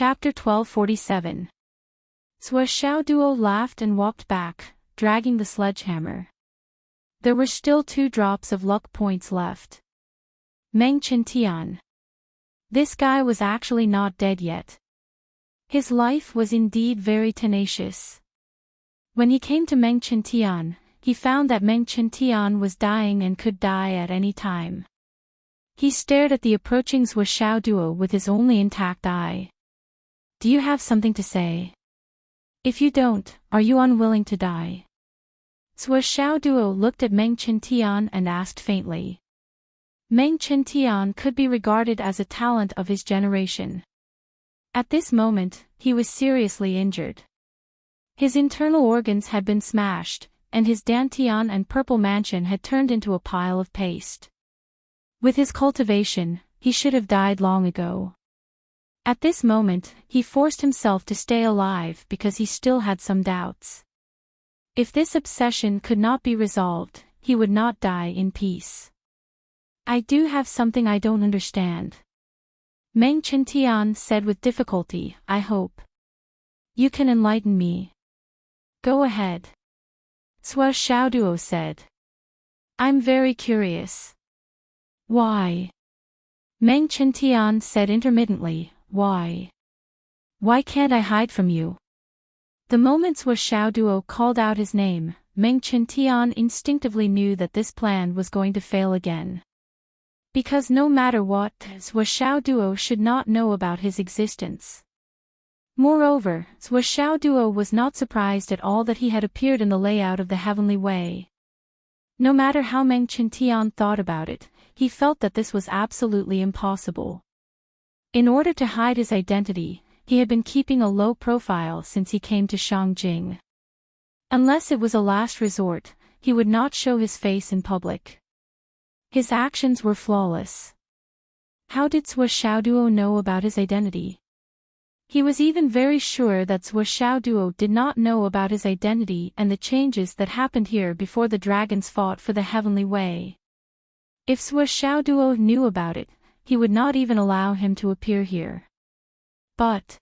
Chapter 1247. Xiao Duo laughed and walked back, dragging the sledgehammer. There were still 2 drops of luck points left. Meng Qiantian. This guy was actually not dead yet. His life was indeed very tenacious. When he came to Meng Qiantian, he found that Meng Qiantian was dying and could die at any time. He stared at the approaching Xiao Duo with his only intact eye. Do you have something to say? If you don't, are you unwilling to die? Xiao Duo looked at Meng Qiantian and asked faintly. Meng Qiantian could be regarded as a talent of his generation. At this moment, he was seriously injured. His internal organs had been smashed, and his dantian and purple mansion had turned into a pile of paste. With his cultivation, he should have died long ago. At this moment, he forced himself to stay alive because he still had some doubts. If this obsession could not be resolved, he would not die in peace. I do have something I don't understand. Meng Qiantian said with difficulty, I hope you can enlighten me. Go ahead. Xiao Duo said. I'm very curious. Why? Meng Qiantian said intermittently, why? Why can't I hide from you? The moment Xiao Duo called out his name, Meng Qiantian instinctively knew that this plan was going to fail again. Because no matter what, Xiao Duo should not know about his existence. Moreover, Xiao Duo was not surprised at all that he had appeared in the layout of the Heavenly Way. No matter how Meng Qiantian thought about it, he felt that this was absolutely impossible. In order to hide his identity, he had been keeping a low profile since he came to Shangjing. Unless it was a last resort, he would not show his face in public. His actions were flawless. How did Xiao Duo know about his identity? He was even very sure that Xiao Duo did not know about his identity and the changes that happened here before the dragons fought for the Heavenly Way. If Xiao Duo knew about it, he would not even allow him to appear here. But,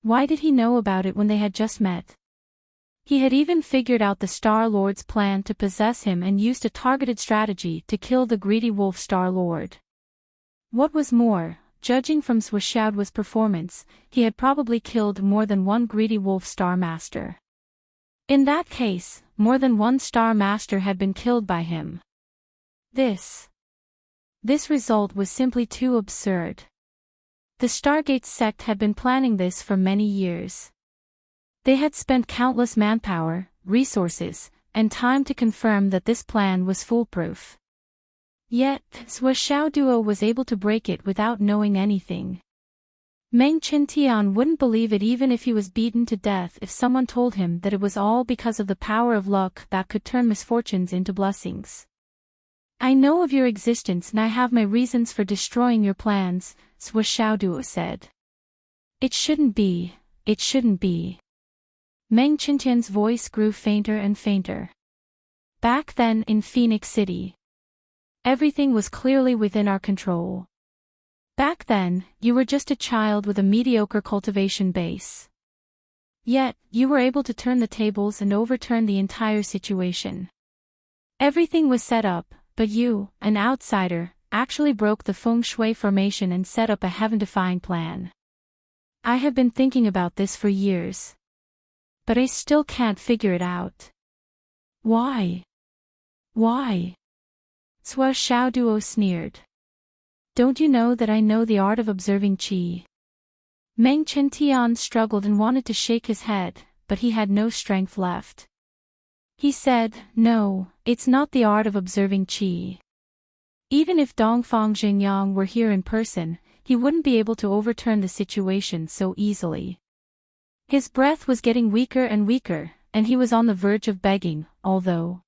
why did he know about it when they had just met? He had even figured out the Star Lord's plan to possess him and used a targeted strategy to kill the greedy wolf Star Lord. What was more, judging from Xiao Duo's performance, he had probably killed more than one greedy wolf Star Master. In that case, more than one Star Master had been killed by him. This result was simply too absurd. The Stargate sect had been planning this for many years. They had spent countless manpower, resources, and time to confirm that this plan was foolproof. Yet, Xiao Duo was able to break it without knowing anything. Meng Qiantian wouldn't believe it even if he was beaten to death if someone told him that it was all because of the power of luck that could turn misfortunes into blessings. I know of your existence and I have my reasons for destroying your plans, Xiao Duo said. It shouldn't be. Meng Qiantian's voice grew fainter and fainter. Back then in Phoenix City, everything was clearly within our control. Back then, you were just a child with a mediocre cultivation base. Yet, you were able to turn the tables and overturn the entire situation. Everything was set up, but you, an outsider, actually broke the feng shui formation and set up a heaven-defying plan. I have been thinking about this for years. But I still can't figure it out. Why? Xiao Duo sneered. Don't you know that I know the art of observing qi? Meng Qiantian struggled and wanted to shake his head, but he had no strength left. He said, no, it's not the art of observing qi. Even if Dongfang Xingyang were here in person, he wouldn't be able to overturn the situation so easily. His breath was getting weaker and weaker, and he was on the verge of begging, although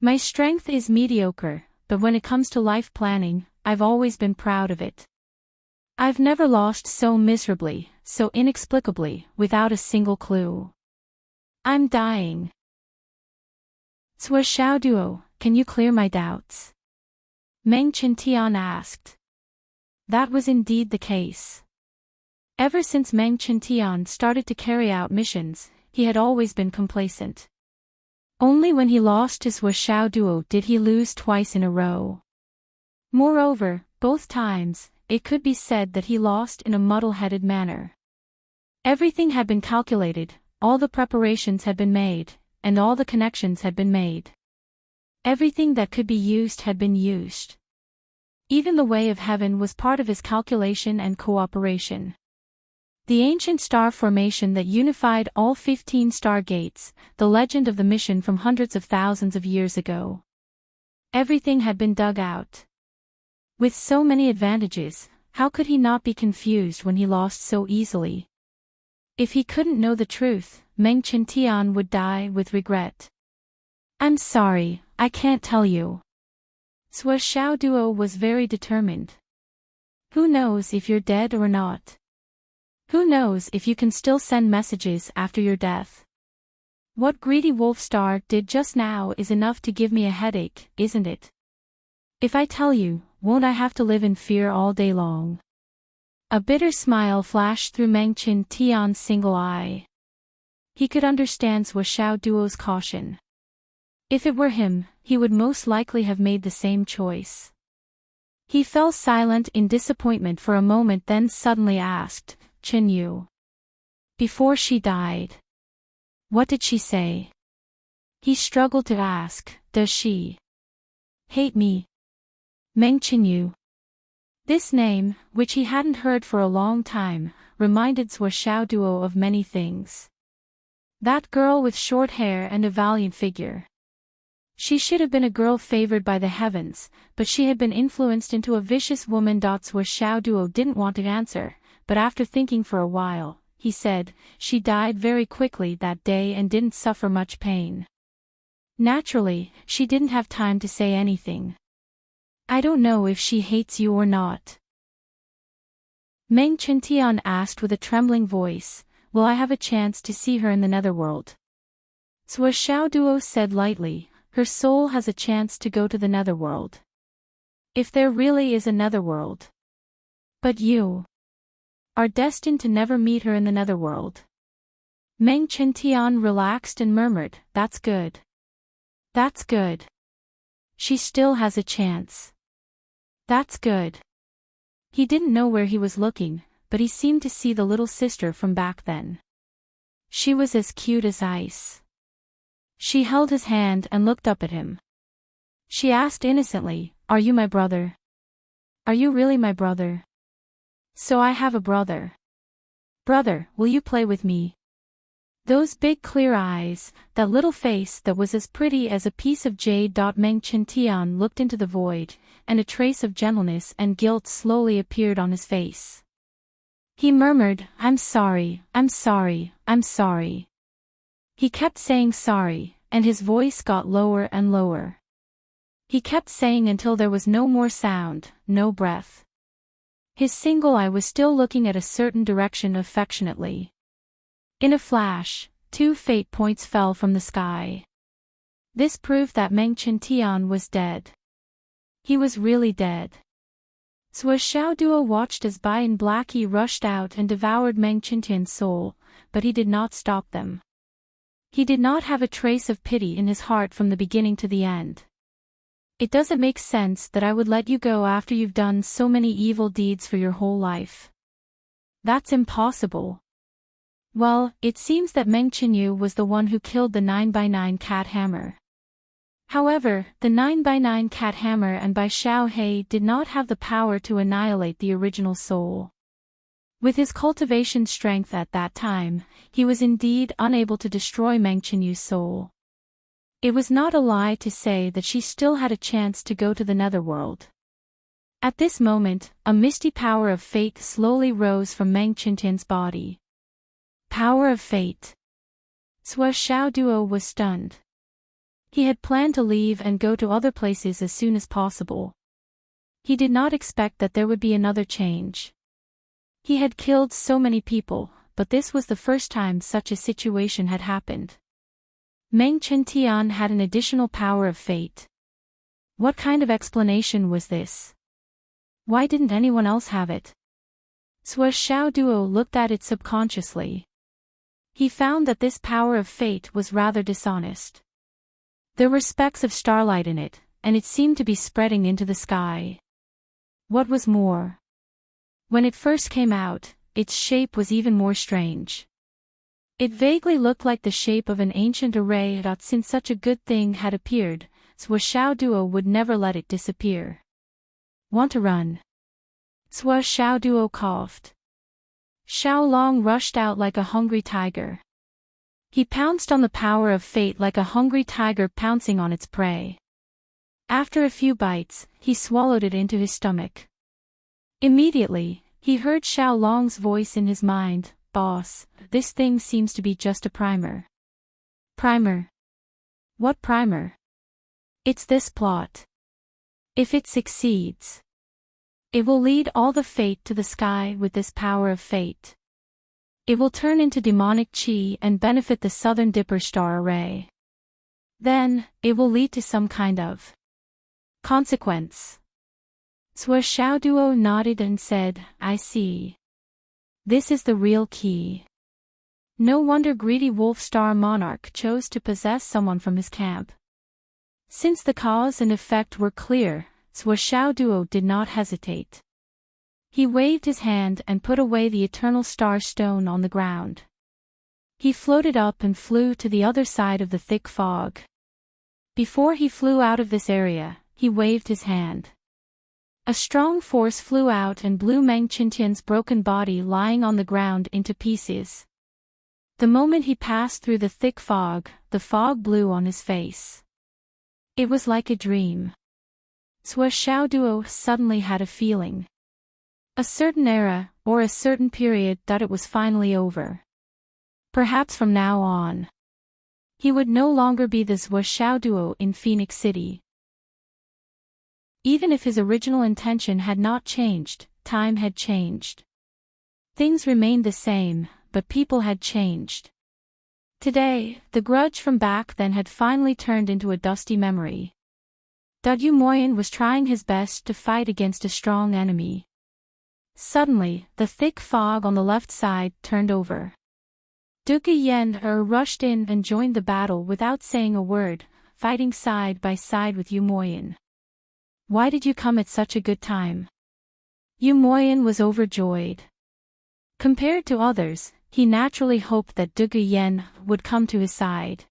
my strength is mediocre, but when it comes to life planning, I've always been proud of it. I've never lost so miserably, so inexplicably, without a single clue. I'm dying. Xiao Duo, can you clear my doubts? Meng Qiantian asked. That was indeed the case. Ever since Meng Qintian started to carry out missions, he had always been complacent. Only when he lost his Wuxiao duo did he lose twice in a row. Moreover, both times, it could be said that he lost in a muddle-headed manner. Everything had been calculated, all the preparations had been made, and all the connections had been made. Everything that could be used had been used. Even the way of heaven was part of his calculation and cooperation. The ancient star formation that unified all 15 stargates, the legend of the mission from hundreds of thousands of years ago. Everything had been dug out. With so many advantages, how could he not be confused when he lost so easily? If he couldn't know the truth, Meng Qintian would die with regret. I'm sorry, I can't tell you. Sui Xiao Duo was very determined. Who knows if you're dead or not? Who knows if you can still send messages after your death? What greedy wolf star did just now is enough to give me a headache, isn't it? If I tell you, won't I have to live in fear all day long? A bitter smile flashed through Meng Qintian's single eye. He could understand Sui Xiao Duo's caution. If it were him, he would most likely have made the same choice. He fell silent in disappointment for a moment, then suddenly asked, Qin Yu. Before she died. What did she say? He struggled to ask, does she hate me? Meng Qinyu. This name, which he hadn't heard for a long time, reminded Sui Xiao Duo of many things. That girl with short hair and a valiant figure. She should have been a girl favored by the heavens, but she had been influenced into a vicious woman. Sui Xiao Duo didn't want to answer, but after thinking for a while, he said, she died very quickly that day and didn't suffer much pain. Naturally, she didn't have time to say anything. I don't know if she hates you or not. Meng Qintian asked with a trembling voice, will I have a chance to see her in the netherworld? Sui Xiao Duo said lightly, her soul has a chance to go to the netherworld. If there really is a netherworld. But you are destined to never meet her in the netherworld. Meng Qintian relaxed and murmured, that's good. That's good. She still has a chance. That's good. He didn't know where he was looking, but he seemed to see the little sister from back then. She was as cute as ice. She held his hand and looked up at him. She asked innocently, are you my brother? Are you really my brother? So I have a brother. Brother, will you play with me? Those big clear eyes, that little face that was as pretty as a piece of jade. Meng Qintian looked into the void, and a trace of gentleness and guilt slowly appeared on his face. He murmured, I'm sorry, I'm sorry, I'm sorry. He kept saying sorry, and his voice got lower and lower. He kept saying until there was no more sound, no breath. His single eye was still looking at a certain direction affectionately. In a flash, 2 fate points fell from the sky. This proved that Meng Qintian was dead. He was really dead. Sui Xiao Duo watched as Bai and Blackie rushed out and devoured Meng Qintian's soul, but he did not stop them. He did not have a trace of pity in his heart from the beginning to the end. It doesn't make sense that I would let you go after you've done so many evil deeds for your whole life. That's impossible. Well, it seems that Meng Qinyu was the one who killed the 9x9 cat hammer. However, the 9x9 cat hammer and Bai Xiaohei did not have the power to annihilate the original soul. With his cultivation strength at that time, he was indeed unable to destroy Meng Qinyu's soul. It was not a lie to say that she still had a chance to go to the netherworld. At this moment, a misty power of fate slowly rose from Meng Qintian's body. Power of fate. Sui Xiao Duo was stunned. He had planned to leave and go to other places as soon as possible. He did not expect that there would be another change. He had killed so many people, but this was the first time such a situation had happened. Meng Qintian had an additional power of fate. What kind of explanation was this? Why didn't anyone else have it? Sua Xiao Duo looked at it subconsciously. He found that this power of fate was rather dishonest. There were specks of starlight in it, and it seemed to be spreading into the sky. What was more, when it first came out, its shape was even more strange. It vaguely looked like the shape of an ancient array. Since such a good thing had appeared, Sua Xiao Duo would never let it disappear. Want to run? Sua Xiao Duo coughed. Xiao Long rushed out like a hungry tiger. He pounced on the power of fate like a hungry tiger pouncing on its prey. After a few bites, he swallowed it into his stomach. Immediately, he heard Xiao Long's voice in his mind, "Boss, this thing seems to be just a primer." Primer? What primer? It's this plot. If it succeeds, it will lead all the fate to the sky with this power of fate. It will turn into demonic chi and benefit the Southern Dipper star array. Then, it will lead to some kind of consequence. Sua Xiao Duo nodded and said, "I see. This is the real key." No wonder greedy Wolf Star Monarch chose to possess someone from his camp. Since the cause and effect were clear, Sua Xiao Duo did not hesitate. He waved his hand and put away the eternal star stone on the ground. He floated up and flew to the other side of the thick fog. Before he flew out of this area, he waved his hand. A strong force flew out and blew Meng Qintian's broken body lying on the ground into pieces. The moment he passed through the thick fog, the fog blew on his face. It was like a dream. Sua Xiao Duo suddenly had a feeling. A certain era, or a certain period, that it was finally over. Perhaps from now on, he would no longer be the Sua Xiao Duo in Phoenix City. Even if his original intention had not changed, time had changed. Things remained the same, but people had changed. Today, the grudge from back then had finally turned into a dusty memory. Yu Moyen was trying his best to fight against a strong enemy. Suddenly, the thick fog on the left side turned over. Duke Yen rushed in and joined the battle without saying a word, fighting side by side with Yu Moyen. "Why did you come at such a good time?" Yu Moyen was overjoyed. Compared to others, he naturally hoped that Duke Yen would come to his side.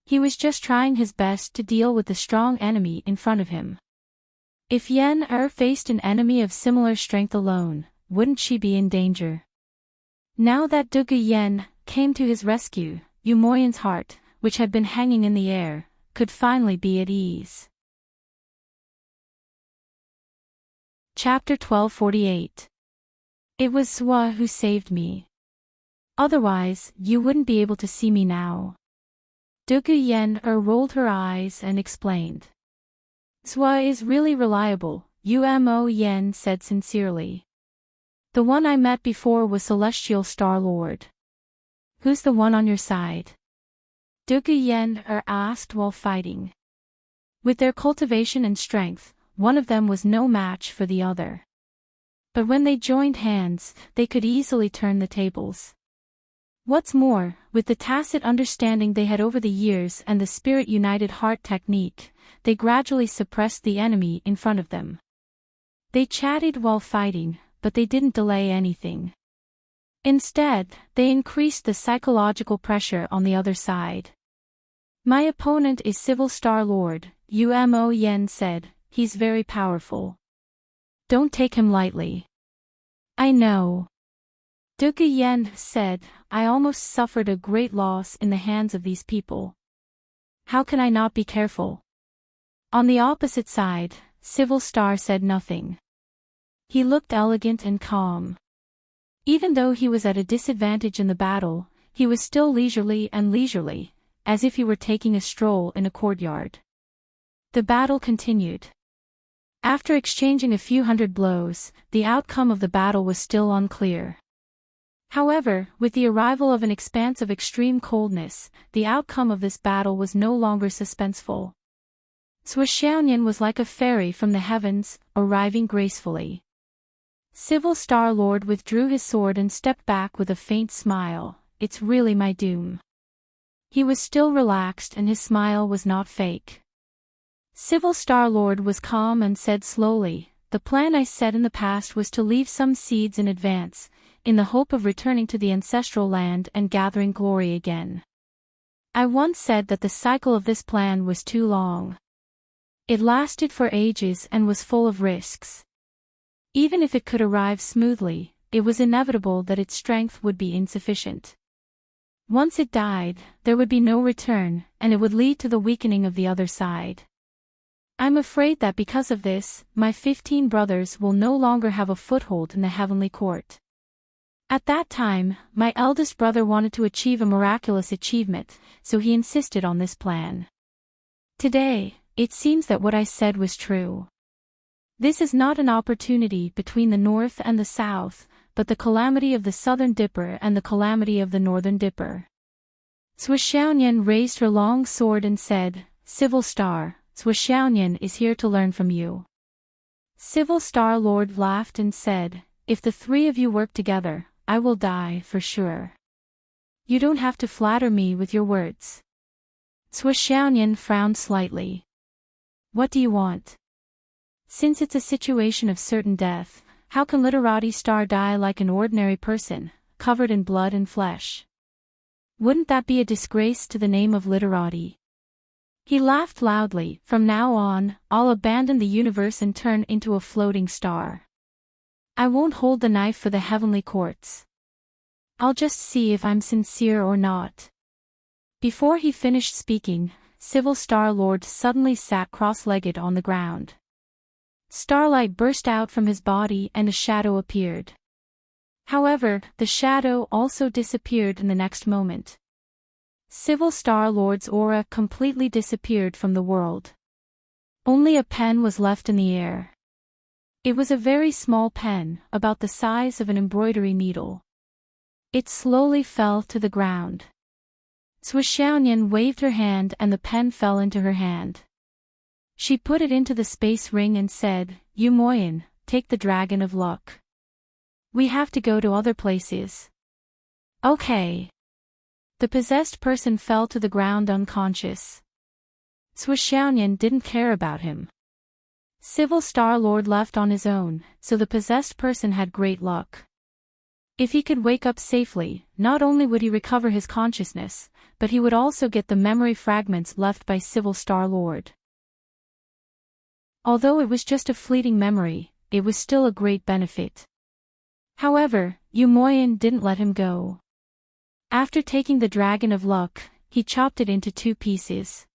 He was just trying his best to deal with the strong enemy in front of him. If Yen faced an enemy of similar strength alone, wouldn't she be in danger? Now that Duke Yen came to his rescue, Yu Moyen's heart, which had been hanging in the air, could finally be at ease. Chapter 1248. It was Sua who saved me. Otherwise, you wouldn't be able to see me now. Duke Yen rolled her eyes and explained. Sua is really reliable, Umo Yen said sincerely. The one I met before was Celestial Star Lord. Who's the one on your side? Duke Yen asked while fighting. With their cultivation and strength, one of them was no match for the other. But when they joined hands, they could easily turn the tables. What's more, with the tacit understanding they had over the years and the spirit-united heart technique, they gradually suppressed the enemy in front of them. They chatted while fighting, but they didn't delay anything. Instead, they increased the psychological pressure on the other side. My opponent is Civil Star Lord, Umo Yen said. He's very powerful. Don't take him lightly. I know. Duke Yen said, I almost suffered a great loss in the hands of these people. How can I not be careful? On the opposite side, Civil Star said nothing. He looked elegant and calm. Even though he was at a disadvantage in the battle, he was still leisurely, as if he were taking a stroll in a courtyard. The battle continued. After exchanging a few hundred blows, the outcome of the battle was still unclear. However, with the arrival of an expanse of extreme coldness, the outcome of this battle was no longer suspenseful. Sua Xiaoyan was like a fairy from the heavens, arriving gracefully. Civil Star-Lord withdrew his sword and stepped back with a faint smile. It's really my doom. He was still relaxed and his smile was not fake. Civil Star-Lord was calm and said slowly, the plan I set in the past was to leave some seeds in advance, in the hope of returning to the ancestral land and gathering glory again. I once said that the cycle of this plan was too long. It lasted for ages and was full of risks. Even if it could arrive smoothly, it was inevitable that its strength would be insufficient. Once it died, there would be no return, and it would lead to the weakening of the other side. I'm afraid that because of this, my 15 brothers will no longer have a foothold in the heavenly court. At that time, my eldest brother wanted to achieve a miraculous achievement, so he insisted on this plan. Today, it seems that what I said was true. This is not an opportunity between the North and the South, but the calamity of the Southern Dipper and the calamity of the Northern Dipper. Swishounian raised her long sword and said, Civil Star, Swishounian is here to learn from you. Civil Star-Lord laughed and said, if the three of you work together, I will die for sure. You don't have to flatter me with your words. Swishounian frowned slightly. What do you want? Since it's a situation of certain death, how can Literati Star die like an ordinary person, covered in blood and flesh? Wouldn't that be a disgrace to the name of Literati? He laughed loudly. From now on, I'll abandon the universe and turn into a floating star. I won't hold the knife for the heavenly courts. I'll just see if I'm sincere or not. Before he finished speaking, Civil Star-Lord suddenly sat cross-legged on the ground. Starlight burst out from his body and a shadow appeared. However, the shadow also disappeared in the next moment. Civil Star-Lord's aura completely disappeared from the world. Only a pen was left in the air. It was a very small pen, about the size of an embroidery needle. It slowly fell to the ground. Swishounian waved her hand and the pen fell into her hand. She put it into the space ring and said, Umoyan, take the Dragon of Luck. We have to go to other places. Okay. The possessed person fell to the ground unconscious. Swishounian didn't care about him. Civil Star-Lord left on his own, so the possessed person had great luck. If he could wake up safely, not only would he recover his consciousness, but he would also get the memory fragments left by Civil Star-Lord. Although it was just a fleeting memory, it was still a great benefit. However, Umoyan didn't let him go. After taking the Dragon of Luck, he chopped it into 2 pieces.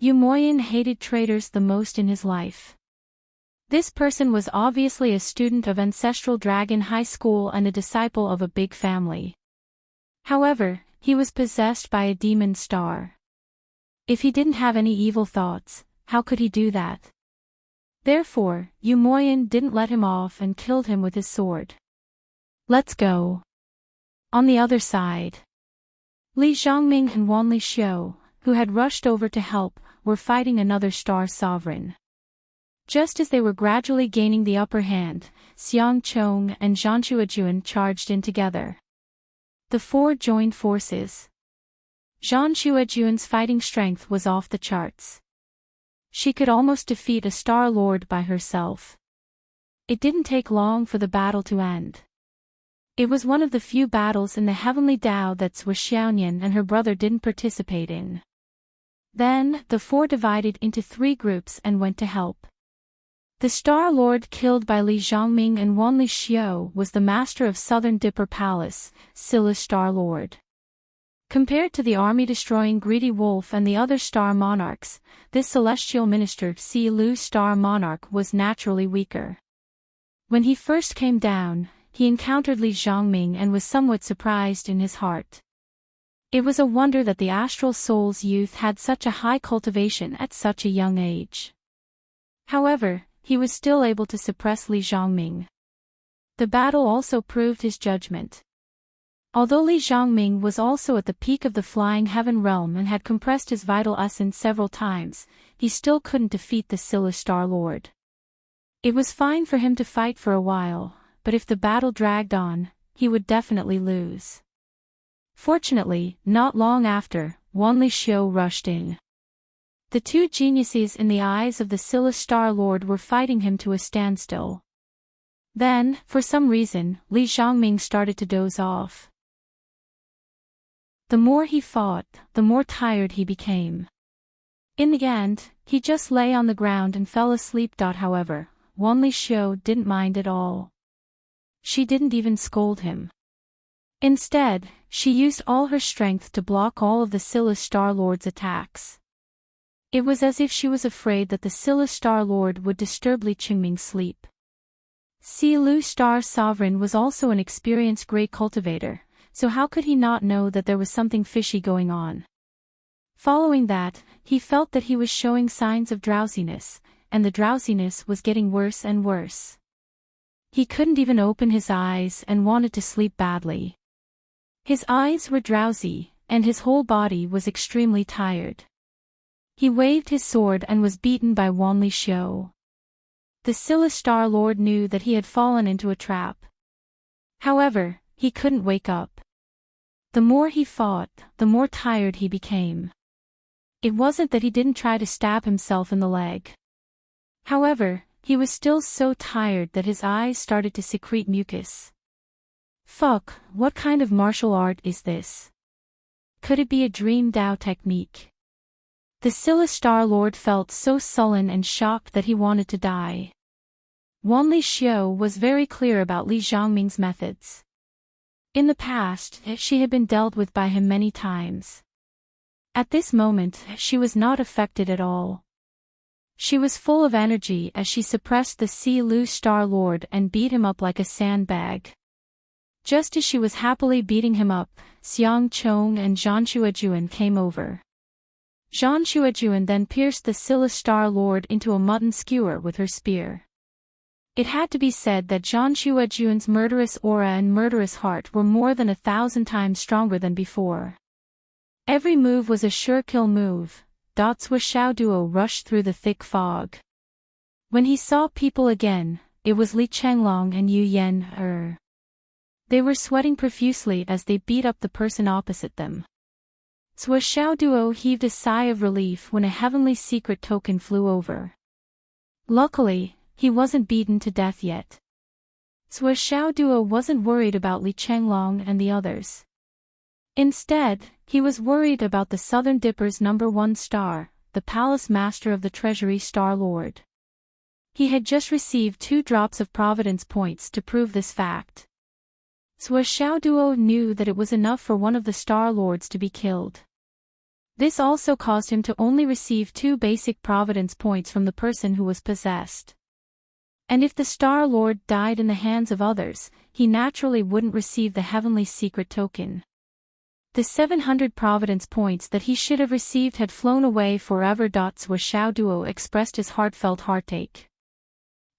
Umoyan hated traitors the most in his life. This person was obviously a student of Ancestral Dragon High School and a disciple of a big family. However, he was possessed by a demon star. If he didn't have any evil thoughts, how could he do that? Therefore, Umoyan didn't let him off and killed him with his sword. Let's go. On the other side, Li Zhongming and Wanli Xiu, who had rushed over to help, were fighting another star sovereign. Just as they were gradually gaining the upper hand, Xiang Chong and Zhang Shuajuan charged in together. The 4 joined forces. Zhang Shuajuan's fighting strength was off the charts. She could almost defeat a Star Lord by herself. It didn't take long for the battle to end. It was one of the few battles in the Heavenly Dao that Swishounian and her brother didn't participate in. Then, the 4 divided into 3 groups and went to help. The Star Lord killed by Li Zhongming and Wanli Xiu was the master of Southern Dipper Palace, Scylla Star Lord. Compared to the army-destroying Greedy Wolf and the other star monarchs, this celestial minister Si Lu Star Monarch was naturally weaker. When he first came down, he encountered Li Zhongming and was somewhat surprised in his heart. It was a wonder that the astral soul's youth had such a high cultivation at such a young age. However, he was still able to suppress Li Zhongming. The battle also proved his judgment. Although Li Zhongming was also at the peak of the Flying Heaven realm and had compressed his vital essence several times, he still couldn't defeat the Scylla Star Lord. It was fine for him to fight for a while, but if the battle dragged on, he would definitely lose. Fortunately, not long after, Wanli Xiu rushed in. The two geniuses in the eyes of the Scylla Star-Lord were fighting him to a standstill. Then, for some reason, Li Zhongming started to doze off. The more he fought, the more tired he became. In the end, he just lay on the ground and fell asleep. However, Wanli Xiu didn't mind at all. She didn't even scold him. Instead, she used all her strength to block all of the Scylla Star-Lord's attacks. It was as if she was afraid that the Scylla Star-Lord would disturb Li Qingming's sleep. Lu Star Sovereign was also an experienced great cultivator, so how could he not know that there was something fishy going on? Following that, he felt that he was showing signs of drowsiness, and the drowsiness was getting worse and worse. He couldn't even open his eyes and wanted to sleep badly. His eyes were drowsy, and his whole body was extremely tired. He waved his sword and was beaten by Wanli Xiu. The Scylla Star-Lord knew that he had fallen into a trap. However, he couldn't wake up. The more he fought, the more tired he became. It wasn't that he didn't try to stab himself in the leg. However, he was still so tired that his eyes started to secrete mucus. Fuck, what kind of martial art is this? Could it be a dream Dao technique? The Scylla Star-Lord felt so sullen and shocked that he wanted to die. Wanli Xiu was very clear about Li Zhongming's methods. In the past, she had been dealt with by him many times. At this moment, she was not affected at all. She was full of energy as she suppressed the Lu Star-Lord and beat him up like a sandbag. Just as she was happily beating him up, Xiang Chong and Zhan Shuajuan came over. Zhan Shuajuan then pierced the Scylla Star-Lord into a mutton skewer with her spear. It had to be said that Zhan Shuajuan's murderous aura and murderous heart were more than 1,000 times stronger than before. Every move was a sure kill move. Sua Xiaoduo rushed through the thick fog. When he saw people again, it was Li Chenglong and Yu Yan. They were sweating profusely as they beat up the person opposite them. Sua Xiaoduo heaved a sigh of relief when a heavenly secret token flew over. Luckily, he wasn't beaten to death yet. Sua Xiaoduo wasn't worried about Li Chenglong and the others. Instead, he was worried about the Southern Dipper's #1 star, the Palace Master of the Treasury Star-Lord. He had just received 2 drops of Providence points to prove this fact. Sua Xiaoduo knew that it was enough for one of the Star-Lords to be killed. This also caused him to only receive 2 basic Providence points from the person who was possessed. And if the Star-Lord died in the hands of others, he naturally wouldn't receive the heavenly secret token. The 700 Providence points that he should have received had flown away forever. Sua Xiaoduo expressed his heartfelt heartache.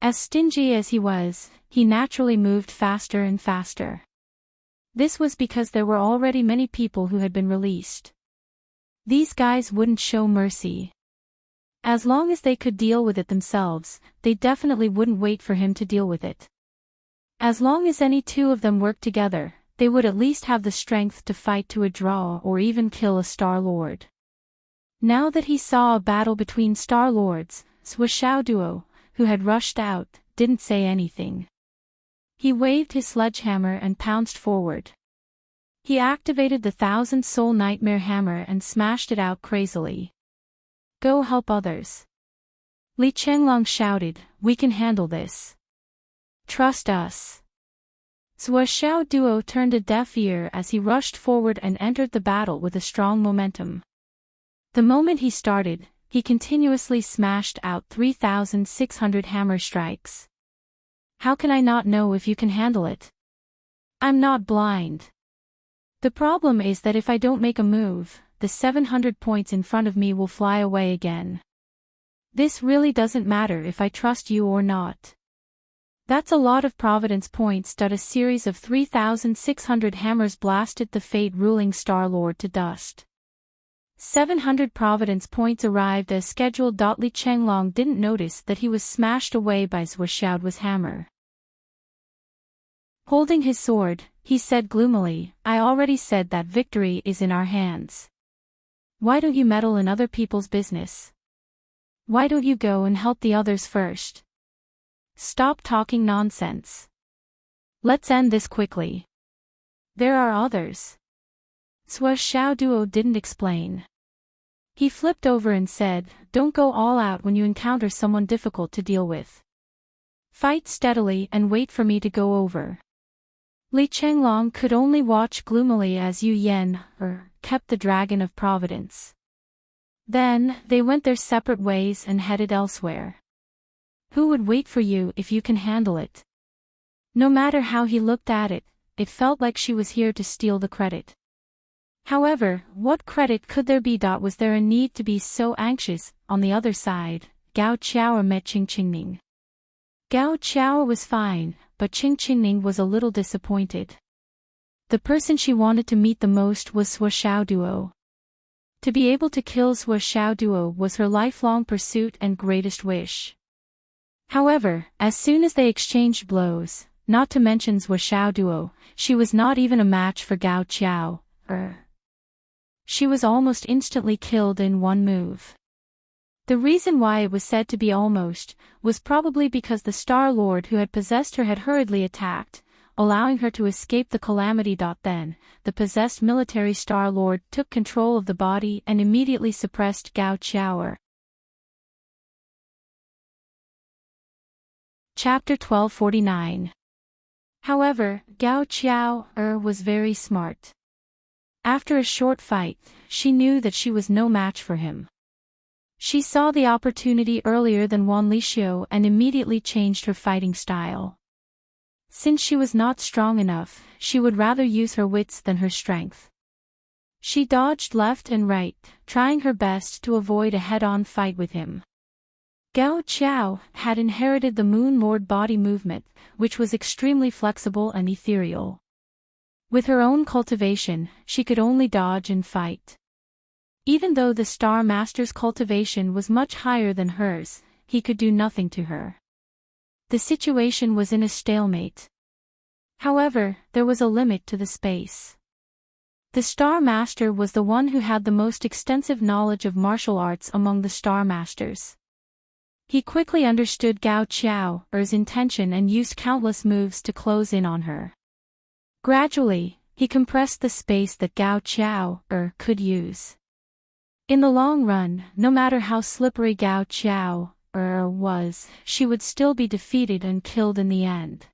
As stingy as he was, he naturally moved faster and faster. This was because there were already many people who had been released. These guys wouldn't show mercy. As long as they could deal with it themselves, they definitely wouldn't wait for him to deal with it. As long as any 2 of them worked together, they would at least have the strength to fight to a draw or even kill a Star-Lord. Now that he saw a battle between Star-Lords, Sua Xiaoduo, who had rushed out, didn't say anything. He waved his sledgehammer and pounced forward. He activated the 1,000-soul nightmare hammer and smashed it out crazily. Go help others. Li Chenglong shouted, we can handle this. Trust us. Sua Xiaoduo turned a deaf ear as he rushed forward and entered the battle with a strong momentum. The moment he started, he continuously smashed out 3,600 hammer strikes. How can I not know if you can handle it? I'm not blind. The problem is that if I don't make a move, the 700 points in front of me will fly away again. This really doesn't matter if I trust you or not. That's a lot of Providence points. A series of 3,600 hammers blasted the fate-ruling Star-Lord to dust. 700 Providence points arrived as scheduled. Li Chenglong didn't notice that he was smashed away by Zhuo Xiaoduo's hammer. Holding his sword, he said gloomily, "I already said that victory is in our hands. Why don't you meddle in other people's business? Why don't you go and help the others first? Stop talking nonsense. Let's end this quickly. There are others." Zhuo Xiaoduo didn't explain. He flipped over and said, "Don't go all out when you encounter someone difficult to deal with. Fight steadily and wait for me to go over." Li Chenglong could only watch gloomily as Yu Yan, kept the Dragon of Providence. Then, they went their separate ways and headed elsewhere. Who would wait for you if you can handle it? No matter how he looked at it, it felt like she was here to steal the credit. However, what credit could there be? Was there a need to be so anxious? On the other side, Gao Qiao met Qingqingning. Gao Qiao was fine, but Qingqingning was a little disappointed. The person she wanted to meet the most was Zhuo Xiaoduo. To be able to kill Zhuo Xiaoduo was her lifelong pursuit and greatest wish. However, as soon as they exchanged blows, not to mention Zhuo Xiaoduo, she was not even a match for Gao Qiao. She was almost instantly killed in one move. The reason why it was said to be almost, was probably because the Star Lord who had possessed her had hurriedly attacked, allowing her to escape the calamity. Then, the possessed military Star Lord took control of the body and immediately suppressed Gao Qiao. Chapter 1249. However, Gao Qiao was very smart. After a short fight, she knew that she was no match for him. She saw the opportunity earlier than Wan Lixiu and immediately changed her fighting style. Since she was not strong enough, she would rather use her wits than her strength. She dodged left and right, trying her best to avoid a head-on fight with him. Gao Qiao had inherited the Moon Lord body movement, which was extremely flexible and ethereal. With her own cultivation, she could only dodge and fight. Even though the Star Master's cultivation was much higher than hers, he could do nothing to her. The situation was in a stalemate. However, there was a limit to the space. The Star Master was the one who had the most extensive knowledge of martial arts among the Star Masters. He quickly understood Gao Qiao's intention and used countless moves to close in on her. Gradually, he compressed the space that Gao Qiao could use. In the long run, no matter how slippery Gao Qiao was, she would still be defeated and killed in the end.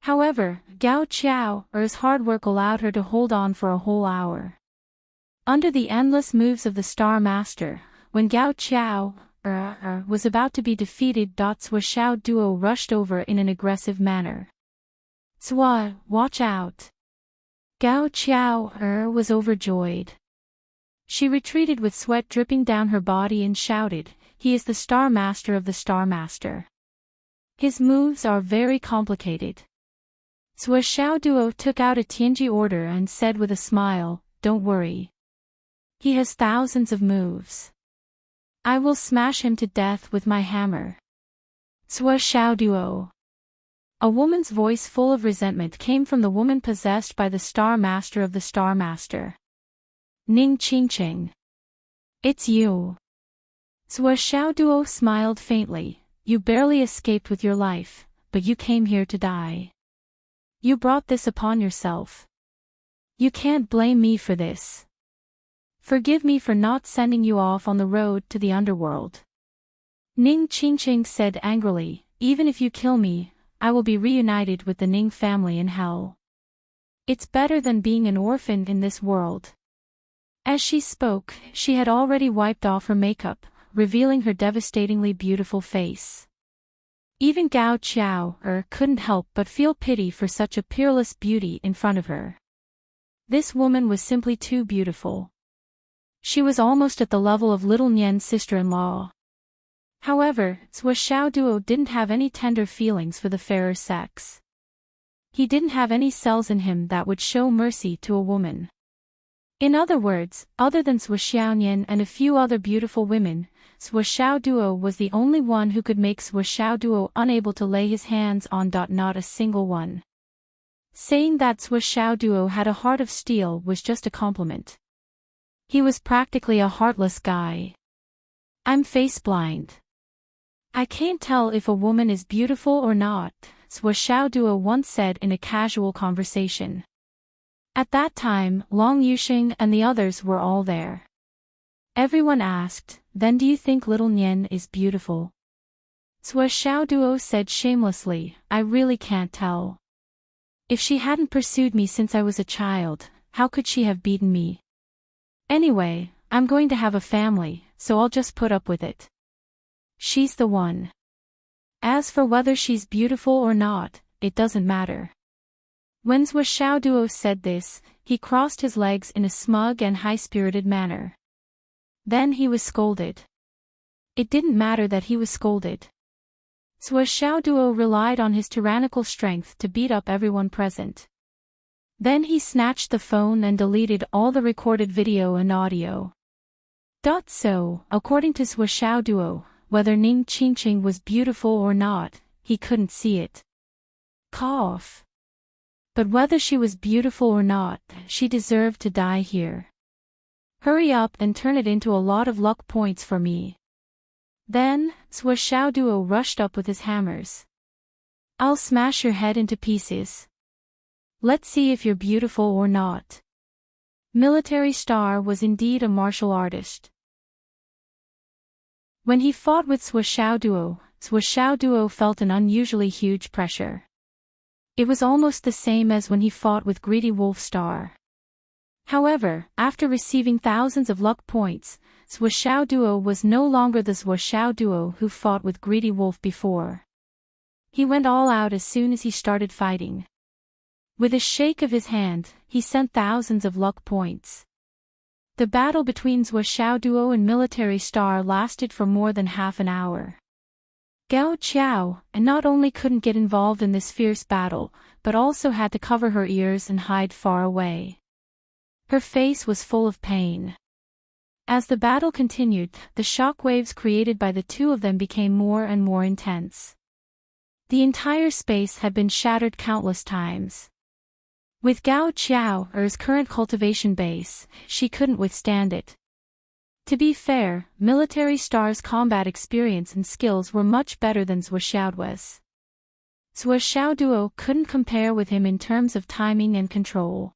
However, Gao Qiao's hard work allowed her to hold on for a whole hour. Under the endless moves of the Star Master, when Gao Qiao was about to be defeated, Zhuo Xiaoduo rushed over in an aggressive manner. "Zhuo, watch out!" Gao Qiao was overjoyed. She retreated with sweat dripping down her body and shouted, "He is the Star Master of the Star Master. His moves are very complicated." Zhuo Xiaoduo took out a Tianji order and said with a smile, "Don't worry. He has thousands of moves. I will smash him to death with my hammer." Zhuo Xiaoduo. A woman's voice full of resentment came from the woman possessed by the Star Master of the Star Master. "Ning Qingqing. It's you." Zhuo Xiaoduo smiled faintly. "You barely escaped with your life, but you came here to die. You brought this upon yourself. You can't blame me for this. Forgive me for not sending you off on the road to the underworld." Ning Qingqing said angrily, "Even if you kill me, I will be reunited with the Ning family in hell. It's better than being an orphan in this world." As she spoke, she had already wiped off her makeup, revealing her devastatingly beautiful face. Even Gao Qiao couldn't help but feel pity for such a peerless beauty in front of her. This woman was simply too beautiful. She was almost at the level of little Nian's sister-in-law. However, Zhuo Xiaoduo didn't have any tender feelings for the fairer sex. He didn't have any cells in him that would show mercy to a woman. In other words, other than Sui Xiaonian and a few other beautiful women, Sui Xiaoduo was the only one who could make Sui Xiaoduo unable to lay his hands on. Not a single one. Saying that Sui Xiaoduo had a heart of steel was just a compliment. He was practically a heartless guy. I'm face blind. I can't tell if a woman is beautiful or not, Sui Xiaoduo once said in a casual conversation. At that time, Long Yuxing and the others were all there. Everyone asked, then do you think little Nian is beautiful? Sui Xiaoduo said shamelessly, I really can't tell. If she hadn't pursued me since I was a child, how could she have beaten me? Anyway, I'm going to have a family, so I'll just put up with it. She's the one. As for whether she's beautiful or not, it doesn't matter. When Sui Xiaoduo said this, he crossed his legs in a smug and high-spirited manner. Then he was scolded. It didn't matter that he was scolded. Sui Xiaoduo relied on his tyrannical strength to beat up everyone present. Then he snatched the phone and deleted all the recorded video and audio. So, according to Sui Xiaoduo, whether Ning Qingqing was beautiful or not, he couldn't see it. Cough. But whether she was beautiful or not, she deserved to die here. Hurry up and turn it into a lot of luck points for me. Then, Sui Xiaoduo rushed up with his hammers. I'll smash your head into pieces. Let's see if you're beautiful or not. Military Star was indeed a martial artist. When he fought with Sui Xiaoduo felt an unusually huge pressure. It was almost the same as when he fought with Greedy Wolf Star. However, after receiving thousands of luck points, Sui Xiaoduo was no longer the Sui Xiaoduo who fought with Greedy Wolf before. He went all out as soon as he started fighting. With a shake of his hand, he sent thousands of luck points. The battle between Sui Xiaoduo and Military Star lasted for more than half an hour. Gao Qiao not only couldn't get involved in this fierce battle, but also had to cover her ears and hide far away. Her face was full of pain. As the battle continued, the shockwaves created by the two of them became more and more intense. The entire space had been shattered countless times. With Gao Qiao's current cultivation base, she couldn't withstand it. To be fair, Military Star's combat experience and skills were much better than Sui Xiaoduo's. Sui Xiaoduo couldn't compare with him in terms of timing and control.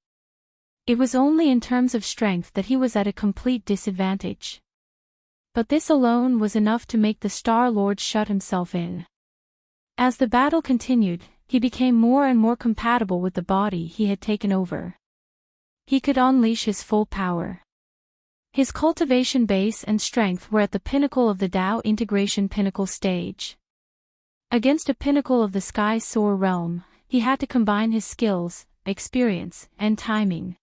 It was only in terms of strength that he was at a complete disadvantage. But this alone was enough to make the Star Lord shut himself in. As the battle continued, he became more and more compatible with the body he had taken over. He could unleash his full power. His cultivation base and strength were at the pinnacle of the Dao integration pinnacle stage. Against a pinnacle of the Sky Soar realm, he had to combine his skills, experience, and timing.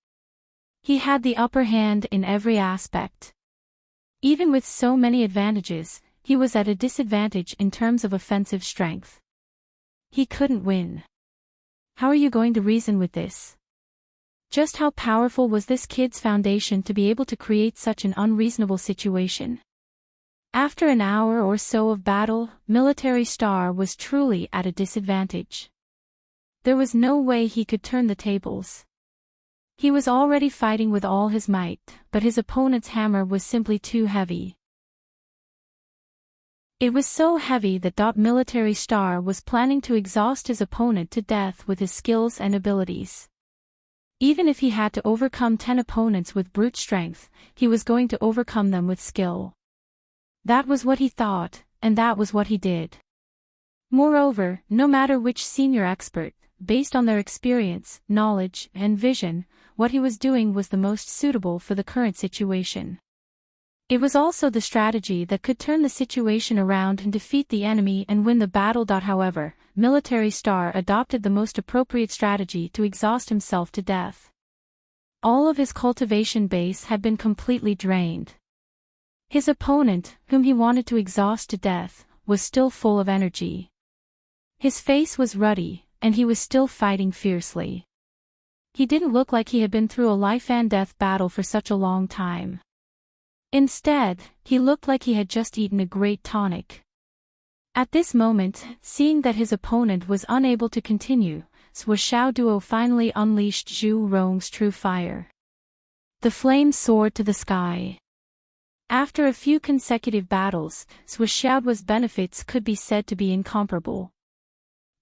He had the upper hand in every aspect. Even with so many advantages, he was at a disadvantage in terms of offensive strength. He couldn't win. How are you going to reason with this? Just how powerful was this kid's foundation to be able to create such an unreasonable situation? After an hour or so of battle, Military Star was truly at a disadvantage. There was no way he could turn the tables. He was already fighting with all his might, but his opponent's hammer was simply too heavy. It was so heavy that Military Star was planning to exhaust his opponent to death with his skills and abilities. Even if he had to overcome 10 opponents with brute strength, he was going to overcome them with skill. That was what he thought, and that was what he did. Moreover, no matter which senior expert, based on their experience, knowledge, and vision, what he was doing was the most suitable for the current situation. It was also the strategy that could turn the situation around and defeat the enemy and win the battle. However, Military Star adopted the most appropriate strategy to exhaust himself to death. All of his cultivation base had been completely drained. His opponent, whom he wanted to exhaust to death, was still full of energy. His face was ruddy, and he was still fighting fiercely. He didn't look like he had been through a life-and-death battle for such a long time. Instead, he looked like he had just eaten a great tonic. At this moment, seeing that his opponent was unable to continue, Sui Duo finally unleashed Zhu Rong's true fire. The flames soared to the sky. After a few consecutive battles, Sui Duo's benefits could be said to be incomparable.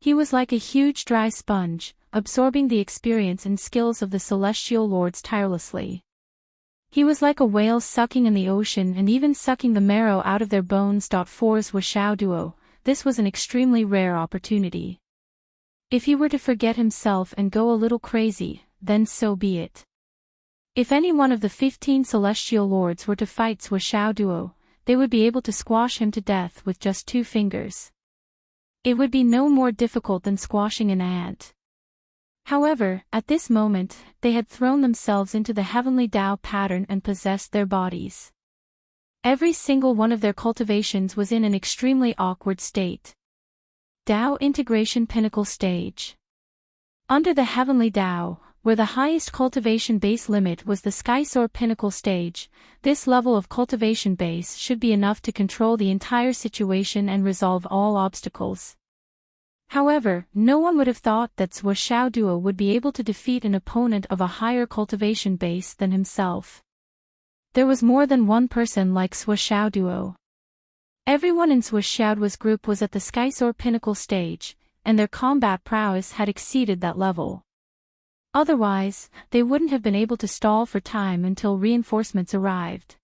He was like a huge dry sponge, absorbing the experience and skills of the celestial lords tirelessly. He was like a whale sucking in the ocean and even sucking the marrow out of their bones. For Sui Duo, this was an extremely rare opportunity. If he were to forget himself and go a little crazy, then so be it. If any one of the 15 celestial lords were to fight Sui Duo, they would be able to squash him to death with just 2 fingers. It would be no more difficult than squashing an ant. However, at this moment, they had thrown themselves into the heavenly Tao pattern and possessed their bodies. Every single one of their cultivations was in an extremely awkward state. Tao Integration Pinnacle Stage. Under the heavenly Tao, where the highest cultivation base limit was the Skysoar Pinnacle Stage, this level of cultivation base should be enough to control the entire situation and resolve all obstacles. However, no one would have thought that Sui Duo would be able to defeat an opponent of a higher cultivation base than himself. There was more than one person like Sui Duo. Everyone in Sui Duo's group was at the Skysoar Pinnacle Stage, and their combat prowess had exceeded that level. Otherwise, they wouldn't have been able to stall for time until reinforcements arrived.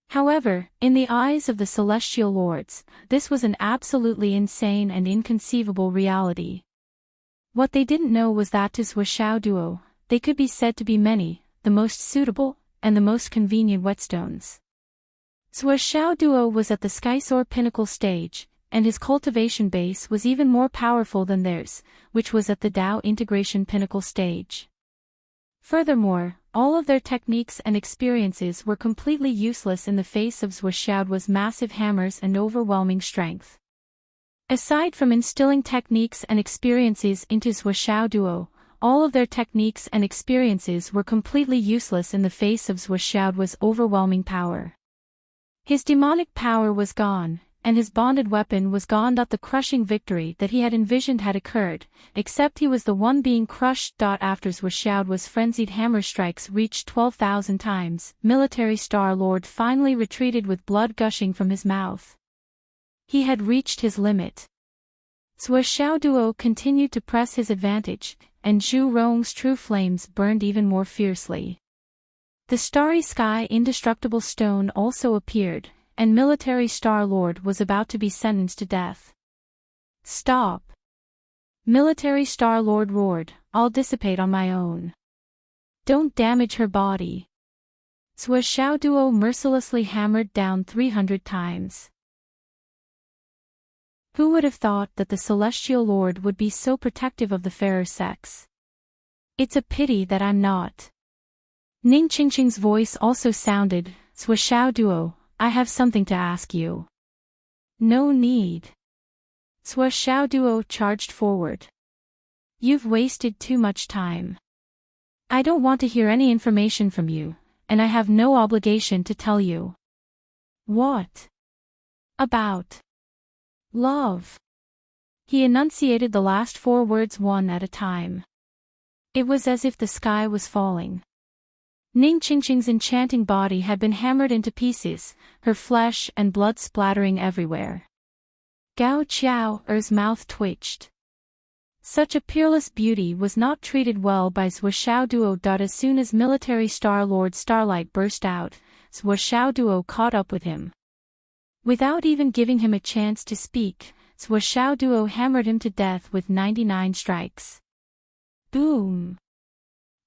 However, in the eyes of the celestial lords, this was an absolutely insane and inconceivable reality. What they didn't know was that to Sui Duo, they could be said to be many, the most suitable, and the most convenient whetstones. Sui Duo was at the Skysoar Pinnacle Stage, and his cultivation base was even more powerful than theirs, which was at the Tao Integration Pinnacle Stage. Furthermore, all of their techniques and experiences were completely useless in the face of Sui Duo's massive hammers and overwhelming strength. Aside from instilling techniques and experiences into Sui Duo, all of their techniques and experiences were completely useless in the face of Sui Duo's overwhelming power. His demonic power was gone, and his bonded weapon was gone. The crushing victory that he had envisioned had occurred, except he was the one being crushed. After Sui Duo's frenzied hammer strikes reached 12,000 times, Military Star Lord finally retreated with blood gushing from his mouth. He had reached his limit. Sui Duo continued to press his advantage, and Zhu Rong's true flames burned even more fiercely. The Starry Sky Indestructible Stone also appeared, and Military Star Lord was about to be sentenced to death. Stop! Military Star Lord roared, I'll dissipate on my own. Don't damage her body. Sui Duo mercilessly hammered down 300 times. Who would have thought that the Celestial Lord would be so protective of the fairer sex? It's a pity that I'm not. Ning Qingqing's voice also sounded, Sui Duo, I have something to ask you. No need. Sui Duo charged forward. You've wasted too much time. I don't want to hear any information from you, and I have no obligation to tell you. What? About love. He enunciated the last 4 words one at a time. It was as if the sky was falling. Ning Qingqing's enchanting body had been hammered into pieces, her flesh and blood splattering everywhere. Gao Qiao's mouth twitched. Such a peerless beauty was not treated well by Sui Duo. As soon as Military Star Lord Starlight burst out, Sui Duo caught up with him. Without even giving him a chance to speak, Sui Duo hammered him to death with 99 strikes. Boom!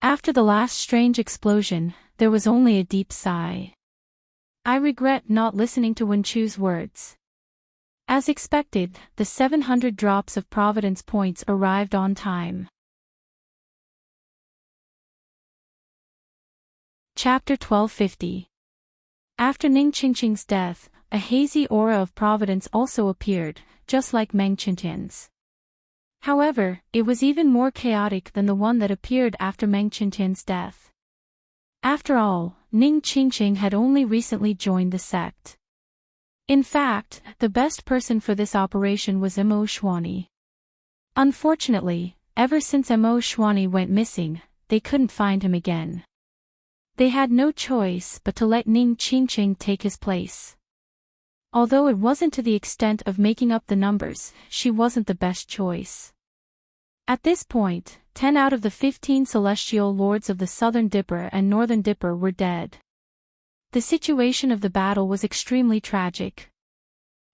After the last strange explosion, there was only a deep sigh. I regret not listening to Wenchu's words. As expected, the 700 drops of Providence points arrived on time. Chapter 1250. After Ning Qingqing's death, a hazy aura of Providence also appeared, just like Meng Qintian's. However, it was even more chaotic than the one that appeared after Meng Qintian's death. After all, Ning Qingqing had only recently joined the sect. In fact, the best person for this operation was Mo Xuani. Unfortunately, ever since Mo Xuani went missing, they couldn't find him again. They had no choice but to let Ning Qingqing take his place. Although it wasn't to the extent of making up the numbers, she wasn't the best choice. At this point, 10 out of the 15 celestial lords of the Southern Dipper and Northern Dipper were dead. The situation of the battle was extremely tragic.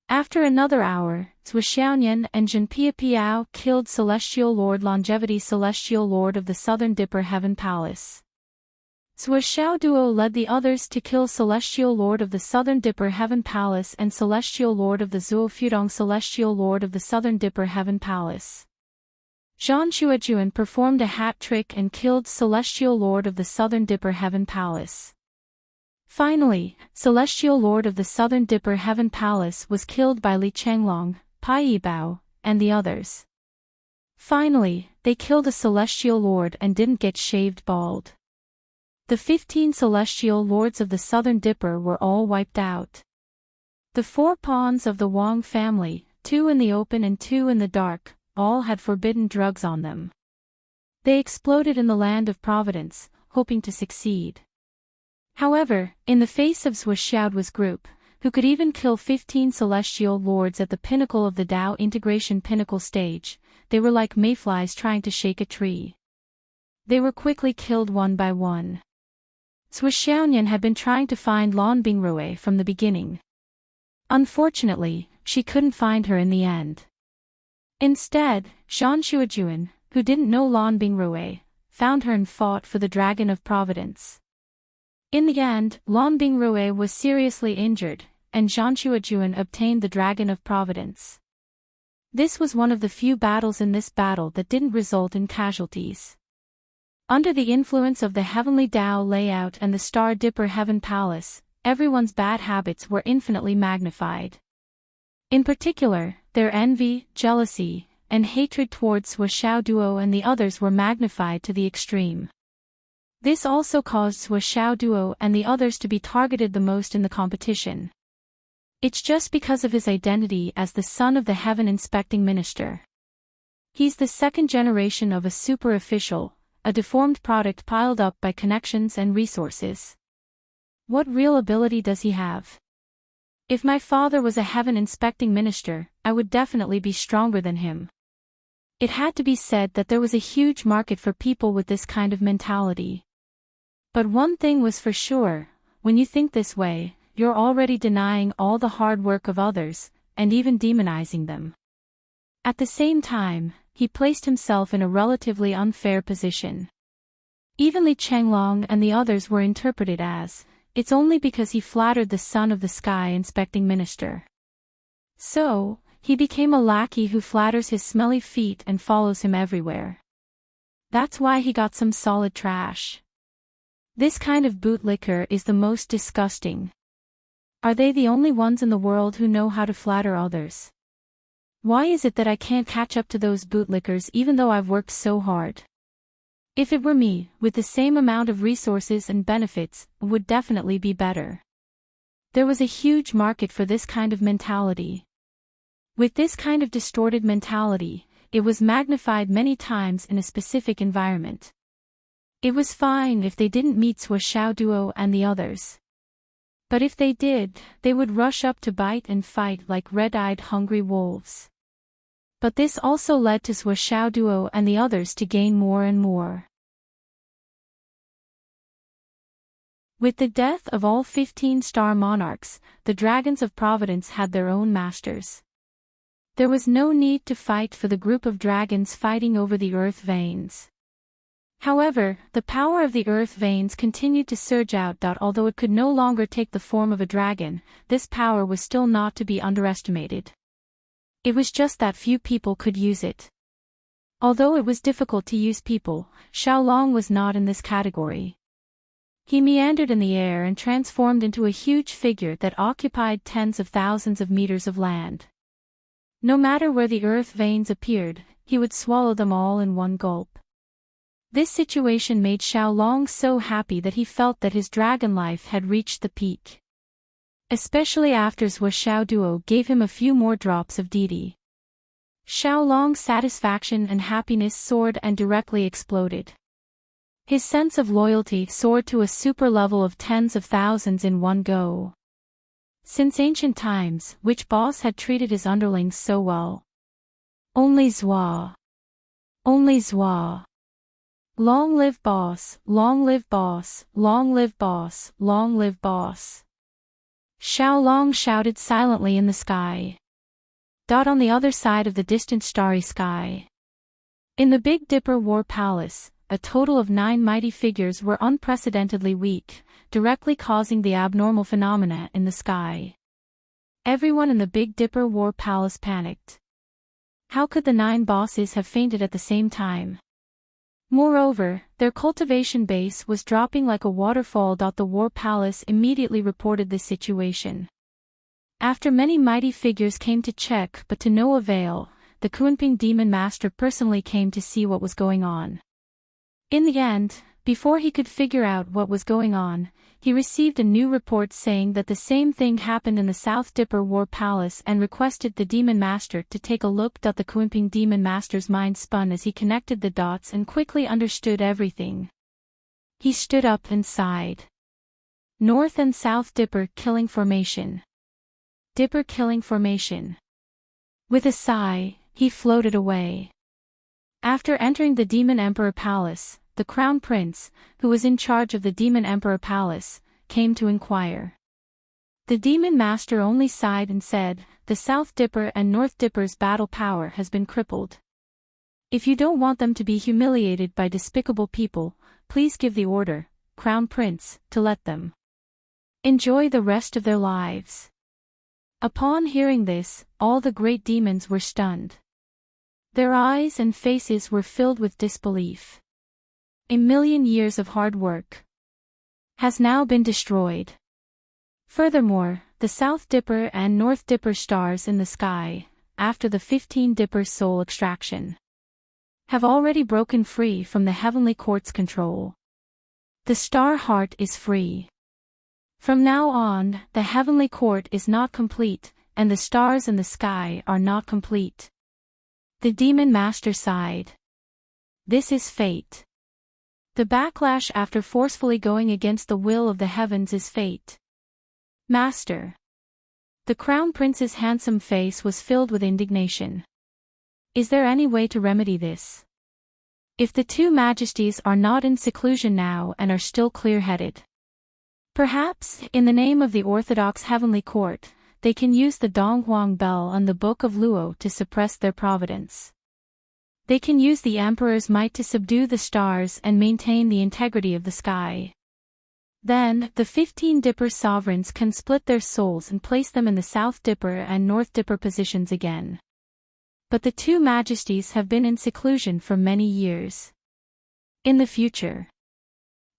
After another hour, Zhou Xiaoyan and Zhen Piapiao killed Celestial Lord Longevity, Celestial Lord of the Southern Dipper Heaven Palace. Zhou Xiaoduo led the others to kill Celestial Lord of the Southern Dipper Heaven Palace and Celestial Lord of the Zhuo Fudong, Celestial Lord of the Southern Dipper Heaven Palace. Zhang Xuejuan performed a hat trick and killed Celestial Lord of the Southern Dipper Heaven Palace. Finally, Celestial Lord of the Southern Dipper Heaven Palace was killed by Li Changlong, Pai Yibao, and the others. Finally, they killed a Celestial Lord and didn't get shaved bald. The 15 Celestial Lords of the Southern Dipper were all wiped out. The 4 pawns of the Wang family, 2 in the open and 2 in the dark, all had forbidden drugs on them. They exploded in the land of Providence, hoping to succeed. However, in the face of Zhou Xiaoduo's group, who could even kill 15 celestial lords at the pinnacle of the Tao integration pinnacle stage, they were like mayflies trying to shake a tree. They were quickly killed one by one. Zhou Xiaoyan had been trying to find Lan Bingrui from the beginning. Unfortunately, she couldn't find her in the end. Instead, Zhang Xuejuan, who didn't know Lan Bingrui, found her and fought for the Dragon of Providence. In the end, Lan Bingrui was seriously injured, and Zhang Xuejuan obtained the Dragon of Providence. This was one of the few battles in this battle that didn't result in casualties. Under the influence of the Heavenly Tao layout and the Star Dipper Heaven Palace, everyone's bad habits were infinitely magnified. In particular, their envy, jealousy, and hatred towards Zhou Xiaoduo and the others were magnified to the extreme. This also caused Zhou Xiaoduo and the others to be targeted the most in the competition. It's just because of his identity as the son of the Heaven Inspecting Minister. He's the second generation of a super official, a deformed product piled up by connections and resources. What real ability does he have? If my father was a Heaven Inspecting Minister, I would definitely be stronger than him. It had to be said that there was a huge market for people with this kind of mentality. But one thing was for sure, when you think this way, you're already denying all the hard work of others, and even demonizing them. At the same time, he placed himself in a relatively unfair position. Even Li Changlong and the others were interpreted as, it's only because he flattered the son of the Sky Inspecting Minister. So, he became a lackey who flatters his smelly feet and follows him everywhere. That's why he got some solid trash. This kind of bootlicker is the most disgusting. Are they the only ones in the world who know how to flatter others? Why is it that I can't catch up to those bootlickers even though I've worked so hard? If it were me, with the same amount of resources and benefits, it would definitely be better. There was a huge market for this kind of mentality. With this kind of distorted mentality, it was magnified many times in a specific environment. It was fine if they didn't meet Zhou Xiaoduo and the others. But if they did, they would rush up to bite and fight like red-eyed hungry wolves. But this also led to Zhou Xiaoduo and the others to gain more and more. With the death of all 15 star monarchs, the Dragons of Providence had their own masters. There was no need to fight for the group of dragons fighting over the earth veins. However, the power of the earth veins continued to surge out. Although it could no longer take the form of a dragon, this power was still not to be underestimated. It was just that few people could use it. Although it was difficult to use people, Xiaolong was not in this category. He meandered in the air and transformed into a huge figure that occupied tens of thousands of meters of land. No matter where the earth veins appeared, he would swallow them all in one gulp. This situation made Xiaolong so happy that he felt that his dragon life had reached the peak. Especially after Zhou Xiaoduo gave him a few more drops of deity. Xiaolong's satisfaction and happiness soared and directly exploded. His sense of loyalty soared to a super level of tens of thousands in one go. Since ancient times, which boss had treated his underlings so well? Only Zhua. Only Zhua. Long live boss, long live boss, long live boss, long live boss. Xiaolong shouted silently in the sky. On the other side of the distant starry sky. In the Big Dipper War Palace, a total of 9 mighty figures were unprecedentedly weak, directly causing the abnormal phenomena in the sky. Everyone in the Big Dipper War Palace panicked. How could the 9 bosses have fainted at the same time? Moreover, their cultivation base was dropping like a waterfall. The War Palace immediately reported this situation. After many mighty figures came to check but to no avail, the Kunping Demon Master personally came to see what was going on. In the end, before he could figure out what was going on, he received a new report saying that the same thing happened in the South Dipper War Palace and requested the Demon Master to take a look. The Kunping Demon Master's mind spun as he connected the dots and quickly understood everything. He stood up and sighed. North and South Dipper Killing Formation. Dipper Killing Formation. With a sigh, he floated away. After entering the Demon Emperor Palace, the Crown Prince, who was in charge of the Demon Emperor Palace, came to inquire. The Demon Master only sighed and said, "The South Dipper and North Dipper's battle power has been crippled. If you don't want them to be humiliated by despicable people, please give the order, Crown Prince, to let them enjoy the rest of their lives." Upon hearing this, all the great demons were stunned. Their eyes and faces were filled with disbelief. A million years of hard work has now been destroyed. Furthermore, the South Dipper and North Dipper stars in the sky, after the 15 Dipper soul extraction, have already broken free from the Heavenly Court's control. The Star Heart is free. From now on, the Heavenly Court is not complete, and the stars in the sky are not complete. The Demon Master sighed. This is fate. The backlash after forcefully going against the will of the heavens is fate. Master. The Crown Prince's handsome face was filled with indignation. Is there any way to remedy this? If the 2 majesties are not in seclusion now and are still clear-headed, perhaps, in the name of the Orthodox Heavenly Court, they can use the Donghuang Bell and the Book of Luo to suppress their providence. They can use the Emperor's might to subdue the stars and maintain the integrity of the sky. Then, the 15 Dipper sovereigns can split their souls and place them in the South Dipper and North Dipper positions again. But the 2 majesties have been in seclusion for many years. In the future,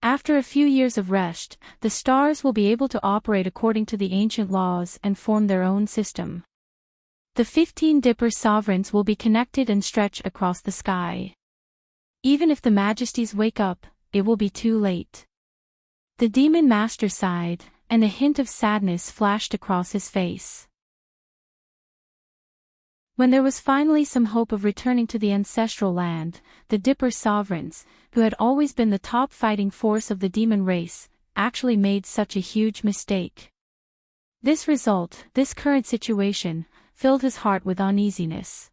after a few years of rest, the stars will be able to operate according to the ancient laws and form their own system. The 15 Dipper sovereigns will be connected and stretch across the sky. Even if the majesties wake up, it will be too late. The Demon Master sighed, and a hint of sadness flashed across his face. When there was finally some hope of returning to the ancestral land, the Dipper sovereigns, who had always been the top fighting force of the demon race, actually made such a huge mistake. This current situation, filled his heart with uneasiness.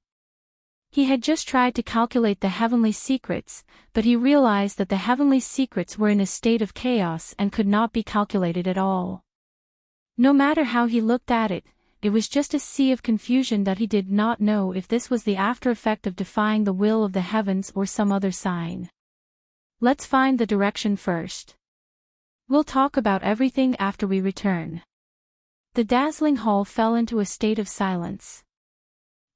He had just tried to calculate the heavenly secrets, but he realized that the heavenly secrets were in a state of chaos and could not be calculated at all. No matter how he looked at it, it was just a sea of confusion that he did not know if this was the after effect of defying the will of the heavens or some other sign. Let's find the direction first. We'll talk about everything after we return. The dazzling hall fell into a state of silence.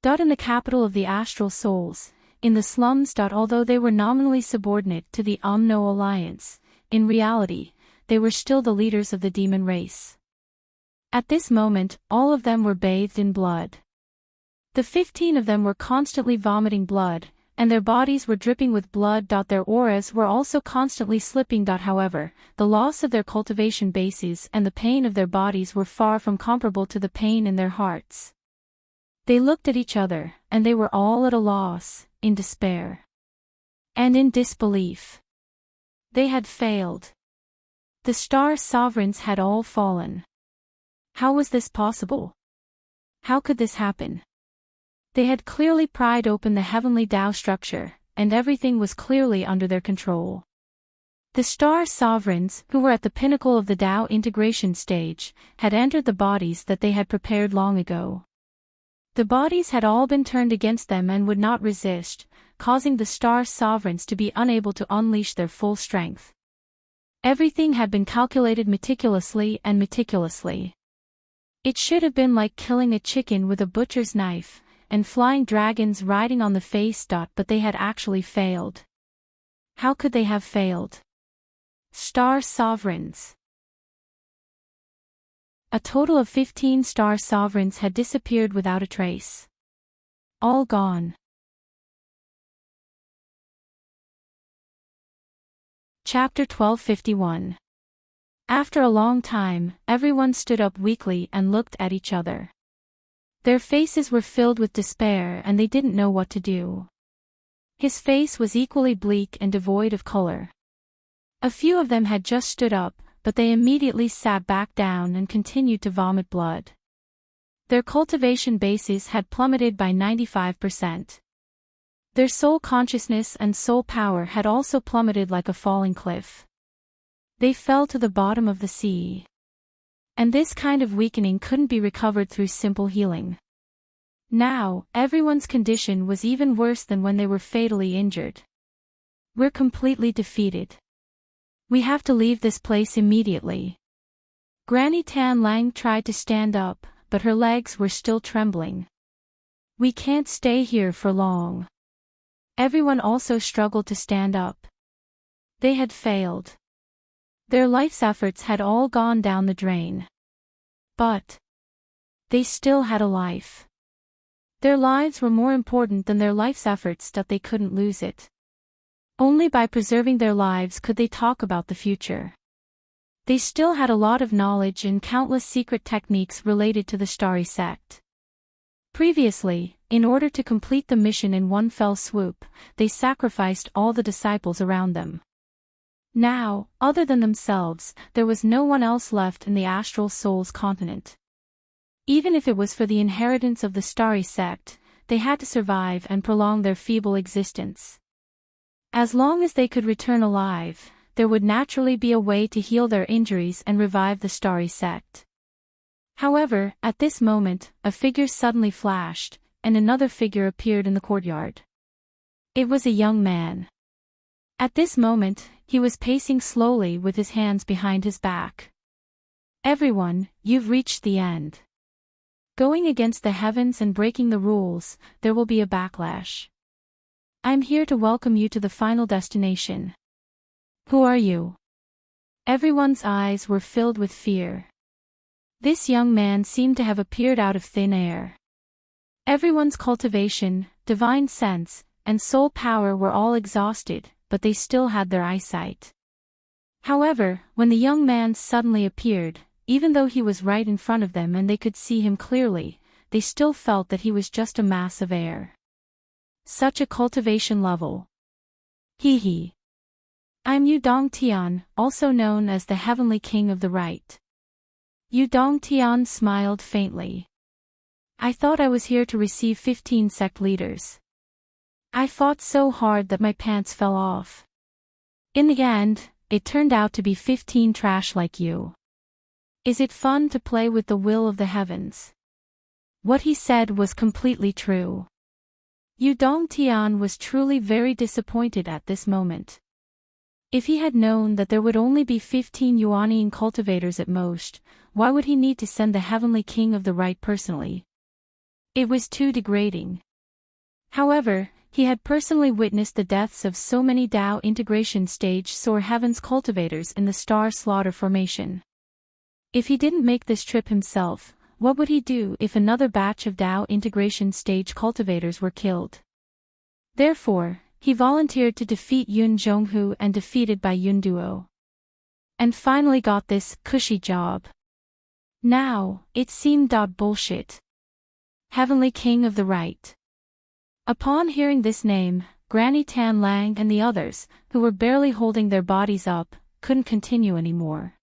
In the capital of the astral souls, in the slums. Although they were nominally subordinate to the Umno Alliance, in reality, they were still the leaders of the demon race. At this moment, all of them were bathed in blood. The 15 of them were constantly vomiting blood, and their bodies were dripping with blood. Their auras were also constantly slipping. However, the loss of their cultivation bases and the pain of their bodies were far from comparable to the pain in their hearts. They looked at each other, and they were all at a loss, in despair. And in disbelief. They had failed. The star sovereigns had all fallen. How was this possible? How could this happen? They had clearly pried open the heavenly Tao structure, and everything was clearly under their control. The star sovereigns, who were at the pinnacle of the Tao integration stage, had entered the bodies that they had prepared long ago. The bodies had all been turned against them and would not resist, causing the star sovereigns to be unable to unleash their full strength. Everything had been calculated meticulously. It should have been like killing a chicken with a butcher's knife, and flying dragons riding on the face. But they had actually failed. How could they have failed? Star sovereigns. A total of 15 star sovereigns had disappeared without a trace. All gone. Chapter 1251. After a long time, everyone stood up weakly and looked at each other. Their faces were filled with despair and they didn't know what to do. His face was equally bleak and devoid of color. A few of them had just stood up, but they immediately sat back down and continued to vomit blood. Their cultivation bases had plummeted by 95%. Their soul consciousness and soul power had also plummeted like a falling cliff. They fell to the bottom of the sea. And this kind of weakening couldn't be recovered through simple healing. Now, everyone's condition was even worse than when they were fatally injured. We're completely defeated. We have to leave this place immediately. Granny Tan Lang tried to stand up, but her legs were still trembling. We can't stay here for long. Everyone also struggled to stand up. They had failed. Their life's efforts had all gone down the drain. But they still had a life. Their lives were more important than their life's efforts. They couldn't lose it. Only by preserving their lives could they talk about the future. They still had a lot of knowledge and countless secret techniques related to the Starry Sect. Previously, in order to complete the mission in one fell swoop, they sacrificed all the disciples around them. Now, other than themselves, there was no one else left in the Astral Souls continent. Even if it was for the inheritance of the Starry Sect, they had to survive and prolong their feeble existence. As long as they could return alive, there would naturally be a way to heal their injuries and revive the Starry Sect. However, at this moment, a figure suddenly flashed, and another figure appeared in the courtyard. It was a young man. At this moment, he was pacing slowly with his hands behind his back. Everyone, you've reached the end. Going against the heavens and breaking the rules, there will be a backlash. I'm here to welcome you to the final destination. Who are you? Everyone's eyes were filled with fear. This young man seemed to have appeared out of thin air. Everyone's cultivation, divine sense, and soul power were all exhausted, but they still had their eyesight. However, when the young man suddenly appeared, even though he was right in front of them and they could see him clearly, they still felt that he was just a mass of air. Such a cultivation level. Hee. I'm Yu Dong Tian, also known as the Heavenly King of the Right. Yu Dong Tian smiled faintly. I thought I was here to receive 15 sect leaders. I fought so hard that my pants fell off. In the end, it turned out to be 15 trash like you. Is it fun to play with the will of the heavens? What he said was completely true. Yu Dong Tian was truly very disappointed at this moment. If he had known that there would only be 15 Yuanian cultivators at most, why would he need to send the Heavenly King of the Right personally? It was too degrading. However, he had personally witnessed the deaths of so many Tao integration stage Soar Heavens cultivators in the Star Slaughter formation. If he didn't make this trip himself, what would he do if another batch of Dao integration stage cultivators were killed? Therefore, he volunteered to defeat Yun Zhonghu and defeated by Yun Duo. And finally got this cushy job. Now, it seemed bullshit. Heavenly King of the Right. Upon hearing this name, Granny Tan Lang and the others, who were barely holding their bodies up, couldn't continue anymore.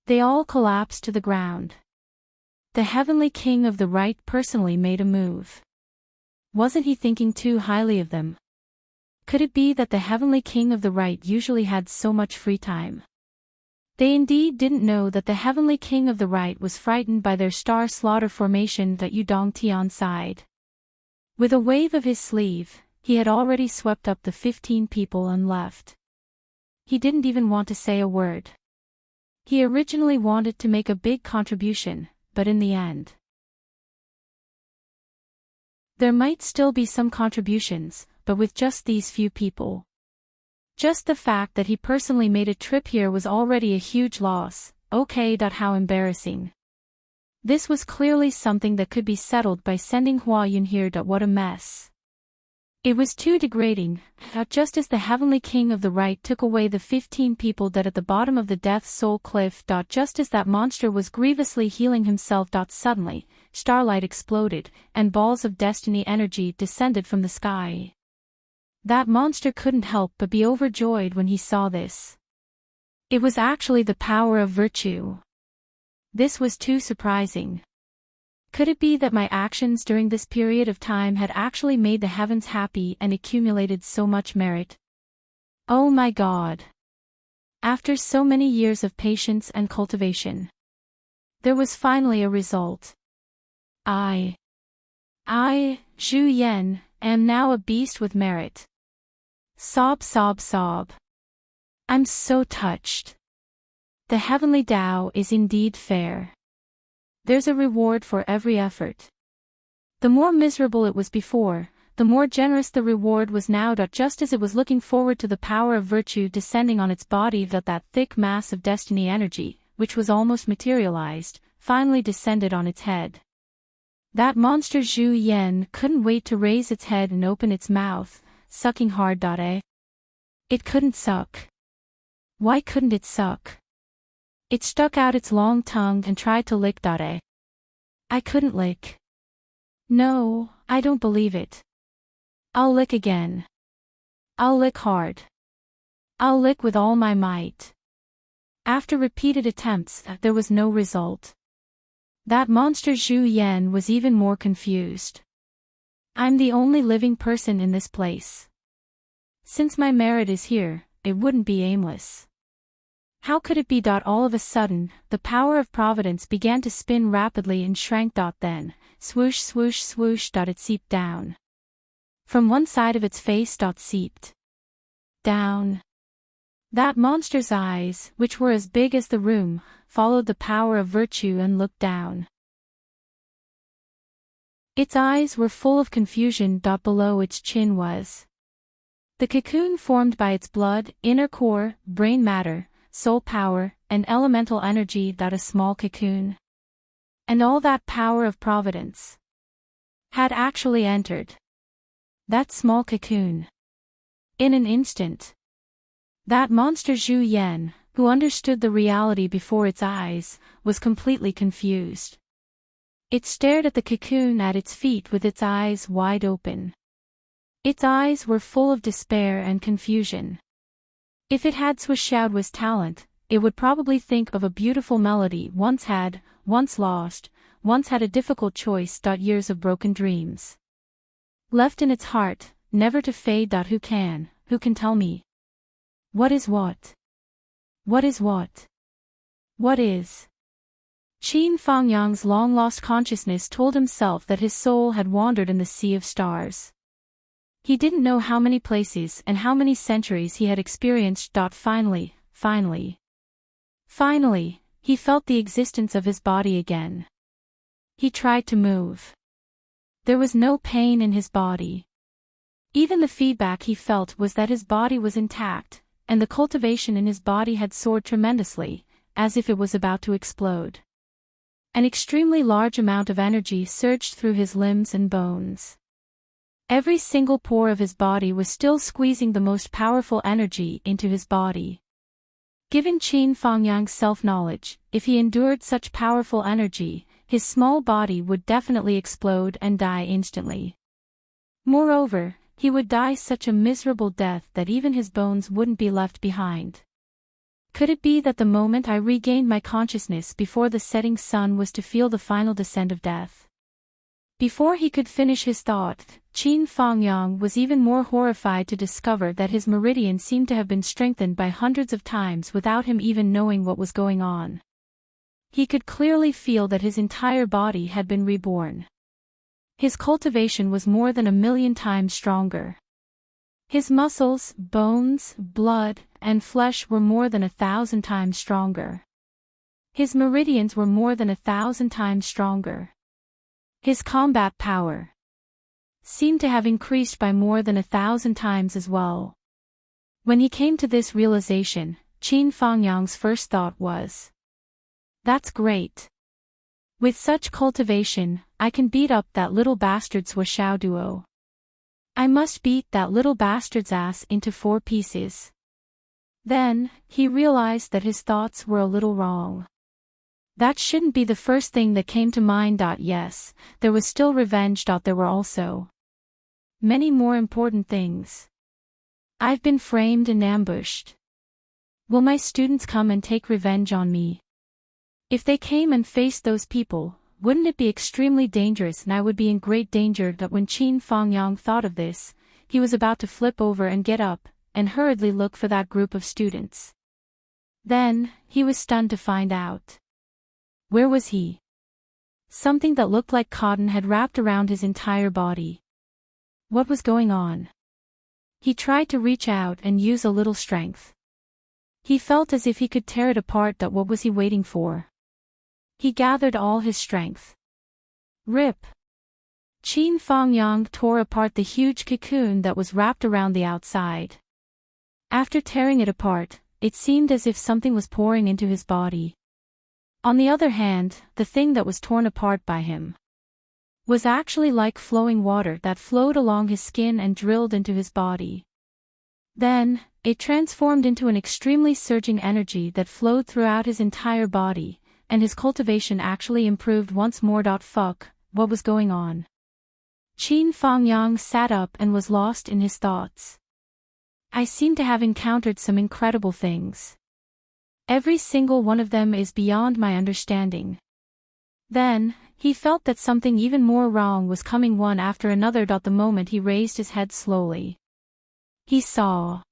They all collapsed to the ground. The Heavenly King of the Right personally made a move. Wasn't he thinking too highly of them? Could it be that the Heavenly King of the Right usually had so much free time? They indeed didn't know that the Heavenly King of the Right was frightened by their star slaughter formation that Yudong Tian sighed. With a wave of his sleeve, he had already swept up the 15 people and left. He didn't even want to say a word. He originally wanted to make a big contribution, but in the end, there might still be some contributions, but with just these few people. Just the fact that he personally made a trip here was already a huge loss. Okay, how embarrassing. This was clearly something that could be settled by sending Hua Yun here. What a mess. It was too degrading, just as the Heavenly King of the Right took away the 15 people that at the bottom of the Death Soul Cliff. Just as that monster was grievously healing himself. Suddenly, starlight exploded, and balls of destiny energy descended from the sky. That monster couldn't help but be overjoyed when he saw this. It was actually the power of virtue. This was too surprising. Could it be that my actions during this period of time had actually made the heavens happy and accumulated so much merit? Oh my God! After so many years of patience and cultivation, there was finally a result. I, Zhu Yan, am now a beast with merit. Sob, sob, sob. I'm so touched. The heavenly Tao is indeed fair. There's a reward for every effort. The more miserable it was before, the more generous the reward was now. Just as it was looking forward to the power of virtue descending on its body, that thick mass of destiny energy, which was almost materialized, finally descended on its head. That monster Zhu Yan couldn't wait to raise its head and open its mouth, sucking hard. It couldn't suck. Why couldn't it suck? It stuck out its long tongue and tried to lick. I couldn't lick. No, I don't believe it. I'll lick again. I'll lick hard. I'll lick with all my might. After repeated attempts, there was no result. That monster Zhu Yan was even more confused. I'm the only living person in this place. Since my merit is here, it wouldn't be aimless. How could it be? All of a sudden, the power of providence began to spin rapidly and shrank. Then, swoosh, swoosh, swoosh. It seeped down. From one side of its face. Seeped down. That monster's eyes, which were as big as the room, followed the power of virtue and looked down. Its eyes were full of confusion. Below its chin was the cocoon formed by its blood, inner core, brain matter, soul power, and elemental energy. A small cocoon. And all that power of providence had actually entered that small cocoon. In an instant, that monster Zhu Yan, who understood the reality before its eyes, was completely confused. It stared at the cocoon at its feet with its eyes wide open. Its eyes were full of despair and confusion. If it had Swishaodua's talent, it would probably think of a beautiful melody once had, once lost, once had a difficult choice. Years of broken dreams left in its heart, never to fade. Who can tell me? What is what? What is what? What is? Qin Fangyang's long-lost consciousness told himself that his soul had wandered in the sea of stars. He didn't know how many places and how many centuries he had experienced. Finally, he felt the existence of his body again. He tried to move. There was no pain in his body. Even the feedback he felt was that his body was intact, and the cultivation in his body had soared tremendously, as if it was about to explode. An extremely large amount of energy surged through his limbs and bones. Every single pore of his body was still squeezing the most powerful energy into his body. Given Qin Fangyang's self-knowledge, if he endured such powerful energy, his small body would definitely explode and die instantly. Moreover, he would die such a miserable death that even his bones wouldn't be left behind. Could it be that the moment I regained my consciousness before the setting sun was to feel the final descent of death? Before he could finish his thought, Qin Fangyang was even more horrified to discover that his meridian seemed to have been strengthened by hundreds of times without him even knowing what was going on. He could clearly feel that his entire body had been reborn. His cultivation was more than 1,000,000 times stronger. His muscles, bones, blood, and flesh were more than 1,000 times stronger. His meridians were more than 1,000 times stronger. His combat power seemed to have increased by more than 1,000 times as well. When he came to this realization, Qin Fangyang's first thought was, "That's great. With such cultivation, I can beat up that little bastard Suoshao Duo. I must beat that little bastard's ass into 4 pieces." Then, he realized that his thoughts were a little wrong. That shouldn't be the first thing that came to mind. Yes, there was still revenge. There were also many more important things. I've been framed and ambushed. Will my students come and take revenge on me? If they came and faced those people, wouldn't it be extremely dangerous, and I would be in great danger? That when Qin Fangyang thought of this, he was about to flip over and get up, and hurriedly look for that group of students. Then, he was stunned to find out. Where was he? Something that looked like cotton had wrapped around his entire body. What was going on? He tried to reach out and use a little strength. He felt as if he could tear it apart. What was he waiting for? He gathered all his strength. Rip! Qin Fangyang tore apart the huge cocoon that was wrapped around the outside. After tearing it apart, it seemed as if something was pouring into his body. On the other hand, the thing that was torn apart by him was actually like flowing water that flowed along his skin and drilled into his body. Then, it transformed into an extremely surging energy that flowed throughout his entire body, and his cultivation actually improved once more. Fuck, what was going on? Qin Fangyang sat up and was lost in his thoughts. I seem to have encountered some incredible things. Every single one of them is beyond my understanding. Then, he felt that something even more wrong was coming one after another. The moment he raised his head slowly, he saw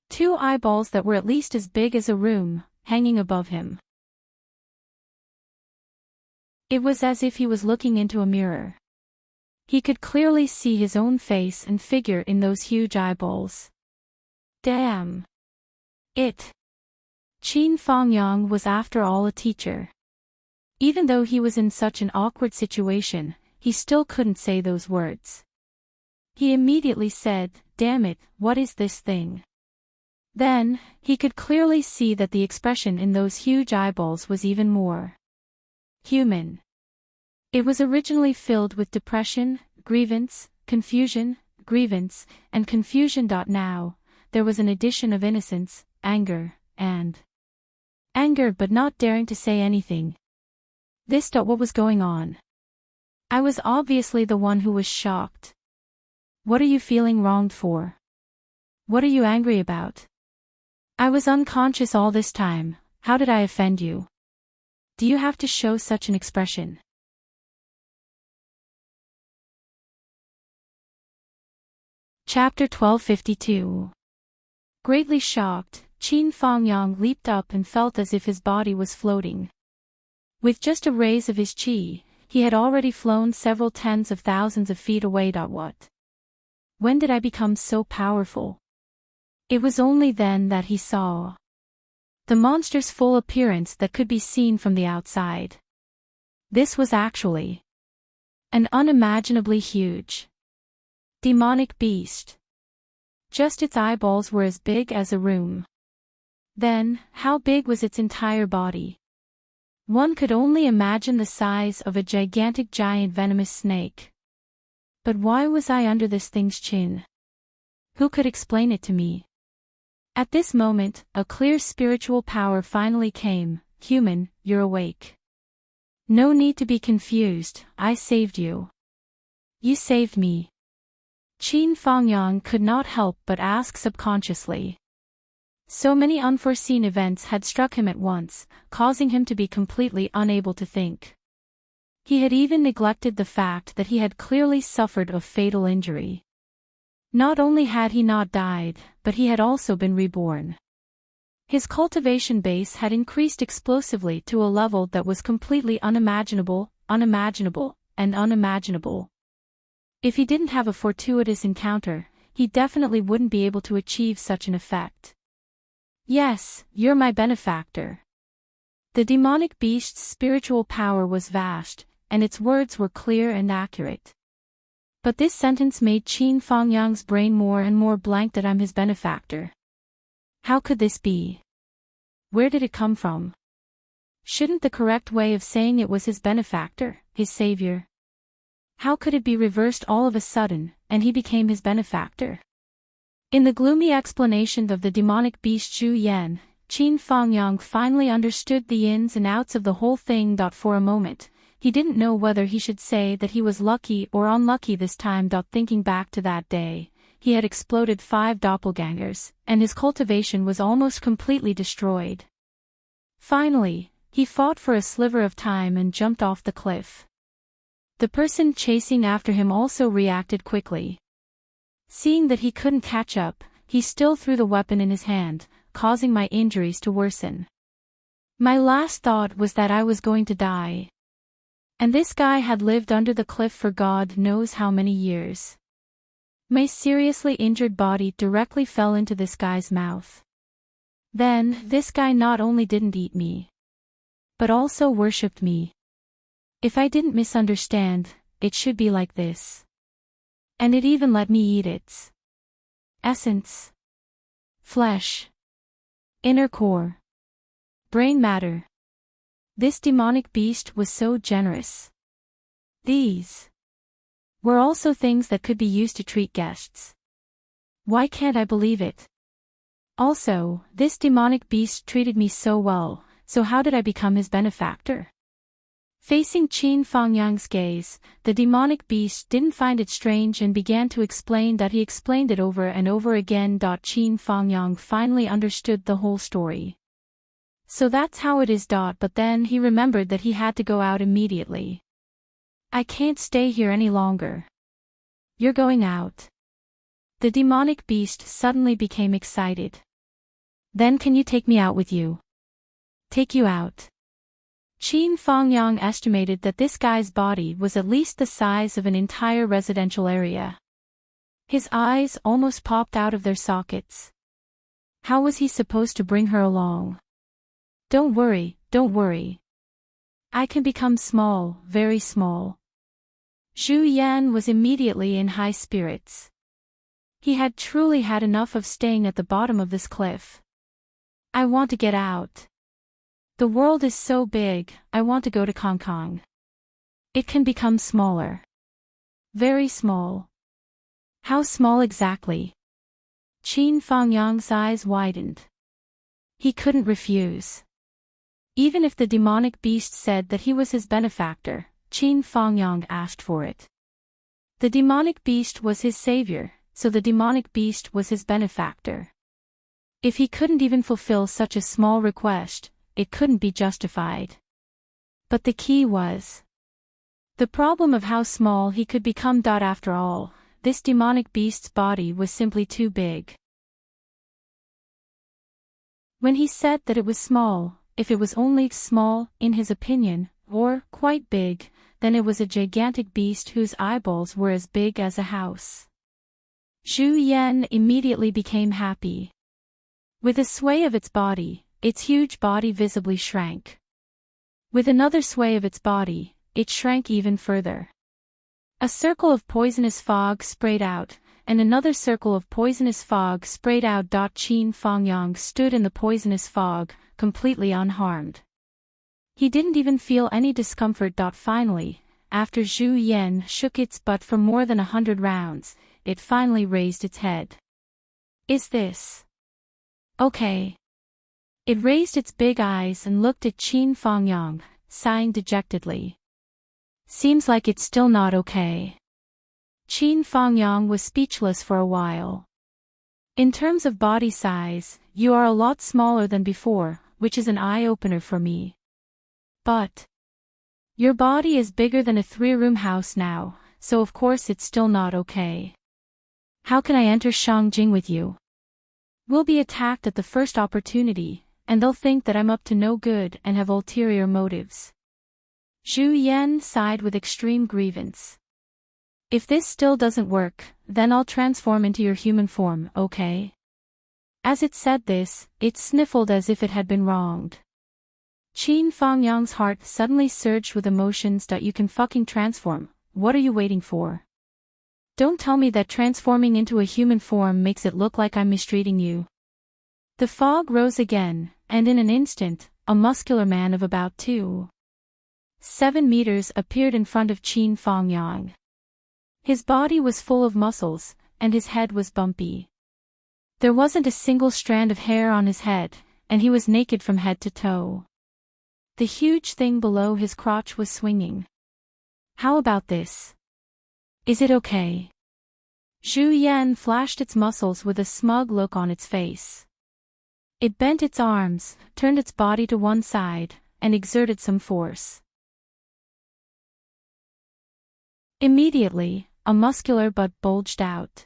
2 eyeballs that were at least as big as a room, hanging above him. It was as if he was looking into a mirror. He could clearly see his own face and figure in those huge eyeballs. Damn! Qin Fangyang was after all a teacher. Even though he was in such an awkward situation, he still couldn't say those words. He immediately said, "Damn it, what is this thing?" Then, he could clearly see that the expression in those huge eyeballs was even more human. It was originally filled with depression, grievance, confusion, grievance, and confusion. Now, there was an addition of innocence, anger, and anger, but not daring to say anything. What was going on? I was obviously the one who was shocked. What are you feeling wronged for? What are you angry about? I was unconscious all this time. How did I offend you? Do you have to show such an expression? Chapter 1252. Greatly shocked, Qin Fangyang leaped up and felt as if his body was floating. With just a raise of his qi, he had already flown several tens of thousands of feet away. What? When did I become so powerful? It was only then that he saw the monster's full appearance that could be seen from the outside. This was actually an unimaginably huge demonic beast. Just its eyeballs were as big as a room. Then, how big was its entire body? One could only imagine the size of a gigantic giant venomous snake. But why was I under this thing's chin? Who could explain it to me? At this moment, a clear spiritual power finally came. Human, you're awake. No need to be confused, I saved you. You saved me. Qin Fangyang could not help but ask subconsciously. So many unforeseen events had struck him at once, causing him to be completely unable to think. He had even neglected the fact that he had clearly suffered a fatal injury. Not only had he not died, but he had also been reborn. His cultivation base had increased explosively to a level that was completely unimaginable, and unimaginable. If he didn't have a fortuitous encounter, he definitely wouldn't be able to achieve such an effect. Yes, you're my benefactor. The demonic beast's spiritual power was vast, and its words were clear and accurate. But this sentence made Qin Fangyang's brain more and more blank. That I'm his benefactor. How could this be? Where did it come from? Shouldn't the correct way of saying it was his benefactor, his savior? How could it be reversed all of a sudden, and he became his benefactor? In the gloomy explanation of the demonic beast Zhu Yan, Qin Fangyang finally understood the ins and outs of the whole thing. For a moment, he didn't know whether he should say that he was lucky or unlucky this time. Thinking back to that day, he had exploded 5 doppelgangers, and his cultivation was almost completely destroyed. Finally, he fought for a sliver of time and jumped off the cliff. The person chasing after him also reacted quickly. Seeing that he couldn't catch up, he still threw the weapon in his hand, causing my injuries to worsen. My last thought was that I was going to die. And this guy had lived under the cliff for God knows how many years. My seriously injured body directly fell into this guy's mouth. Then, this guy not only didn't eat me, but also worshipped me. If I didn't misunderstand, it should be like this. And it even let me eat its essence, flesh, inner core, brain matter. This demonic beast was so generous. These were also things that could be used to treat guests. Why can't I believe it? Also, this demonic beast treated me so well, so how did I become his benefactor? Facing Qin Fangyang's gaze, the demonic beast didn't find it strange and began to explain that he explained it over and over again. Qin Fangyang finally understood the whole story. So that's how it is. But then he remembered that he had to go out immediately. I can't stay here any longer. You're going out. The demonic beast suddenly became excited. Then can you take me out with you? Take you out. Qin Fangyang estimated that this guy's body was at least the size of an entire residential area. His eyes almost popped out of their sockets. How was he supposed to bring her along? Don't worry, don't worry. I can become small, very small. Zhu Yan was immediately in high spirits. He had truly had enough of staying at the bottom of this cliff. I want to get out. The world is so big, I want to go to Hong Kong. It can become smaller. Very small. How small exactly? Qin Fangyang's eyes widened. He couldn't refuse. Even if the demonic beast said that he was his benefactor, Qin Fangyang asked for it. The demonic beast was his savior, so the demonic beast was his benefactor. If he couldn't even fulfill such a small request, it couldn't be justified. But the key was the problem of how small he could become. After all, this demonic beast's body was simply too big. When he said that it was small, if it was only small, in his opinion, or quite big, then it was a gigantic beast whose eyeballs were as big as a house. Zhu Yan immediately became happy. With a sway of its body, its huge body visibly shrank. With another sway of its body, it shrank even further. A circle of poisonous fog sprayed out, and another circle of poisonous fog sprayed out. Qin Fangyang stood in the poisonous fog, completely unharmed. He didn't even feel any discomfort. Finally, after Zhu Yan shook its butt for more than 100 rounds, it finally raised its head. Is this okay? It raised its big eyes and looked at Qin Fangyang, sighing dejectedly. Seems like it's still not okay. Qin Fangyang was speechless for a while. In terms of body size, you are a lot smaller than before, which is an eye-opener for me. But your body is bigger than a 3-room house now, so of course it's still not okay. How can I enter Shangjing with you? We'll be attacked at the first opportunity, and they'll think that I'm up to no good and have ulterior motives. Zhu Yan sighed with extreme grievance. If this still doesn't work, then I'll transform into your human form, okay? As it said this, it sniffled as if it had been wronged. Qin Fangyang's heart suddenly surged with emotions. You can fucking transform, what are you waiting for? Don't tell me that transforming into a human form makes it look like I'm mistreating you. The fog rose again, and in an instant, a muscular man of about 2.7 meters appeared in front of Qin Fangyang. His body was full of muscles, and his head was bumpy. There wasn't a single strand of hair on his head, and he was naked from head to toe. The huge thing below his crotch was swinging. How about this? Is it okay? Zhu Yan flashed its muscles with a smug look on its face. It bent its arms, turned its body to one side, and exerted some force. Immediately, a muscular butt bulged out.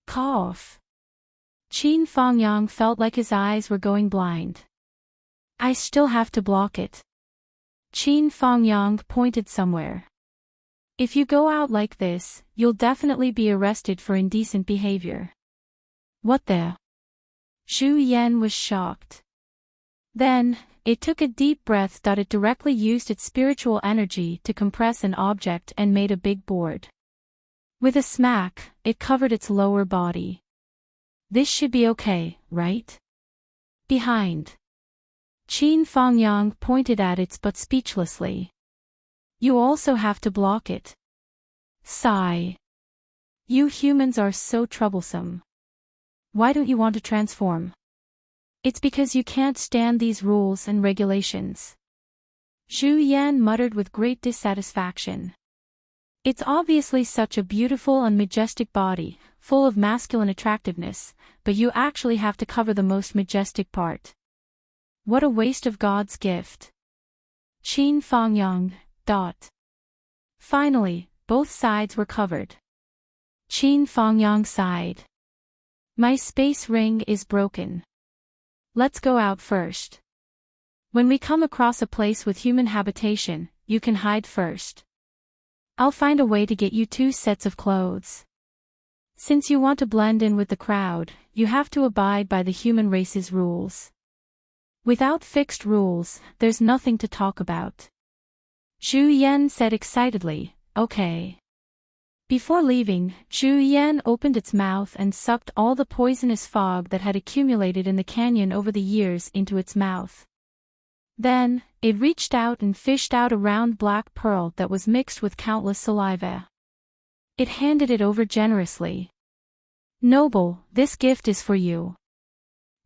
Cough. Qin Fangyang felt like his eyes were going blind. I still have to block it. Qin Fangyang pointed somewhere. If you go out like this, you'll definitely be arrested for indecent behavior. What the? Zhu Yan was shocked. Then, it took a deep breath. It directly used its spiritual energy to compress an object and made a big board. With a smack, it covered its lower body. This should be okay, right? Behind. Qin Fangyang pointed at its butt speechlessly. You also have to block it. Sigh. You humans are so troublesome. Why don't you want to transform? It's because you can't stand these rules and regulations. Zhu Yan muttered with great dissatisfaction. It's obviously such a beautiful and majestic body, full of masculine attractiveness, but you actually have to cover the most majestic part. What a waste of God's gift. Qin Fangyang. Finally, both sides were covered. Qin Fangyang sighed. My space ring is broken. Let's go out first. When we come across a place with human habitation, you can hide first. I'll find a way to get you 2 sets of clothes. Since you want to blend in with the crowd, you have to abide by the human race's rules. Without fixed rules, there's nothing to talk about. Zhu Yan said excitedly, okay. Before leaving, Zhu Yan opened its mouth and sucked all the poisonous fog that had accumulated in the canyon over the years into its mouth. Then, it reached out and fished out a round black pearl that was mixed with countless saliva. It handed it over generously. Noble, this gift is for you.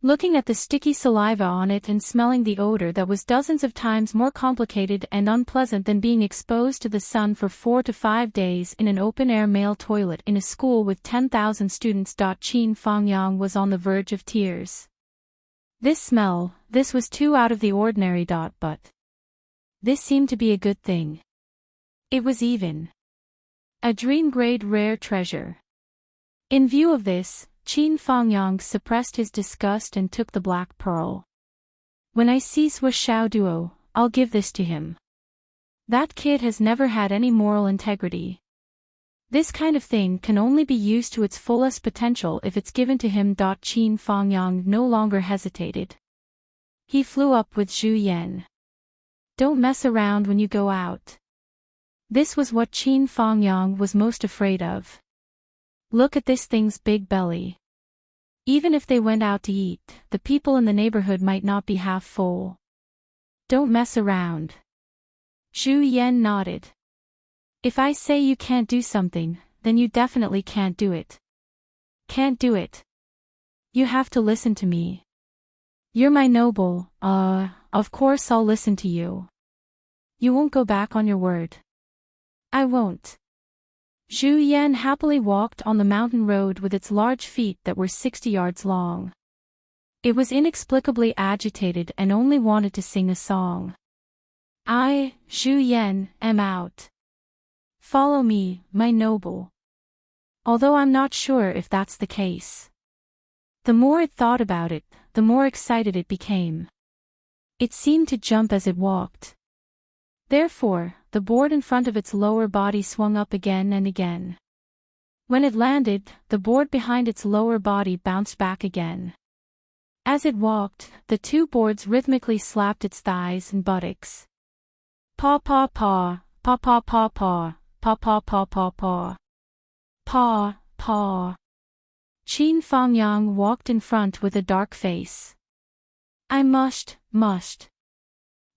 Looking at the sticky saliva on it and smelling the odor that was dozens of times more complicated and unpleasant than being exposed to the sun for 4 to 5 days in an open-air male toilet in a school with 10,000 students. Qin Fangyang was on the verge of tears. This was too out of the ordinary. But this seemed to be a good thing. It was even a dream-grade rare treasure. In view of this, Qin Fangyang suppressed his disgust and took the black pearl. When I see Sui Xiao Duo, I'll give this to him. That kid has never had any moral integrity. This kind of thing can only be used to its fullest potential if it's given to him. Qin Fangyang no longer hesitated. He flew up with Zhu Yan. Don't mess around when you go out. This was what Qin Fangyang was most afraid of. Look at this thing's big belly. Even if they went out to eat, the people in the neighborhood might not be half full. Don't mess around. Zhu Yan nodded. If I say you can't do something, then you definitely can't do it. Can't do it. You have to listen to me. You're my noble, of course I'll listen to you. You won't go back on your word. I won't. Zhu Yan happily walked on the mountain road with its large feet that were 60 yards long. It was inexplicably agitated and only wanted to sing a song. I, Zhu Yan, am out. Follow me, my noble. Although I'm not sure if that's the case. The more it thought about it, the more excited it became. It seemed to jump as it walked. Therefore, the board in front of its lower body swung up again and again. When it landed, the board behind its lower body bounced back again. As it walked, the two boards rhythmically slapped its thighs and buttocks. Paw paw paw, paw paw paw paw, paw paw paw paw paw. Paw, paw. Qin Fangyang walked in front with a dark face. I must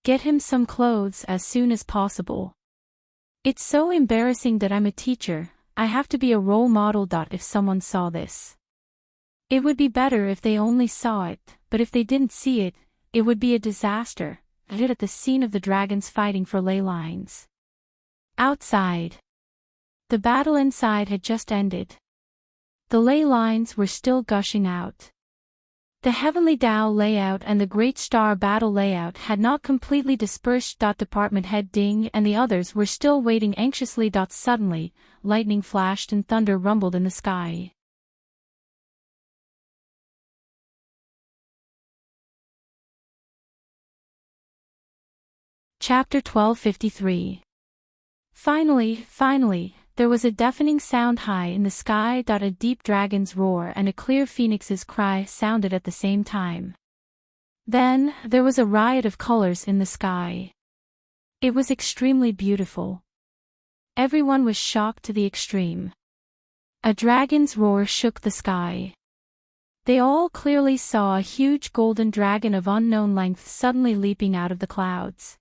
get him some clothes as soon as possible. It's so embarrassing that I'm a teacher, I have to be a role model. If someone saw this. It would be better if they only saw it, but if they didn't see it, it would be a disaster. At the scene of the dragons fighting for ley lines. Outside. The battle inside had just ended. The ley lines were still gushing out. The Heavenly Dao layout and the Great Star Battle layout had not completely dispersed. Department Head Ding and the others were still waiting anxiously. Suddenly, lightning flashed and thunder rumbled in the sky. Chapter 1253. Finally, there was a deafening sound high in the sky. A deep dragon's roar and a clear phoenix's cry sounded at the same time. Then, there was a riot of colors in the sky. It was extremely beautiful. Everyone was shocked to the extreme. A dragon's roar shook the sky. They all clearly saw a huge golden dragon of unknown length suddenly leaping out of the clouds.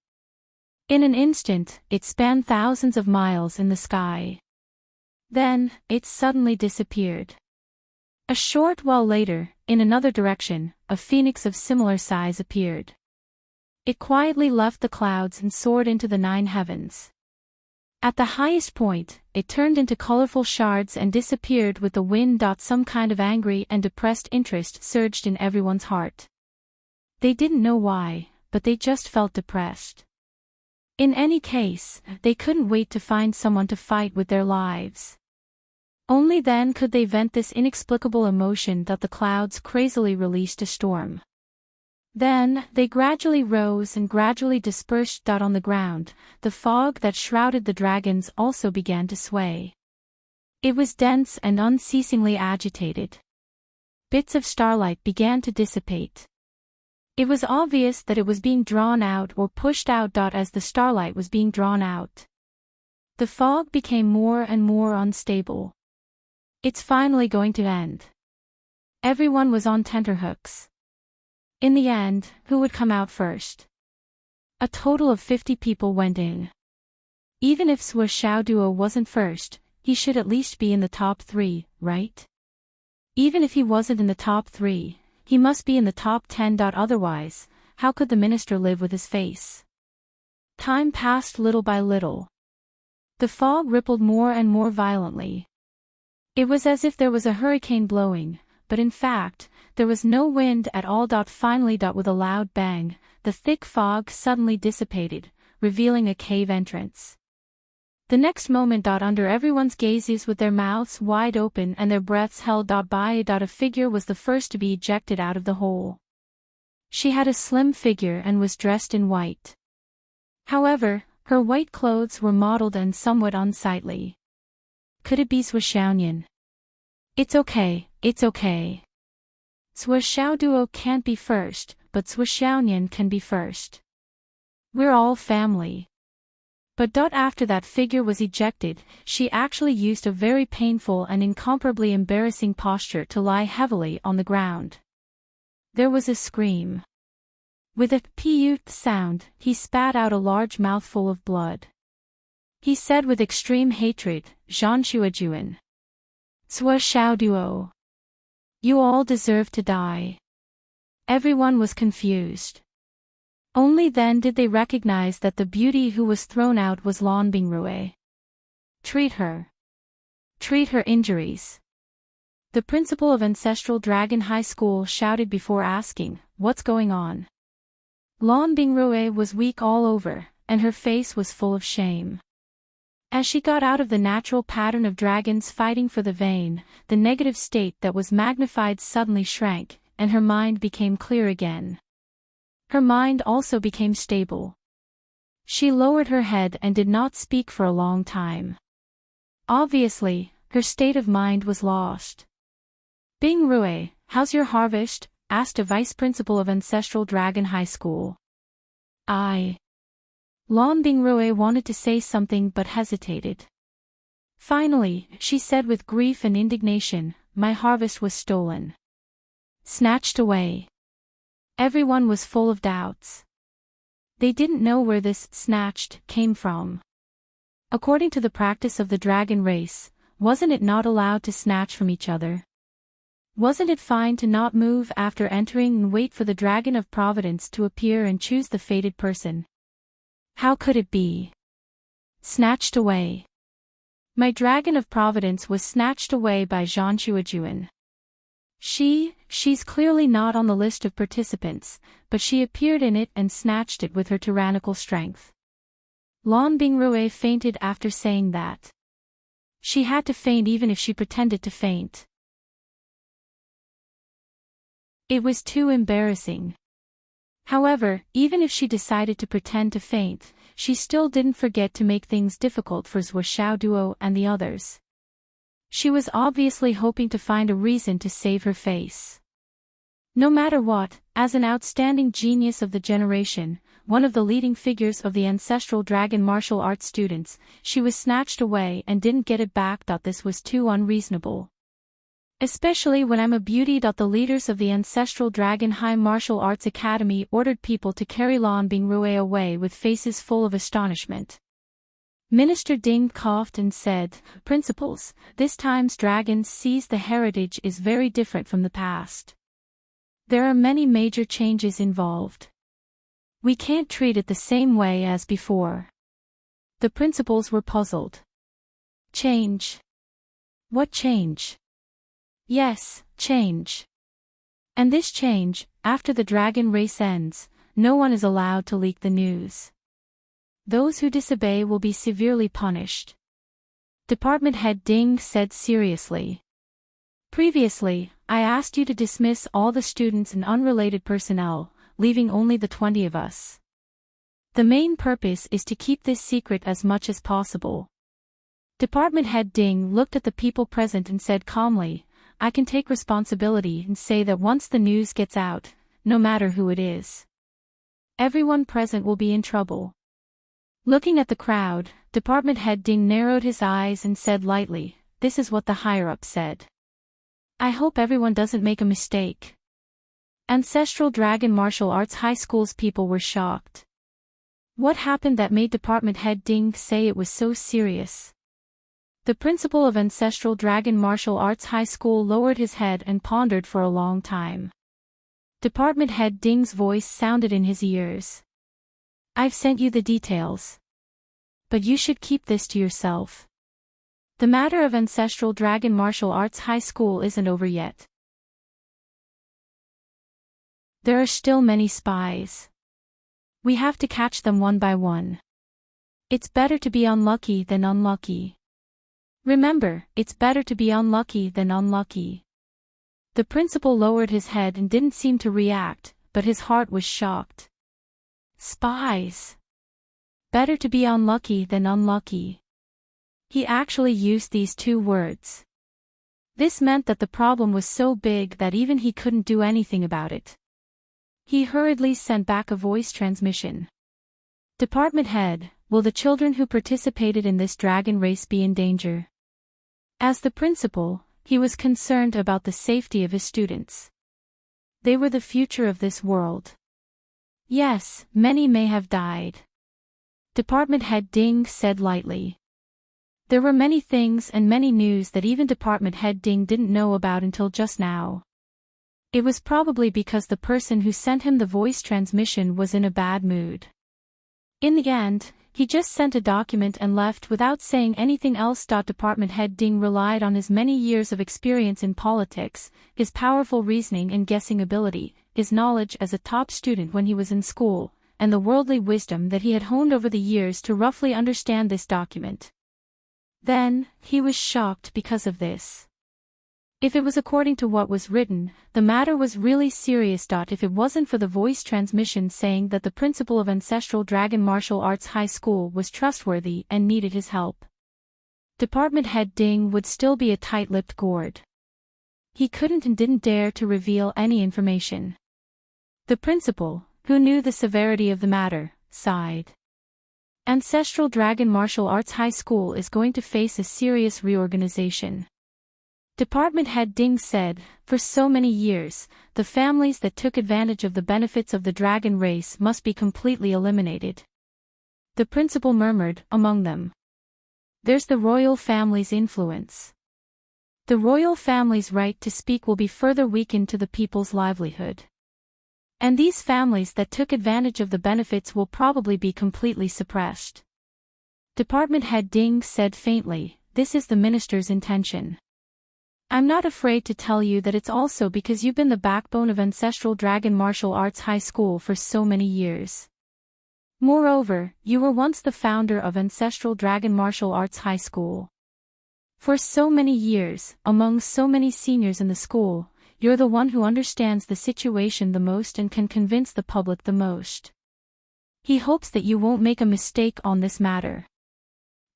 In an instant, it spanned thousands of miles in the sky. Then, it suddenly disappeared. A short while later, in another direction, a phoenix of similar size appeared. It quietly left the clouds and soared into the 9 heavens. At the highest point, it turned into colorful shards and disappeared with the wind. Some kind of angry and depressed interest surged in everyone's heart. They didn't know why, but they just felt depressed. In any case, they couldn't wait to find someone to fight with their lives. Only then could they vent this inexplicable emotion. The clouds crazily released a storm. Then, they gradually rose and gradually dispersed. On the ground, the fog that shrouded the dragons also began to sway. It was dense and unceasingly agitated. Bits of starlight began to dissipate. It was obvious that it was being drawn out or pushed out. As the starlight was being drawn out, the fog became more and more unstable. It's finally going to end. Everyone was on tenterhooks. In the end, who would come out first? A total of 50 people went in. Even if Sui Xiaoduo wasn't first, he should at least be in the top 3, right? Even if he wasn't in the top 3, he must be in the top 10. Otherwise, how could the minister live with his face? Time passed little by little. The fog rippled more and more violently. It was as if there was a hurricane blowing, but in fact, there was no wind at all. Finally, with a loud bang, the thick fog suddenly dissipated, revealing a cave entrance. The next moment, under everyone's gazes with their mouths wide open and their breaths held by, a figure was the first to be ejected out of the hole. She had a slim figure and was dressed in white. However, her white clothes were mottled and somewhat unsightly. Could it be Sui Xiaoyan? It's okay. Sui Xiaoduo can't be first, but Sui Xiaoyan can be first. We're all family. But after that figure was ejected, she actually used a very painful and incomparably embarrassing posture to lie heavily on the ground. There was a scream. With a "pute" sound, he spat out a large mouthful of blood. He said with extreme hatred, "Jean Shuajuan. Swa Shao Duo. You all deserve to die." Everyone was confused. Only then did they recognize that the beauty who was thrown out was Lan Bingrue. Treat her. Treat her injuries. The principal of Ancestral Dragon High School shouted before asking, "What's going on?" Lan Bingrue was weak all over, and her face was full of shame. As she got out of the natural pattern of dragons fighting for the vein, the negative state that was magnified suddenly shrank, and her mind became clear again. Her mind also became stable. She lowered her head and did not speak for a long time. Obviously, her state of mind was lost. "Bingrue, how's your harvest?" asked a vice principal of Ancestral Dragon High School. Lan Bingrue wanted to say something but hesitated. Finally, she said with grief and indignation, "My harvest was stolen. Snatched away." Everyone was full of doubts. They didn't know where this "snatched" came from. According to the practice of the dragon race, wasn't it not allowed to snatch from each other? Wasn't it fine to not move after entering and wait for the dragon of providence to appear and choose the fated person? How could it be snatched away? My dragon of providence was snatched away by Jean Shuajuan. She's clearly not on the list of participants, but she appeared in it and snatched it with her tyrannical strength. Lan Bingrue fainted after saying that. She had to faint even if she pretended to faint. It was too embarrassing. However, even if she decided to pretend to faint, she still didn't forget to make things difficult for Zhua Xiaoduo and the others. She was obviously hoping to find a reason to save her face. No matter what, as an outstanding genius of the generation, one of the leading figures of the Ancestral Dragon martial arts students, she was snatched away and didn't get it back. This was too unreasonable. Especially when I'm a beauty. The leaders of the Ancestral Dragon High Martial Arts Academy ordered people to carry Lan Bingrue away with faces full of astonishment. Minister Ding coughed and said, "Principals, this time's dragons sees the heritage is very different from the past. There are many major changes involved. We can't treat it the same way as before." The principals were puzzled. Change? What change? Yes, change. And this change, after the dragon race ends, no one is allowed to leak the news. Those who disobey will be severely punished. Department Head Ding said seriously. "Previously, I asked you to dismiss all the students and unrelated personnel, leaving only the 20 of us. The main purpose is to keep this secret as much as possible." Department Head Ding looked at the people present and said calmly, "I can take responsibility and say that once the news gets out, no matter who it is, everyone present will be in trouble." Looking at the crowd, Department Head Ding narrowed his eyes and said lightly, "This is what the higher-up said. I hope everyone doesn't make a mistake." Ancestral Dragon Martial Arts High School's people were shocked. What happened that made Department Head Ding say it was so serious? The principal of Ancestral Dragon Martial Arts High School lowered his head and pondered for a long time. Department Head Ding's voice sounded in his ears. "I've sent you the details. But you should keep this to yourself. The matter of Ancestral Dragon Martial Arts High School isn't over yet. There are still many spies. We have to catch them one by one. It's better to be unlucky than unlucky. Remember, it's better to be unlucky than unlucky." The principal lowered his head and didn't seem to react, but his heart was shocked. Spies. Better to be unlucky than unlucky. He actually used these two words. This meant that the problem was so big that even he couldn't do anything about it. He hurriedly sent back a voice transmission. "Department Head, will the children who participated in this dragon race be in danger?" As the principal, he was concerned about the safety of his students. They were the future of this world. Yes, many may have died. Department Head Ding said lightly. There were many things and many news that even Department Head Ding didn't know about until just now. It was probably because the person who sent him the voice transmission was in a bad mood. In the end, he just sent a document and left without saying anything else. Department Head Ding relied on his many years of experience in politics, his powerful reasoning and guessing ability, his knowledge as a top student when he was in school, and the worldly wisdom that he had honed over the years to roughly understand this document. Then, he was shocked because of this. If it was according to what was written, the matter was really serious. If it wasn't for the voice transmission saying that the principal of Ancestral Dragon Martial Arts High School was trustworthy and needed his help, Department Head Ding would still be a tight-lipped gourd. He couldn't and didn't dare to reveal any information. The principal, who knew the severity of the matter, sighed. Ancestral Dragon Martial Arts High School is going to face a serious reorganization. Department Head Ding said, for so many years, the families that took advantage of the benefits of the dragon race must be completely eliminated. The principal murmured, among them. There's the royal family's influence. The royal family's right to speak will be further weakened to the people's livelihood. And these families that took advantage of the benefits will probably be completely suppressed. Department Head Ding said faintly, this is the minister's intention. I'm not afraid to tell you that it's also because you've been the backbone of Ancestral Dragon Martial Arts High School for so many years. Moreover, you were once the founder of Ancestral Dragon Martial Arts High School. For so many years, among so many seniors in the school, you're the one who understands the situation the most and can convince the public the most. He hopes that you won't make a mistake on this matter.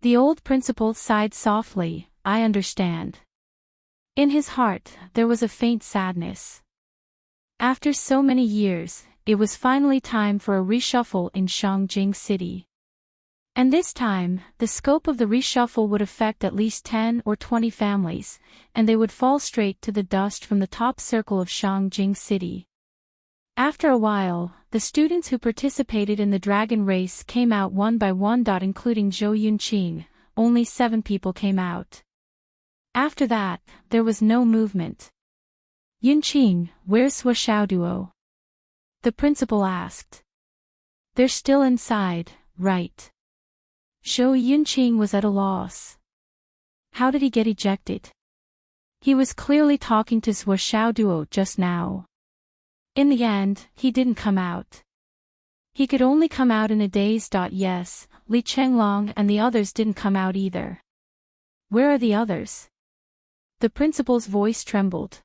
The old principal sighed softly, I understand. In his heart, there was a faint sadness. After so many years, it was finally time for a reshuffle in Shangjing City. And this time, the scope of the reshuffle would affect at least 10 or 20 families, and they would fall straight to the dust from the top circle of Shangjing City. After a while, the students who participated in the dragon race came out one by one. Including Zhou Yunqing, only 7 people came out. After that, there was no movement. Yunqing, where's Hua Xiaoduo? The principal asked. They're still inside, right? Zhou Yunqing was at a loss. How did he get ejected? He was clearly talking to Hua Xiaoduo just now. In the end, he didn't come out. He could only come out in a daze. Yes, Li Chenglong and the others didn't come out either. Where are the others? The principal's voice trembled.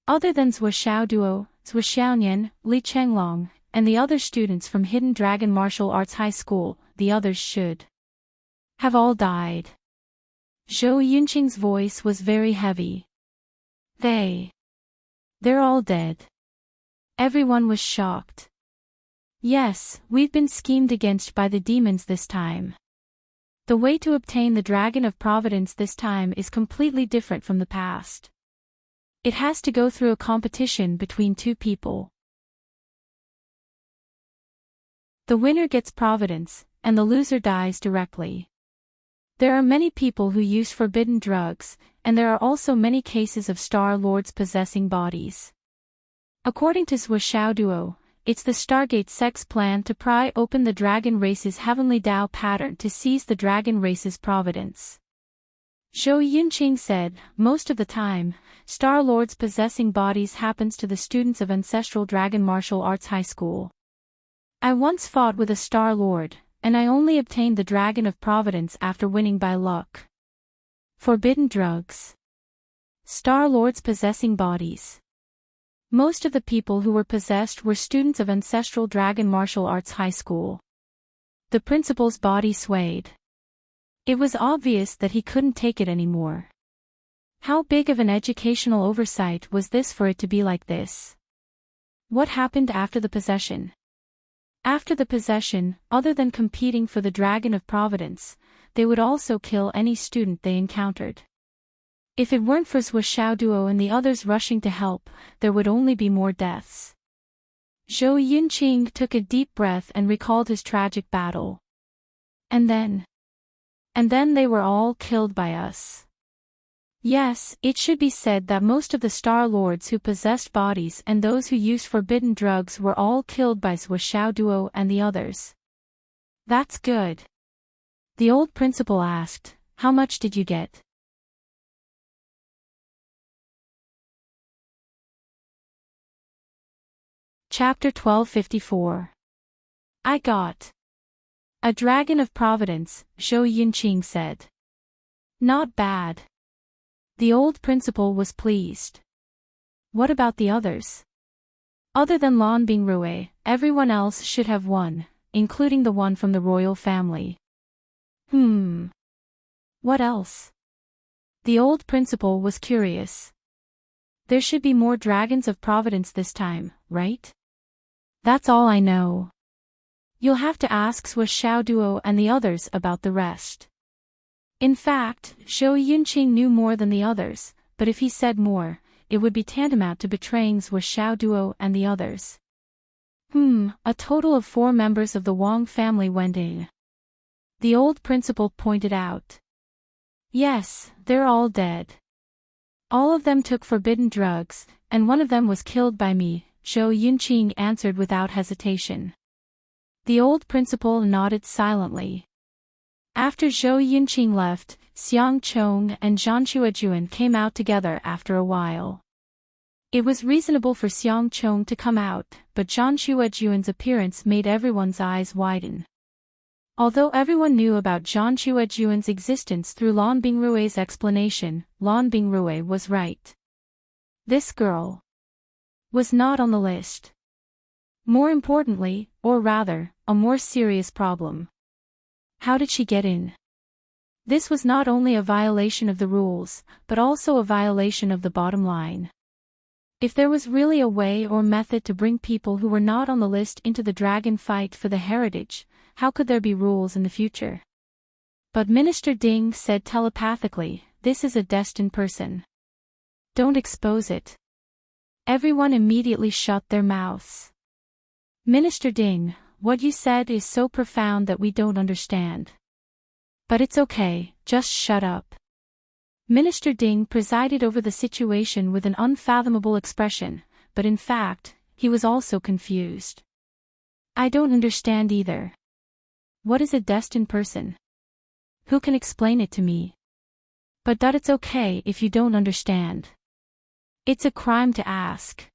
Other than Hua Xiaoduo, Hua Xiaonian, Li Chenglong, and the other students from Hidden Dragon Martial Arts High School, the others should have all died. Zhou Yunqing's voice was very heavy. They're all dead. Everyone was shocked. Yes, we've been schemed against by the demons this time. The way to obtain the Dragon of Providence this time is completely different from the past. It has to go through a competition between 2 people. The winner gets Providence, and the loser dies directly. There are many people who use forbidden drugs, and there are also many cases of Star Lords possessing bodies. According to Hua Xiaoduo, it's the Stargate sect's plan to pry open the dragon race's heavenly Tao pattern to seize the dragon race's providence. Zhou Yunqing said, most of the time, Star Lords possessing bodies happens to the students of Ancestral Dragon Martial Arts High School. I once fought with a Star Lord, and I only obtained the Dragon of Providence after winning by luck. Forbidden drugs. Star Lords possessing bodies. Most of the people who were possessed were students of Ancestral Dragon Martial Arts High School. The principal's body swayed. It was obvious that he couldn't take it anymore. How big of an educational oversight was this for it to be like this? What happened after the possession? After the possession, other than competing for the Dragon of Providence, they would also kill any student they encountered. If it weren't for Hua Xiaoduo and the others rushing to help, there would only be more deaths. Zhou Yunqing took a deep breath and recalled his tragic battle. And then they were all killed by us. Yes, it should be said that most of the Star Lords who possessed bodies and those who used forbidden drugs were all killed by Zhuo Xiaoduo and the others. That's good. The old principal asked, how much did you get? Chapter 1254. I got a dragon of providence, Zhou Yunqing said. Not bad. The old principal was pleased. What about the others? Other than Lan Bingrui, everyone else should have one, including the one from the royal family. What else? The old principal was curious. There should be more dragons of providence this time, right? That's all I know. You'll have to ask Zhuo Xiaoduo and the others about the rest. In fact, Zhou Yunqing knew more than the others, but if he said more, it would be tantamount to betraying Zhuo Xiaoduo and the others. A total of 4 members of the Wang family went in. The old principal pointed out. Yes, they're all dead. All of them took forbidden drugs, and one of them was killed by me, Zhou Yunqing answered without hesitation. The old principal nodded silently. After Zhou Yunqing left, Xiang Chong and Zhang Chuajuan came out together after a while. It was reasonable for Xiang Chong to come out, but Zhang Chuajuan's appearance made everyone's eyes widen. Although everyone knew about Zhang Chuajuan's existence through Lan Bingrui's explanation, Lan Bingrui was right. This girl was not on the list. More importantly, or rather, a more serious problem. How did she get in? This was not only a violation of the rules, but also a violation of the bottom line. If there was really a way or method to bring people who were not on the list into the dragon fight for the heritage, how could there be rules in the future? But Minister Ding said telepathically, this is a destined person. Don't expose it. Everyone immediately shut their mouths. Minister Ding, what you said is so profound that we don't understand. But it's okay, just shut up. Minister Ding presided over the situation with an unfathomable expression, but in fact, he was also confused. I don't understand either. What is a destined person? Who can explain it to me? But that it's okay if you don't understand. It's a crime to ask.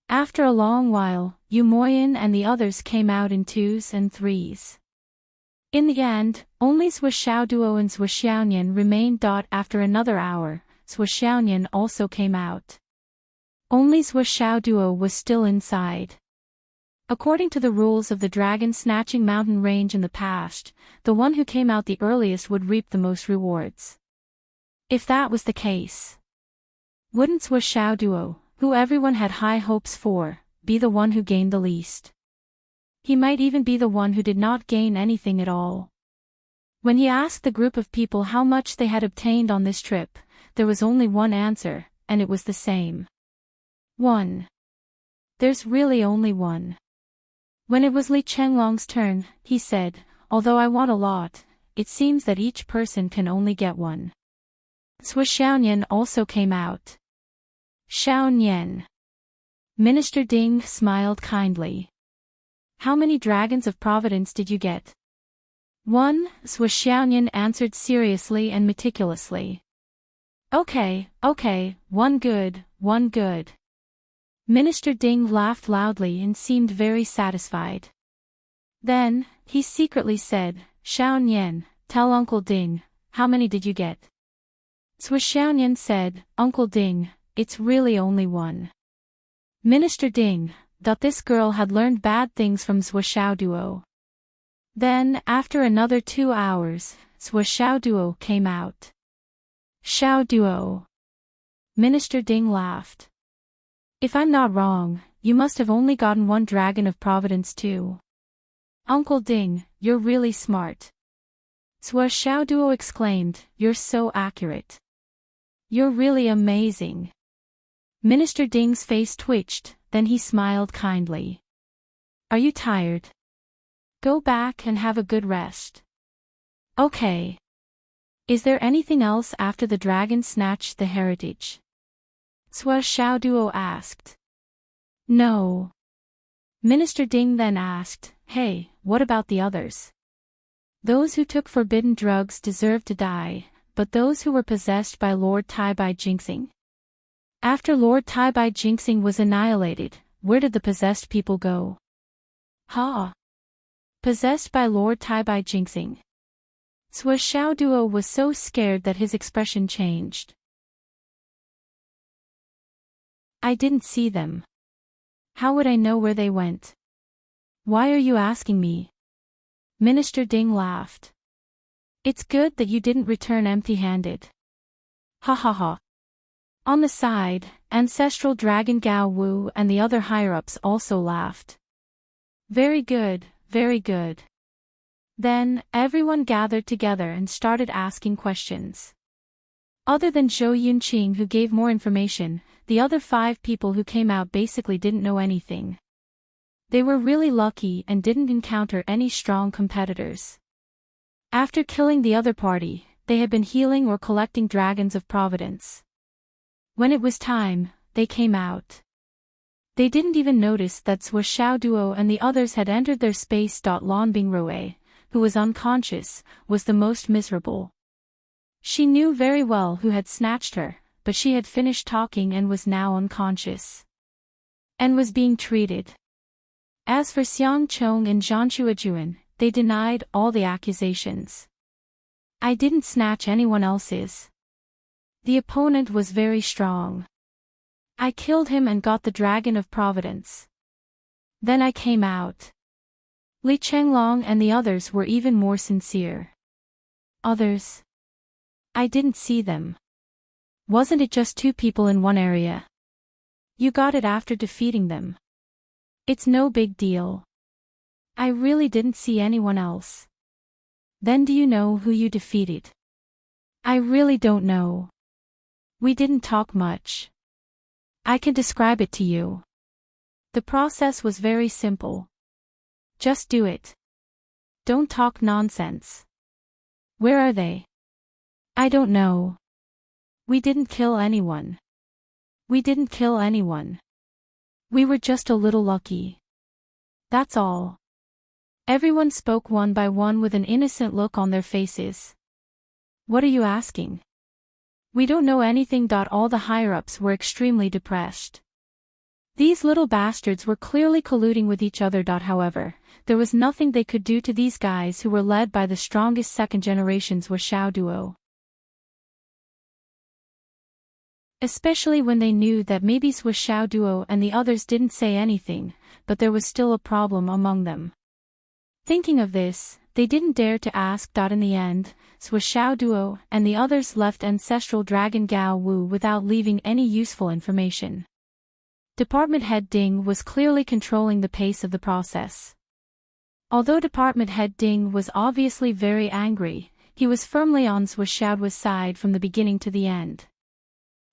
After a long while, Yu Moyan and the others came out in 2s and 3s. In the end, only Zhuo Xiaoduo and Zhuo Xiaonian remained. After another hour, Zhuo Xiaonian also came out. Only Zhuo Xiaoduo was still inside. According to the rules of the dragon-snatching mountain range in the past, the one who came out the earliest would reap the most rewards. If that was the case, wouldn't Zhuo Xiaoduo, who everyone had high hopes for, be the one who gained the least? He might even be the one who did not gain anything at all. When he asked the group of people how much they had obtained on this trip, there was only one answer, and it was the same. 1. There's really only one. When it was Li Chenglong's turn, he said, although I want a lot, it seems that each person can only get one. Zhuo Xiaonian also came out. Xiaonian. Minister Ding smiled kindly. How many dragons of providence did you get? 1, Zhuo Xiaonian answered seriously and meticulously. Okay, 1 good, 1 good. Minister Ding laughed loudly and seemed very satisfied. Then, he secretly said, Xiaonian, tell Uncle Ding, how many did you get? Zhuo Xiaonian said, Uncle Ding, it's really only 1. Minister Ding, that this girl had learned bad things from Zhuo Xiaoduo. Then, after another 2 hours, Zhuo Xiaoduo came out. Xiaoduo. Minister Ding laughed. If I'm not wrong, you must have only gotten 1 dragon of providence too. Uncle Ding, you're really smart. Zhuo Xiaoduo exclaimed, you're so accurate. You're really amazing. Minister Ding's face twitched, then he smiled kindly. Are you tired? Go back and have a good rest. Okay. Is there anything else after the dragon snatched the heritage? Sua Xiaoduo asked. No. Minister Ding then asked, hey, what about the others? Those who took forbidden drugs deserve to die, but those who were possessed by Lord Tai by jinxing? After Lord Tai by jinxing was annihilated, where did the possessed people go? Ha! Possessed by Lord Tai by jinxing. Sua Xiaoduo was so scared that his expression changed. I didn't see them. How would I know where they went? Why are you asking me? Minister Ding laughed. It's good that you didn't return empty-handed. Ha ha ha. On the side, Ancestral Dragon Gao Wu and the other higher-ups also laughed. Very good, very good. Then, everyone gathered together and started asking questions. Other than Zhou Yunqing, who gave more information, the other 5 people who came out basically didn't know anything. They were really lucky and didn't encounter any strong competitors. After killing the other party, they had been healing or collecting dragons of providence. When it was time, they came out. They didn't even notice that Sua Xiaoduo and the others had entered their space. Lan Bingrui, who was unconscious, was the most miserable. She knew very well who had snatched her, but she had finished talking and was now unconscious. And was being treated. As for Xiang Chong and Zhang Chuajuan, they denied all the accusations. I didn't snatch anyone else's. The opponent was very strong. I killed him and got the Dragon of Providence. Then I came out. Li Chenglong and the others were even more sincere. Others? I didn't see them. Wasn't it just 2 people in one area? You got it after defeating them. It's no big deal. I really didn't see anyone else. Then do you know who you defeated? I really don't know. We didn't talk much. I can describe it to you. The process was very simple. Just do it. Don't talk nonsense. Where are they? I don't know. We didn't kill anyone. We didn't kill anyone. We were just a little lucky. That's all. Everyone spoke one by one with an innocent look on their faces. What are you asking? We don't know anything. All the higher-ups were extremely depressed. These little bastards were clearly colluding with each other. However, there was nothing they could do to these guys who were led by the strongest second generations were Xiaoduo. Especially when they knew that maybe Sua Xiaoduo and the others didn't say anything, but there was still a problem among them. Thinking of this, they didn't dare to ask. In the end, Sua Xiaoduo and the others left Ancestral Dragon Gao Wu without leaving any useful information. Department Head Ding was clearly controlling the pace of the process. Although Department Head Ding was obviously very angry, he was firmly on Sua Xiaoduo's side from the beginning to the end.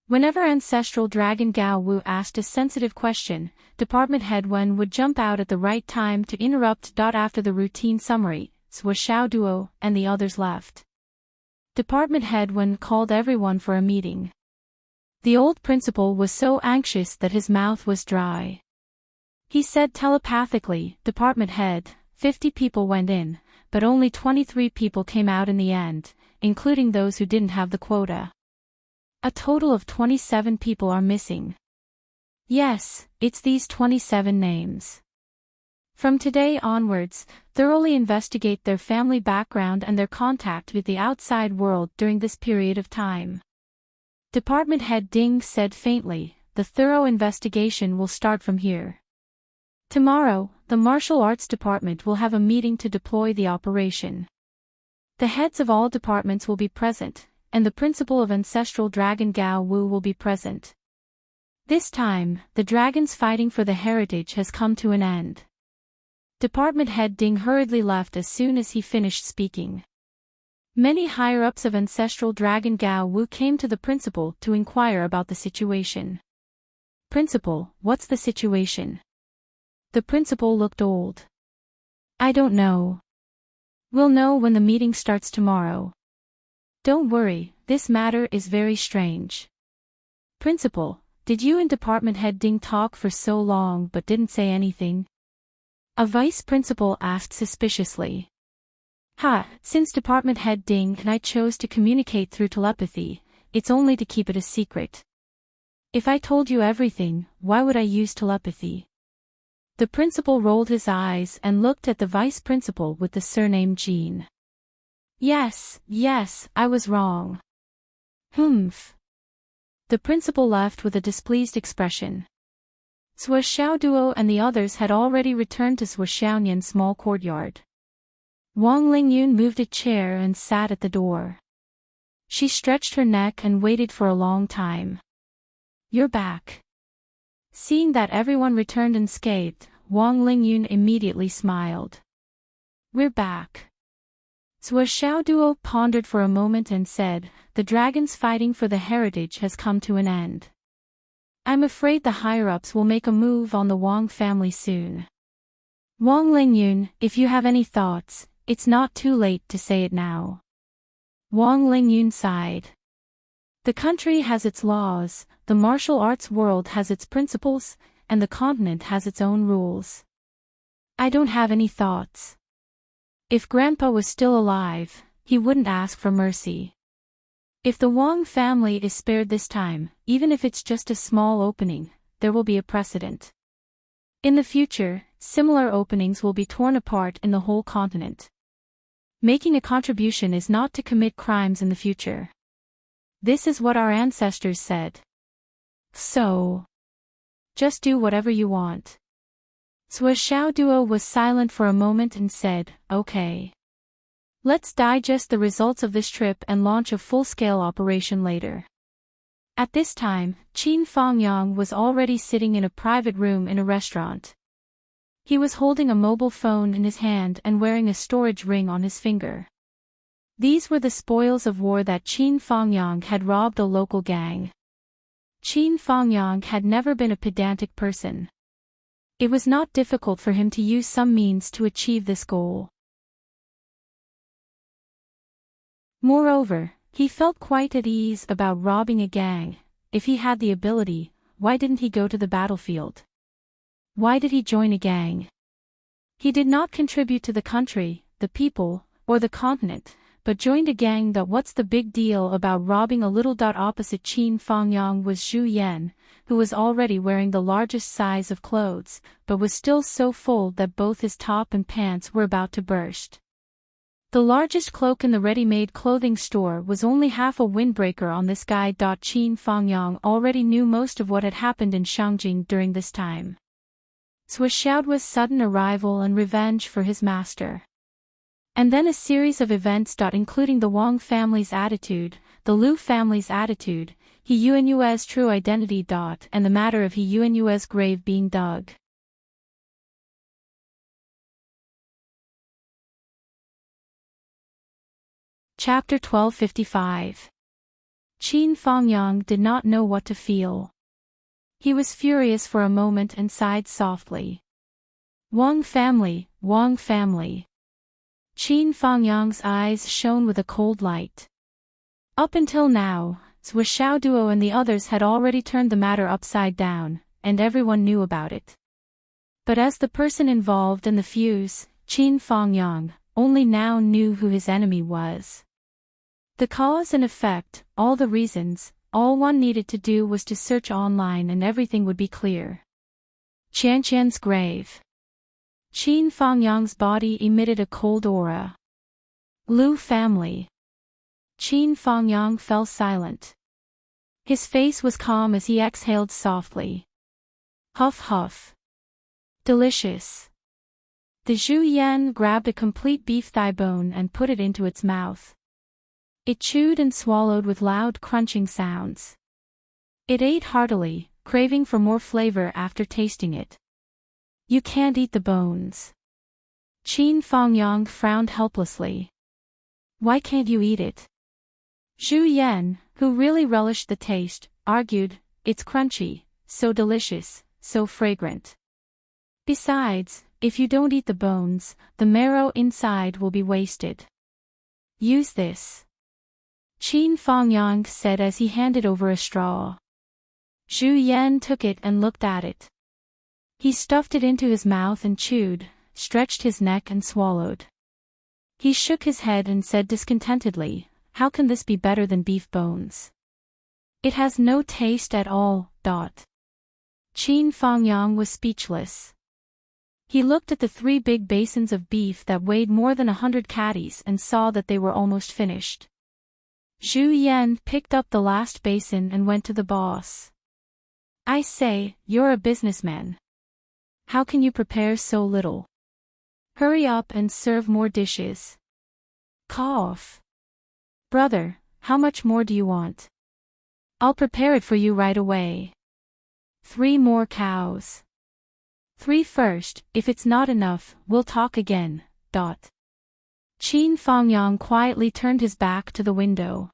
Whenever Ancestral Dragon Gao Wu asked a sensitive question, Department Head Wen would jump out at the right time to interrupt. After the routine summary, Sua Xiaoduo and the others left. Department Head Wen called everyone for a meeting. The old principal was so anxious that his mouth was dry. He said telepathically, Department Head, 50 people went in, but only 23 people came out in the end, including those who didn't have the quota. A total of 27 people are missing. Yes, it's these 27 names. From today onwards, thoroughly investigate their family background and their contact with the outside world during this period of time. Department Head Ding said faintly, the thorough investigation will start from here. Tomorrow, the Martial Arts Department will have a meeting to deploy the operation. The heads of all departments will be present, and the principal of Ancestral Dragon Gao Wu will be present. This time, the dragons fighting for the heritage has come to an end. Department Head Ding hurriedly left as soon as he finished speaking. Many higher-ups of Ancestral Dragon Gao Wu came to the principal to inquire about the situation. Principal, what's the situation? The principal looked old. I don't know. We'll know when the meeting starts tomorrow. Don't worry, this matter is very strange. Principal, did you and department head Ding talk for so long but didn't say anything? A vice principal asked suspiciously. Since department head Ding and I chose to communicate through telepathy, it's only to keep it a secret. If I told you everything, why would I use telepathy? The principal rolled his eyes and looked at the vice principal with the surname Jean. Yes, I was wrong. Humph. The principal left with a displeased expression. Sua Xiaoduo and the others had already returned to Sua Xiaonian's small courtyard. Wang Lingyun moved a chair and sat at the door. She stretched her neck and waited for a long time. You're back. Seeing that everyone returned unscathed, Wang Lingyun immediately smiled. We're back. Sua Xiaoduo pondered for a moment and said, the dragons fighting for the heritage has come to an end. I'm afraid the higher-ups will make a move on the Wang family soon. Wang Lingyun, if you have any thoughts, it's not too late to say it now. Wang Lingyun sighed. The country has its laws, the martial arts world has its principles, and the continent has its own rules. I don't have any thoughts. If Grandpa was still alive, he wouldn't ask for mercy. If the Wang family is spared this time, even if it's just a small opening, there will be a precedent. In the future, similar openings will be torn apart in the whole continent. Making a contribution is not to commit crimes in the future. This is what our ancestors said. So, just do whatever you want. Sua Xiaoduo was silent for a moment and said, okay. Let's digest the results of this trip and launch a full-scale operation later. At this time, Qin Fangyang was already sitting in a private room in a restaurant. He was holding a mobile phone in his hand and wearing a storage ring on his finger. These were the spoils of war that Qin Fangyang had robbed a local gang. Qin Fangyang had never been a pedantic person. It was not difficult for him to use some means to achieve this goal. Moreover, he felt quite at ease about robbing a gang. If he had the ability, why didn't he go to the battlefield? Why did he join a gang? He did not contribute to the country, the people, or the continent, but joined a gang. What's the big deal about robbing a little? Opposite Qin Fangyang was Zhu Yan, who was already wearing the largest size of clothes, but was still so full that both his top and pants were about to burst. The largest cloak in the ready-made clothing store was only half a windbreaker on this guy. Qin Fangyang already knew most of what had happened in Shangjing during this time. Sua Xiaoduo's sudden arrival and revenge for his master. And then a series of events. Including the Wang family's attitude, the Liu family's attitude, He Yuanyue's true identity. And the matter of He Yuanyue's grave being dug. Chapter 1255. Qin Fangyang did not know what to feel. He was furious for a moment and sighed softly. Wang family, Wang family. Qin Fangyang's eyes shone with a cold light. Up until now, Sua Xiaoduo and the others had already turned the matter upside down, and everyone knew about it. But as the person involved in the fuse, Qin Fangyang, only now knew who his enemy was. The cause and effect, all the reasons, all one needed to do was to search online and everything would be clear. Qianqian's grave. Qin Fangyang's body emitted a cold aura. Liu family. Qin Fangyang fell silent. His face was calm as he exhaled softly. Huff huff. Delicious. The Zhu Yan grabbed a complete beef thigh bone and put it into its mouth. It chewed and swallowed with loud crunching sounds. It ate heartily, craving for more flavor after tasting it. You can't eat the bones. Qin Fangyang frowned helplessly. Why can't you eat it? Zhu Yan, who really relished the taste, argued, it's crunchy, so delicious, so fragrant. Besides, if you don't eat the bones, the marrow inside will be wasted. Use this. Qin Fangyang said as he handed over a straw. Zhu Yan took it and looked at it. He stuffed it into his mouth and chewed, stretched his neck and swallowed. He shook his head and said discontentedly, "How can this be better than beef bones? It has no taste at all." Qin Fangyang was speechless. He looked at the 3 big basins of beef that weighed more than 100 catties and saw that they were almost finished. Zhu Yan picked up the last basin and went to the boss. "I say, you're a businessman. How can you prepare so little? Hurry up and serve more dishes." Cough. "Brother, how much more do you want? I'll prepare it for you right away." 3 more cows. 3 first, if it's not enough, we'll talk again. Qin Fangyang quietly turned his back to the window.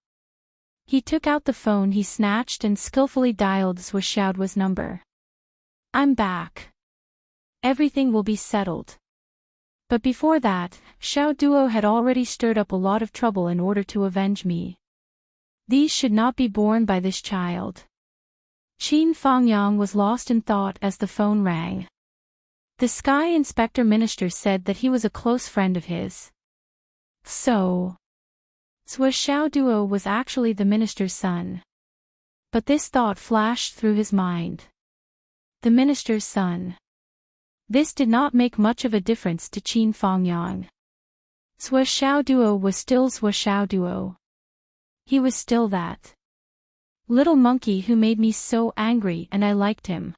He took out the phone he snatched and skillfully dialed Zhuo Xiaoduo's number. "I'm back. Everything will be settled." But before that, Xiaoduo had already stirred up a lot of trouble in order to avenge me. These should not be borne by this child. Qin Fangyang was lost in thought as the phone rang. The Sky Inspector Minister said that he was a close friend of his. So, Zhuo Xiaoduo was actually the minister's son. But this thought flashed through his mind. The minister's son. This did not make much of a difference to Qin Fangyang. Zhuo Xiaoduo was still Zhuo Xiaoduo. He was still that little monkey who made me so angry, and I liked him.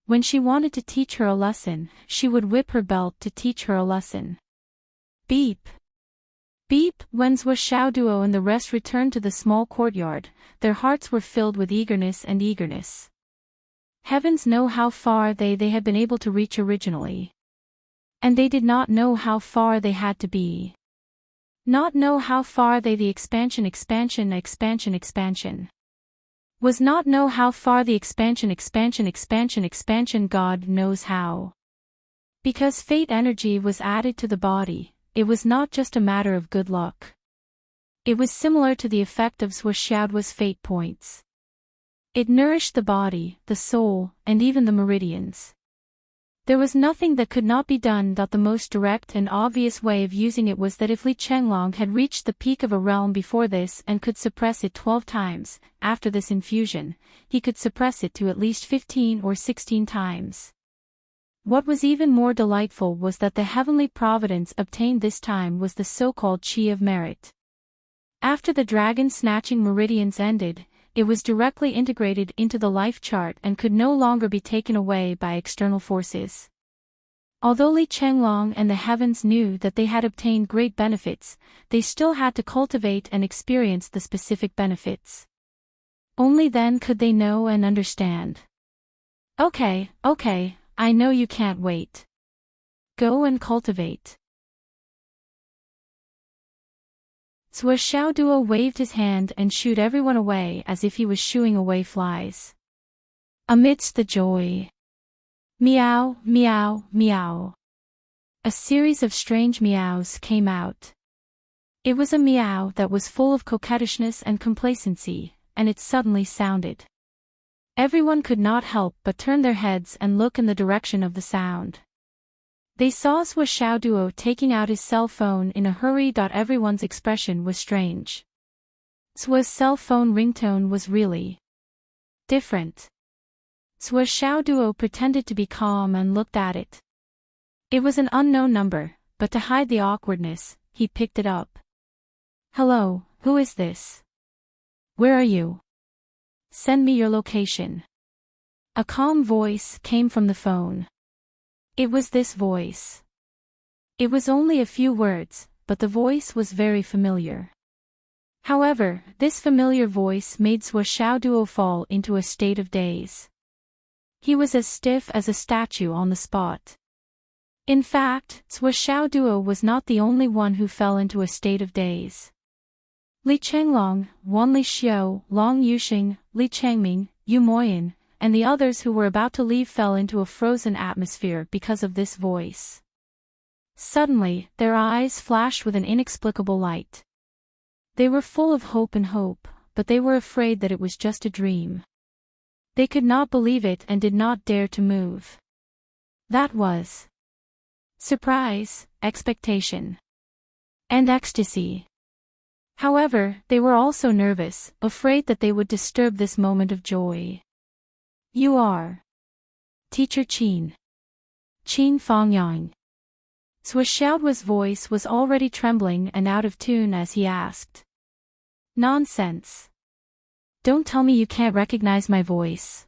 When she wanted to teach her a lesson, she would whip her belt to teach her a lesson. Beep. Beep. When Zhuo Xiaoduo and the rest returned to the small courtyard, their hearts were filled with eagerness and eagerness. Heavens know how far they had been able to reach originally. And they did not know how far they had to be. Not know how far the expansion was not know how far the expansion God knows how. Because fate energy was added to the body, it was not just a matter of good luck. It was similar to the effect of Zhuo Xiaoduo's fate points. It nourished the body, the soul, and even the meridians. There was nothing that could not be done. The most direct and obvious way of using it was that if Li Chenglong had reached the peak of a realm before this and could suppress it 12 times, after this infusion, he could suppress it to at least 15 or 16 times. What was even more delightful was that the heavenly providence obtained this time was the so-called Qi of merit. After the dragon-snatching meridians ended, it was directly integrated into the life chart and could no longer be taken away by external forces. Although Li Chenglong and the heavens knew that they had obtained great benefits, they still had to cultivate and experience the specific benefits. Only then could they know and understand. Okay, I know you can't wait. Go and cultivate. Zhuo Xiaoduo waved his hand and shooed everyone away as if he was shooing away flies. Amidst the joy. Meow, meow, meow. A series of strange meows came out. It was a meow that was full of coquettishness and complacency, and it suddenly sounded. Everyone could not help but turn their heads and look in the direction of the sound. They saw Zhuo Xiaoduo taking out his cell phone in a hurry. Everyone's expression was strange. Zhuo's cell phone ringtone was really different. Zhuo Xiaoduo pretended to be calm and looked at it. It was an unknown number, but to hide the awkwardness, he picked it up. "Hello, who is this? Where are you? Send me your location." A calm voice came from the phone. It was this voice. It was only a few words, but the voice was very familiar. However, this familiar voice made Zhuo Xiaoduo fall into a state of daze. He was as stiff as a statue on the spot. In fact, Zhuo Xiaoduo was not the only one who fell into a state of daze. Li Chenglong, Wan Li Xiu, Long Yuxing, Li Changming, Yu Moyan, and the others who were about to leave fell into a frozen atmosphere because of this voice. Suddenly, their eyes flashed with an inexplicable light. They were full of hope, but they were afraid that it was just a dream. They could not believe it and did not dare to move. That was surprise, expectation, and ecstasy. However, they were also nervous, afraid that they would disturb this moment of joy. You are Teacher Qin. Qin Fangyang. Xiaoduo's voice was already trembling and out of tune as he asked. Nonsense. Don't tell me you can't recognize my voice.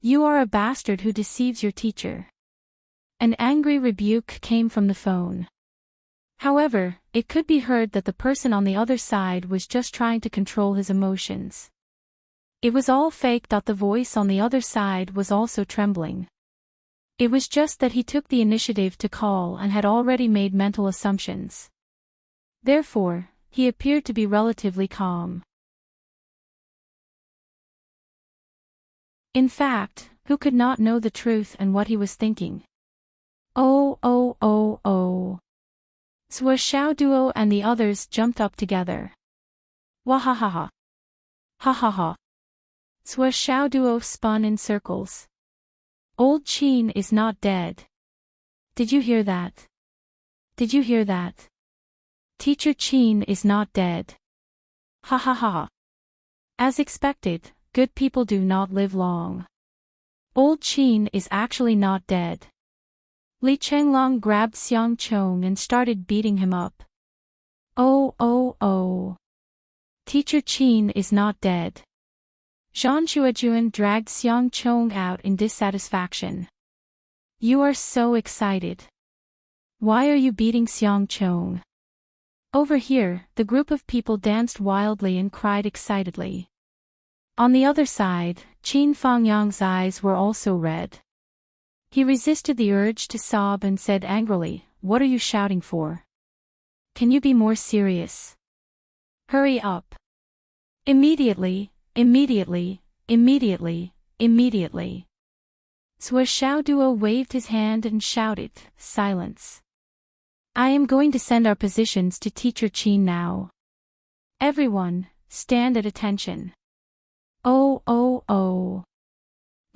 You are a bastard who deceives your teacher. An angry rebuke came from the phone. However, it could be heard that the person on the other side was just trying to control his emotions. It was all fake. The voice on the other side was also trembling. It was just that he took the initiative to call and had already made mental assumptions. Therefore, he appeared to be relatively calm. In fact, who could not know the truth and what he was thinking? Oh. Xiaoduo and the others jumped up together. Wahahaha. Ha. Xiaoduo spun in circles. Old Qin is not dead. Did you hear that? Did you hear that? Teacher Qin is not dead. Ha. As expected, good people do not live long. Old Qin is actually not dead. Li Chenglong grabbed Xiang Chong and started beating him up. Oh. Teacher Qin is not dead. Zhang Shuajuan dragged Xiang Chong out in dissatisfaction. You are so excited. Why are you beating Xiang Chong? Over here, the group of people danced wildly and cried excitedly. On the other side, Qin Fangyang's eyes were also red. He resisted the urge to sob and said angrily, "What are you shouting for? Can you be more serious? Hurry up. Immediately. Xiaoduo waved his hand and shouted, "Silence. I am going to send our positions to Teacher Qin now. Everyone, stand at attention." Oh.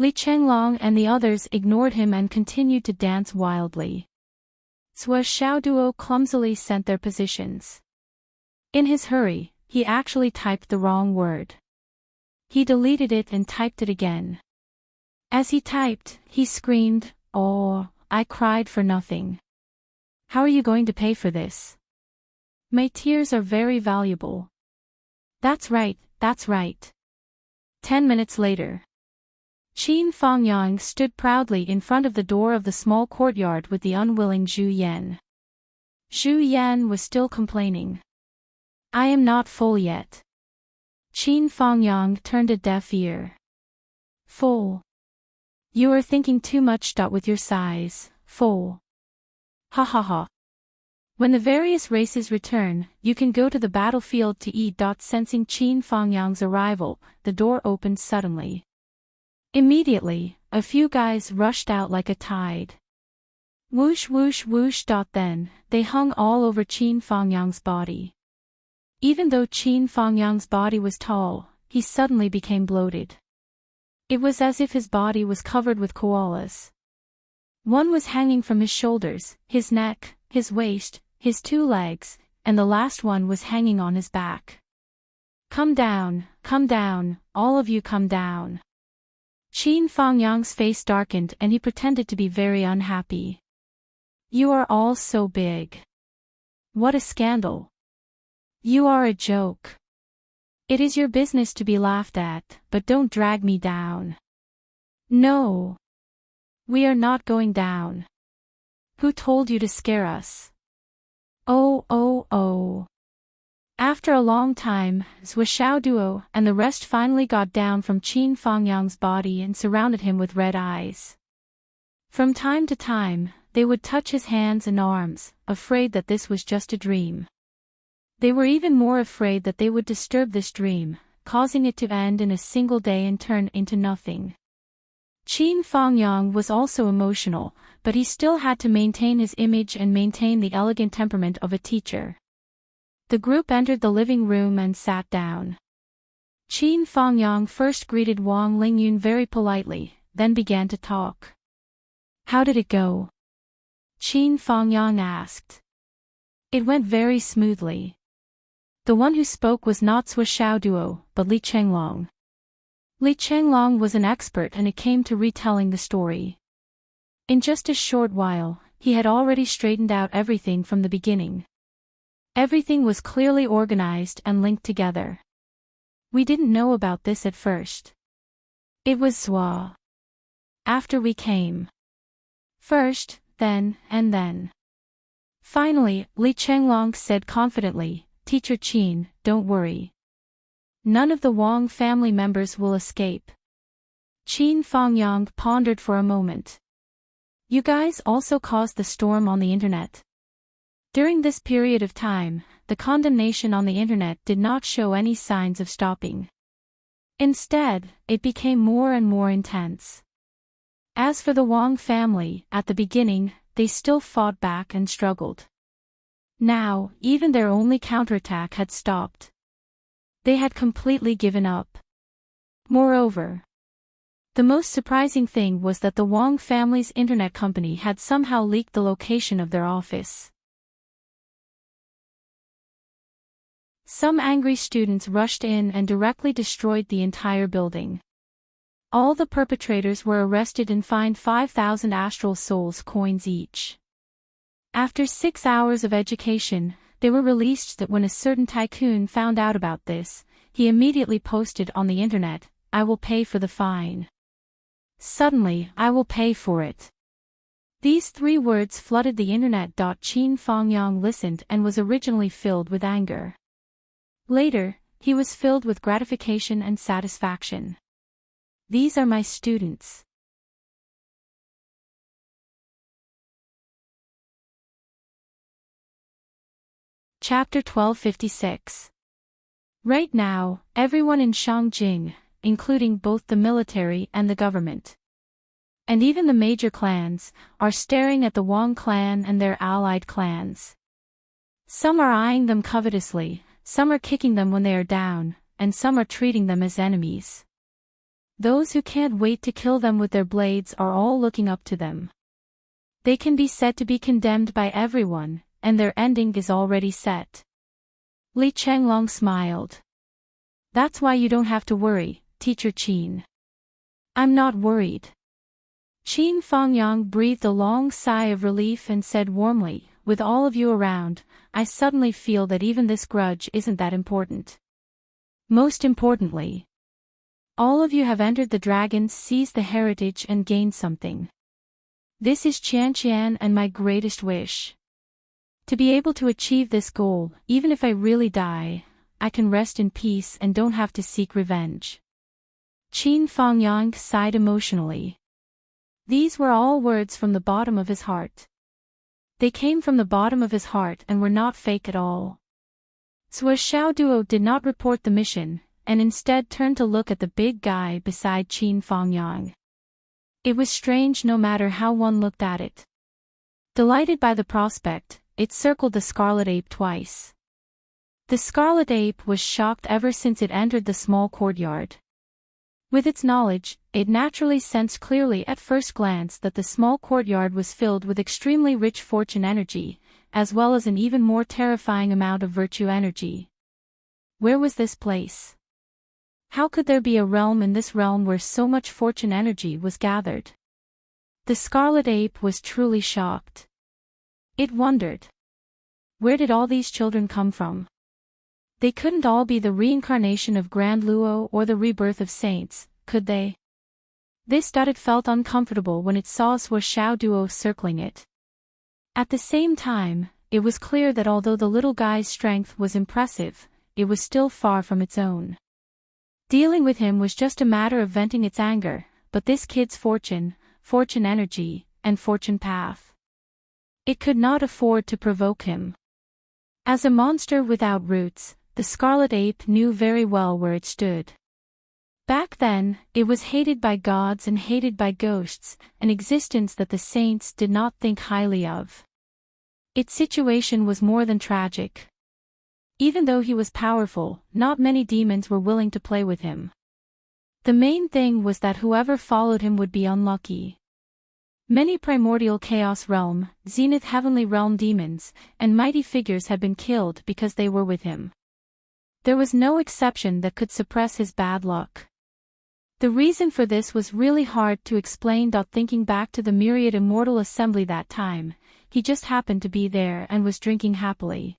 Li Chenglong and the others ignored him and continued to dance wildly. Xiaoduo clumsily sent their positions. In his hurry, he actually typed the wrong word. He deleted it and typed it again. As he typed, he screamed, "Oh, I cried for nothing. How are you going to pay for this? My tears are very valuable." That's right. 10 minutes later. Qin Fangyang stood proudly in front of the door of the small courtyard with the unwilling Zhu Yan. Zhu Yan was still complaining. I am not full yet. Qin Fangyang turned a deaf ear. Full. You are thinking too much. With your size, full. Ha. When the various races return, you can go to the battlefield to eat. Sensing Qin Fangyang's arrival, the door opened suddenly. Immediately, a few guys rushed out like a tide. Whoosh. Then, they hung all over Qin Fangyang's body. Even though Qin Fangyang's body was tall, he suddenly became bloated. It was as if his body was covered with koalas. One was hanging from his shoulders, his neck, his waist, his 2 legs, and the last one was hanging on his back. Come down, all of you come down. Qin Fangyang's face darkened and he pretended to be very unhappy. You are all so big. What a scandal. You are a joke. It is your business to be laughed at, but don't drag me down. No. We are not going down. Who told you to scare us? Oh. After a long time, Xiaoduo and the rest finally got down from Qin Fangyang's body and surrounded him with red eyes. From time to time, they would touch his hands and arms, afraid that this was just a dream. They were even more afraid that they would disturb this dream, causing it to end in a single day and turn into nothing. Qin Fangyang was also emotional, but he still had to maintain his image and maintain the elegant temperament of a teacher. The group entered the living room and sat down. Qin Fangyang first greeted Wang Lingyun very politely, then began to talk. "How did it go?" Qin Fangyang asked. "It went very smoothly." The one who spoke was not Sui Xiao Duo, but Li Chenglong. Li Chenglong was an expert and it came to retelling the story. In just a short while, he had already straightened out everything from the beginning. Everything was clearly organized and linked together. We didn't know about this at first. It was Swa. After we came. First, then, and then. Finally, Li Chenglong said confidently, "Teacher Qin, don't worry. None of the Wang family members will escape." Qin Fangyang pondered for a moment. "You guys also caused the storm on the internet." During this period of time, the condemnation on the internet did not show any signs of stopping. Instead, it became more and more intense. As for the Wang family, at the beginning, they still fought back and struggled. Now, even their only counterattack had stopped. They had completely given up. Moreover, the most surprising thing was that the Wang family's internet company had somehow leaked the location of their office. Some angry students rushed in and directly destroyed the entire building. All the perpetrators were arrested and fined 5,000 astral souls coins each. After 6 hours of education, they were released. That when a certain tycoon found out about this, he immediately posted on the internet, "I will pay for the fine. Suddenly, I will pay for it." These 3 words flooded the internet. Qin Fangyang listened and was originally filled with anger. Later, he was filled with gratification and satisfaction. These are my students. Chapter 1256. Right now, everyone in Shangjing, including both the military and the government, and even the major clans, are staring at the Wang clan and their allied clans. Some are eyeing them covetously, some are kicking them when they are down, and some are treating them as enemies. Those who can't wait to kill them with their blades are all looking up to them. They can be said to be condemned by everyone, and their ending is already set. Li Chenglong smiled. "That's why you don't have to worry, Teacher Qin." "I'm not worried." Qin Fangyang breathed a long sigh of relief and said warmly, "With all of you around, I suddenly feel that even this grudge isn't that important. Most importantly, all of you have entered the dragon, seized the heritage and gained something. This is Qian and my greatest wish. To be able to achieve this goal, even if I really die, I can rest in peace and don't have to seek revenge." Qin Fangyang sighed emotionally. These were all words from the bottom of his heart. They came from the bottom of his heart and were not fake at all. Sui Xiao Duo did not report the mission, and instead turned to look at the big guy beside Qin Fangyang. It was strange no matter how one looked at it. Delighted by the prospect, it circled the scarlet ape twice. The scarlet ape was shocked ever since it entered the small courtyard. With its knowledge, it naturally sensed clearly at first glance that the small courtyard was filled with extremely rich fortune energy, as well as an even more terrifying amount of virtue energy. Where was this place? How could there be a realm in this realm where so much fortune energy was gathered? The scarlet ape was truly shocked. It wondered. Where did all these children come from? They couldn't all be the reincarnation of Grand Luo or the rebirth of saints, could they? It felt uncomfortable when it saw Sui Xiao Duo circling it. At the same time, it was clear that although the little guy's strength was impressive, it was still far from its own. Dealing with him was just a matter of venting its anger, but this kid's fortune energy, and fortune path. It could not afford to provoke him. As a monster without roots, the scarlet ape knew very well where it stood. Back then, it was hated by gods and hated by ghosts, an existence that the saints did not think highly of. Its situation was more than tragic. Even though he was powerful, not many demons were willing to play with him. The main thing was that whoever followed him would be unlucky. Many primordial chaos realm, zenith heavenly realm demons, and mighty figures had been killed because they were with him. There was no exception that could suppress his bad luck. The reason for this was really hard to explain. Thinking back to the myriad immortal assembly that time, he just happened to be there and was drinking happily.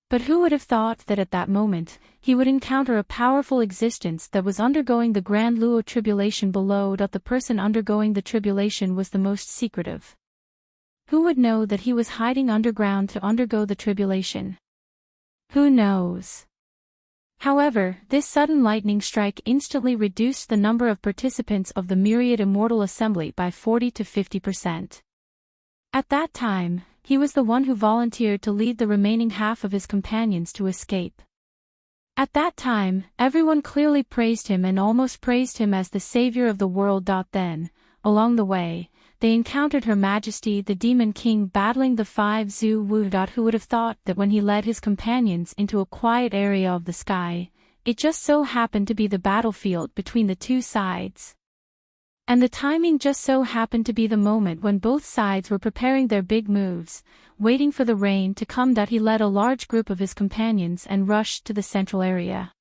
But who would have thought that at that moment, he would encounter a powerful existence that was undergoing the grand luo tribulation below. The person undergoing the tribulation was the most secretive. Who would know that he was hiding underground to undergo the tribulation? Who knows? However, this sudden lightning strike instantly reduced the number of participants of the myriad immortal assembly by 40 to 50%. At that time, he was the one who volunteered to lead the remaining half of his companions to escape. At that time, everyone clearly praised him and almost praised him as the savior of the world. Then, along the way, they encountered Her Majesty the Demon King battling the 5 Zhu Wu. Who would have thought that when he led his companions into a quiet area of the sky, it just so happened to be the battlefield between the two sides. And the timing just so happened to be the moment when both sides were preparing their big moves, waiting for the rain to come. He led a large group of his companions and rushed to the central area.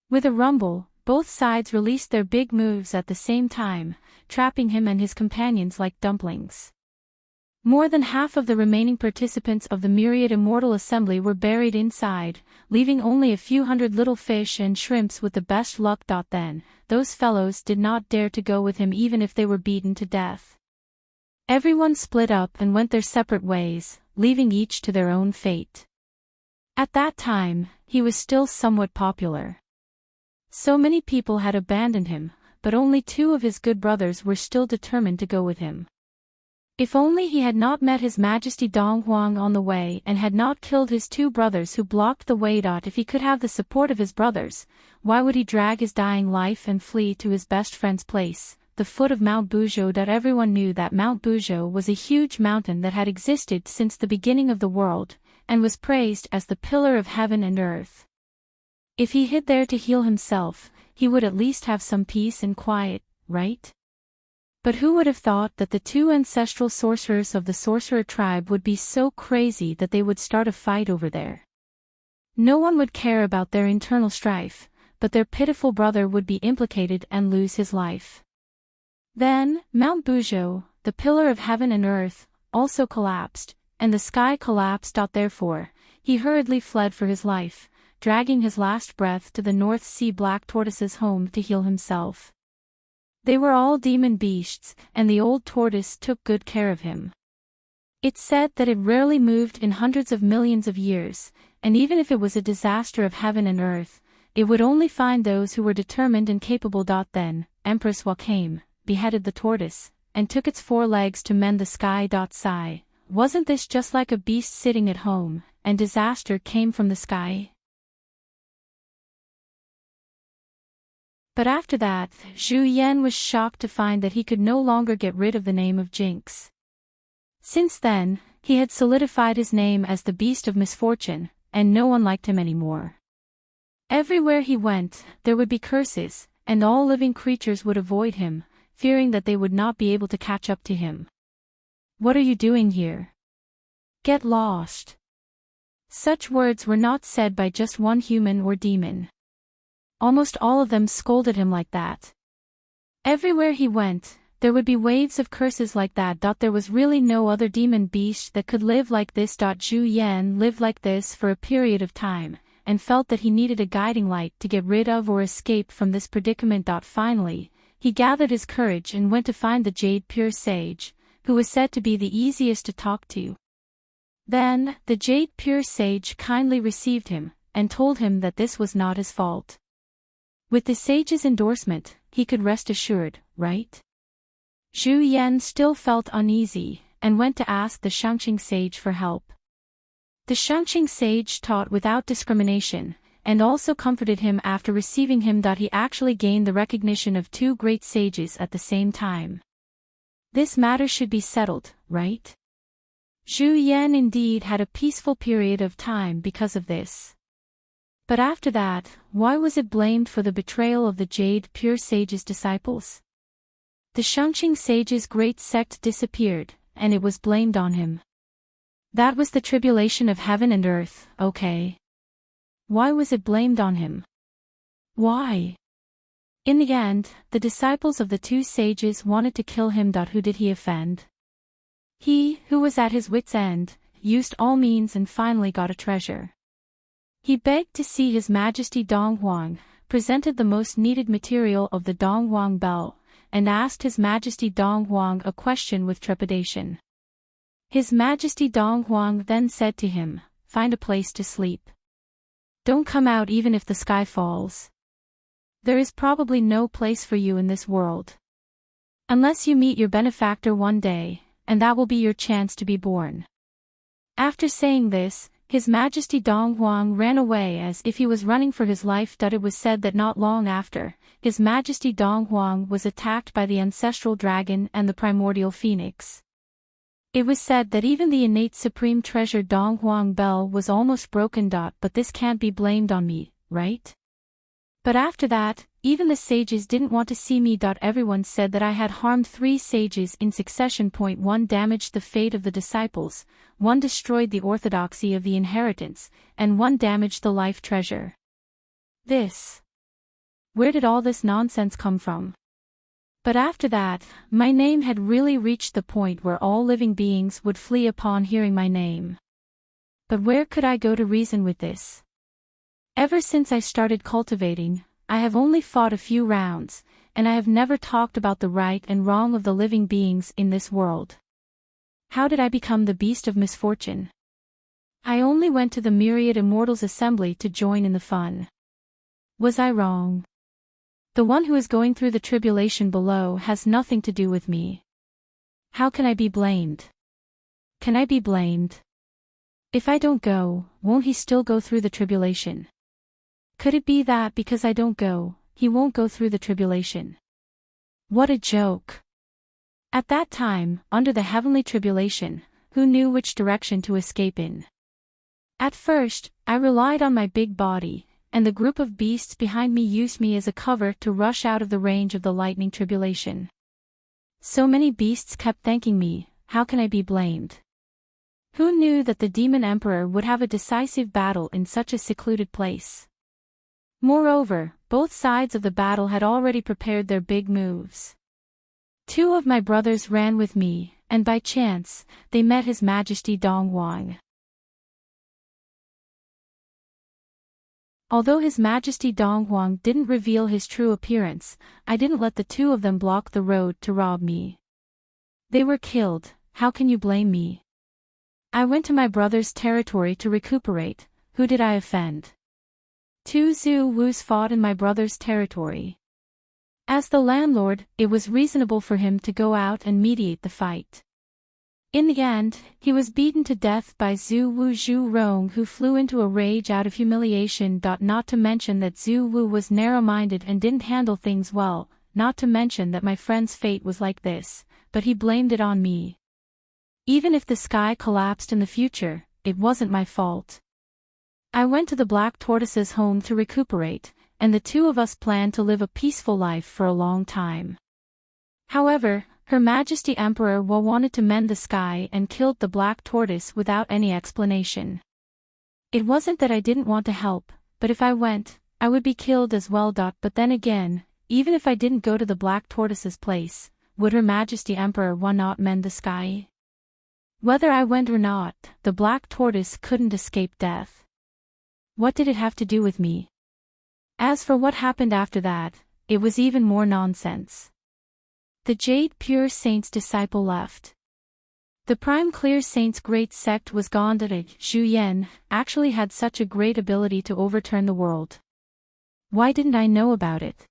With a rumble, both sides released their big moves at the same time, trapping him and his companions like dumplings. More than half of the remaining participants of the myriad immortal assembly were buried inside, leaving only a few hundred little fish and shrimps with the best luck. Then, those fellows did not dare to go with him even if they were beaten to death. Everyone split up and went their separate ways, leaving each to their own fate. At that time, he was still somewhat popular. So many people had abandoned him, but only 2 of his good brothers were still determined to go with him. If only he had not met His Majesty Dong Huang on the way and had not killed his 2 brothers who blocked the way. If he could have the support of his brothers, why would he drag his dying life and flee to his best friend's place, the foot of Mount Buzhou? Everyone knew that Mount Buzhou was a huge mountain that had existed since the beginning of the world, and was praised as the pillar of heaven and earth. If he hid there to heal himself, he would at least have some peace and quiet, right? But who would have thought that the 2 ancestral sorcerers of the sorcerer tribe would be so crazy that they would start a fight over there? No one would care about their internal strife, but their pitiful brother would be implicated and lose his life. Then, Mount Buzhou, the pillar of heaven and earth, also collapsed, and the sky collapsed. Therefore, he hurriedly fled for his life, dragging his last breath to the North Sea black tortoise's home to heal himself. They were all demon beasts, and the old tortoise took good care of him. It's said that it rarely moved in hundreds of millions of years, and even if it was a disaster of heaven and earth, it would only find those who were determined and capable. Then, Empress Hua came, beheaded the tortoise, and took its 4 legs to mend the sky. Sigh, wasn't this just like a beast sitting at home, and disaster came from the sky? But after that, Zhu Yan was shocked to find that he could no longer get rid of the name of Jinx. Since then, he had solidified his name as the Beast of Misfortune, and no one liked him anymore. Everywhere he went, there would be curses, and all living creatures would avoid him, fearing that they would not be able to catch up to him. What are you doing here? Get lost. Such words were not said by just one human or demon. Almost all of them scolded him like that. Everywhere he went, there would be waves of curses like that. There was really no other demon beast that could live like this. Zhu Yan lived like this for a period of time, and felt that he needed a guiding light to get rid of or escape from this predicament. Finally, he gathered his courage and went to find the Jade Pure Sage, who was said to be the easiest to talk to. Then, the Jade Pure Sage kindly received him, and told him that this was not his fault. With the sage's endorsement, he could rest assured, right? Zhu Yan still felt uneasy, and went to ask the Shangqing sage for help. The Shangqing sage taught without discrimination, and also comforted him after receiving him. He actually gained the recognition of two great sages at the same time. This matter should be settled, right? Zhu Yan indeed had a peaceful period of time because of this. But after that, why was it blamed for the betrayal of the Jade Pure Sage's disciples? The Shangqing Sage's great sect disappeared, and it was blamed on him. That was the tribulation of heaven and earth, okay. Why was it blamed on him? Why? In the end, the disciples of the two sages wanted to kill him. Who did he offend? He, who was at his wit's end, used all means and finally got a treasure. He begged to see His Majesty Donghuang, presented the most needed material of the Donghuang bell, and asked His Majesty Donghuang a question with trepidation. His Majesty Donghuang then said to him, "Find a place to sleep. Don't come out even if the sky falls. There is probably no place for you in this world. Unless you meet your benefactor one day, and that will be your chance to be born." After saying this, His Majesty Donghuang ran away as if he was running for his life. It was said that not long after, His Majesty Donghuang was attacked by the ancestral dragon and the primordial phoenix. It was said that even the innate supreme treasure Donghuang bell was almost broken. But this can't be blamed on me, right? But after that, even the sages didn't want to see me. Everyone said that I had harmed 3 sages in succession. 1 damaged the fate of the disciples, 1 destroyed the orthodoxy of the inheritance, and 1 damaged the life treasure. Where did all this nonsense come from? But after that, my name had really reached the point where all living beings would flee upon hearing my name. But where could I go to reason with this? Ever since I started cultivating, I have only fought a few rounds, and I have never talked about the right and wrong of the living beings in this world. How did I become the beast of misfortune? I only went to the myriad immortals' assembly to join in the fun. Was I wrong? The one who is going through the tribulation below has nothing to do with me. How can I be blamed? Can I be blamed? If I don't go, won't he still go through the tribulation? Could it be that because I don't go, he won't go through the tribulation? What a joke! At that time, under the heavenly tribulation, who knew which direction to escape in? At first, I relied on my big body, and the group of beasts behind me used me as a cover to rush out of the range of the lightning tribulation. So many beasts kept thanking me, how can I be blamed? Who knew that the demon emperor would have a decisive battle in such a secluded place? Moreover, both sides of the battle had already prepared their big moves. 2 of my brothers ran with me, and by chance, they met His Majesty Donghuang. Although His Majesty Donghuang didn't reveal his true appearance, I didn't let the 2 of them block the road to rob me. They were killed, how can you blame me? I went to my brother's territory to recuperate, who did I offend? 2 Zhu Wus fought in my brother's territory. As the landlord, it was reasonable for him to go out and mediate the fight. In the end, he was beaten to death by Zhu Wu Zhu Rong, who flew into a rage out of humiliation. Not to mention that Zhu Wu was narrow-minded and didn't handle things well, not to mention that my friend's fate was like this, but he blamed it on me. Even if the sky collapsed in the future, it wasn't my fault. I went to the Black Tortoise's home to recuperate, and the 2 of us planned to live a peaceful life for a long time. However, Her Majesty Emperor Wa wanted to mend the sky and killed the Black Tortoise without any explanation. It wasn't that I didn't want to help, but if I went, I would be killed as well. But then again, even if I didn't go to the Black Tortoise's place, would Her Majesty Emperor Wa not mend the sky? Whether I went or not, the Black Tortoise couldn't escape death. What did it have to do with me? As for what happened after that, it was even more nonsense. The Jade Pure Saint's disciple left. The Prime Clear Saint's great sect was gone. Zhu Yan actually had such a great ability to overturn the world. Why didn't I know about it?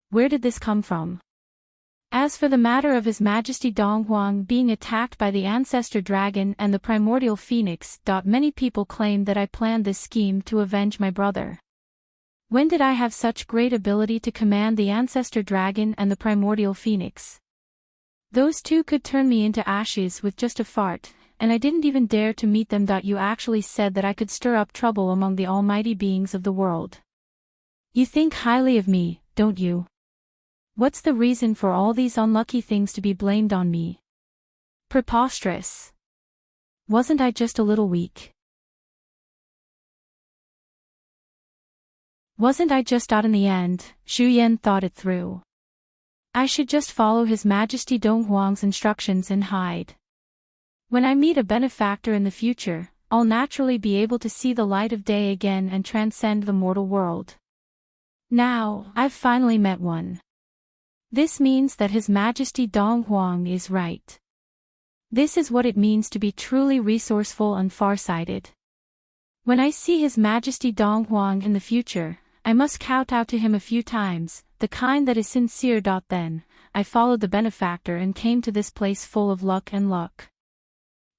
Where did this come from? As for the matter of His Majesty Donghuang being attacked by the ancestor dragon and the primordial phoenix, many people claim that I planned this scheme to avenge my brother. When did I have such great ability to command the ancestor dragon and the primordial phoenix? Those two could turn me into ashes with just a fart, and I didn't even dare to meet them. You actually said that I could stir up trouble among the almighty beings of the world. You think highly of me, don't you? What's the reason for all these unlucky things to be blamed on me? Preposterous. Wasn't I just a little weak? Wasn't I just odd in the end? Zhu Yan thought it through. I should just follow His Majesty Dong Huang's instructions and hide. When I meet a benefactor in the future, I'll naturally be able to see the light of day again and transcend the mortal world. Now, I've finally met one. This means that His Majesty Dong Huang is right. This is what it means to be truly resourceful and farsighted. When I see His Majesty Dong Huang in the future, I must kowtow to him a few times, the kind that is sincere. Then, I followed the benefactor and came to this place full of luck and luck.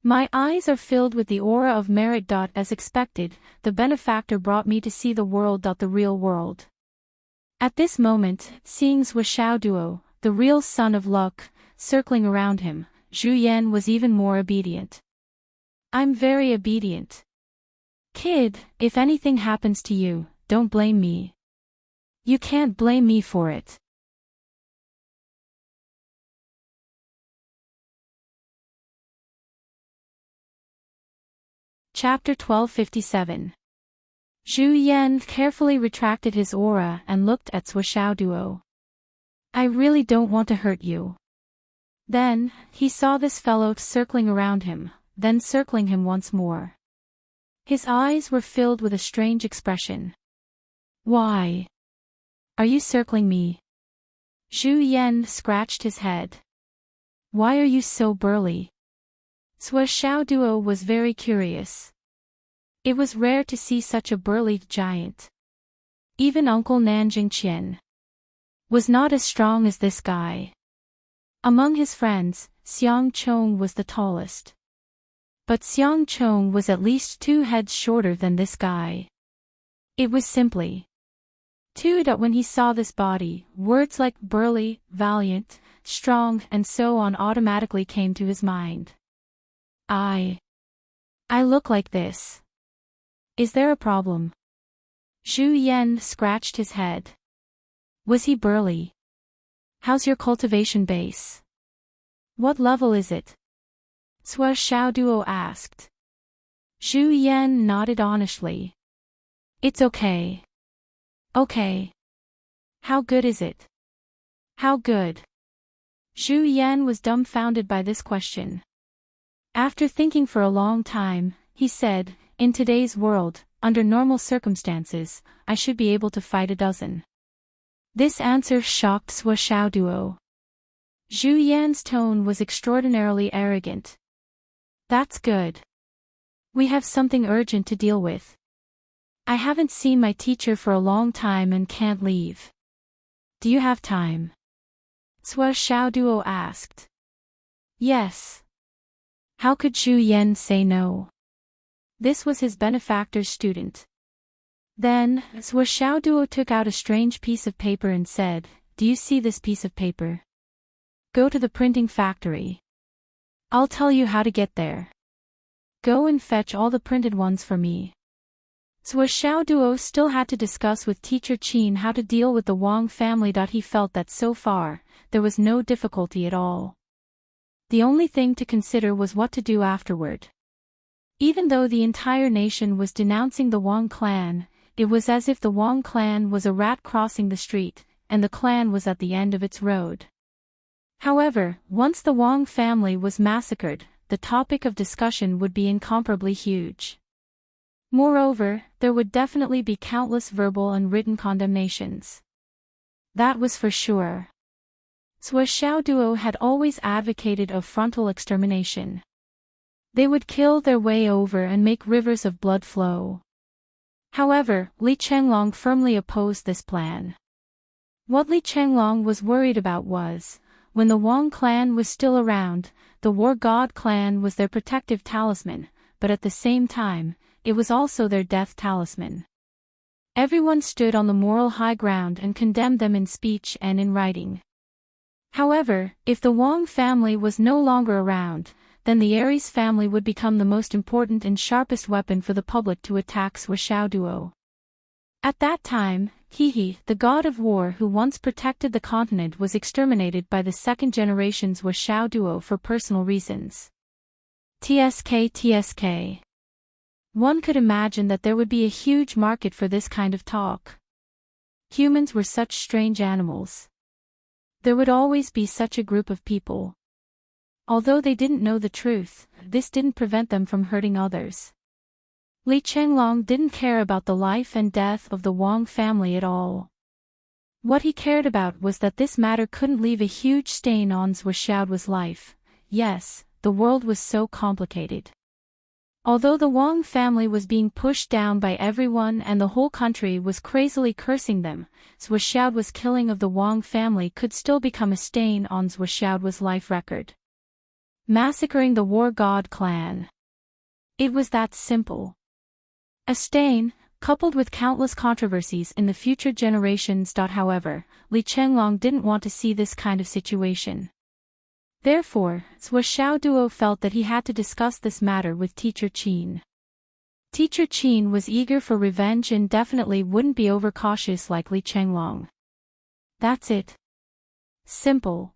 My eyes are filled with the aura of merit. As expected, the benefactor brought me to see the world. The real world. At this moment, seeing Zhuo Xiaoduo, the real son of luck, circling around him, Zhu Yan was even more obedient. I'm very obedient. Kid, if anything happens to you, don't blame me. You can't blame me for it. Chapter 1257. Zhu Yan carefully retracted his aura and looked at Zhuo Xiaoduo. I really don't want to hurt you. Then, he saw this fellow circling around him, then circling him once more. His eyes were filled with a strange expression. Why? Are you circling me? Zhu Yan scratched his head. Why are you so burly? Zhuo Xiaoduo was very curious. It was rare to see such a burly giant. Even Uncle Nanjing Qian was not as strong as this guy. Among his friends, Xiang Chong was the tallest. But Xiang Chong was at least 2 heads shorter than this guy. It was simply too that when he saw this body, words like burly, valiant, strong, and so on automatically came to his mind. I look like this. Is there a problem? Zhu Yan scratched his head. Was he burly? How's your cultivation base? What level is it? Zhuo Xiaoduo asked. Zhu Yan nodded honestly. It's okay. Okay. How good is it? How good? Zhu Yan was dumbfounded by this question. After thinking for a long time, he said, in today's world, under normal circumstances, I should be able to fight a dozen. This answer shocked Zhuo Xiaoduo. Zhu Yan's tone was extraordinarily arrogant. That's good. We have something urgent to deal with. I haven't seen my teacher for a long time and can't leave. Do you have time? Zhuo Xiaoduo asked. Yes. How could Zhu Yan say no? This was his benefactor's student. Then, Zhuo Xiaoduo took out a strange piece of paper and said, Do you see this piece of paper? Go to the printing factory. I'll tell you how to get there. Go and fetch all the printed ones for me. Zhuo Xiaoduo still had to discuss with teacher Qin how to deal with the Wang family. He felt that so far, there was no difficulty at all. The only thing to consider was what to do afterward. Even though the entire nation was denouncing the Wang clan, it was as if the Wang clan was a rat crossing the street, and the clan was at the end of its road. However, once the Wang family was massacred, the topic of discussion would be incomparably huge. Moreover, there would definitely be countless verbal and written condemnations. That was for sure. Zhuo Xiaoduo had always advocated of frontal extermination. They would kill their way over and make rivers of blood flow. However, Li Chenglong firmly opposed this plan. What Li Chenglong was worried about was, when the Wang clan was still around, the War God clan was their protective talisman, but at the same time, it was also their death talisman. Everyone stood on the moral high ground and condemned them in speech and in writing. However, if the Wang family was no longer around, then the Aries family would become the most important and sharpest weapon for the public to attack Shuo Duo. At that time, Hehe, the god of war who once protected the continent, was exterminated by the second generation's Shuo Duo for personal reasons. TSK. One could imagine that there would be a huge market for this kind of talk. Humans were such strange animals. There would always be such a group of people. Although they didn't know the truth, this didn't prevent them from hurting others. Li Chenglong didn't care about the life and death of the Wang family at all. What he cared about was that this matter couldn't leave a huge stain on Shuo's life. Yes, the world was so complicated. Although the Wang family was being pushed down by everyone and the whole country was crazily cursing them, Shuo's killing of the Wang family could still become a stain on Shuo's life record. Massacring the war god clan. It was that simple. A stain, coupled with countless controversies in the future generations. However, Li Chenglong didn't want to see this kind of situation. Therefore, Shuo Duo felt that he had to discuss this matter with Teacher Qin. Teacher Qin was eager for revenge and definitely wouldn't be overcautious like Li Chenglong. That's it. Simple.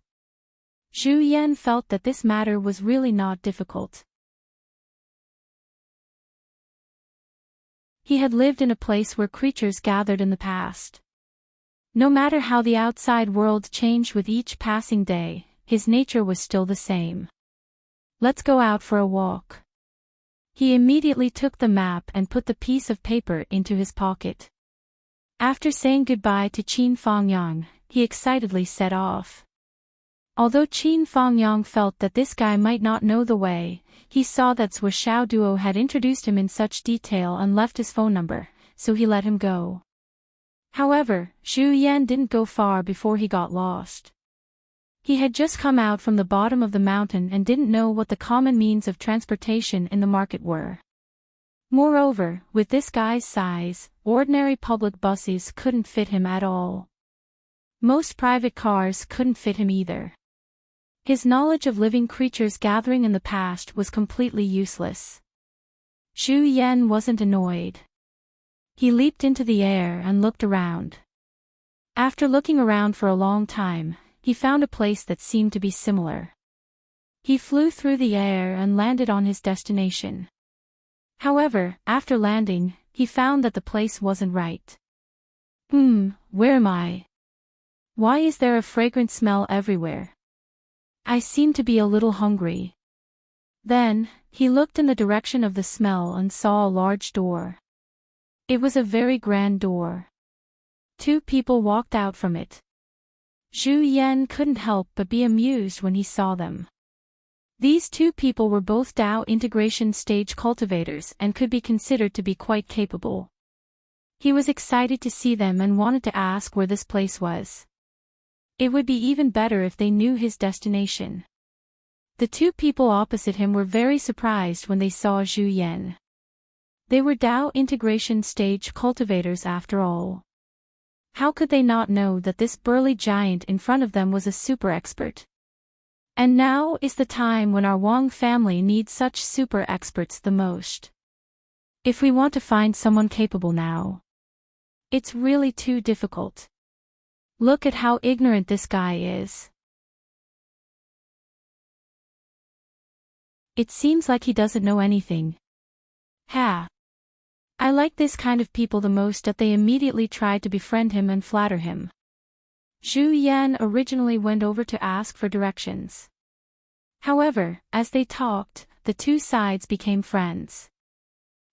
Zhu Yan felt that this matter was really not difficult. He had lived in a place where creatures gathered in the past. No matter how the outside world changed with each passing day, his nature was still the same. Let's go out for a walk. He immediately took the map and put the piece of paper into his pocket. After saying goodbye to Qin Fangyang, he excitedly set off. Although Qin Fangyang felt that this guy might not know the way, he saw that Shuo Duo had introduced him in such detail and left his phone number, so he let him go. However, Zhu Yan didn't go far before he got lost. He had just come out from the bottom of the mountain and didn't know what the common means of transportation in the market were. Moreover, with this guy's size, ordinary public buses couldn't fit him at all. Most private cars couldn't fit him either. His knowledge of living creatures gathering in the past was completely useless. Zhu Yan wasn't annoyed. He leaped into the air and looked around. After looking around for a long time, he found a place that seemed to be similar. He flew through the air and landed on his destination. However, after landing, he found that the place wasn't right. Where am I? Why is there a fragrant smell everywhere? I seem to be a little hungry. Then, he looked in the direction of the smell and saw a large door. It was a very grand door. Two people walked out from it. Zhu Yan couldn't help but be amused when he saw them. These two people were both Dao integration stage cultivators and could be considered to be quite capable. He was excited to see them and wanted to ask where this place was. It would be even better if they knew his destination. The two people opposite him were very surprised when they saw Zhu Yan. They were Dao integration stage cultivators after all. How could they not know that this burly giant in front of them was a super expert? And now is the time when our Wang family needs such super experts the most. If we want to find someone capable now, it's really too difficult. Look at how ignorant this guy is. It seems like he doesn't know anything. Ha! I like this kind of people the most that they immediately tried to befriend him and flatter him. Zhu Yan originally went over to ask for directions. However, as they talked, the two sides became friends.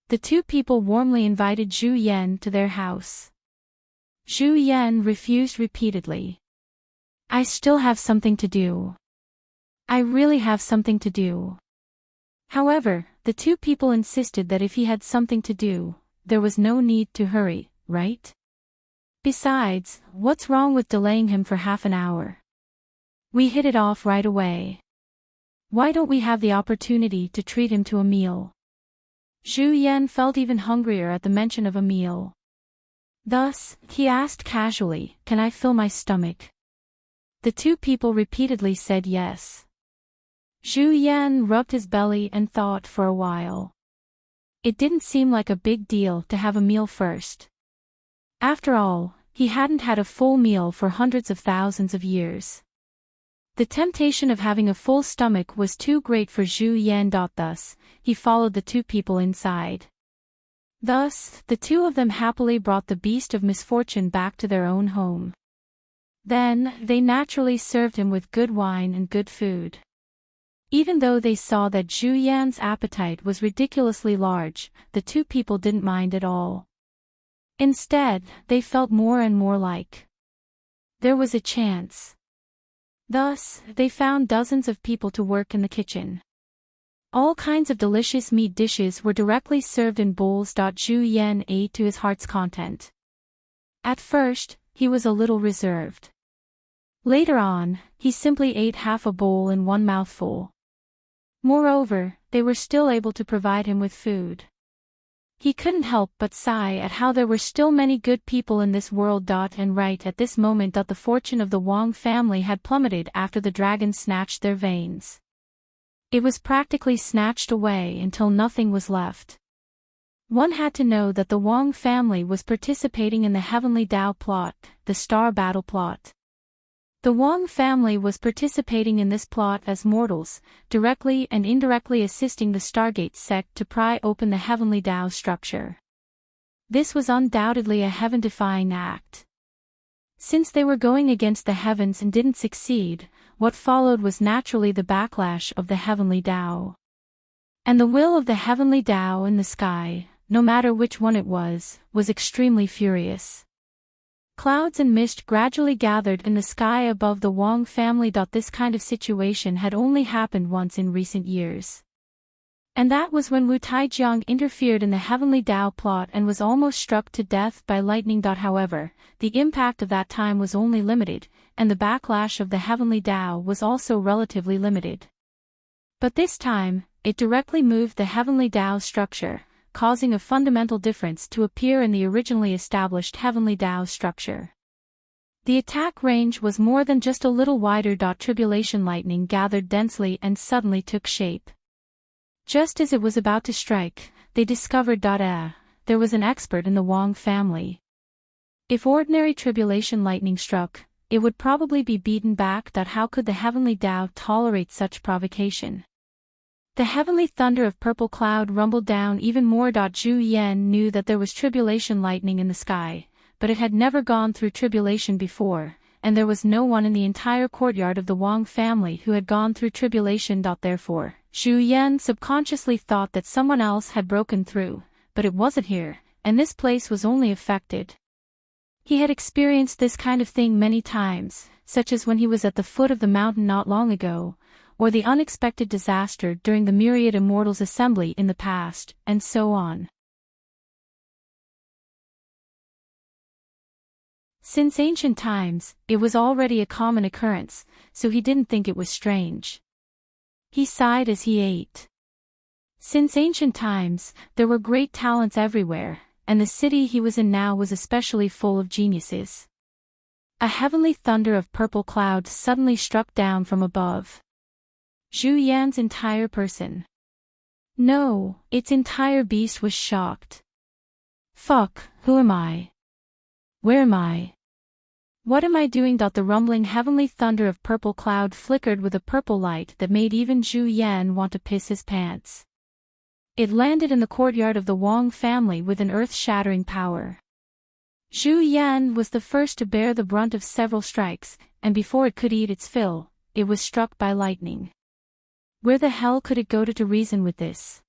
The two people warmly invited Zhu Yan to their house. Zhu Yan refused repeatedly. I still have something to do. I really have something to do. However, the two people insisted that if he had something to do, there was no need to hurry, right? Besides, what's wrong with delaying him for half an hour? We hit it off right away. Why don't we have the opportunity to treat him to a meal? Zhu Yan felt even hungrier at the mention of a meal. Thus, he asked casually, "Can I fill my stomach?" The two people repeatedly said yes. Zhu Yan rubbed his belly and thought for a while. It didn't seem like a big deal to have a meal first. After all, he hadn't had a full meal for hundreds of thousands of years. The temptation of having a full stomach was too great for Zhu Yan. Thus, he followed the two people inside. Thus, the two of them happily brought the beast of misfortune back to their own home. Then, they naturally served him with good wine and good food. Even though they saw that Zhu Yan's appetite was ridiculously large, the two people didn't mind at all. Instead, they felt more and more like there was a chance. Thus, they found dozens of people to work in the kitchen. All kinds of delicious meat dishes were directly served in bowls. Zhu Yan ate to his heart's content. At first, he was a little reserved. Later on, he simply ate half a bowl in one mouthful. Moreover, they were still able to provide him with food. He couldn't help but sigh at how there were still many good people in this world. And right at this moment the fortune of the Wang family had plummeted after the dragon snatched their veins. It was practically snatched away until nothing was left. One had to know that the Wang family was participating in the Heavenly Tao plot, the Star Battle plot. The Wang family was participating in this plot as mortals, directly and indirectly assisting the Stargate sect to pry open the Heavenly Tao structure. This was undoubtedly a heaven-defying act. Since they were going against the heavens and didn't succeed, what followed was naturally the backlash of the Heavenly Tao. And the will of the Heavenly Tao in the sky, no matter which one it was extremely furious. Clouds and mist gradually gathered in the sky above the Wang family. This kind of situation had only happened once in recent years. And that was when Wu Taijiang interfered in the Heavenly Tao plot and was almost struck to death by lightning. However, the impact of that time was only limited, and the backlash of the Heavenly Tao was also relatively limited. But this time, it directly moved the Heavenly Tao structure, causing a fundamental difference to appear in the originally established Heavenly Tao structure. The attack range was more than just a little wider. Tribulation lightning gathered densely and suddenly took shape. Just as it was about to strike, they discovered there was an expert in the Wang family. If ordinary tribulation lightning struck, it would probably be beaten back. How could the Heavenly Tao tolerate such provocation? The heavenly thunder of purple cloud rumbled down even more. Zhu Yan knew that there was tribulation lightning in the sky, but it had never gone through tribulation before, and there was no one in the entire courtyard of the Wang family who had gone through tribulation. Therefore, Zhu Yan subconsciously thought that someone else had broken through, but it wasn't here, and this place was only affected. He had experienced this kind of thing many times, such as when he was at the foot of the mountain not long ago, or the unexpected disaster during the Myriad Immortals Assembly in the past, and so on. Since ancient times, it was already a common occurrence, so he didn't think it was strange. He sighed as he ate. Since ancient times, there were great talents everywhere, and the city he was in now was especially full of geniuses. A heavenly thunder of purple cloud suddenly struck down from above. Zhu Yan's entire person. No, its entire beast was shocked. Fuck, who am I? Where am I? What am I doing? The rumbling heavenly thunder of purple cloud flickered with a purple light that made even Zhu Yan want to piss his pants. It landed in the courtyard of the Wang family with an earth-shattering power. Zhu Yan was the first to bear the brunt of several strikes, and before it could eat its fill, it was struck by lightning. Where the hell could it go to reason with this?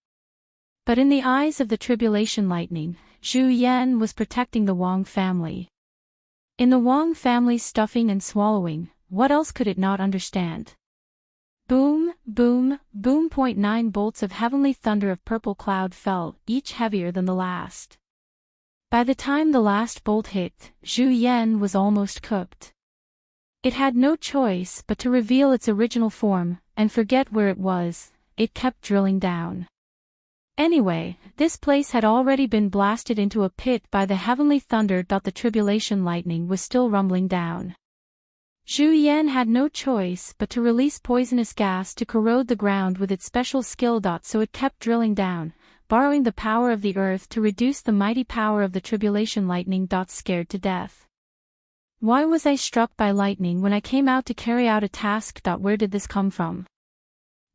But in the eyes of the tribulation lightning, Zhu Yan was protecting the Wang family. In the Wang family's stuffing and swallowing, what else could it not understand? Boom, boom, boom. 9 bolts of heavenly thunder of purple cloud fell, each heavier than the last. By the time the last bolt hit, Zhu Yan was almost cooked. It had no choice but to reveal its original form, and forget where it was. It kept drilling down. Anyway, this place had already been blasted into a pit by the heavenly thunder. The tribulation lightning was still rumbling down. Zhu Yan had no choice but to release poisonous gas to corrode the ground with its special skill. So it kept drilling down, borrowing the power of the earth to reduce the mighty power of the tribulation lightning. Scared to death. Why was I struck by lightning when I came out to carry out a task? Where did this come from?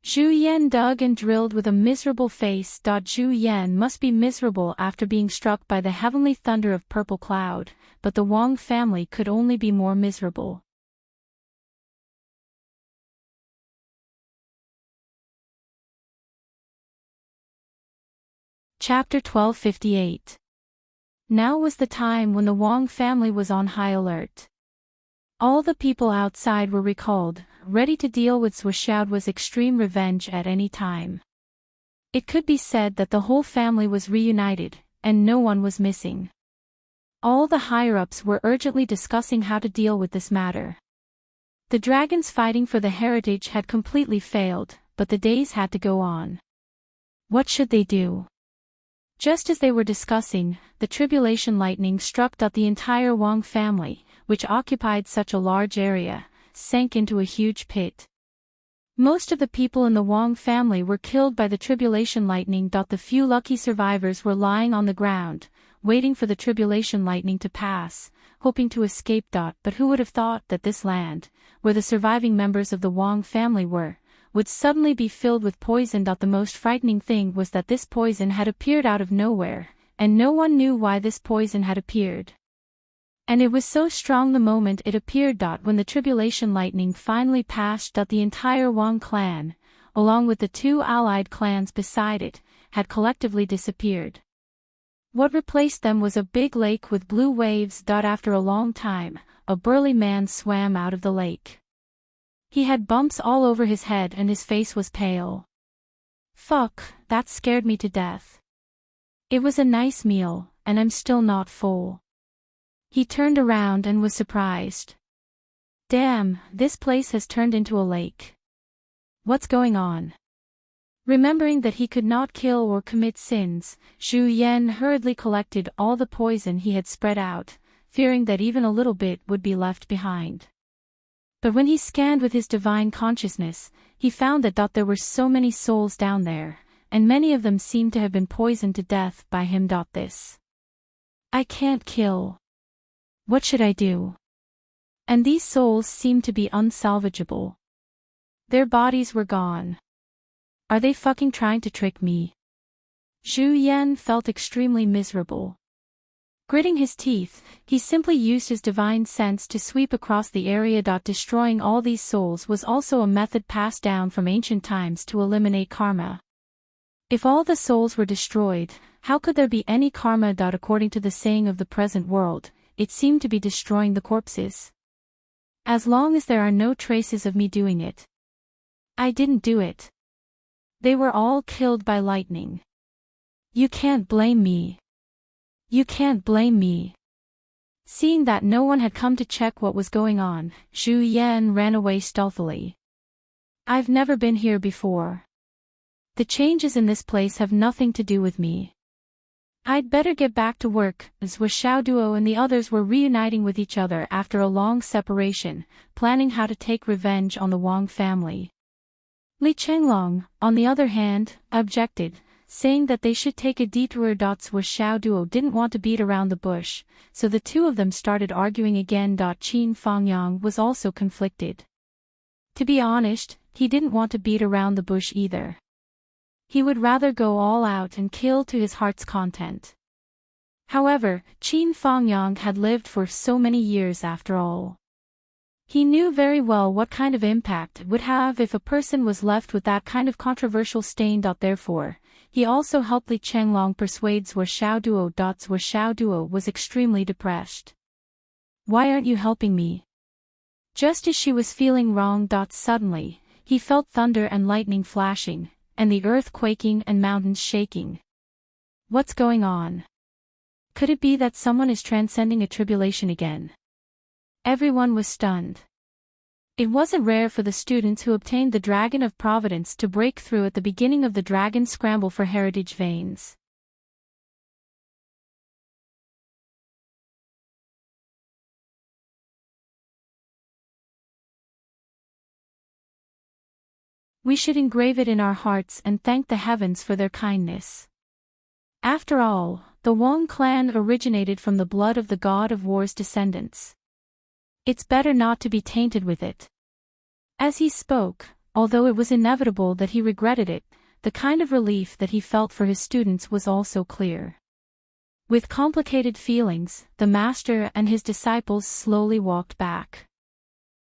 Zhu Yan dug and drilled with a miserable face. Zhu Yan must be miserable after being struck by the heavenly thunder of purple cloud, but the Wang family could only be more miserable. Chapter 1258. Now was the time when the Wang family was on high alert. All the people outside were recalled, ready to deal with Zhuoxiao's extreme revenge at any time. It could be said that the whole family was reunited, and no one was missing. All the higher-ups were urgently discussing how to deal with this matter. The dragons fighting for the heritage had completely failed, but the days had to go on. What should they do? Just as they were discussing, the tribulation lightning struck. The entire Wang family, which occupied such a large area, sank into a huge pit. Most of the people in the Wang family were killed by the tribulation lightning. The few lucky survivors were lying on the ground, waiting for the tribulation lightning to pass, hoping to escape. But who would have thought that this land, where the surviving members of the Wang family were, would suddenly be filled with poison. The most frightening thing was that this poison had appeared out of nowhere, and no one knew why this poison had appeared. And it was so strong the moment it appeared. When the tribulation lightning finally passed. The entire Wang clan, along with the two allied clans beside it, had collectively disappeared. What replaced them was a big lake with blue waves. After a long time, a burly man swam out of the lake. He had bumps all over his head and his face was pale. Fuck, that scared me to death. It was a nice meal, and I'm still not full. He turned around and was surprised. Damn, this place has turned into a lake. What's going on? Remembering that he could not kill or commit sins, Zhu Yan hurriedly collected all the poison he had spread out, fearing that even a little bit would be left behind. But when he scanned with his divine consciousness, he found that there were so many souls down there, and many of them seemed to have been poisoned to death by him. This I can't kill. What should I do? And these souls seemed to be unsalvageable. Their bodies were gone. Are they fucking trying to trick me? Zhu Yan felt extremely miserable. Gritting his teeth, he simply used his divine sense to sweep across the area. Destroying all these souls was also a method passed down from ancient times to eliminate karma. If all the souls were destroyed, how could there be any karma? According to the saying of the present world, it seemed to be destroying the corpses. As long as there are no traces of me doing it. I didn't do it. They were all killed by lightning. You can't blame me. You can't blame me. Seeing that no one had come to check what was going on, Zhu Yan ran away stealthily. I've never been here before. The changes in this place have nothing to do with me. I'd better get back to work. Zhuoxiao and the others were reuniting with each other after a long separation, planning how to take revenge on the Wang family. Li Chenglong, on the other hand, objected, saying that they should take a detour. Zhuoxiao didn't want to beat around the bush, so the two of them started arguing again. Qin Fangyang was also conflicted. To be honest, he didn't want to beat around the bush either. He would rather go all out and kill to his heart's content. However, Qin Fangyang had lived for so many years after all. He knew very well what kind of impact it would have if a person was left with that kind of controversial stain. Therefore, he also helped Li Chenglong persuade Zhuoxiao. Zhuoxiao was extremely depressed. Why aren't you helping me? Just as she was feeling wrong. Suddenly, he felt thunder and lightning flashing, and the earth quaking and mountains shaking. What's going on? Could it be that someone is transcending a tribulation again? Everyone was stunned. It wasn't rare for the students who obtained the Dragon of Providence to break through at the beginning of the Dragon Scramble for Heritage Veins. We should engrave it in our hearts and thank the heavens for their kindness. After all, the Wong clan originated from the blood of the god of war's descendants. It's better not to be tainted with it. As he spoke, although it was inevitable that he regretted it, the kind of relief that he felt for his students was also clear. With complicated feelings, the master and his disciples slowly walked back.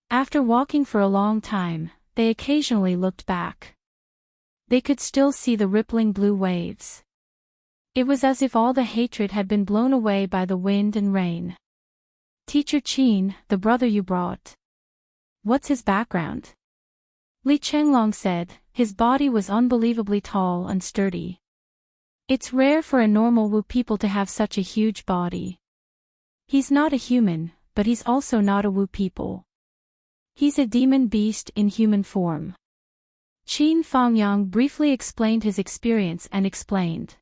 After walking for a long time, they occasionally looked back. They could still see the rippling blue waves. It was as if all the hatred had been blown away by the wind and rain. Teacher Qin, the brother you brought. What's his background? Li Chenglong said. His body was unbelievably tall and sturdy. It's rare for a normal Wu people to have such a huge body. He's not a human, but he's also not a Wu people. He's a demon beast in human form. Qin Fangyang briefly explained his experience and explained.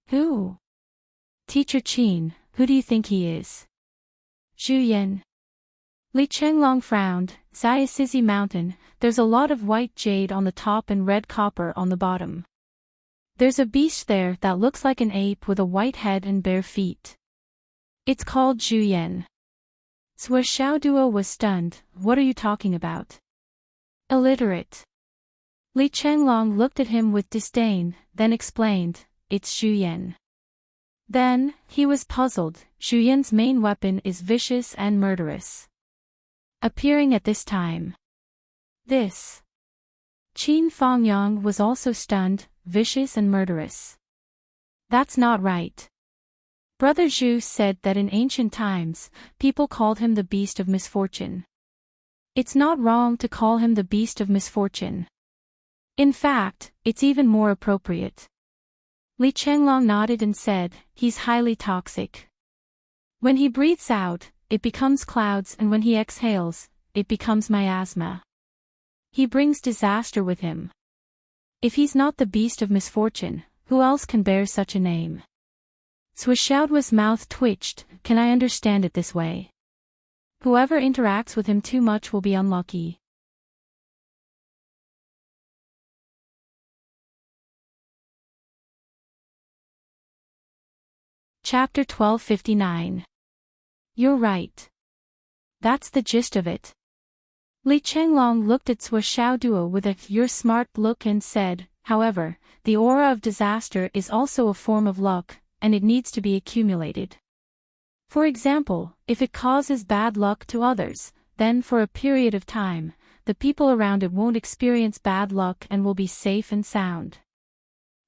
Who? Teacher Qin, who do you think he is? Zhu Yan. Li Chenglong frowned. Xiaosizi Mountain, there's a lot of white jade on the top and red copper on the bottom. There's a beast there that looks like an ape with a white head and bare feet. It's called Zhu Yan. Sua Xiao Duo was stunned. What are you talking about? Illiterate. Li Chenglong looked at him with disdain, then explained, it's Zhu Yan. Then, he was puzzled. Zhu Yan's main weapon is vicious and murderous. Appearing at this time. This. Qin Fangyang was also stunned, vicious and murderous. That's not right. Brother Zhu said that in ancient times, people called him the beast of misfortune. It's not wrong to call him the beast of misfortune. In fact, it's even more appropriate. Li Chenglong nodded and said, he's highly toxic. When he breathes out, it becomes clouds, and when he exhales, it becomes miasma. He brings disaster with him. If he's not the beast of misfortune, who else can bear such a name? Sua Xiaoduo's mouth twitched. Can I understand it this way? Whoever interacts with him too much will be unlucky. Chapter 1259. You're right. That's the gist of it. Li Chenglong looked at Sua Xiaoduo with a "you're smart" look and said, however, the aura of disaster is also a form of luck, and it needs to be accumulated. For example, if it causes bad luck to others, then for a period of time, the people around it won't experience bad luck and will be safe and sound.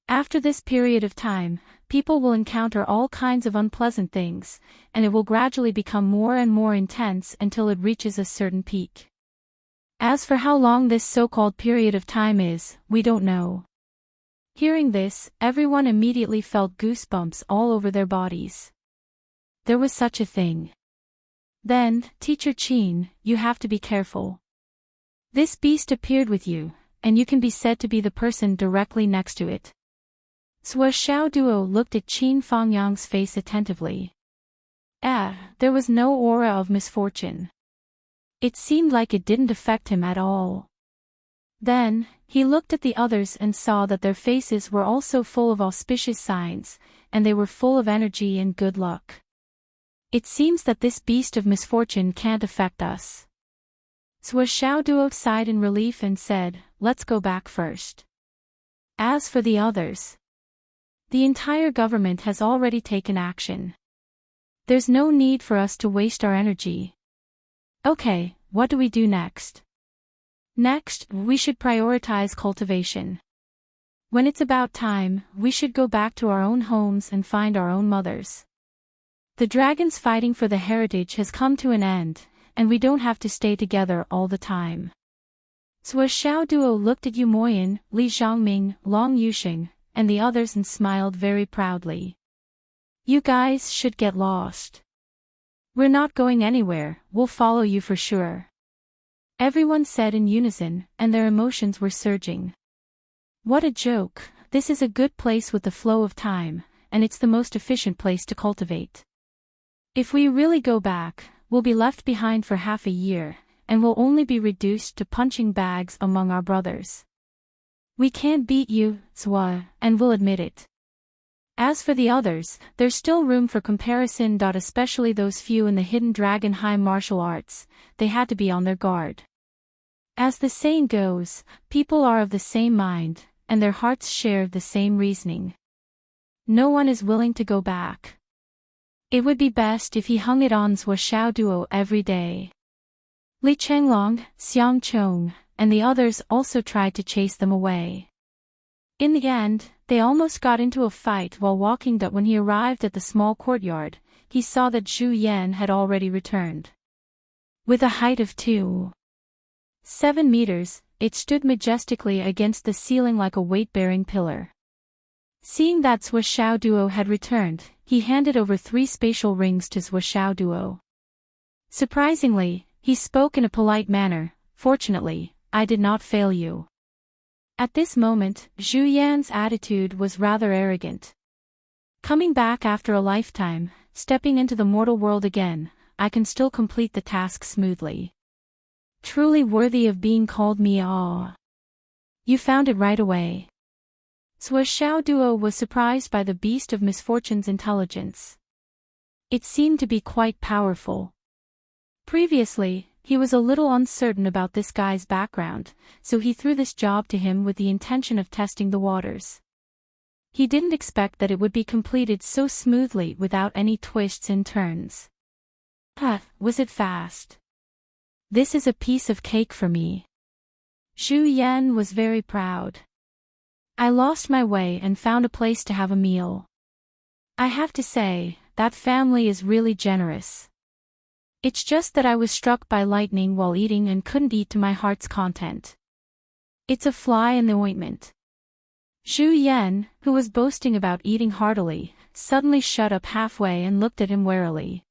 After this period of time, people will encounter all kinds of unpleasant things, and it will gradually become more and more intense until it reaches a certain peak. As for how long this so-called period of time is, we don't know. Hearing this, everyone immediately felt goosebumps all over their bodies. There was such a thing. Then, Teacher Qin, you have to be careful. This beast appeared with you, and you can be said to be the person directly next to it. Sua Xiaoduo looked at Qin Fangyang's face attentively. There was no aura of misfortune. It seemed like it didn't affect him at all. Then, he looked at the others and saw that their faces were also full of auspicious signs, and they were full of energy and good luck. It seems that this beast of misfortune can't affect us. Sua Xiaoduo sighed in relief and said, let's go back first. As for the others, the entire government has already taken action. There's no need for us to waste our energy. Okay, what do we do next? Next, we should prioritize cultivation. When it's about time, we should go back to our own homes and find our own mothers. The dragons fighting for the heritage has come to an end, and we don't have to stay together all the time. Sua Xiaoduo looked at Yu Moyan, Li Zhangming, Long Yuxing, and the others and smiled very proudly. You guys should get lost. We're not going anywhere, we'll follow you for sure. Everyone said in unison, and their emotions were surging. What a joke, this is a good place with the flow of time, and it's the most efficient place to cultivate. If we really go back, we'll be left behind for half a year, and we'll only be reduced to punching bags among our brothers. We can't beat you, Zwa, and we'll admit it. As for the others, there's still room for comparison. Especially those few in the hidden dragon high martial arts, they had to be on their guard. As the saying goes, people are of the same mind, and their hearts share the same reasoning. No one is willing to go back. It would be best if he hung it on Zwa Xiao Duo every day. Li Chenglong, Xiang Chong, and the others also tried to chase them away. In the end, they almost got into a fight while walking. When he arrived at the small courtyard, he saw that Zhu Yan had already returned. With a height of 2.7 meters, it stood majestically against the ceiling like a weight-bearing pillar. Seeing that Zwa Xiao Duo had returned, he handed over 3 spatial rings to Zwa Xiao Duo. Surprisingly, he spoke in a polite manner. Fortunately, I did not fail you. At this moment, Zhu Yan's attitude was rather arrogant. Coming back after a lifetime, stepping into the mortal world again, I can still complete the task smoothly. Truly worthy of being called Miao. You found it right away. Zwa Xiao Duo was surprised by the beast of misfortune's intelligence. It seemed to be quite powerful. Previously, he was a little uncertain about this guy's background, so he threw this job to him with the intention of testing the waters. He didn't expect that it would be completed so smoothly without any twists and turns. Was it fast? This is a piece of cake for me. Zhu Yan was very proud. I lost my way and found a place to have a meal. I have to say, that family is really generous. It's just that I was struck by lightning while eating and couldn't eat to my heart's content. It's a fly in the ointment. Zhu Yan, who was boasting about eating heartily, suddenly shut up halfway and looked at him warily.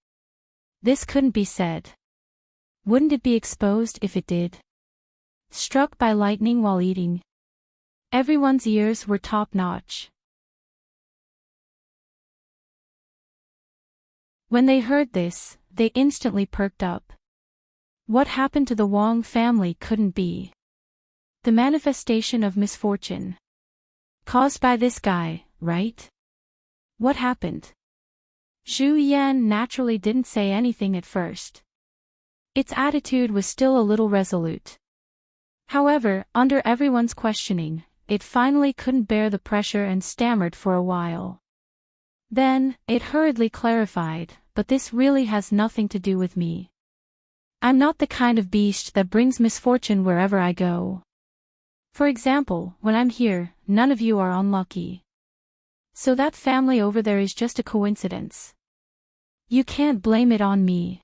This couldn't be said. Wouldn't it be exposed if it did? Struck by lightning while eating. Everyone's ears were top-notch. When they heard this, they instantly perked up. What happened to the Wang family couldn't be the manifestation of misfortune caused by this guy, right? What happened? Zhu Yan naturally didn't say anything at first. Its attitude was still a little resolute. However, under everyone's questioning, it finally couldn't bear the pressure and stammered for a while. Then, it hurriedly clarified, but this really has nothing to do with me. I'm not the kind of beast that brings misfortune wherever I go. For example, when I'm here, none of you are unlucky. So that family over there is just a coincidence. You can't blame it on me.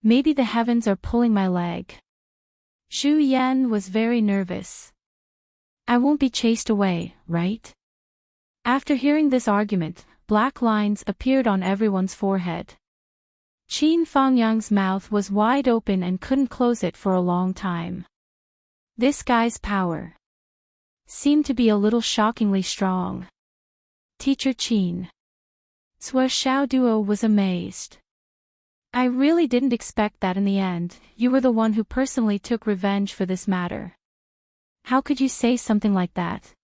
Maybe the heavens are pulling my leg. Zhu Yan was very nervous. I won't be chased away, right? After hearing this argument, black lines appeared on everyone's forehead. Qin Fangyang's mouth was wide open and couldn't close it for a long time. This guy's power seemed to be a little shockingly strong. Teacher Qin. Zwa Xiao Duo was amazed. I really didn't expect that in the end, you were the one who personally took revenge for this matter. How could you say something like that?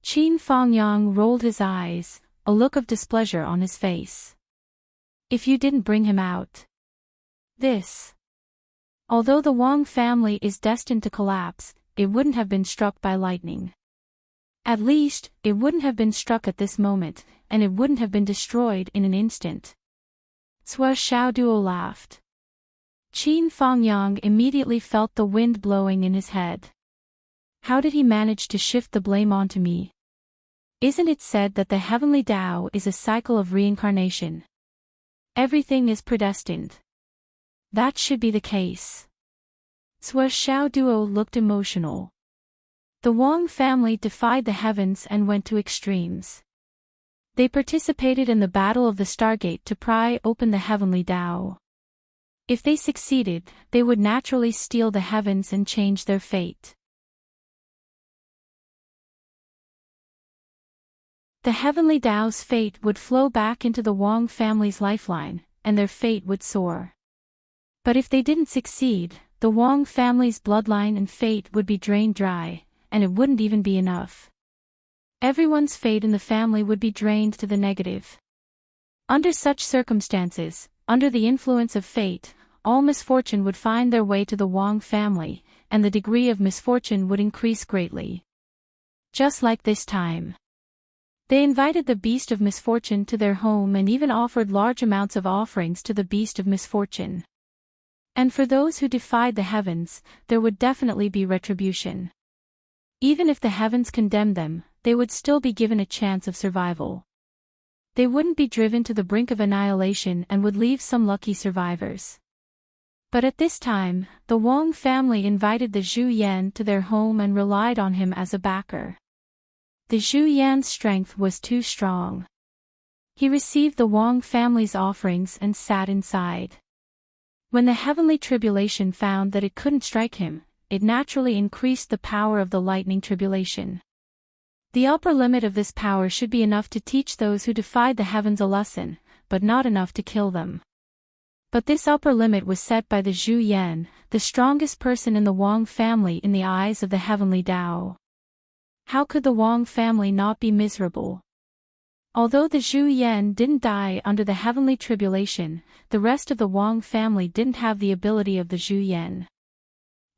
Qin Fangyang rolled his eyes, a look of displeasure on his face. If you didn't bring him out. Although the Wang family is destined to collapse, it wouldn't have been struck by lightning. At least, it wouldn't have been struck at this moment, and it wouldn't have been destroyed in an instant. Zwa Xiaoduo laughed. Qin Fangyang immediately felt the wind blowing in his head. How did he manage to shift the blame onto me? Isn't it said that the heavenly Tao is a cycle of reincarnation? Everything is predestined. That should be the case. Zwa Xiaoduo looked emotional. The Wang family defied the heavens and went to extremes. They participated in the Battle of the Stargate to pry open the heavenly Tao. If they succeeded, they would naturally steal the heavens and change their fate. The heavenly Tao's fate would flow back into the Wang family's lifeline, and their fate would soar. But if they didn't succeed, the Wang family's bloodline and fate would be drained dry, and it wouldn't even be enough. Everyone's fate in the family would be drained to the negative. Under such circumstances, under the influence of fate, all misfortune would find their way to the Wang family, and the degree of misfortune would increase greatly. Just like this time. They invited the beast of misfortune to their home and even offered large amounts of offerings to the beast of misfortune. And for those who defied the heavens, there would definitely be retribution. Even if the heavens condemned them, they would still be given a chance of survival. They wouldn't be driven to the brink of annihilation and would leave some lucky survivors. But at this time, the Wang family invited the Zhu Yan to their home and relied on him as a backer. The Zhu Yan's strength was too strong. He received the Wang family's offerings and sat inside. When the heavenly tribulation found that it couldn't strike him, it naturally increased the power of the lightning tribulation. The upper limit of this power should be enough to teach those who defied the heavens a lesson, but not enough to kill them. But this upper limit was set by the Zhu Yan, the strongest person in the Wang family in the eyes of the heavenly Tao. How could the Wang family not be miserable? Although the Zhu Yan didn't die under the heavenly tribulation, the rest of the Wang family didn't have the ability of the Zhu Yan.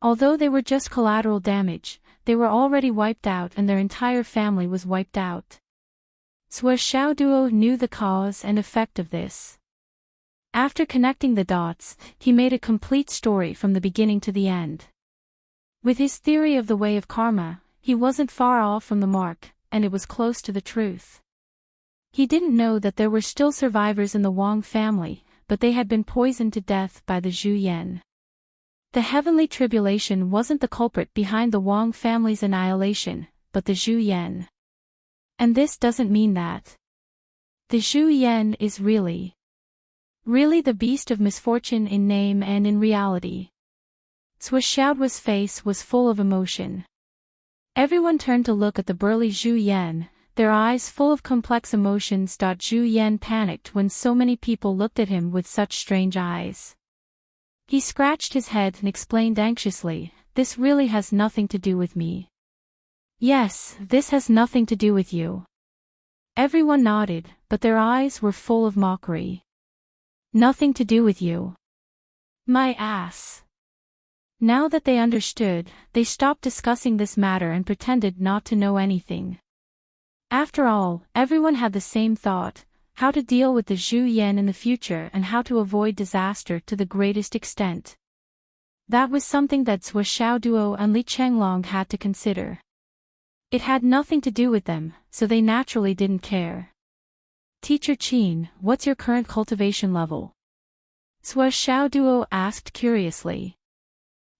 Although they were just collateral damage, they were already wiped out and their entire family was wiped out. Sua Xiaoduo knew the cause and effect of this. After connecting the dots, he made a complete story from the beginning to the end. With his theory of the way of karma, he wasn't far off from the mark, and it was close to the truth. He didn't know that there were still survivors in the Wang family, but they had been poisoned to death by the Zhu Yan. The heavenly tribulation wasn't the culprit behind the Wang family's annihilation, but the Zhu Yan. And this doesn't mean that the Zhu Yan is really the beast of misfortune in name and in reality. Sua Xiaoduo's face was full of emotion. Everyone turned to look at the burly Zhu Yan, their eyes full of complex emotions. Zhu Yan panicked when so many people looked at him with such strange eyes. He scratched his head and explained anxiously, "This really has nothing to do with me." "Yes, this has nothing to do with you." Everyone nodded, but their eyes were full of mockery. "Nothing to do with you. My ass." Now that they understood, they stopped discussing this matter and pretended not to know anything. After all, everyone had the same thought: how to deal with the Zhu Yan in the future and how to avoid disaster to the greatest extent. That was something that Sua Xiaoduo and Li Chenglong had to consider. It had nothing to do with them, so they naturally didn't care. "Teacher Qin, what's your current cultivation level?" Sua Xiaoduo asked curiously.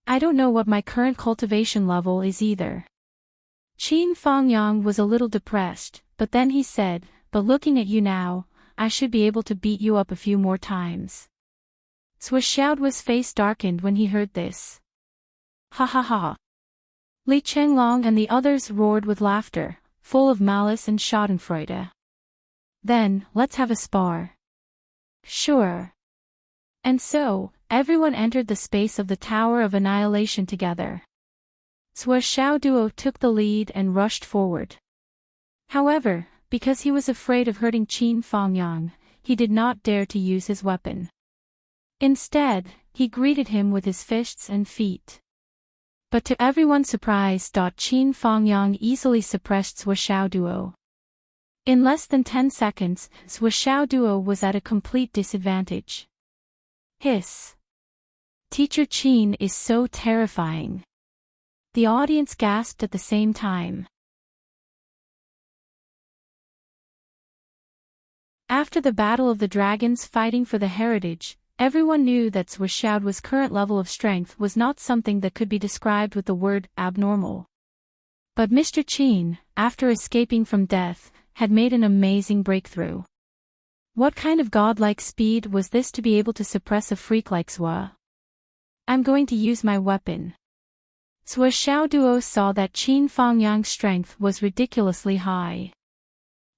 "I don't know what my current cultivation level is either." Qin Fangyang was a little depressed, but then he said, "But looking at you now, I should be able to beat you up a few more times." Sua Xiaoduo's face darkened when he heard this. "Ha ha ha." Li Chenglong and the others roared with laughter, full of malice and schadenfreude. "Then, let's have a spar." "Sure." And so, everyone entered the space of the Tower of Annihilation together. Sua Xiaoduo took the lead and rushed forward. However, because he was afraid of hurting Qin Fangyang, he did not dare to use his weapon. Instead, he greeted him with his fists and feet. But to everyone's surprise, Qin Fangyang easily suppressed Sua Xiaoduo. In less than 10 seconds, Sua Xiaoduo was at a complete disadvantage. Hiss. Teacher Qin is so terrifying. The audience gasped at the same time. After the Battle of the Dragons fighting for the heritage, everyone knew that Sua Xiaoduo's current level of strength was not something that could be described with the word abnormal. But Mr. Qin, after escaping from death, had made an amazing breakthrough. What kind of godlike speed was this to be able to suppress a freak like Swa? I'm going to use my weapon. Swa Xiaoduo saw that Qin Fangyang's strength was ridiculously high.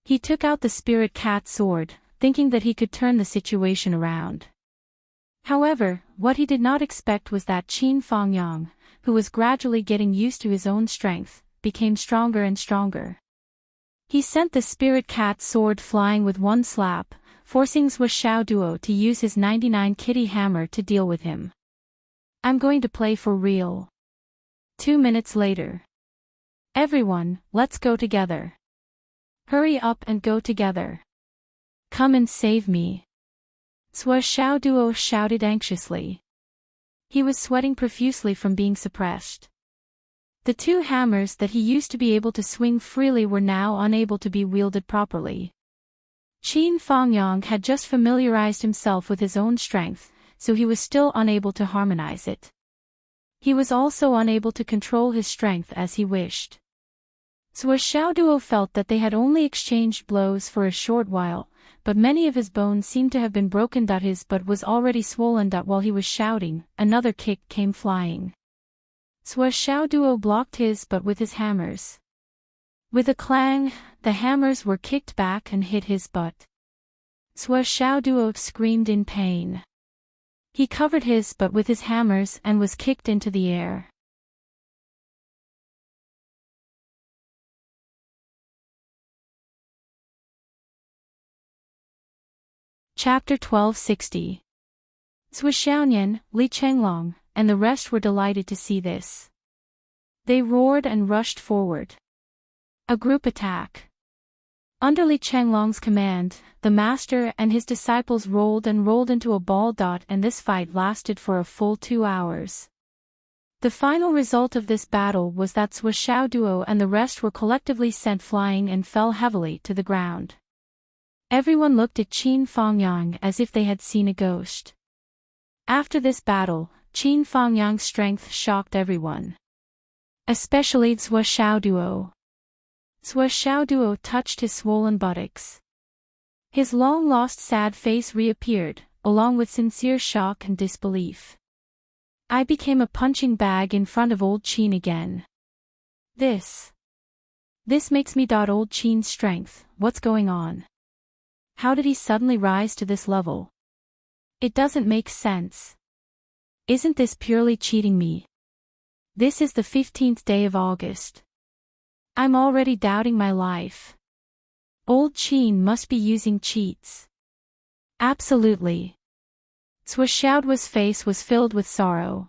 He took out the spirit cat sword, thinking that he could turn the situation around. However, what he did not expect was that Qin Fangyang, who was gradually getting used to his own strength, became stronger and stronger. He sent the spirit cat sword flying with one slap, forcing Swa Xiaoduo to use his 99 kitty hammer to deal with him. I'm going to play for real. 2 minutes later. Everyone, let's go together. Hurry up and go together. Come and save me. Swa Xiaoduo shouted anxiously. He was sweating profusely from being suppressed. The two hammers that he used to be able to swing freely were now unable to be wielded properly. Qin Fangyang had just familiarized himself with his own strength, so he was still unable to harmonize it. He was also unable to control his strength as he wished. Swa Xiaoduo felt that they had only exchanged blows for a short while, but many of his bones seemed to have been broken. His butt was already swollen. While he was shouting, another kick came flying. Swa Xiaoduo blocked his butt with his hammers. With a clang, the hammers were kicked back and hit his butt. Swa Xiaoduo screamed in pain. He covered his butt with his hammers and was kicked into the air. Chapter 1260. Swa Xiaonian, Li Chenglong, and the rest were delighted to see this. They roared and rushed forward. A group attack. Under Li Chenglong's command, the master and his disciples rolled and rolled into a ball. And this fight lasted for a full 2 hours. The final result of this battle was that Swa Xiaoduo and the rest were collectively sent flying and fell heavily to the ground. Everyone looked at Qin Fangyang as if they had seen a ghost. After this battle, Qin Fangyang's strength shocked everyone. Especially Swa Xiaoduo. Swa Xiaoduo touched his swollen buttocks. His long-lost sad face reappeared, along with sincere shock and disbelief. I became a punching bag in front of old Qin again. This makes me doubt old Qin's strength. What's going on? How did he suddenly rise to this level? It doesn't make sense. Isn't this purely cheating me? This is the 15th day of August. I'm already doubting my life. Old Qin must be using cheats. Absolutely. Swa Xiaoduo's face was filled with sorrow.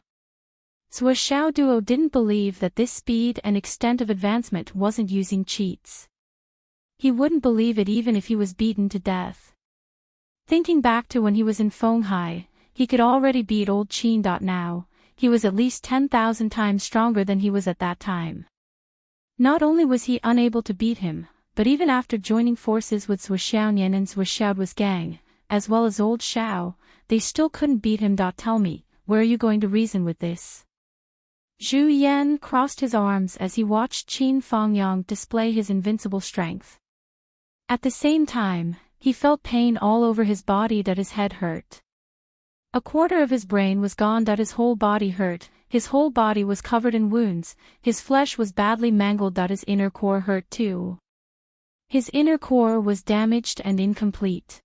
Swa Xiaoduo didn't believe that this speed and extent of advancement wasn't using cheats. He wouldn't believe it even if he was beaten to death. Thinking back to when he was in Fenghai, he could already beat old Qin. Now, he was at least 10,000 times stronger than he was at that time. Not only was he unable to beat him, but even after joining forces with Swa Xiaonian and Swa Xiaoduo's gang, as well as old Xiao, they still couldn't beat him. Tell me, where are you going to reason with this? Zhu Yan crossed his arms as he watched Qin Fangyang display his invincible strength. At the same time, he felt pain all over his body. His head hurt. A quarter of his brain was gone. His whole body hurt, his whole body was covered in wounds, his flesh was badly mangled. His inner core hurt too. His inner core was damaged and incomplete.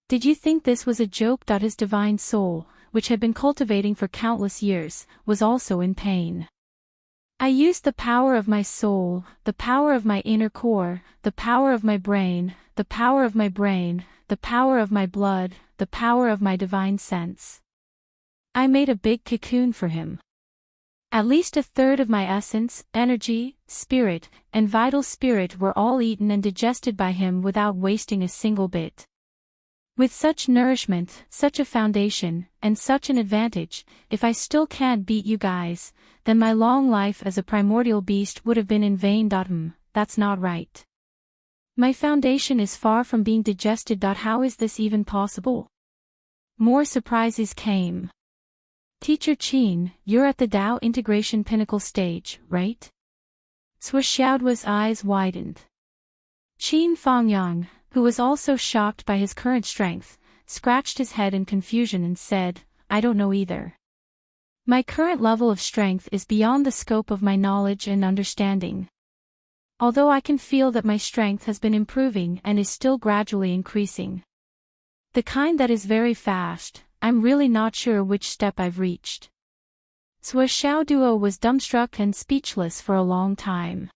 Did you think this was a joke? His divine soul, which had been cultivating for countless years, was also in pain. I used the power of my soul, the power of my inner core, the power of my brain, the power of my brain, the power of my blood, the power of my divine sense. I made a big cocoon for him. At least a third of my essence, energy, spirit, and vital spirit were all eaten and digested by him without wasting a single bit. With such nourishment, such a foundation, and such an advantage, if I still can't beat you guys, then my long life as a primordial beast would have been in vain. That's not right. My foundation is far from being digested. How is this even possible? More surprises came. Teacher Qin, you're at the Tao integration pinnacle stage, right? Swa Xiaoduo's eyes widened. Qin Fangyang, who was also shocked by his current strength, scratched his head in confusion and said, "I don't know either. My current level of strength is beyond the scope of my knowledge and understanding. Although I can feel that my strength has been improving and is still gradually increasing. The kind that is very fast, I'm really not sure which step I've reached." Xiao Duo was dumbstruck and speechless for a long time.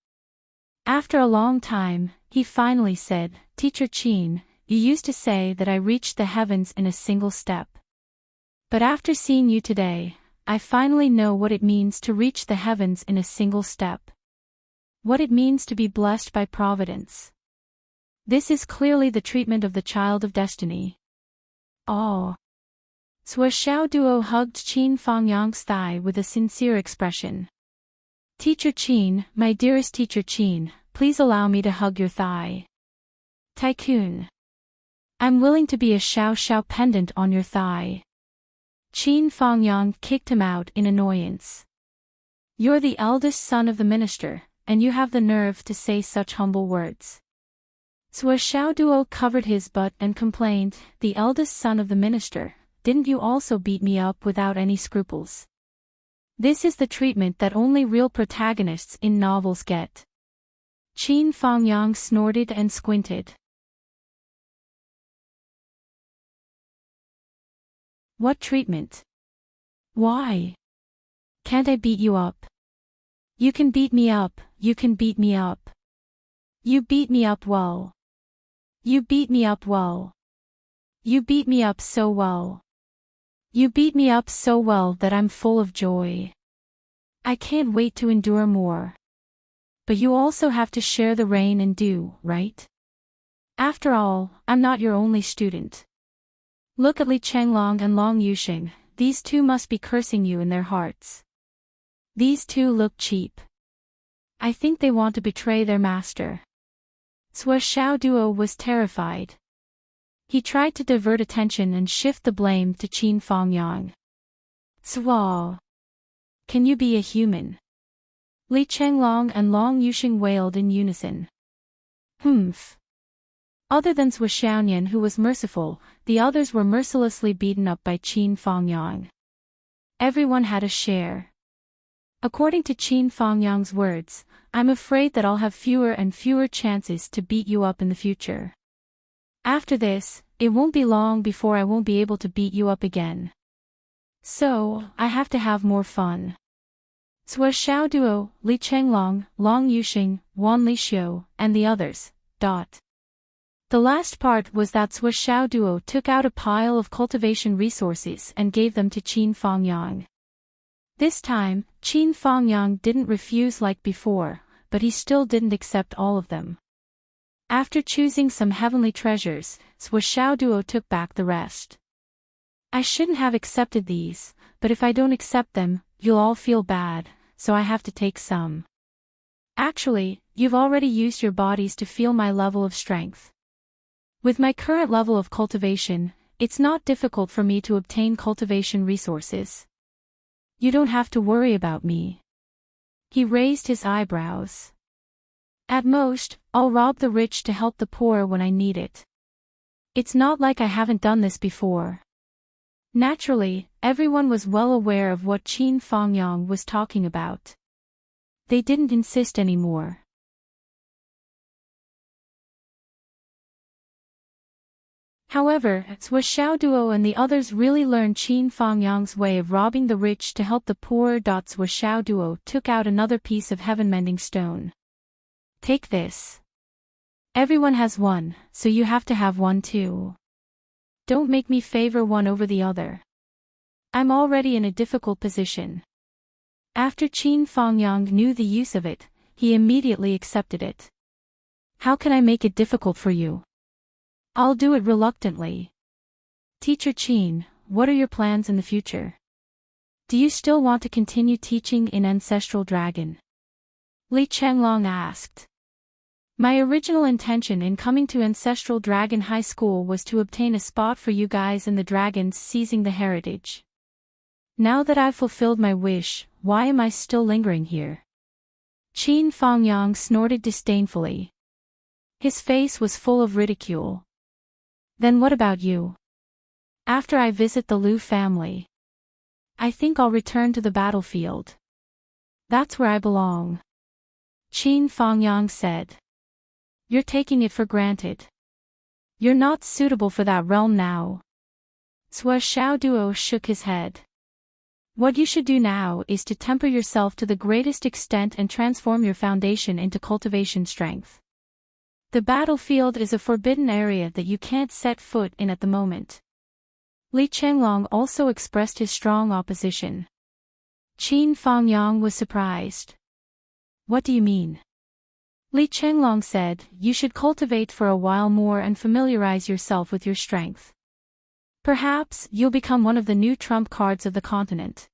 After a long time, he finally said, "Teacher Qin, you used to say that I reached the heavens in a single step. But after seeing you today, I finally know what it means to reach the heavens in a single step. What it means to be blessed by providence. This is clearly the treatment of the child of destiny." Oh. Xiao Duo hugged Qin Fangyang's thigh with a sincere expression. "Teacher Qin, my dearest Teacher Qin, please allow me to hug your thigh. Tycoon. I'm willing to be a Xiao Xiao pendant on your thigh." Qin Fangyang kicked him out in annoyance. "You're the eldest son of the minister, and you have the nerve to say such humble words." Xiao Duo covered his butt and complained, "The eldest son of the minister, didn't you also beat me up without any scruples? This is the treatment that only real protagonists in novels get." Qin Fangyang snorted and squinted. "What treatment? Why? Can't I beat you up?" "You can beat me up, you can beat me up. You beat me up well. You beat me up well. You beat me up so well. You beat me up so well that I'm full of joy. I can't wait to endure more. But you also have to share the rain and dew, right? After all, I'm not your only student. Look at Li Chenglong and Long Yuxing, these two must be cursing you in their hearts. These two look cheap. I think they want to betray their master." Xiao Duo was terrified. He tried to divert attention and shift the blame to Qin Fangyang. "Swa! Can you be a human?" Li Chenglong and Long Yuxing wailed in unison. "Humph." Other than Sui Xiaonian, who was merciful, the others were mercilessly beaten up by Qin Fangyang. Everyone had a share. According to Qin Fangyang's words, "I'm afraid that I'll have fewer and fewer chances to beat you up in the future. After this, it won't be long before I won't be able to beat you up again. So, I have to have more fun." Xiao Duo, Li Chenglong, Long Yuxing, Wan Lixiu, and the others. The last part was that Xiao Duo took out a pile of cultivation resources and gave them to Qin Fangyang. This time, Qin Fangyang didn't refuse like before, but he still didn't accept all of them. After choosing some heavenly treasures, Xiao Duo took back the rest. "I shouldn't have accepted these, but if I don't accept them, you'll all feel bad, so I have to take some. Actually, you've already used your bodies to feel my level of strength. With my current level of cultivation, it's not difficult for me to obtain cultivation resources. You don't have to worry about me." He raised his eyebrows. "At most, I'll rob the rich to help the poor when I need it. It's not like I haven't done this before." Naturally, everyone was well aware of what Qin Fangyang was talking about. They didn't insist anymore. However, Xiao Duo and the others really learned Qin Fangyang's way of robbing the rich to help the poor. Xiao Duo took out another piece of heaven-mending stone. "Take this. Everyone has one, so you have to have one too. Don't make me favor one over the other. I'm already in a difficult position." After Qin Fangyang knew the use of it, he immediately accepted it. "How can I make it difficult for you? I'll do it reluctantly." "Teacher Qin, what are your plans in the future? Do you still want to continue teaching in Ancestral Dragon?" Li Chenglong asked. "My original intention in coming to Ancestral Dragon High School was to obtain a spot for you guys in the dragons seizing the heritage. Now that I've fulfilled my wish, why am I still lingering here?" Qin Fangyang snorted disdainfully. His face was full of ridicule. Then what about you? After I visit the Liu family, I think I'll return to the battlefield. That's where I belong. Qin Fangyang said. You're taking it for granted. You're not suitable for that realm now. Sua Xiaoduo shook his head. What you should do now is to temper yourself to the greatest extent and transform your foundation into cultivation strength. The battlefield is a forbidden area that you can't set foot in at the moment. Li Chenglong also expressed his strong opposition. Qin Fangyang was surprised. What do you mean? Li Chenglong said, you should cultivate for a while more and familiarize yourself with your strength. Perhaps you'll become one of the new trump cards of the continent.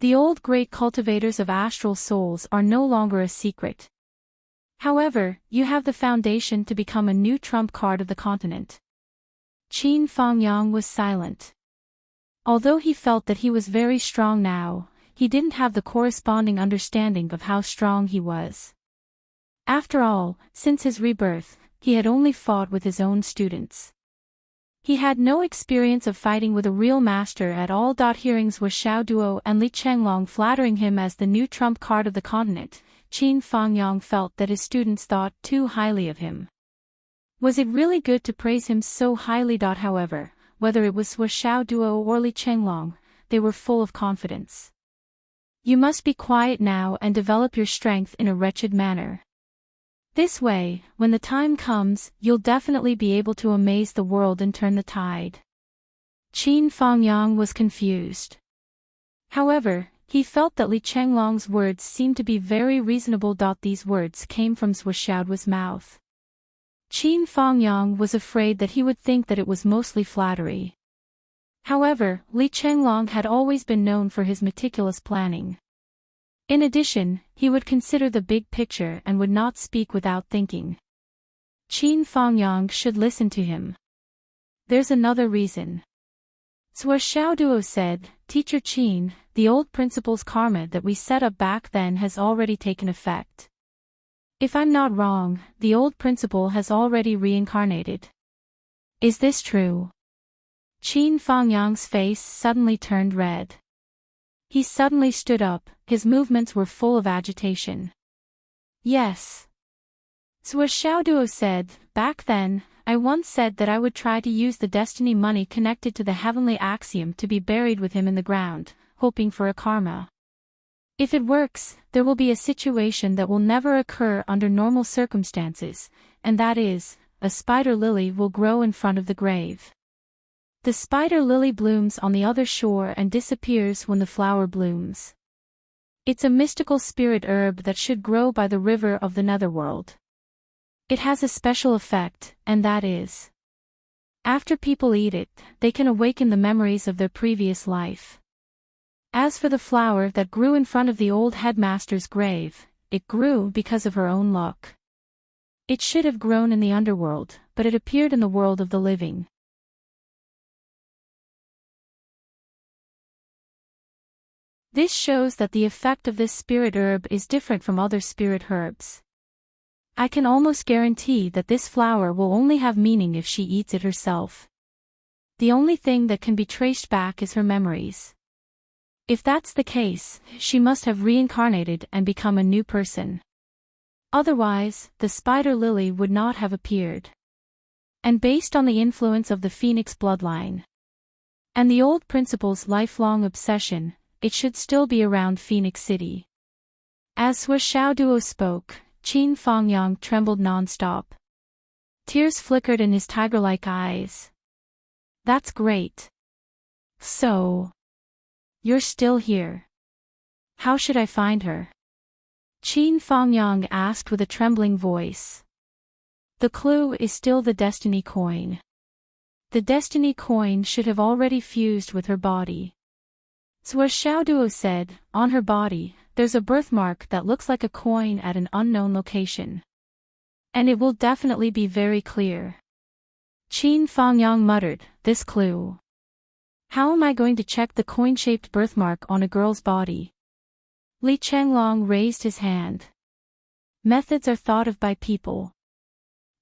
The old great cultivators of astral souls are no longer a secret. However, you have the foundation to become a new trump card of the continent. Qin Fangyang was silent. Although he felt that he was very strong now, he didn't have the corresponding understanding of how strong he was. After all, since his rebirth, he had only fought with his own students. He had no experience of fighting with a real master at all. Hearings with Xiao Duo and Li Chenglong flattering him as the new trump card of the continent, Qin Fangyang felt that his students thought too highly of him. Was it really good to praise him so highly? However, whether it was Sua Xiao Duo or Li Chenglong, they were full of confidence. You must be quiet now and develop your strength in a wretched manner. This way, when the time comes, you'll definitely be able to amaze the world and turn the tide. Qin Fangyang was confused. However, he felt that Li Chenglong's words seemed to be very reasonable. These words came from Sua Xiaoduo's mouth. Qin Fangyang was afraid that he would think that it was mostly flattery. However, Li Chenglong had always been known for his meticulous planning. In addition, he would consider the big picture and would not speak without thinking. Qin Fangyang should listen to him. There's another reason. Sua Xiaoduo said, Teacher Qin, the old principal's karma that we set up back then has already taken effect. If I'm not wrong, the old principal has already reincarnated. Is this true? Qin Fangyang's face suddenly turned red. He suddenly stood up, his movements were full of agitation. Yes. Sua Xiaoduo said, back then, I once said that I would try to use the destiny money connected to the heavenly axiom to be buried with him in the ground, hoping for a karma. If it works, there will be a situation that will never occur under normal circumstances, and that is, a spider lily will grow in front of the grave. The spider lily blooms on the other shore and disappears when the flower blooms. It's a mystical spirit herb that should grow by the river of the netherworld. It has a special effect, and that is, after people eat it, they can awaken the memories of their previous life. As for the flower that grew in front of the old headmaster's grave, it grew because of her own luck. It should have grown in the underworld, but it appeared in the world of the living. This shows that the effect of this spirit herb is different from other spirit herbs. I can almost guarantee that this flower will only have meaning if she eats it herself. The only thing that can be traced back is her memories. If that's the case, she must have reincarnated and become a new person. Otherwise, the spider lily would not have appeared. And based on the influence of the phoenix bloodline and the old principal's lifelong obsession, it should still be around Phoenix City. As Sua Xiaoduo spoke, Qin Fangyang trembled non-stop. Tears flickered in his tiger-like eyes. That's great. So, you're still here. How should I find her? Qin Fangyang asked with a trembling voice. The clue is still the destiny coin. The destiny coin should have already fused with her body. Sua Xiaoduo said, on her body, there's a birthmark that looks like a coin at an unknown location. And it will definitely be very clear. Qin Fangyang muttered, this clue. How am I going to check the coin-shaped birthmark on a girl's body? Li Chenglong raised his hand. Methods are thought of by people.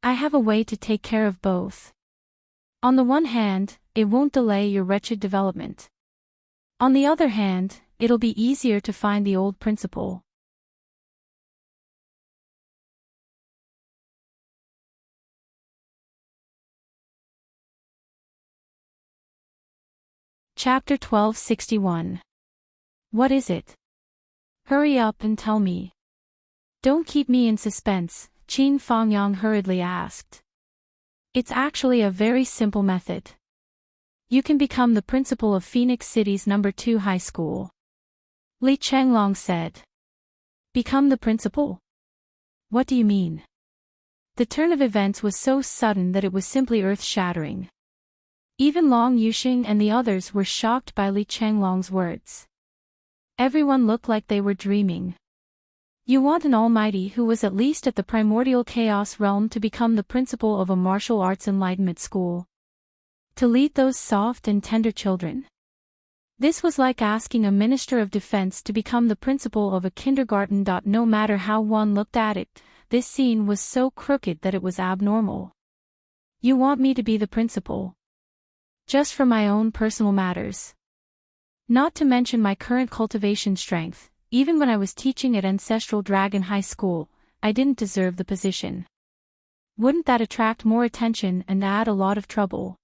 I have a way to take care of both. On the one hand, it won't delay your wretched development. On the other hand, it'll be easier to find the old principal. Chapter 1261. What is it? Hurry up and tell me. Don't keep me in suspense, Qin Fangyang hurriedly asked. It's actually a very simple method. You can become the principal of Phoenix City's No. 2 high school. Li Chenglong said. Become the principal? What do you mean? The turn of events was so sudden that it was simply earth-shattering. Even Long Yuxing and the others were shocked by Li Chenglong's words. Everyone looked like they were dreaming. You want an almighty who was at least at the primordial chaos realm to become the principal of a martial arts enlightenment school? To lead those soft and tender children? This was like asking a minister of defense to become the principal of a kindergarten. No matter how one looked at it, this scene was so crooked that it was abnormal. You want me to be the principal? Just for my own personal matters. Not to mention my current cultivation strength, even when I was teaching at Ancestral Dragon High School, I didn't deserve the position. Wouldn't that attract more attention and add a lot of trouble?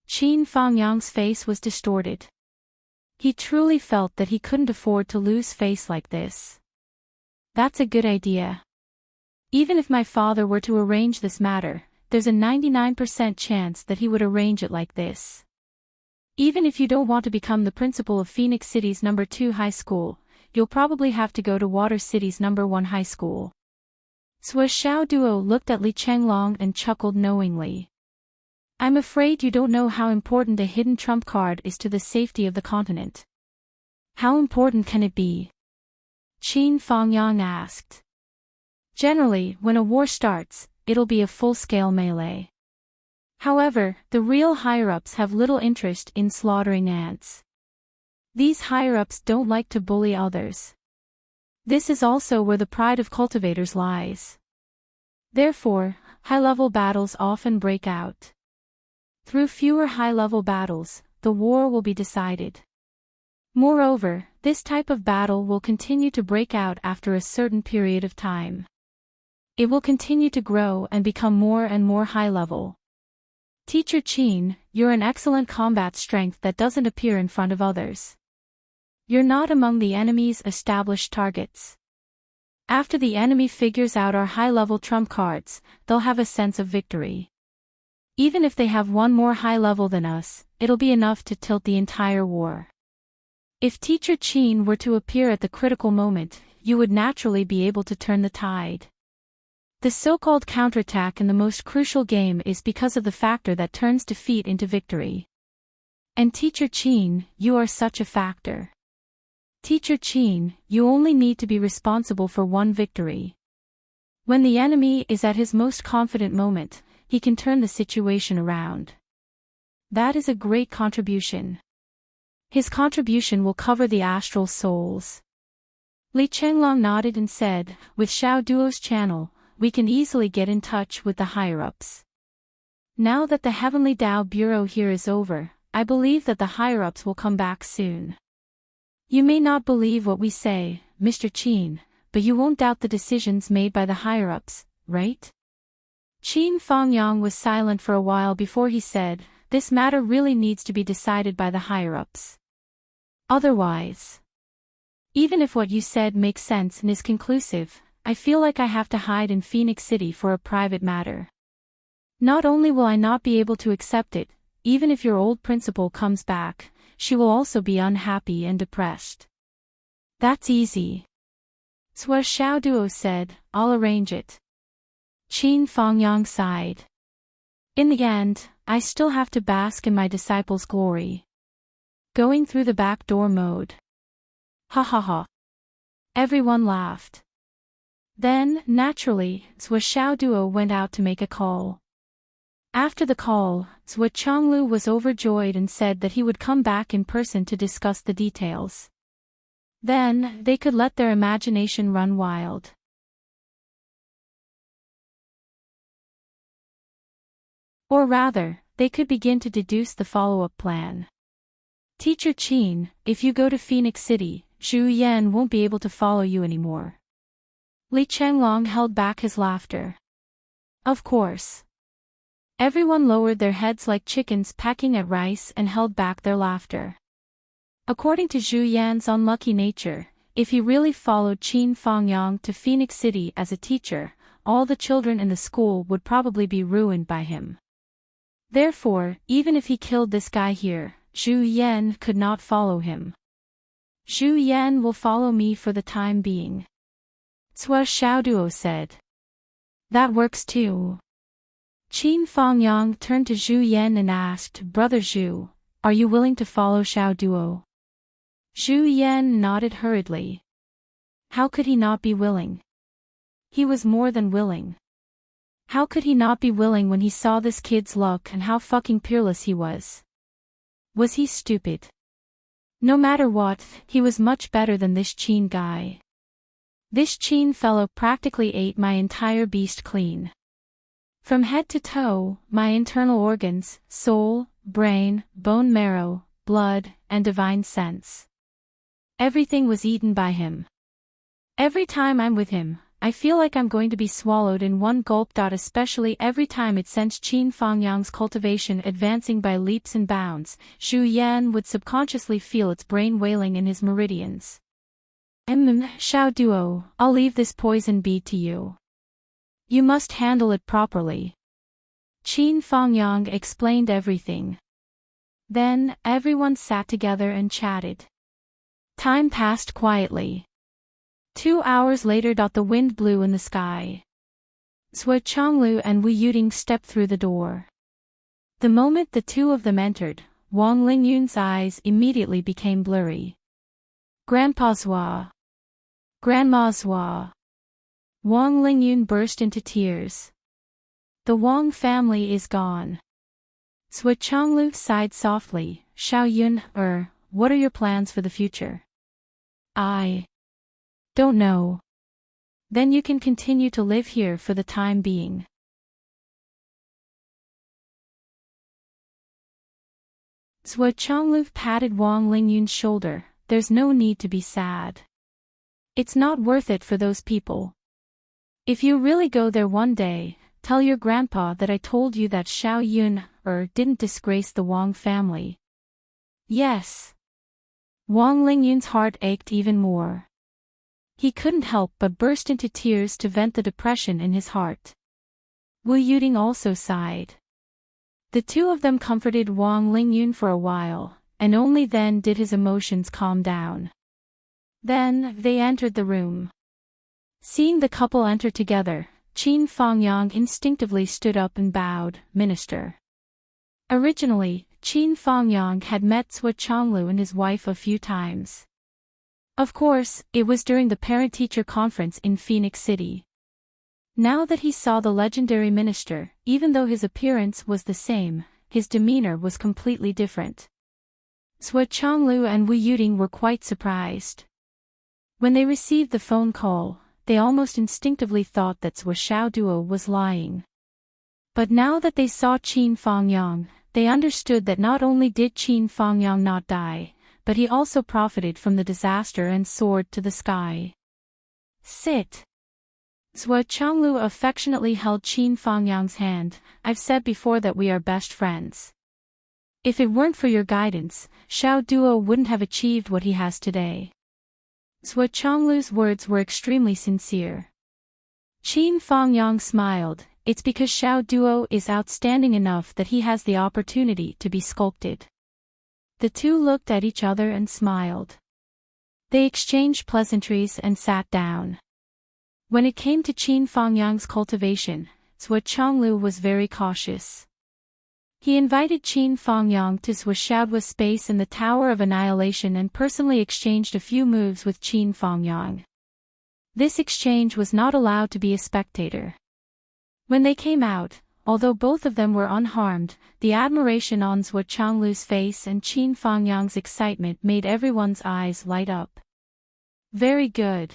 Qin Fangyang's face was distorted. He truly felt that he couldn't afford to lose face like this. That's a good idea. Even if my father were to arrange this matter, there's a 99% chance that he would arrange it like this. Even if you don't want to become the principal of Phoenix City's No. 2 high school, you'll probably have to go to Water City's No. 1 high school. Sui Xiao Duo looked at Li Chenglong and chuckled knowingly. I'm afraid you don't know how important a hidden trump card is to the safety of the continent. How important can it be? Qin Fangyang asked. Generally, when a war starts, it'll be a full-scale melee. However, the real higher-ups have little interest in slaughtering ants. These higher-ups don't like to bully others. This is also where the pride of cultivators lies. Therefore, high-level battles often break out. Through fewer high-level battles, the war will be decided. Moreover, this type of battle will continue to break out after a certain period of time. It will continue to grow and become more and more high-level. Teacher Qin, you're an excellent combat strength that doesn't appear in front of others. You're not among the enemy's established targets. After the enemy figures out our high-level trump cards, they'll have a sense of victory. Even if they have one more high level than us, it'll be enough to tilt the entire war. If Teacher Qin were to appear at the critical moment, you would naturally be able to turn the tide. The so-called counterattack in the most crucial game is because of the factor that turns defeat into victory. And Teacher Qin, you are such a factor. Teacher Qin, you only need to be responsible for one victory. When the enemy is at his most confident moment, he can turn the situation around. That is a great contribution. His contribution will cover the astral souls. Li Chenglong nodded and said, with Xiao Duo's channel, we can easily get in touch with the higher-ups. Now that the Heavenly Tao Bureau here is over, I believe that the higher-ups will come back soon. You may not believe what we say, Mr. Qin, but you won't doubt the decisions made by the higher-ups, right? Qin Fangyang was silent for a while before he said, this matter really needs to be decided by the higher-ups. Otherwise, even if what you said makes sense and is conclusive, I feel like I have to hide in Phoenix City for a private matter. Not only will I not be able to accept it, even if your old principal comes back, she will also be unhappy and depressed. That's easy. Sui Xiao Duo said, I'll arrange it. Qin Fangyang sighed. In the end, I still have to bask in my disciple's glory. Going through the back door mode. Ha ha ha. Everyone laughed. Then, naturally, Sui Xiao Duo went out to make a call. After the call, Sui Changlu was overjoyed and said that he would come back in person to discuss the details. Then, they could let their imagination run wild. Or rather, they could begin to deduce the follow-up plan. Teacher Qin, if you go to Phoenix City, Zhu Yan won't be able to follow you anymore. Li Chenglong held back his laughter. Of course. Everyone lowered their heads like chickens pecking at rice and held back their laughter. According to Zhu Yan's unlucky nature, if he really followed Qin Fangyang to Phoenix City as a teacher, all the children in the school would probably be ruined by him. Therefore, even if he killed this guy here, Zhu Yan could not follow him. Zhu Yan will follow me for the time being. Cui Xiaoduo said. That works too. Qin Fangyang turned to Zhu Yan and asked, Brother Zhu, are you willing to follow Xiaoduo? Zhu Yan nodded hurriedly. How could he not be willing? He was more than willing. How could he not be willing when he saw this kid's luck and how fucking peerless he was? Was he stupid? No matter what, he was much better than this Qin guy. This Qin fellow practically ate my entire beast clean. From head to toe, my internal organs, soul, brain, bone marrow, blood, and divine sense. Everything was eaten by him. Every time I'm with him, I feel like I'm going to be swallowed in one gulp. Especially every time it sensed Qin Fangyang's cultivation advancing by leaps and bounds, Zhu Yan would subconsciously feel its brain wailing in his meridians. Xiaoduo, I'll leave this poison bee to you. You must handle it properly. Qin Fangyang explained everything. Then, everyone sat together and chatted. Time passed quietly. 2 hours later. The wind blew in the sky. Zui Chonglu and Wu Yuding stepped through the door. The moment the two of them entered, Wang Lingyun's eyes immediately became blurry. Grandpa Zua. Grandma Zua. Wang Lingyun burst into tears. The Wang family is gone. Zui Chonglu sighed softly. Xiao Yun, what are your plans for the future? I don't know. Then you can continue to live here for the time being. Zui Chonglu patted Wang Lingyun's shoulder. There's no need to be sad. It's not worth it for those people. If you really go there one day, tell your grandpa that I told you that Xiao Yun, didn't disgrace the Wang family. Yes. Wang Lingyun's heart ached even more. He couldn't help but burst into tears to vent the depression in his heart. Wu Yuding also sighed. The two of them comforted Wang Lingyun for a while, and only then did his emotions calm down. Then, they entered the room. Seeing the couple enter together, Qin Fangyang instinctively stood up and bowed, Minister. Originally, Qin Fangyang had met Zui Chonglu and his wife a few times. Of course, it was during the parent-teacher conference in Phoenix City. Now that he saw the legendary minister, even though his appearance was the same, his demeanor was completely different. Zui Chonglu and Wu Yuding were quite surprised. When they received the phone call, they almost instinctively thought that Zui Xiaoduo was lying. But now that they saw Qin Fangyang, they understood that not only did Qin Fangyang not die, but he also profited from the disaster and soared to the sky. Sit. Zui Chonglu affectionately held Qin Fangyang's hand. I've said before that we are best friends. If it weren't for your guidance, Xiaoduo wouldn't have achieved what he has today. Zui Chonglu's words were extremely sincere. Qin Fangyang smiled. It's because Xiaoduo is outstanding enough that he has the opportunity to be sculpted. The two looked at each other and smiled. They exchanged pleasantries and sat down. When it came to Qin Fangyang's cultivation, Zui Chonglu was very cautious. He invited Qin Fangyang to Zui Xiaoduo's space in the Tower of Annihilation and personally exchanged a few moves with Qin Fangyang. This exchange was not allowed to be a spectator. When they came out, although both of them were unharmed, the admiration on Zui Chonglu's face and Qin Fangyang's excitement made everyone's eyes light up. Very good.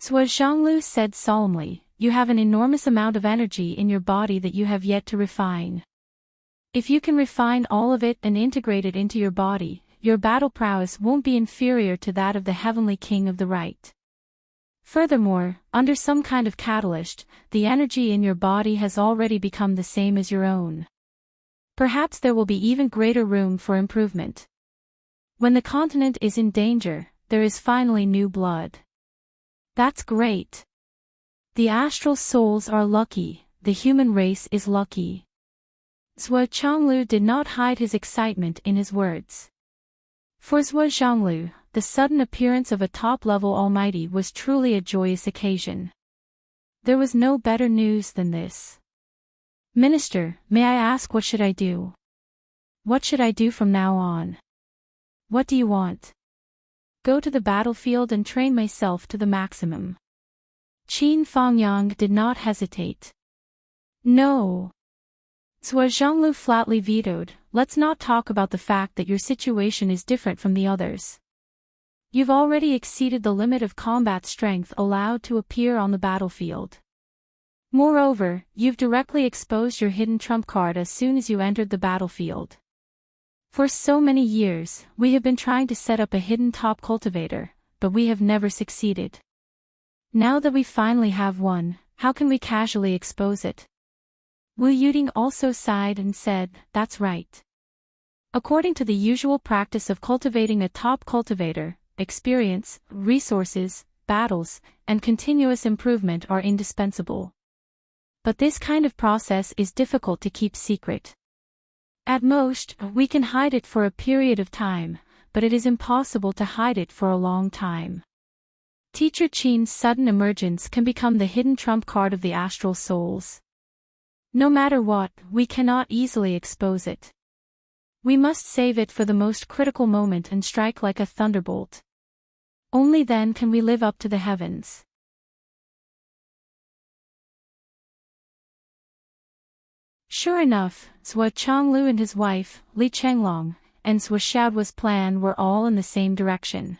Zui Chonglu said solemnly, you have an enormous amount of energy in your body that you have yet to refine. If you can refine all of it and integrate it into your body, your battle prowess won't be inferior to that of the heavenly king of the right. Furthermore, under some kind of catalyst, the energy in your body has already become the same as your own. Perhaps there will be even greater room for improvement. When the continent is in danger, there is finally new blood. That's great. The astral souls are lucky, the human race is lucky. Zhuo Changlu did not hide his excitement in his words. For Zhuo Zhonglu, the sudden appearance of a top-level almighty was truly a joyous occasion. There was no better news than this. Minister, may I ask, what should I do? What should I do from now on? What do you want? Go to the battlefield and train myself to the maximum. Qin Fangyang did not hesitate. No. Zhuo Zhonglu flatly vetoed, let's not talk about the fact that your situation is different from the others. You've already exceeded the limit of combat strength allowed to appear on the battlefield. Moreover, you've directly exposed your hidden trump card as soon as you entered the battlefield. For so many years, we have been trying to set up a hidden top cultivator, but we have never succeeded. Now that we finally have one, how can we casually expose it? Wu Yuding also sighed and said, that's right. According to the usual practice of cultivating a top cultivator, experience, resources, battles, and continuous improvement are indispensable. But this kind of process is difficult to keep secret. At most, we can hide it for a period of time, but it is impossible to hide it for a long time. Teacher Qin's sudden emergence can become the hidden trump card of the astral souls. No matter what, we cannot easily expose it. We must save it for the most critical moment and strike like a thunderbolt. Only then can we live up to the heavens. Sure enough, Zhuo Changlu and his wife, Li Chenglong, and Zhuo Xiaoduo's plan were all in the same direction.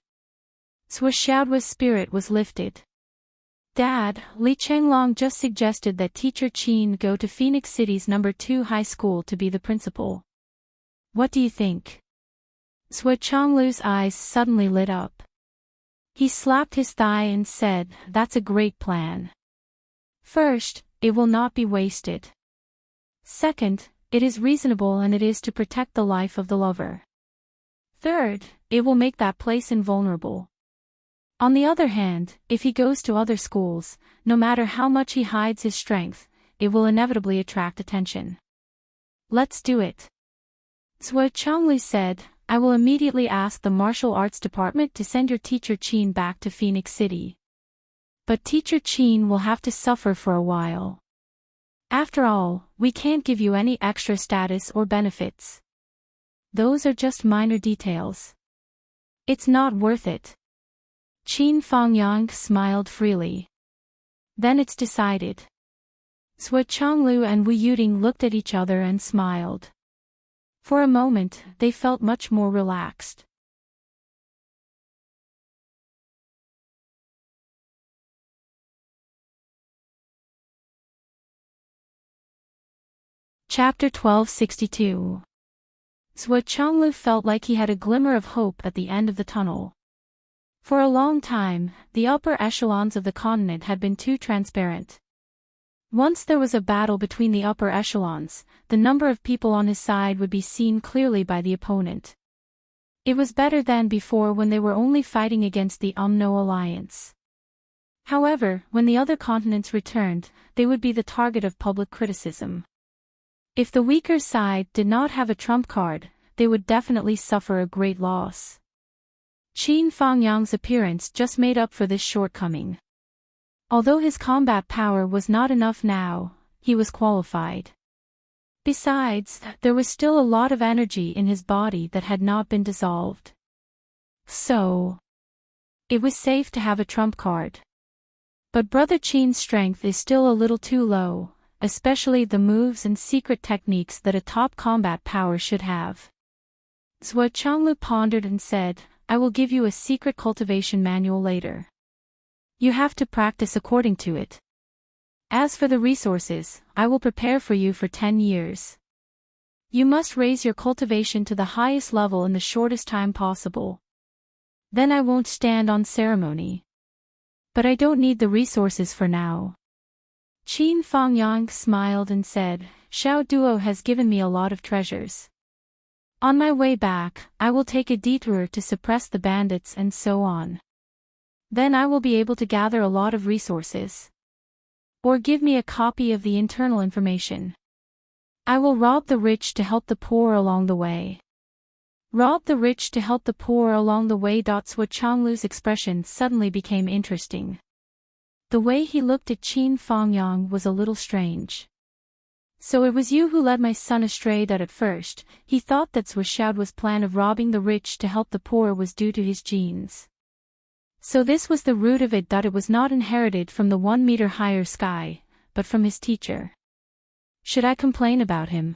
Zhuo Xiaoduo's spirit was lifted. Dad, Li Chenglong just suggested that Teacher Qin go to Phoenix City's No. 2 high school to be the principal. What do you think? Zhuo Changlu's eyes suddenly lit up. He slapped his thigh and said, that's a great plan. First, it will not be wasted. Second, it is reasonable and it is to protect the life of the lover. Third, it will make that place invulnerable. On the other hand, if he goes to other schools, no matter how much he hides his strength, it will inevitably attract attention. Let's do it. Zhuo Changlu said, I will immediately ask the martial arts department to send your Teacher Qin back to Phoenix City. But Teacher Qin will have to suffer for a while. After all, we can't give you any extra status or benefits. Those are just minor details. It's not worth it. Qin Fangyang smiled freely. Then it's decided. Zhuo Changlu and Wu Yuding looked at each other and smiled. For a moment, they felt much more relaxed. Chapter 1262. Zhuo Changlu felt like he had a glimmer of hope at the end of the tunnel. For a long time, the upper echelons of the continent had been too transparent. Once there was a battle between the upper echelons, the number of people on his side would be seen clearly by the opponent. It was better than before when they were only fighting against the Umno Alliance. However, when the other continents returned, they would be the target of public criticism. If the weaker side did not have a trump card, they would definitely suffer a great loss. Qin Fangyang's appearance just made up for this shortcoming. Although his combat power was not enough now, he was qualified. Besides, there was still a lot of energy in his body that had not been dissolved. So, it was safe to have a trump card. But Brother Qin's strength is still a little too low, especially the moves and secret techniques that a top combat power should have. Zhuo Changlu pondered and said, I will give you a secret cultivation manual later. You have to practice according to it. As for the resources, I will prepare for you for 10 years. You must raise your cultivation to the highest level in the shortest time possible. Then I won't stand on ceremony. But I don't need the resources for now. Qin Fangyang smiled and said, Xiao Duo has given me a lot of treasures. On my way back, I will take a detour to suppress the bandits and so on. Then I will be able to gather a lot of resources. Or give me a copy of the internal information. I will rob the rich to help the poor along the way. Rob the rich to help the poor along the way. Sua Changlu's expression suddenly became interesting. The way he looked at Qin Fangyang was a little strange. So it was you who led my son astray. That at first, he thought that Sua Xiaoduo's plan of robbing the rich to help the poor was due to his genes. So this was the root of it. That it was not inherited from the 1 meter higher sky, but from his teacher. Should I complain about him?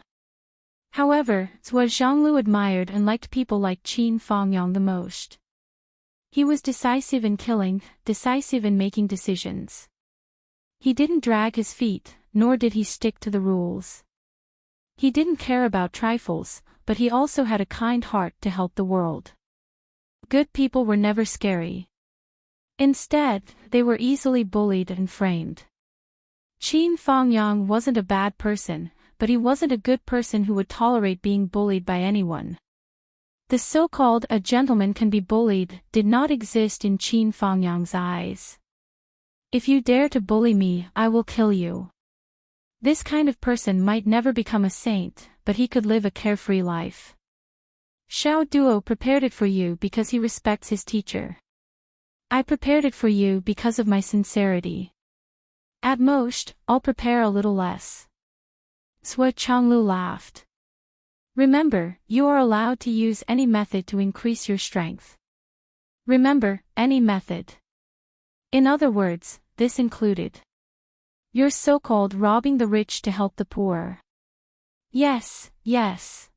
However, Sua Zhanglu admired and liked people like Qin Fangyang the most. He was decisive in killing, decisive in making decisions. He didn't drag his feet, nor did he stick to the rules. He didn't care about trifles, but he also had a kind heart to help the world. Good people were never scary. Instead, they were easily bullied and framed. Qin Fangyang wasn't a bad person, but he wasn't a good person who would tolerate being bullied by anyone. The so-called "a gentleman can be bullied" did not exist in Qin Fangyang's eyes. If you dare to bully me, I will kill you. This kind of person might never become a saint, but he could live a carefree life. Xiao Duo prepared it for you because he respects his teacher. I prepared it for you because of my sincerity. At most, I'll prepare a little less. Sua Changlu laughed. Remember, you are allowed to use any method to increase your strength. Remember, any method. In other words, this included your so-called robbing the rich to help the poor. Yes, yes.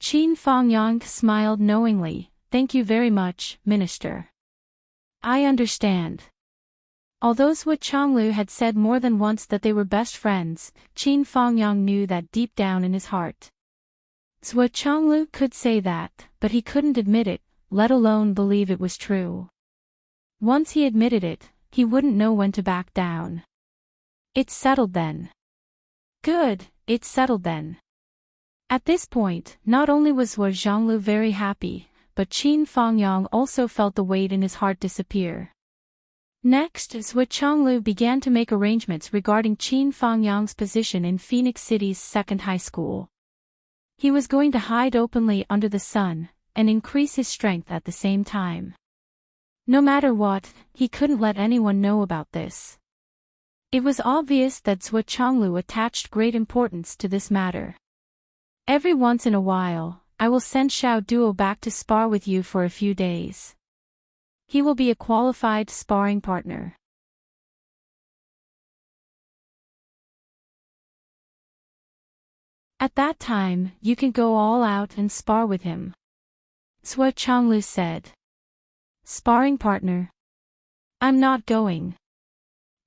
Qin Fangyang smiled knowingly. Thank you very much, Minister. I understand. Although Sua Changlu had said more than once that they were best friends, Qin Fangyang knew that deep down in his heart. Sua Changlu could say that, but he couldn't admit it, let alone believe it was true. Once he admitted it, he wouldn't know when to back down. It's settled then. Good, it's settled then. At this point, not only was Sua Zhanglu very happy, but Qin Fangyang also felt the weight in his heart disappear. Next, Sua Changlu began to make arrangements regarding Qin Fangyang's position in Phoenix City's second high school. He was going to hide openly under the sun, and increase his strength at the same time. No matter what, he couldn't let anyone know about this. It was obvious that Sua Changlu attached great importance to this matter. Every once in a while, I will send Xiao Duo back to spar with you for a few days. He will be a qualified sparring partner. At that time, you can go all out and spar with him. Sua Changlu said. Sparring partner? I'm not going.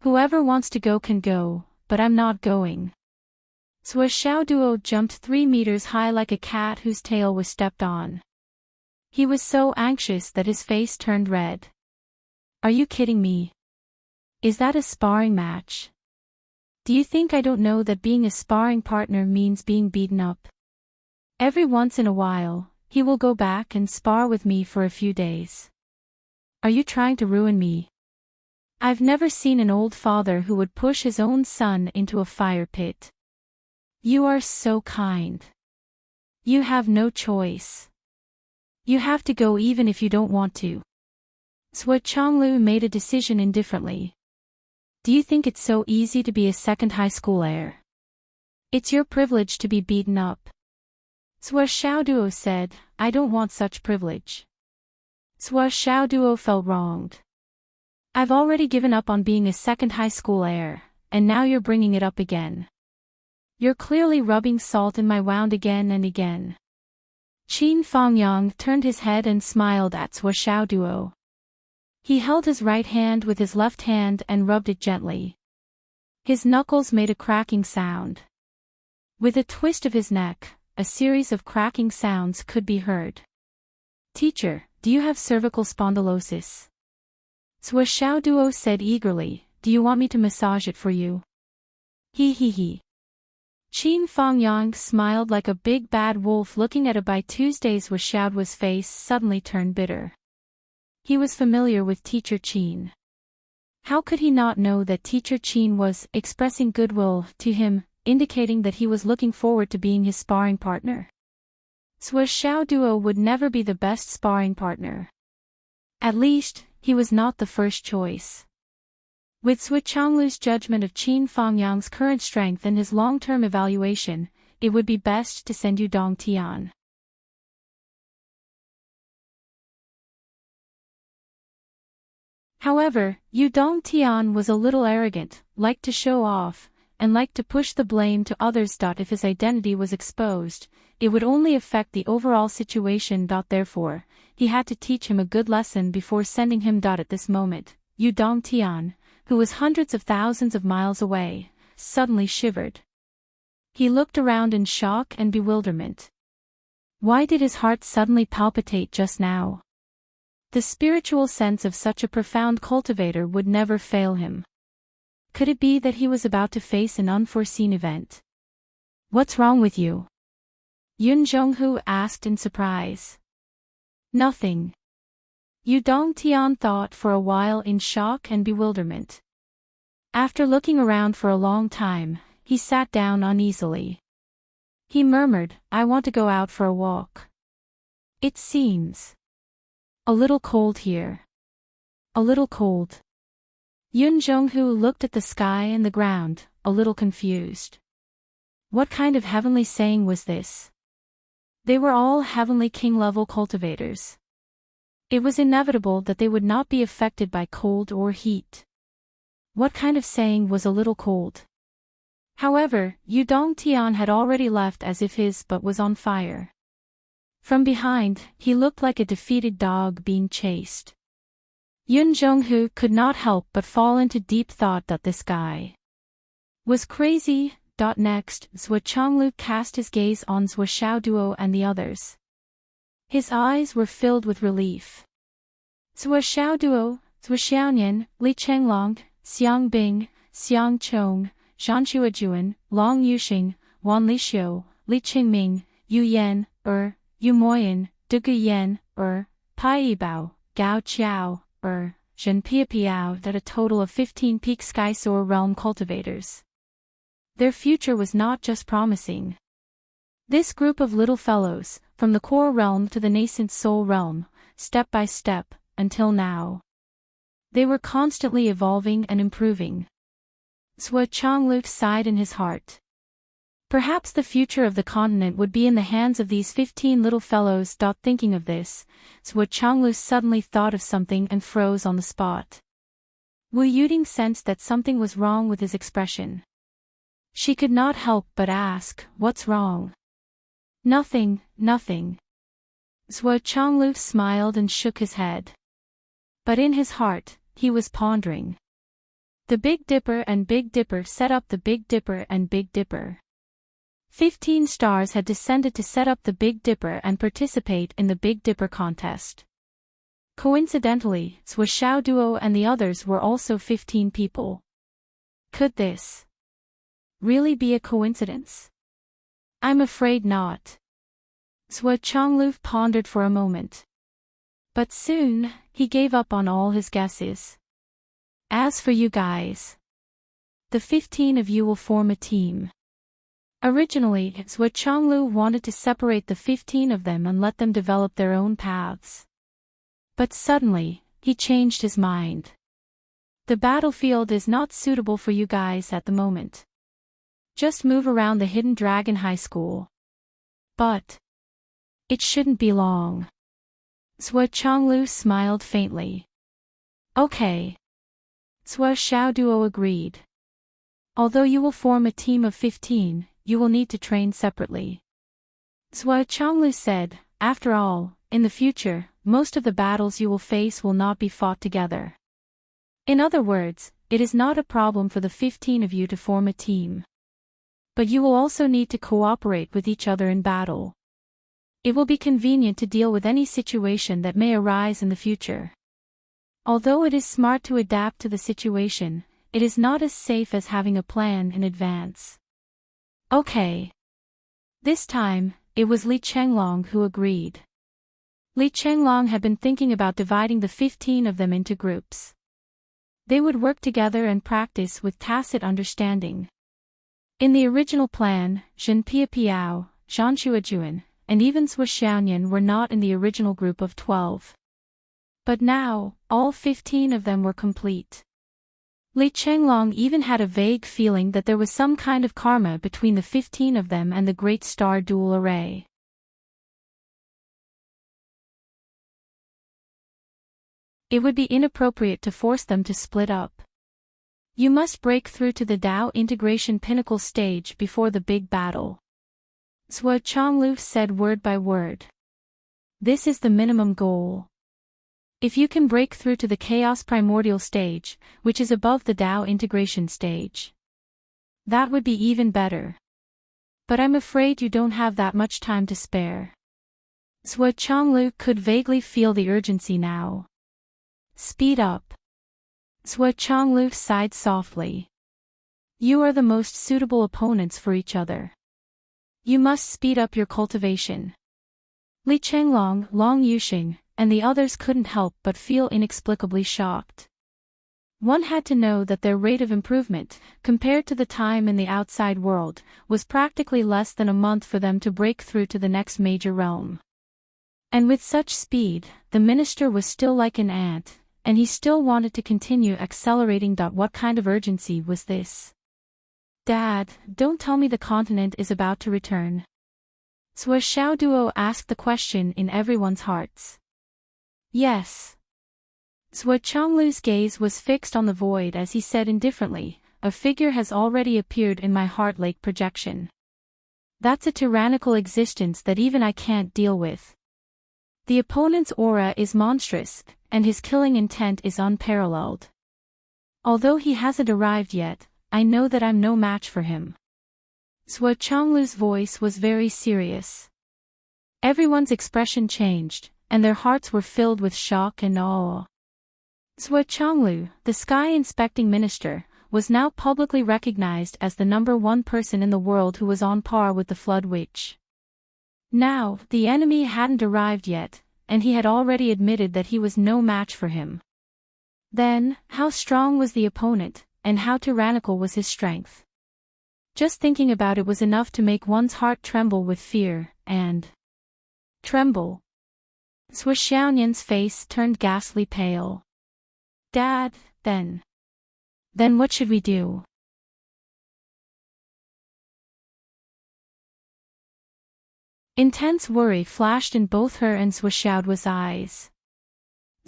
Whoever wants to go can go, but I'm not going. Sua Xiaoduo jumped 3 meters high like a cat whose tail was stepped on. He was so anxious that his face turned red. Are you kidding me? Is that a sparring match? Do you think I don't know that being a sparring partner means being beaten up? Every once in a while, he will go back and spar with me for a few days. Are you trying to ruin me? I've never seen an old father who would push his own son into a fire pit. You are so kind. You have no choice. You have to go even if you don't want to. Sua Changlu made a decision indifferently. Do you think it's so easy to be a second high school heir? It's your privilege to be beaten up. Sua Xiaoduo said, I don't want such privilege. Sua Xiaoduo felt wronged. I've already given up on being a second high school heir, and now you're bringing it up again. You're clearly rubbing salt in my wound again and again. Qin Fangyang turned his head and smiled at Sua Xiaoduo. He held his right hand with his left hand and rubbed it gently. His knuckles made a cracking sound. With a twist of his neck, a series of cracking sounds could be heard. Teacher, do you have cervical spondylosis? Zhuo Xiaoduo said eagerly, do you want me to massage it for you? He. Qin Fangyang smiled like a big bad wolf looking at it. By Tuesdays Zhuo Xiaoduo's face suddenly turned bitter. He was familiar with Teacher Qin. How could he not know that Teacher Qin was expressing goodwill to him, indicating that he was looking forward to being his sparring partner? Zhuo Xiaoduo would never be the best sparring partner. At least, he was not the first choice. With Zhuo Changlu's judgment of Qin Fangyang's current strength and his long-term evaluation, it would be best to send Yu Dongtian. However, Yu Dongtian was a little arrogant, liked to show off, and liked to push the blame to others. If his identity was exposed, it would only affect the overall situation. Therefore, he had to teach him a good lesson before sending him. At this moment, Yu Dongtian, who was hundreds of thousands of miles away, suddenly shivered. He looked around in shock and bewilderment. Why did his heart suddenly palpitate just now? The spiritual sense of such a profound cultivator would never fail him. Could it be that he was about to face an unforeseen event? What's wrong with you? Yun Zhonghu asked in surprise. Nothing. Yu Dongtian thought for a while in shock and bewilderment. After looking around for a long time, he sat down uneasily. He murmured, I want to go out for a walk. It seems a little cold here. A little cold. Yun Zhonghu looked at the sky and the ground, a little confused. What kind of heavenly saying was this? They were all heavenly king-level cultivators. It was inevitable that they would not be affected by cold or heat. What kind of saying was a little cold? However, Yu Dongtian had already left as if his butt was on fire. From behind, he looked like a defeated dog being chased. Yun Zhonghu could not help but fall into deep thought that this guy was crazy. Next, Zhuo Changlu cast his gaze on Zhuo Xiaoduo and the others. His eyes were filled with relief. Zhuo Xiaoduo, Zhuo Xiaonian, Li Chenglong, Xiang Bing, Xiang Chong, Zhan Xuejuan, Long Yuxing, Wan Lixiu, Li Qingming, Yu Yan, Yu Moyan, Du Guyan, Pai Yibao, Gao Qiao, Zhen Piapiao. That a total of 15 peak sky soar realm cultivators. Their future was not just promising. This group of little fellows, from the core realm to the nascent soul realm, step by step, until now. They were constantly evolving and improving. Zhuo Changlu sighed in his heart. Perhaps the future of the continent would be in the hands of these 15 little fellows. Thinking of this, Zhuo Changlu suddenly thought of something and froze on the spot. Wu Yuding sensed that something was wrong with his expression. She could not help but ask, what's wrong? Nothing. Zhuo Changlu smiled and shook his head. But in his heart, he was pondering. The Big Dipper and Big Dipper set up the Big Dipper and Big Dipper. 15 stars had descended to set up the Big Dipper and participate in the Big Dipper contest. Coincidentally, Zhuo Xiaoduo and the others were also 15 people. Could this really be a coincidence? I'm afraid not. Zhuo Changlu pondered for a moment. But soon, he gave up on all his guesses. As for you guys, the 15 of you will form a team. Originally, Zhuo Changlu wanted to separate the 15 of them and let them develop their own paths. But suddenly, he changed his mind. The battlefield is not suitable for you guys at the moment. Just move around the Hidden Dragon High School. But it shouldn't be long. Zhuo Changlu smiled faintly. Okay. Zhuo Xiaoduo agreed. Although you will form a team of 15, you will need to train separately. Zhuo Changlu said, after all, in the future, most of the battles you will face will not be fought together. In other words, it is not a problem for the 15 of you to form a team. But you will also need to cooperate with each other in battle. It will be convenient to deal with any situation that may arise in the future. Although it is smart to adapt to the situation, it is not as safe as having a plan in advance. Okay. This time, it was Li Chenglong who agreed. Li Chenglong had been thinking about dividing the 15 of them into groups. They would work together and practice with tacit understanding. In the original plan, Zhen Piapiao, Zhan Xuejuan, and even Sui Xiaoyan were not in the original group of 12. But now, all 15 of them were complete. Li Chenglong even had a vague feeling that there was some kind of karma between the 15 of them and the Great Star Dual Array. It would be inappropriate to force them to split up. You must break through to the Dao integration pinnacle stage before the big battle. Zhuo Chonglu said word by word. This is the minimum goal. If you can break through to the chaos primordial stage, which is above the Dao integration stage, that would be even better. But I'm afraid you don't have that much time to spare. Zhuo Chonglu could vaguely feel the urgency now. Speed up. Zhuo Chonglu sighed softly. You are the most suitable opponents for each other. You must speed up your cultivation. Li Chenglong, Long Yuxing, and the others couldn't help but feel inexplicably shocked. One had to know that their rate of improvement, compared to the time in the outside world, was practically less than a month for them to break through to the next major realm. And with such speed, the minister was still like an ant, and he still wanted to continue accelerating. What kind of urgency was this? Dad, don't tell me the continent is about to return. Sui Xiaoduo asked the question in everyone's hearts. Yes. Zhuo Chonglu's gaze was fixed on the void as he said indifferently, a figure has already appeared in my heart lake projection. That's a tyrannical existence that even I can't deal with. The opponent's aura is monstrous, and his killing intent is unparalleled. Although he hasn't arrived yet, I know that I'm no match for him. Zhuo Chonglu's voice was very serious. Everyone's expression changed, and their hearts were filled with shock and awe. Zhuo Chonglu, the sky-inspecting minister, was now publicly recognized as the #1 person in the world who was on par with the Flood Witch. Now, the enemy hadn't arrived yet, and he had already admitted that he was no match for him. Then, how strong was the opponent, and how tyrannical was his strength? Just thinking about it was enough to make one's heart tremble with fear, and tremble. Sui Xiaoyan's face turned ghastly pale. Dad, then what should we do? Intense worry flashed in both her and Sui Xiaoduo's eyes.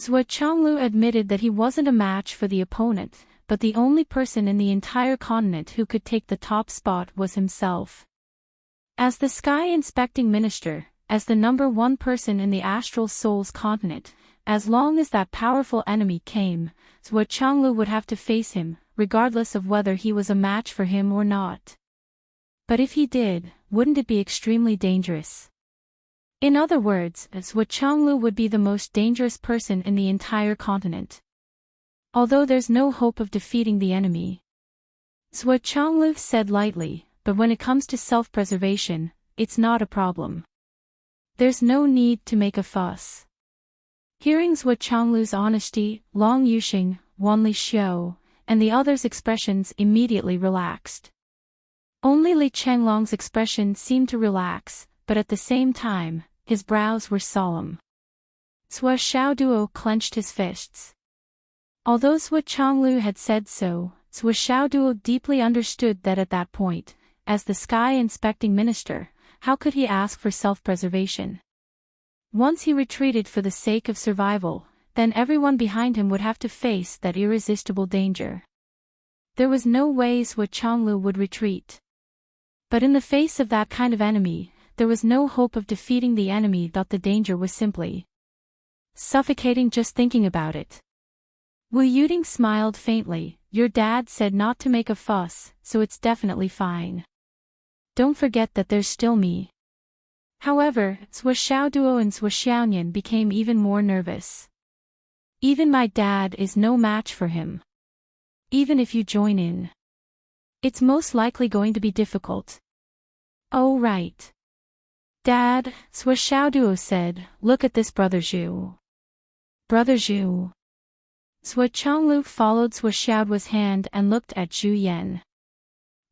Zhuo Chonglu admitted that he wasn't a match for the opponent, but the only person in the entire continent who could take the top spot was himself. As the sky-inspecting minister, as the #1 person in the astral soul's continent, as long as that powerful enemy came, Zhuo Chonglu would have to face him, regardless of whether he was a match for him or not. But if he did, wouldn't it be extremely dangerous? In other words, Zhuo Chonglu would be the most dangerous person in the entire continent. Although there's no hope of defeating the enemy. Zhuo Chonglu said lightly, but when it comes to self-preservation, it's not a problem. There's no need to make a fuss. Hearing Zhuo Chonglu's honesty, Long Yuxing, Wan Li Xiu, and the others' expressions immediately relaxed. Only Li Chenglong's expression seemed to relax, but at the same time, his brows were solemn. Zhuo Xiaoduo clenched his fists. Although Zhuo Chonglu had said so, Zhuo Xiaoduo deeply understood that at that point, as the sky-inspecting minister, how could he ask for self-preservation? Once he retreated for the sake of survival, then everyone behind him would have to face that irresistible danger. There was no way Zhuo Chonglu would retreat. But in the face of that kind of enemy, there was no hope of defeating the enemy. The danger was simply suffocating just thinking about it. Wu Yuding smiled faintly. Your dad said not to make a fuss, so it's definitely fine. Don't forget that there's still me. However, Zhuo Xiaoduo and Zhuo Xiaoyan became even more nervous. Even my dad is no match for him. Even if you join in, it's most likely going to be difficult. Oh right. Dad, Zhuo Xiaoduo said, look at this Brother Zhu. Brother Zhu. Zhuo Chonglu followed Zhuo Xiaoduo's hand and looked at Zhu Yan.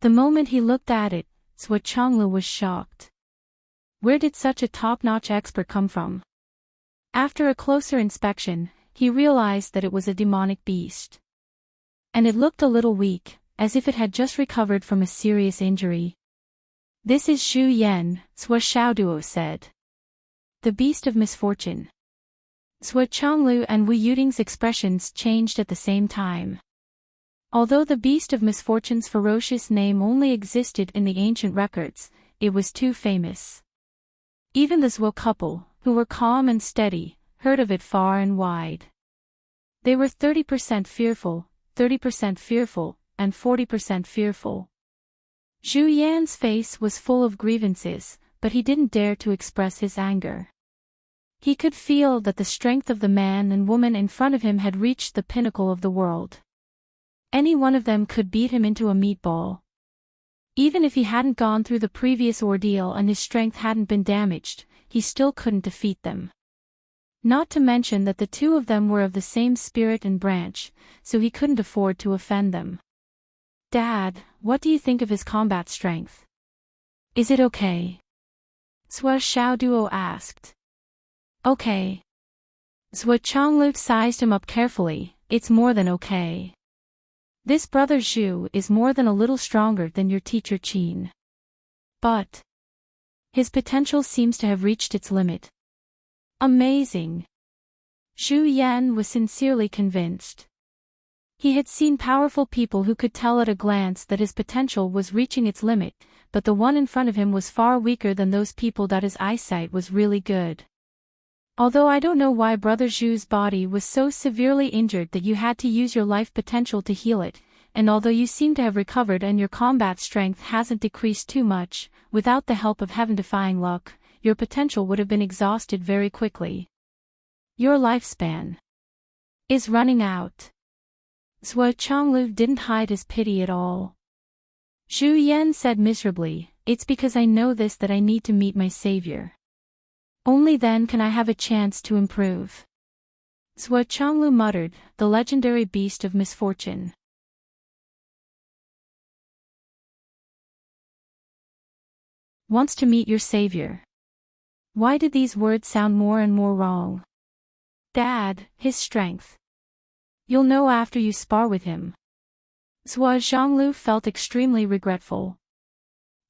The moment he looked at it, Zhuo Chonglu was shocked. Where did such a top-notch expert come from? After a closer inspection, he realized that it was a demonic beast. And it looked a little weak, as if it had just recovered from a serious injury. This is Zhu Yan, Zhuo Xiaoduo said. The beast of misfortune. Zhuo Chonglu and Wu Yuding's expressions changed at the same time. Although the beast of misfortune's ferocious name only existed in the ancient records, it was too famous. Even the Zhuo couple, who were calm and steady, heard of it far and wide. They were 30% fearful, 30% fearful, and 40% fearful. Zhu Yan's face was full of grievances, but he didn't dare to express his anger. He could feel that the strength of the man and woman in front of him had reached the pinnacle of the world. Any one of them could beat him into a meatball. Even if he hadn't gone through the previous ordeal and his strength hadn't been damaged, he still couldn't defeat them. Not to mention that the two of them were of the same spirit and branch, so he couldn't afford to offend them. Dad, what do you think of his combat strength? Is it okay? Zhuo Xiaoduo asked. Okay. Zhuo Chonglu sized him up carefully, it's more than okay. This Brother Zhu is more than a little stronger than your teacher Qin. But his potential seems to have reached its limit. Amazing. Zhu Yan was sincerely convinced. He had seen powerful people who could tell at a glance that his potential was reaching its limit, but the one in front of him was far weaker than those people. His eyesight was really good. Although I don't know why Brother Zhu's body was so severely injured that you had to use your life potential to heal it, and although you seem to have recovered and your combat strength hasn't decreased too much, without the help of heaven-defying luck, your potential would have been exhausted very quickly. Your lifespan is running out. Zhuo Chonglu didn't hide his pity at all. Zhu Yan said miserably, it's because I know this that I need to meet my savior. Only then can I have a chance to improve. Zhuo Chonglu muttered, the legendary beast of misfortune. Wants to meet your savior. Why did these words sound more and more wrong? Dad, his strength. You'll know after you spar with him. Zhuo Zhonglu felt extremely regretful.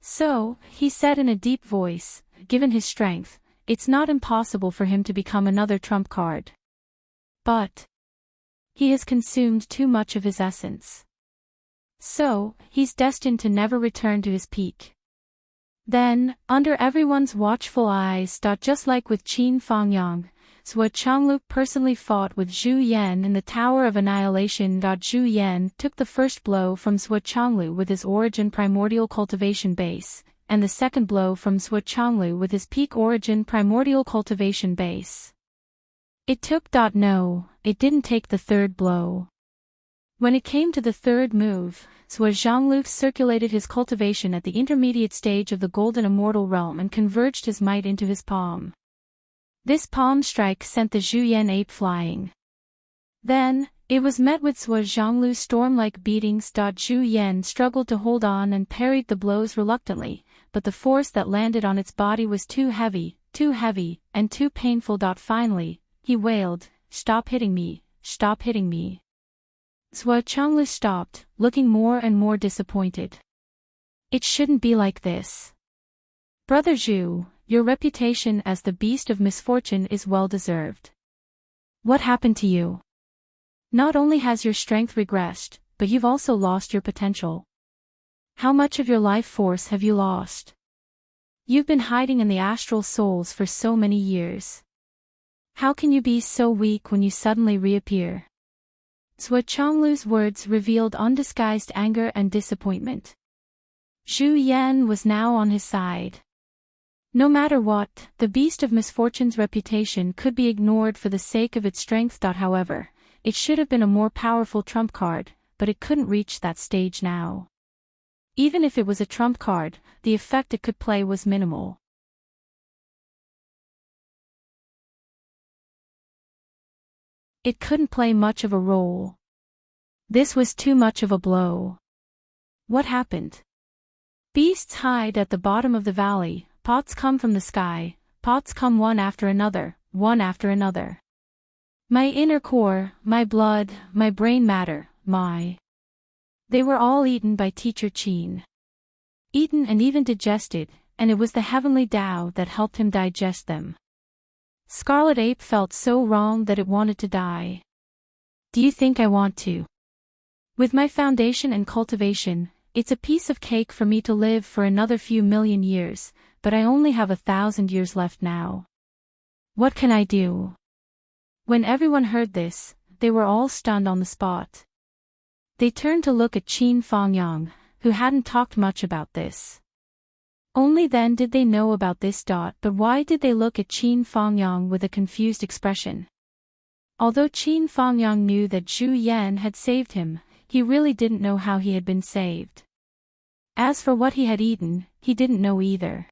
So, he said in a deep voice, given his strength, it's not impossible for him to become another trump card. But he has consumed too much of his essence. So, he's destined to never return to his peak. Then, under everyone's watchful eyes, just like with Qin Fangyang, Zhuo Chonglu personally fought with Zhu Yan in the Tower of Annihilation. Zhu Yan took the first blow from Zhuo Chonglu with his origin primordial cultivation base, and the second blow from Zhuo Chonglu with his peak origin primordial cultivation base. It took. No, it didn't take the third blow. When it came to the third move, Zhuo Zhonglu circulated his cultivation at the intermediate stage of the golden immortal realm and converged his might into his palm. This palm strike sent the Zhu Yan ape flying. Then, it was met with Zhuo Zhonglu's storm-like beatings. Zhu Yan struggled to hold on and parried the blows reluctantly, but the force that landed on its body was too heavy, and too painful. Finally, he wailed, "Stop hitting me, stop hitting me." Zhuo Chonglu stopped, looking more and more disappointed. It shouldn't be like this. Brother Zhu, your reputation as the beast of misfortune is well deserved. What happened to you? Not only has your strength regressed, but you've also lost your potential. How much of your life force have you lost? You've been hiding in the astral souls for so many years. How can you be so weak when you suddenly reappear? Zhuo Chonglu's words revealed undisguised anger and disappointment. Zhu Yan was now on his side. No matter what, the beast of misfortune's reputation could be ignored for the sake of its strength. However, it should have been a more powerful trump card, but it couldn't reach that stage now. Even if it was a trump card, the effect it could play was minimal. It couldn't play much of a role. This was too much of a blow. What happened? Beasts hide at the bottom of the valley, pots come from the sky, pots come one after another, one after another. My inner core, my blood, my brain matter, They were all eaten by Teacher Qin. Eaten and even digested, and it was the heavenly Tao that helped him digest them. Scarlet Ape felt so wrong that it wanted to die. Do you think I want to? With my foundation and cultivation, it's a piece of cake for me to live for another few million years, but I only have 1,000 years left now. What can I do? When everyone heard this, they were all stunned on the spot. They turned to look at Qin Fangyang, who hadn't talked much about this. Only then did they know about this. But why did they look at Qin Fangyang with a confused expression? Although Qin Fangyang knew that Zhu Yan had saved him, he really didn't know how he had been saved. As for what he had eaten, he didn't know either.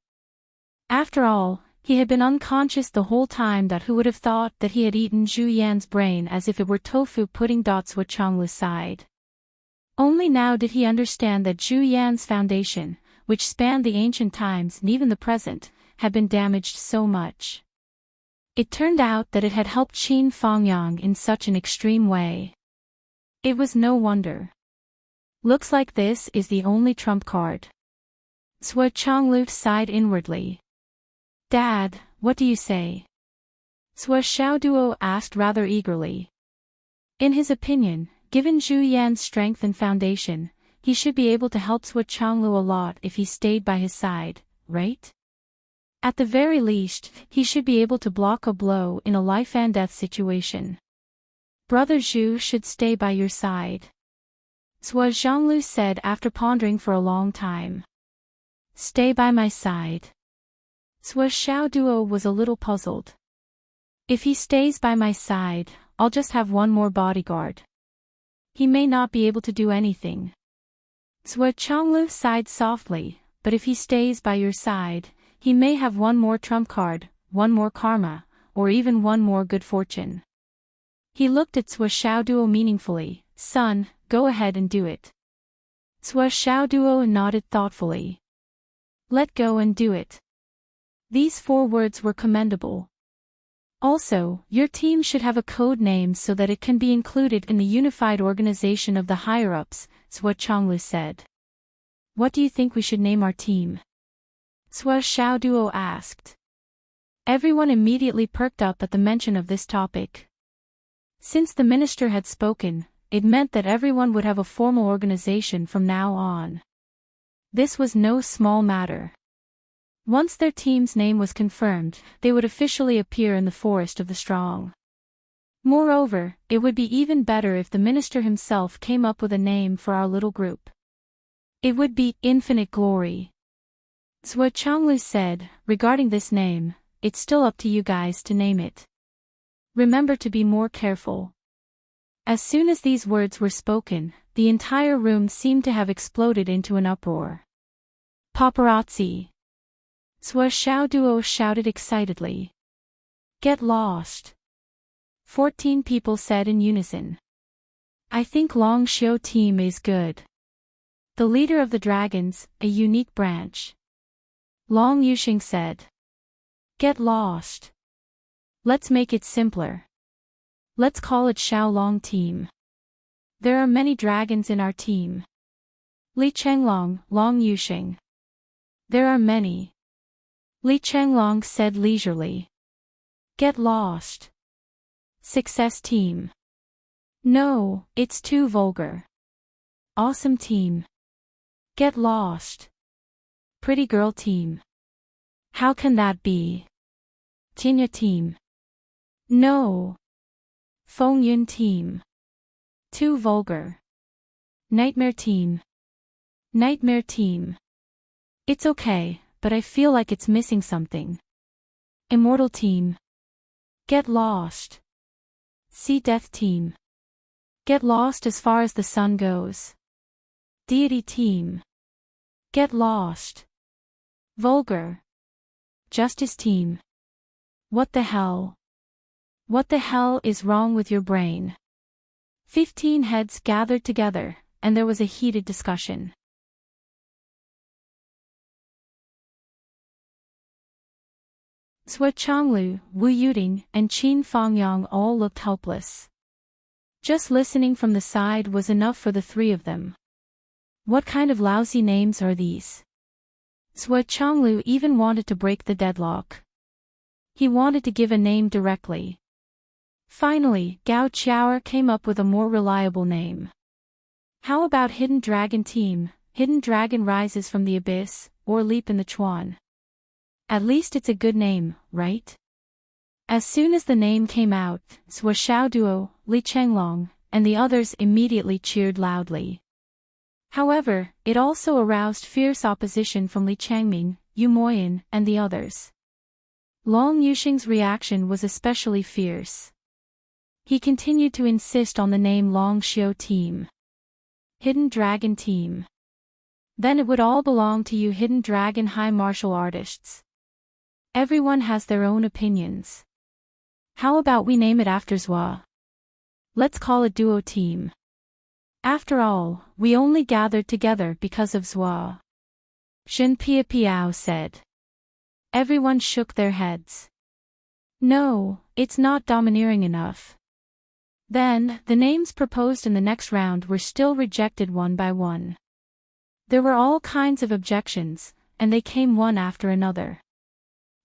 After all, he had been unconscious the whole time. Who would have thought that he had eaten Zhu Yan's brain as if it were tofu pudding? Sua Changlu sighed. Only now did he understand that Zhu Yan's foundation, which spanned the ancient times and even the present, had been damaged so much. It turned out that it had helped Qin Fangyang in such an extreme way. It was no wonder. Looks like this is the only trump card. Sua Changlu sighed inwardly. Dad, what do you say? Sua Xiaoduo asked rather eagerly. In his opinion, given Zhu Yan's strength and foundation, he should be able to help Sua Changlu a lot if he stayed by his side, right? At the very least, he should be able to block a blow in a life-and-death situation. Brother Zhu should stay by your side. Sua Zhanglu said after pondering for a long time. Stay by my side. Sua Xiaoduo was a little puzzled. If he stays by my side, I'll just have one more bodyguard. He may not be able to do anything. Sua Changlu sighed softly, but if he stays by your side, he may have one more trump card, one more karma, or even one more good fortune. He looked at Sua Xiaoduo meaningfully. Son, go ahead and do it. Sua Xiaoduo nodded thoughtfully. Let go and do it. These 4 words were commendable. Also, your team should have a code name so that it can be included in the unified organization of the higher-ups, Sua Changlu said. What do you think we should name our team? Sua Xiaoduo asked. Everyone immediately perked up at the mention of this topic. Since the minister had spoken, it meant that everyone would have a formal organization from now on. This was no small matter. Once their team's name was confirmed, they would officially appear in the Forest of the Strong. Moreover, it would be even better if the minister himself came up with a name for our little group. It would be Infinite Glory. Sua Changlu said, regarding this name, it's still up to you guys to name it. Remember to be more careful. As soon as these words were spoken, the entire room seemed to have exploded into an uproar. Paparazzi! Sua Xiaoduo shouted excitedly. Get lost! 14 people said in unison. I think Long Xiu team is good. The leader of the dragons, a unique branch. Long Yuxing said. Get lost. Let's make it simpler. Let's call it Xiaolong team. There are many dragons in our team. Li Chenglong, Long Yuxing. There are many. Li Chenglong said leisurely. Get lost. Success team. No, it's too vulgar. Awesome team. Get lost. Pretty girl team. How can that be? Tinya team. No. Feng Yun team. Too vulgar. Nightmare team. Nightmare team. It's okay, but I feel like it's missing something. Immortal team. Get lost. Sea Death team. Get lost as far as the sun goes. Deity team. Get lost. Vulgar. Justice team. What the hell? What the hell is wrong with your brain? 15 heads gathered together, and there was a heated discussion. Sui Changlu, Wu Yuting, and Qin Fangyang all looked helpless. Just listening from the side was enough for the three of them. What kind of lousy names are these? Sui Changlu even wanted to break the deadlock. He wanted to give a name directly. Finally, Gao Qiao came up with a more reliable name. How about Hidden Dragon Team, Hidden Dragon Rises from the Abyss, or Leap in the Chuan? At least it's a good name, right? As soon as the name came out, Sui Xiao Duo, Li Chenglong, and the others immediately cheered loudly. However, it also aroused fierce opposition from Li Changming, Yu Moyan, and the others. Long Yuxing's reaction was especially fierce. He continued to insist on the name Long Xiao Team. Hidden Dragon Team. Then it would all belong to you Hidden Dragon High Martial Artists. Everyone has their own opinions. How about we name it after Zhua? Let's call it Duo Team. After all, we only gathered together because of Zhua. Shen Pia Piao said. Everyone shook their heads. No, it's not domineering enough. Then, the names proposed in the next round were still rejected one by one. There were all kinds of objections, and they came one after another.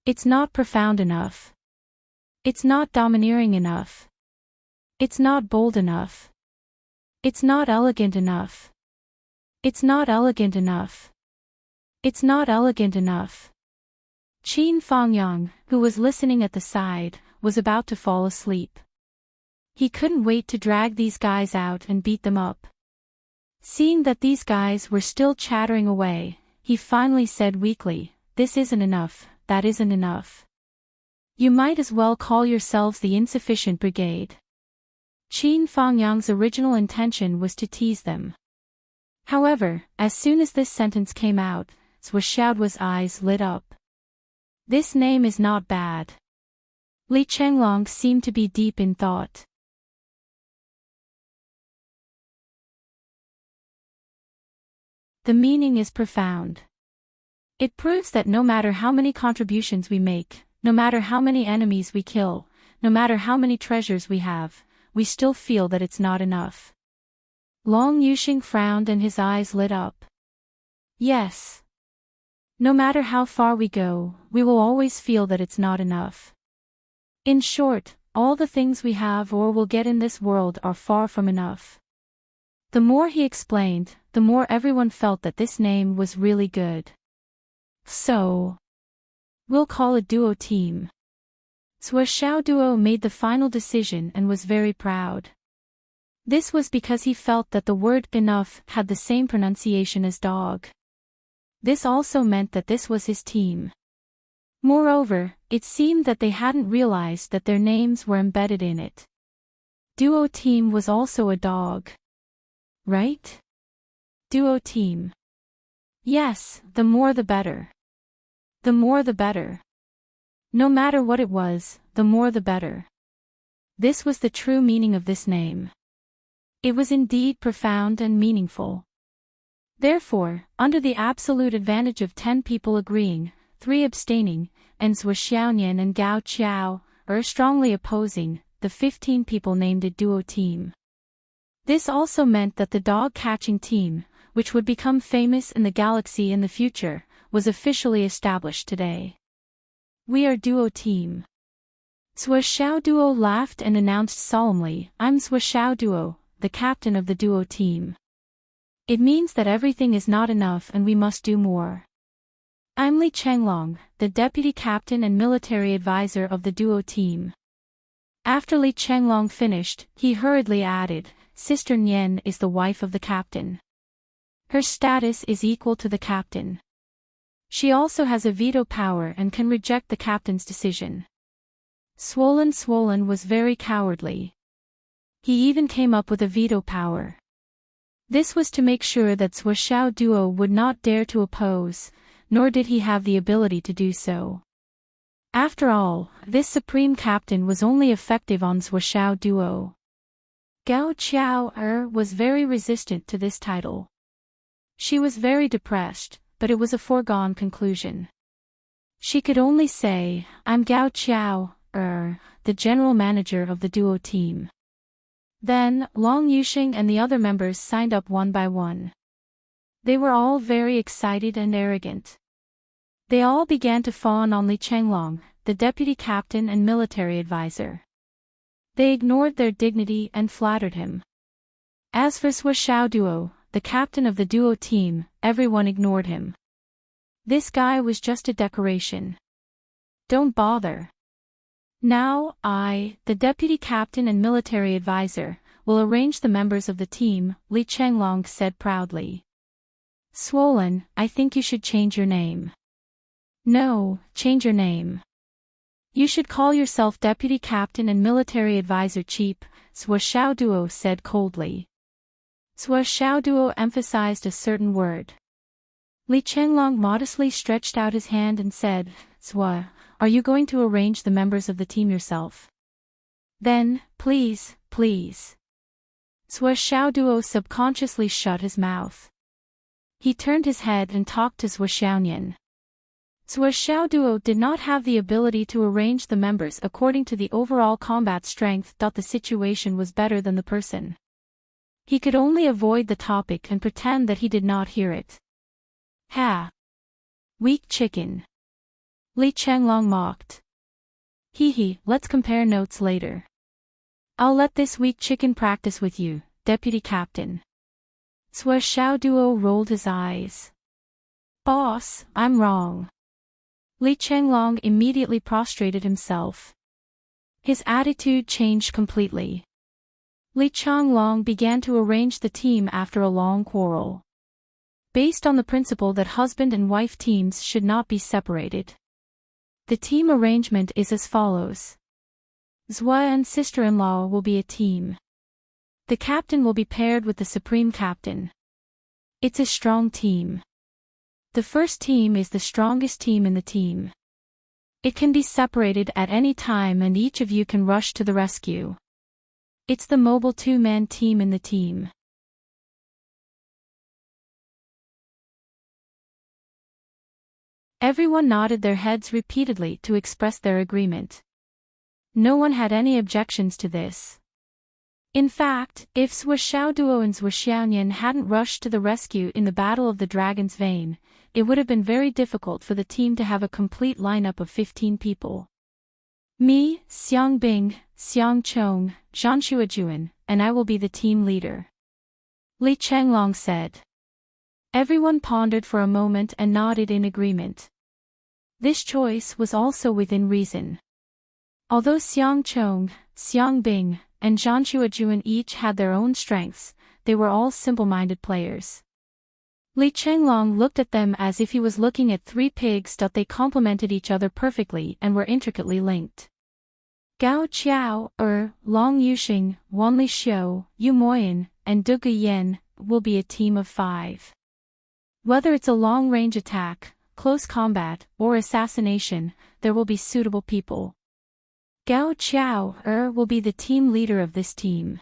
It's not profound enough. It's not domineering enough. It's not bold enough. It's not elegant enough. It's not elegant enough. It's not elegant enough. Qin Fangyang, who was listening at the side, was about to fall asleep. He couldn't wait to drag these guys out and beat them up. Seeing that these guys were still chattering away, he finally said weakly, "This isn't enough, that isn't enough. You might as well call yourselves the Insufficient Brigade." Qin Fangyang's original intention was to tease them. However, as soon as this sentence came out, Sui Xiaoduo's eyes lit up. This name is not bad. Li Chenglong seemed to be deep in thought. The meaning is profound. It proves that no matter how many contributions we make, no matter how many enemies we kill, no matter how many treasures we have, we still feel that it's not enough. Long Yuxing frowned and his eyes lit up. Yes. No matter how far we go, we will always feel that it's not enough. In short, all the things we have or will get in this world are far from enough. The more he explained, the more everyone felt that this name was really good. So, we'll call it Duo Team. Sui Xiao Duo made the final decision and was very proud. This was because he felt that the word enough had the same pronunciation as dog. This also meant that this was his team. Moreover, it seemed that they hadn't realized that their names were embedded in it. Duo Team was also a dog. Right? Duo Team. Yes, the more the better. The more the better. No matter what it was, the more the better. This was the true meaning of this name. It was indeed profound and meaningful. Therefore, under the absolute advantage of 10 people agreeing, 3 abstaining, and Sui Xiaonian and Gao Qiao strongly opposing, the 15 people named it Duo Team. This also meant that the dog-catching team, which would become famous in the galaxy in the future, was officially established today. We are Duo Team. Sui Xiao Duo laughed and announced solemnly, "I'm Sui Xiao Duo, the captain of the Duo Team. It means that everything is not enough and we must do more. I'm Li Chenglong, the deputy captain and military advisor of the Duo Team." After Li Chenglong finished, he hurriedly added, "Sister Nian is the wife of the captain. Her status is equal to the captain." She also has a veto power and can reject the captain's decision. Swollen was very cowardly. He even came up with a veto power. This was to make sure that Zhuoxiao Duo would not dare to oppose, nor did he have the ability to do so. After all, this supreme captain was only effective on Zhuoxiao Duo. Gao Qiao was very resistant to this title. She was very depressed, but it was a foregone conclusion. She could only say, "I'm Gao Qiao, the general manager of the duo team." Then, Long Yuxing and the other members signed up one by one. They were all very excited and arrogant. They all began to fawn on Li Chenglong, the deputy captain and military advisor. They ignored their dignity and flattered him. As for Zhuoxiao Duo, the captain of the duo team, everyone ignored him. This guy was just a decoration. Don't bother. Now, I, the deputy captain and military advisor, will arrange the members of the team, Li Chenglong said proudly. Swollen, I think you should change your name. No, change your name. You should call yourself deputy captain and military advisor Chief, Zhuoxiao Duo said coldly. Zhuoxiao Duo emphasized a certain word. Li Chenglong modestly stretched out his hand and said, "Zhuo, are you going to arrange the members of the team yourself?" Then, please. Zhuoxiao Duo subconsciously shut his mouth. He turned his head and talked to Zhuoxiaonian. Zhuoxiao Duo did not have the ability to arrange the members according to the overall combat strength. The situation was better than the person. He could only avoid the topic and pretend that he did not hear it. Ha! Weak chicken. Li Chenglong mocked. Hee, let's compare notes later. I'll let this weak chicken practice with you, deputy captain. Zhuoxiao Duo rolled his eyes. Boss, I'm wrong. Li Chenglong immediately prostrated himself. His attitude changed completely. Li Chenglong began to arrange the team after a long quarrel. Based on the principle that husband and wife teams should not be separated. The team arrangement is as follows. Zhua and sister-in-law will be a team. The captain will be paired with the supreme captain. It's a strong team. The first team is the strongest team in the team. It can be separated at any time and each of you can rush to the rescue. It's the mobile two-man team in the team. Everyone nodded their heads repeatedly to express their agreement. No one had any objections to this. In fact, if Zhuoxiao Duo and Zhuoxiaonian hadn't rushed to the rescue in the Battle of the Dragon's Vein, it would have been very difficult for the team to have a complete lineup of 15 people. Me, Xiang Bing, Xiang Chong, Zhan Shuajuan, and I will be the team leader. Li Chenglong said. Everyone pondered for a moment and nodded in agreement. This choice was also within reason. Although Xiang Chong, Xiang Bing, and Zhan Shuajuan each had their own strengths, they were all simple-minded players. Li Chenglong looked at them as if he was looking at three pigs. They complemented each other perfectly and were intricately linked. Gao Qiao, Long Yuxing, Wanli Xiu, Yu Moyan, and Du Guyan will be a team of 5. Whether it's a long-range attack, close combat, or assassination, there will be suitable people. Gao Qiao will be the team leader of this team.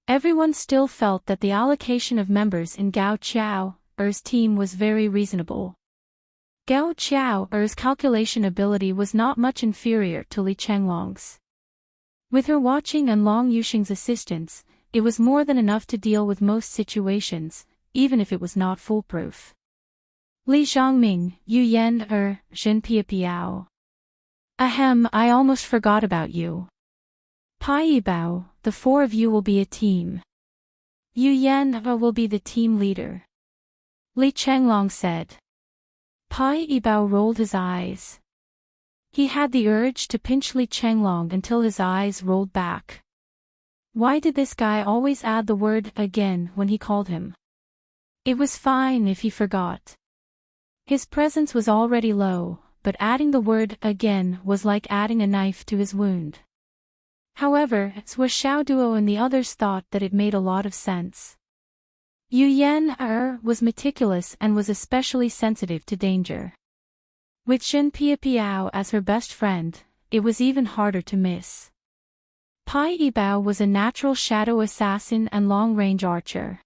Everyone still felt that the allocation of members in Gao Qiao's team was very reasonable. Gao Qiao's calculation ability was not much inferior to Li Chenglong's. With her watching and Long Yuxing's assistance, it was more than enough to deal with most situations, even if it was not foolproof. Li Zhongming, Yu Yan Zhen Piapiao. Ahem, I almost forgot about you. Pai Yibao, the 4 of you will be a team. Yu Yan will be the team leader. Li Chenglong said. Pai Yibao rolled his eyes. He had the urge to pinch Li Chenglong until his eyes rolled back. Why did this guy always add the word again when he called him? It was fine if he forgot. His presence was already low, but adding the word again was like adding a knife to his wound. However, Sua Xiaoduo and the others thought that it made a lot of sense. Yu Yan was meticulous and was especially sensitive to danger. With Shen Piapiao as her best friend, it was even harder to miss. Pai Yibao was a natural shadow assassin and long-range archer.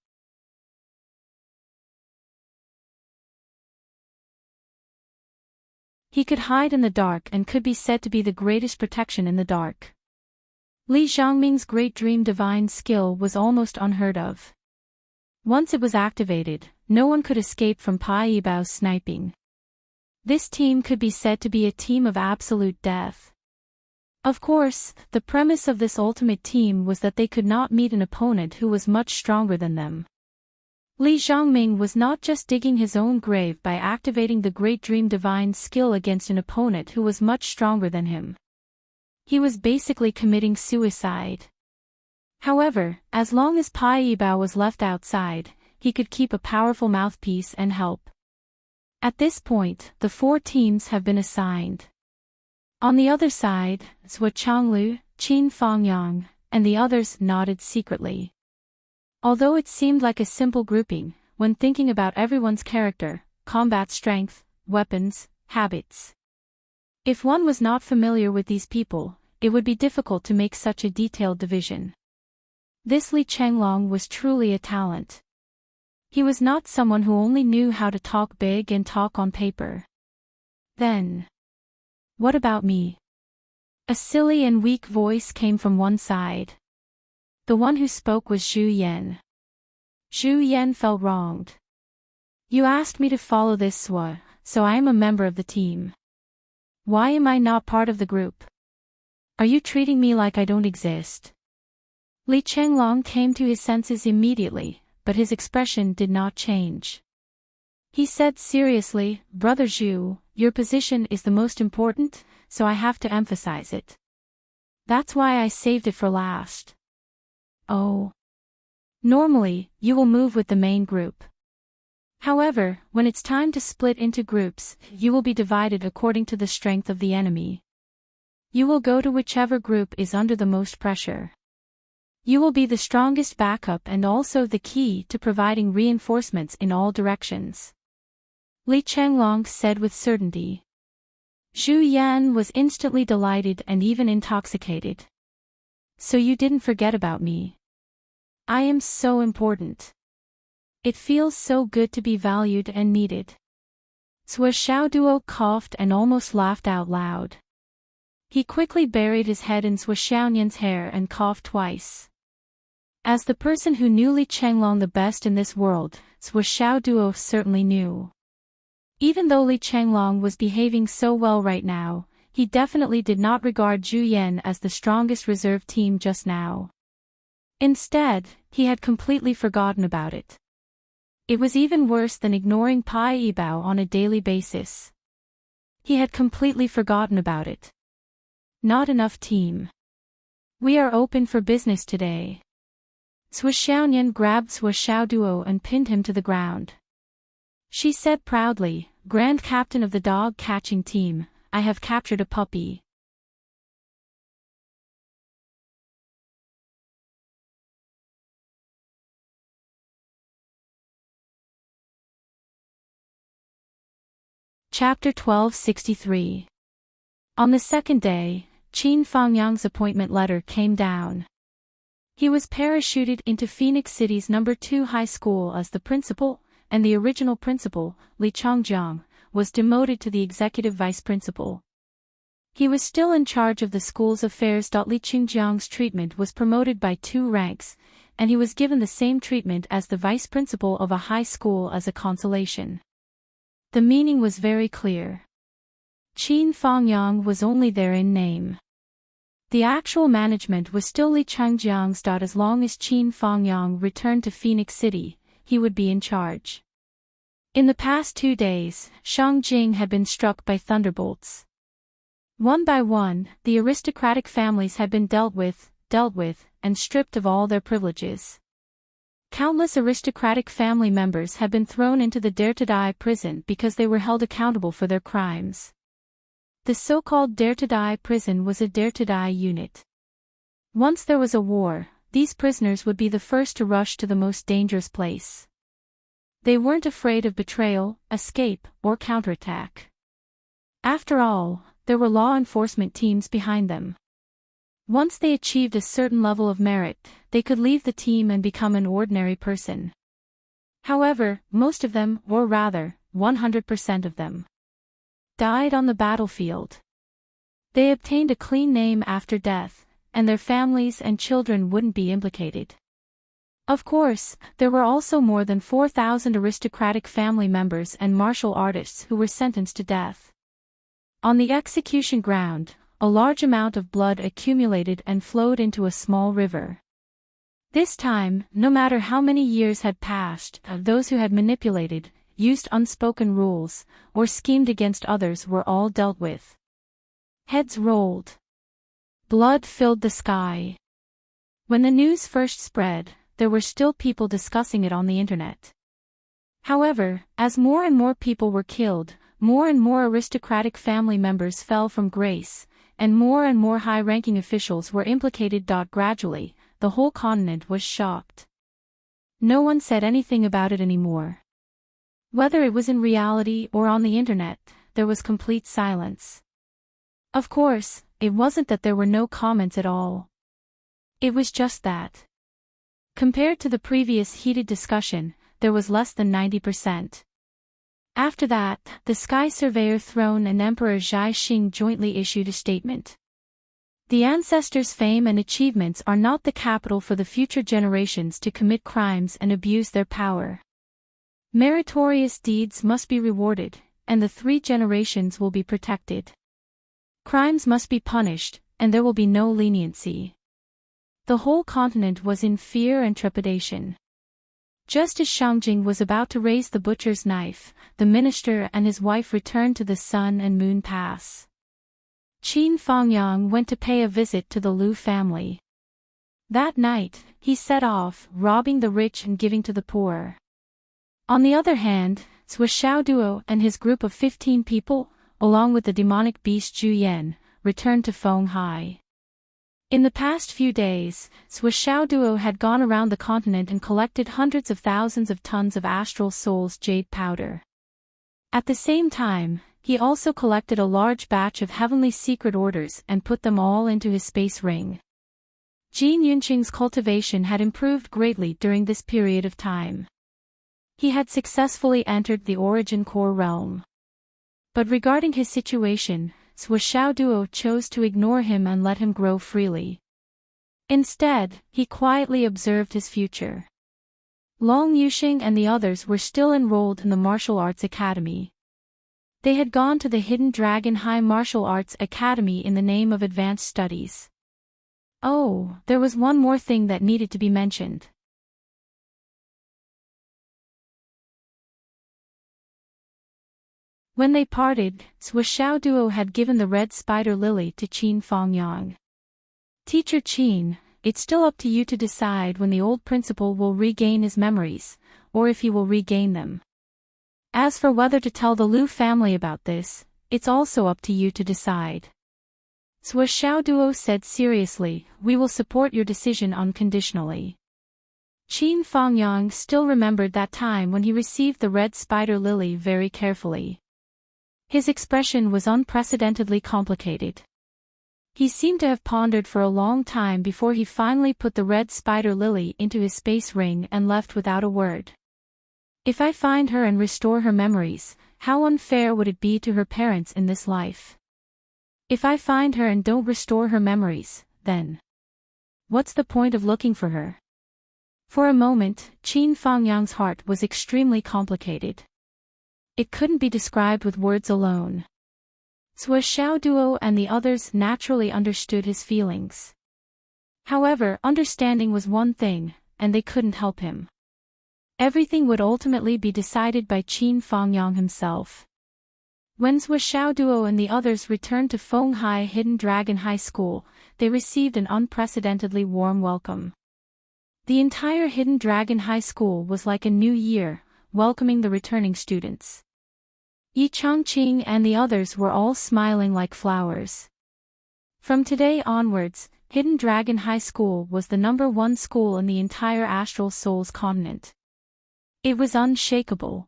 He could hide in the dark and could be said to be the greatest protection in the dark. Li Xiangming's great dream divine skill was almost unheard of. Once it was activated, no one could escape from Pai Yibao's sniping. This team could be said to be a team of absolute death. Of course, the premise of this ultimate team was that they could not meet an opponent who was much stronger than them. Li Xiangming was not just digging his own grave by activating the Great Dream Divine skill against an opponent who was much stronger than him. He was basically committing suicide. However, as long as Pai Yibao was left outside, he could keep a powerful mouthpiece and help. At this point, the 4 teams have been assigned. On the other side, Zhou Changlu, Qin Fangyang, and the others nodded secretly. Although it seemed like a simple grouping, when thinking about everyone's character, combat strength, weapons, habits. If one was not familiar with these people, it would be difficult to make such a detailed division. This Li Chenglong was truly a talent. He was not someone who only knew how to talk big and talk on paper. Then, what about me? A silly and weak voice came from one side. The one who spoke was Zhu Yan. Zhu Yan felt wronged. You asked me to follow this Sua, so I am a member of the team. Why am I not part of the group? Are you treating me like I don't exist? Li Chenglong came to his senses immediately, but his expression did not change. He said seriously, Brother Zhu, your position is the most important, so I have to emphasize it. That's why I saved it for last. Oh. Normally, you will move with the main group. However, when it's time to split into groups, you will be divided according to the strength of the enemy. You will go to whichever group is under the most pressure. You will be the strongest backup and also the key to providing reinforcements in all directions. Li Chenglong said with certainty. Zhu Yan was instantly delighted and even intoxicated. So you didn't forget about me. I am so important. It feels so good to be valued and needed. Sua Xiaoduo coughed and almost laughed out loud. He quickly buried his head in Sua Xiaonian's hair and coughed twice. As the person who knew Li Chenglong the best in this world, Sua Xiaoduo certainly knew. Even though Li Chenglong was behaving so well right now, he definitely did not regard Zhu Yan as the strongest reserve team just now. Instead, he had completely forgotten about it. It was even worse than ignoring Pai Yibao on a daily basis. He had completely forgotten about it. Not enough team. We are open for business today. Sua Xiaonian grabbed Sua Xiaoduo and pinned him to the ground. She said proudly, Grand Captain of the dog catching team, I have captured a puppy. Chapter 1263. On the second day, Qin Fangyang's appointment letter came down. He was parachuted into Phoenix City's No. 2 high school as the principal, and the original principal, Li Changjiang, was demoted to the executive vice principal. He was still in charge of the school's affairs. Li Changjiang's treatment was promoted by 2 ranks, and he was given the same treatment as the vice principal of a high school as a consolation. The meaning was very clear. Qin Fangyang was only there in name. The actual management was still Li Changjiang's. As long as Qin Fangyang returned to Phoenix City, he would be in charge. In the past 2 days, Shangjing had been struck by thunderbolts. One by one, the aristocratic families had been dealt with, and stripped of all their privileges. Countless aristocratic family members had been thrown into the Dare to Die prison because they were held accountable for their crimes. The so-called Dare to Die prison was a Dare to Die unit. Once there was a war, these prisoners would be the first to rush to the most dangerous place. They weren't afraid of betrayal, escape, or counterattack. After all, there were law enforcement teams behind them. Once they achieved a certain level of merit, they could leave the team and become an ordinary person. However, most of them, or rather, 100% of them, died on the battlefield. They obtained a clean name after death, and their families and children wouldn't be implicated. Of course, there were also more than 4,000 aristocratic family members and martial artists who were sentenced to death. On the execution ground, a large amount of blood accumulated and flowed into a small river. This time, no matter how many years had passed, those who had manipulated, used unspoken rules, or schemed against others were all dealt with. Heads rolled. Blood filled the sky. When the news first spread, there were still people discussing it on the internet. However, as more and more people were killed, more and more aristocratic family members fell from grace, and more high-ranking officials were implicated. Gradually, the whole continent was shocked. No one said anything about it anymore. Whether it was in reality or on the internet, there was complete silence. Of course, it wasn't that there were no comments at all. It was just that, compared to the previous heated discussion, there was less than 90%. After that, the Sky Surveyor Throne and Emperor Zhai Xing jointly issued a statement. The ancestors' fame and achievements are not the capital for the future generations to commit crimes and abuse their power. Meritorious deeds must be rewarded, and the 3 generations will be protected. Crimes must be punished, and there will be no leniency. The whole continent was in fear and trepidation. Just as Shangjing was about to raise the butcher's knife, the minister and his wife returned to the Sun and Moon Pass. Qin Fangyang went to pay a visit to the Liu family. That night, he set off, robbing the rich and giving to the poor. On the other hand, Sui Xiaoduo and his group of 15 people, along with the demonic beast Zhu Yan, returned to Fenghai. In the past few days, Sui Xiaoduo had gone around the continent and collected hundreds of thousands of tons of Astral Soul's jade powder. At the same time, he also collected a large batch of heavenly secret orders and put them all into his space ring. Jin Yunqing's cultivation had improved greatly during this period of time. He had successfully entered the Origin Core realm. But regarding his situation, Sui Xiaoduo chose to ignore him and let him grow freely. Instead, he quietly observed his future. Long Yuxing and the others were still enrolled in the Martial Arts Academy. They had gone to the Hidden Dragon High Martial Arts Academy in the name of advanced studies. Oh, there was one more thing that needed to be mentioned. When they parted, Sui Xiaoduo had given the red spider lily to Qin Fangyang. Teacher Qin, it's still up to you to decide when the old principal will regain his memories, or if he will regain them. As for whether to tell the Liu family about this, it's also up to you to decide. Sui Xiaoduo said seriously, we will support your decision unconditionally. Qin Fangyang still remembered that time when he received the red spider lily very carefully. His expression was unprecedentedly complicated. He seemed to have pondered for a long time before he finally put the red spider lily into his space ring and left without a word. If I find her and restore her memories, how unfair would it be to her parents in this life? If I find her and don't restore her memories, then what's the point of looking for her? For a moment, Qin Fangyang's heart was extremely complicated. It couldn't be described with words alone. Sui Xiaoduo and the others naturally understood his feelings. However, understanding was one thing, and they couldn't help him. Everything would ultimately be decided by Qin Fangyang himself. When Sui Xiaoduo and the others returned to Fenghai Hidden Dragon High School, they received an unprecedentedly warm welcome. The entire Hidden Dragon High School was like a new year, welcoming the returning students. Enchanting and the others were all smiling like flowers. From today onwards, Hidden Dragon High School was the #1 school in the entire Astral Souls continent. It was unshakable.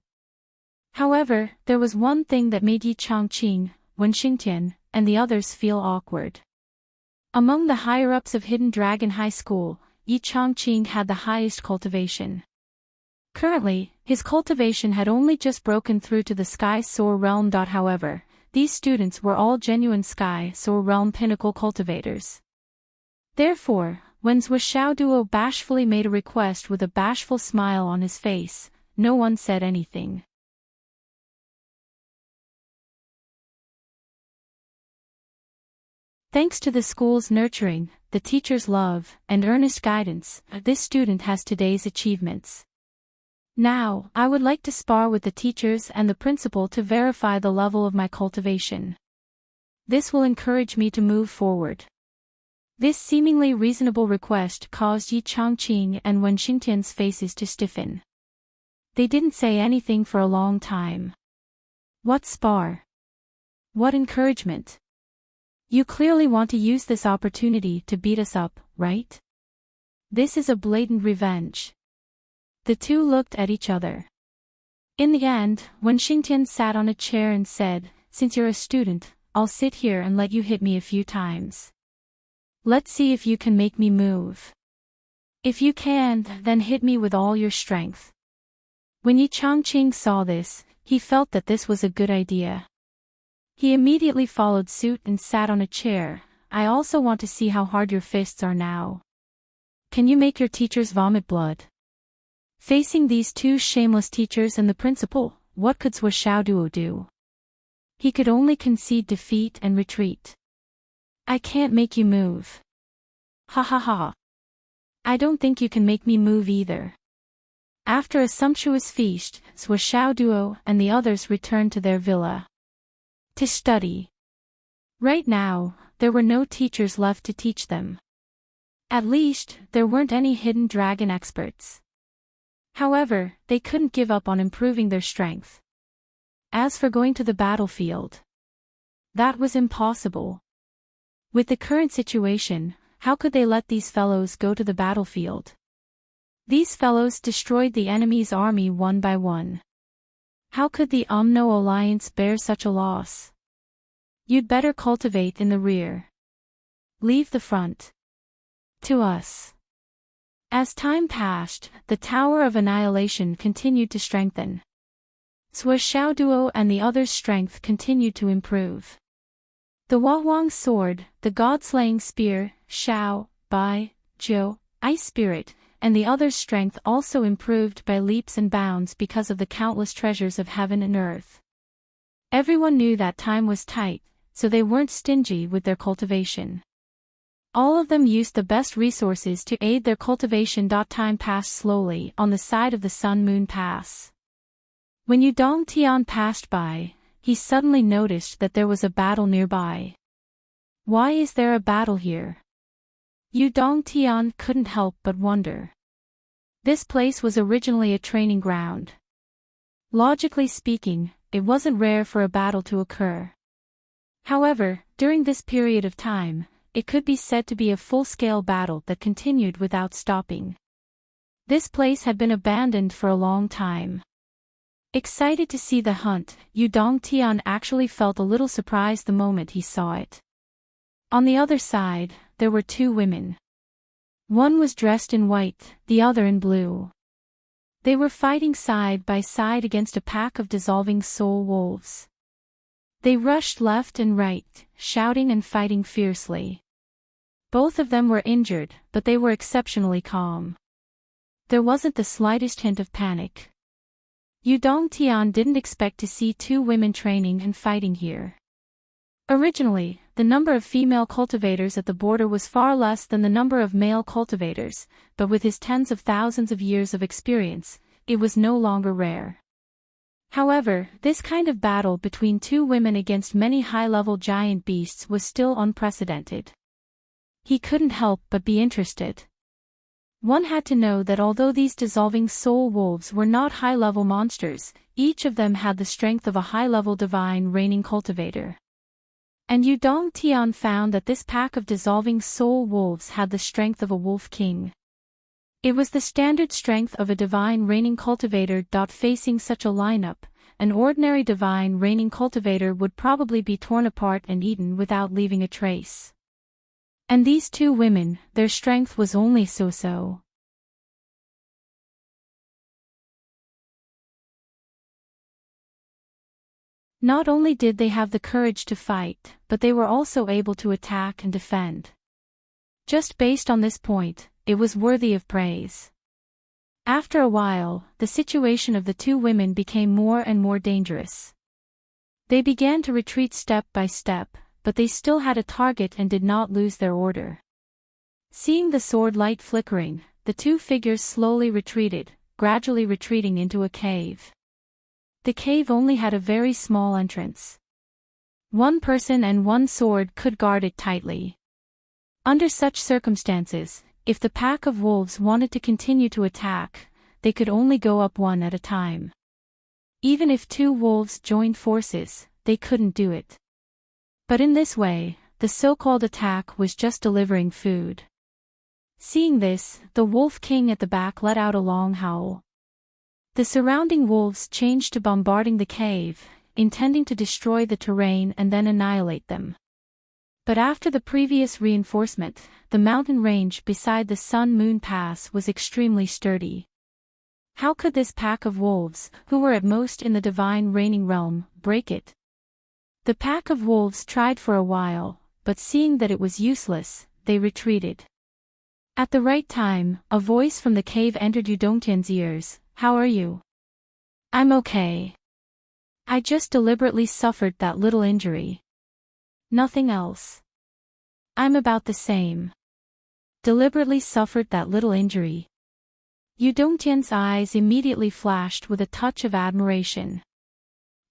However, there was one thing that made Enchanting, Wenxingtian, and the others feel awkward. Among the higher-ups of Hidden Dragon High School, Enchanting had the highest cultivation. Currently, his cultivation had only just broken through to the Sky Soar realm. However, these students were all genuine Sky Soar realm pinnacle cultivators. Therefore, when Zhou Xiaoduo bashfully made a request with a bashful smile on his face, no one said anything. Thanks to the school's nurturing, the teacher's love, and earnest guidance, this student has today's achievements. Now, I would like to spar with the teachers and the principal to verify the level of my cultivation. This will encourage me to move forward. This seemingly reasonable request caused Enchanting and Wenxingtian's faces to stiffen. They didn't say anything for a long time. What spar? What encouragement? You clearly want to use this opportunity to beat us up, right? This is a blatant revenge. The two looked at each other. In the end, Wenxingtian sat on a chair and said, "Since you're a student, I'll sit here and let you hit me a few times. Let's see if you can make me move. If you can, then hit me with all your strength." When Enchanting saw this, he felt that this was a good idea. He immediately followed suit and sat on a chair. "I also want to see how hard your fists are now. Can you make your teachers vomit blood?" Facing these two shameless teachers and the principal, what could Zhou Xiaoduo do? He could only concede defeat and retreat. "I can't make you move." "Ha ha ha. I don't think you can make me move either." After a sumptuous feast, Zhou Xiaoduo and the others returned to their villa to study. Right now, there were no teachers left to teach them. At least, there weren't any hidden dragon experts. However, they couldn't give up on improving their strength. As for going to the battlefield, that was impossible. With the current situation, how could they let these fellows go to the battlefield? These fellows destroyed the enemy's army one by one. How could the Umno Alliance bear such a loss? You'd better cultivate in the rear. Leave the front to us. As time passed, the Tower of Annihilation continued to strengthen. Zhou Xiaoduo and the others' strength continued to improve. The Huang Sword, the God-slaying Spear, Xiao, Bai, Zhou, Ice Spirit, and the others' strength also improved by leaps and bounds because of the countless treasures of heaven and earth. Everyone knew that time was tight, so they weren't stingy with their cultivation. All of them used the best resources to aid their cultivation. Time passed slowly on the side of the Sun-Moon Pass. When Yudong Tian passed by, he suddenly noticed that there was a battle nearby. Why is there a battle here? Yudong Tian couldn't help but wonder. This place was originally a training ground. Logically speaking, it wasn't rare for a battle to occur. However, during this period of time, it could be said to be a full-scale battle that continued without stopping. This place had been abandoned for a long time. Excited to see the hunt, Yudong Tian actually felt a little surprised the moment he saw it. On the other side, there were two women. One was dressed in white, the other in blue. They were fighting side by side against a pack of dissolving soul wolves. They rushed left and right, shouting and fighting fiercely. Both of them were injured, but they were exceptionally calm. There wasn't the slightest hint of panic. Yudong Tian didn't expect to see two women training and fighting here. Originally, the number of female cultivators at the border was far less than the number of male cultivators, but with his tens of thousands of years of experience, it was no longer rare. However, this kind of battle between two women against many high-level giant beasts was still unprecedented. He couldn't help but be interested. One had to know that although these dissolving soul wolves were not high-level monsters, each of them had the strength of a high-level divine reigning cultivator. And Yu Dong Tian found that this pack of dissolving soul wolves had the strength of a wolf king. It was the standard strength of a divine reigning cultivator. Facing such a lineup, an ordinary divine reigning cultivator would probably be torn apart and eaten without leaving a trace. And these two women, their strength was only so-so. Not only did they have the courage to fight, but they were also able to attack and defend. Just based on this point, it was worthy of praise. After a while, the situation of the two women became more and more dangerous. They began to retreat step by step, but they still had a target and did not lose their order. Seeing the sword light flickering, the two figures slowly retreated, gradually retreating into a cave. The cave only had a very small entrance. One person and one sword could guard it tightly. Under such circumstances, if the pack of wolves wanted to continue to attack, they could only go up one at a time. Even if two wolves joined forces, they couldn't do it. But in this way, the so-called attack was just delivering food. Seeing this, the wolf king at the back let out a long howl. The surrounding wolves changed to bombarding the cave, intending to destroy the terrain and then annihilate them. But after the previous reinforcement, the mountain range beside the Sun-Moon Pass was extremely sturdy. How could this pack of wolves, who were at most in the divine reigning realm, break it? The pack of wolves tried for a while, but seeing that it was useless, they retreated. At the right time, a voice from the cave entered Yu Dongtian's ears. "How are you?" "I'm okay. I just deliberately suffered that little injury. Nothing else." "I'm about the same. Deliberately suffered that little injury." Yu Dongtian's eyes immediately flashed with a touch of admiration.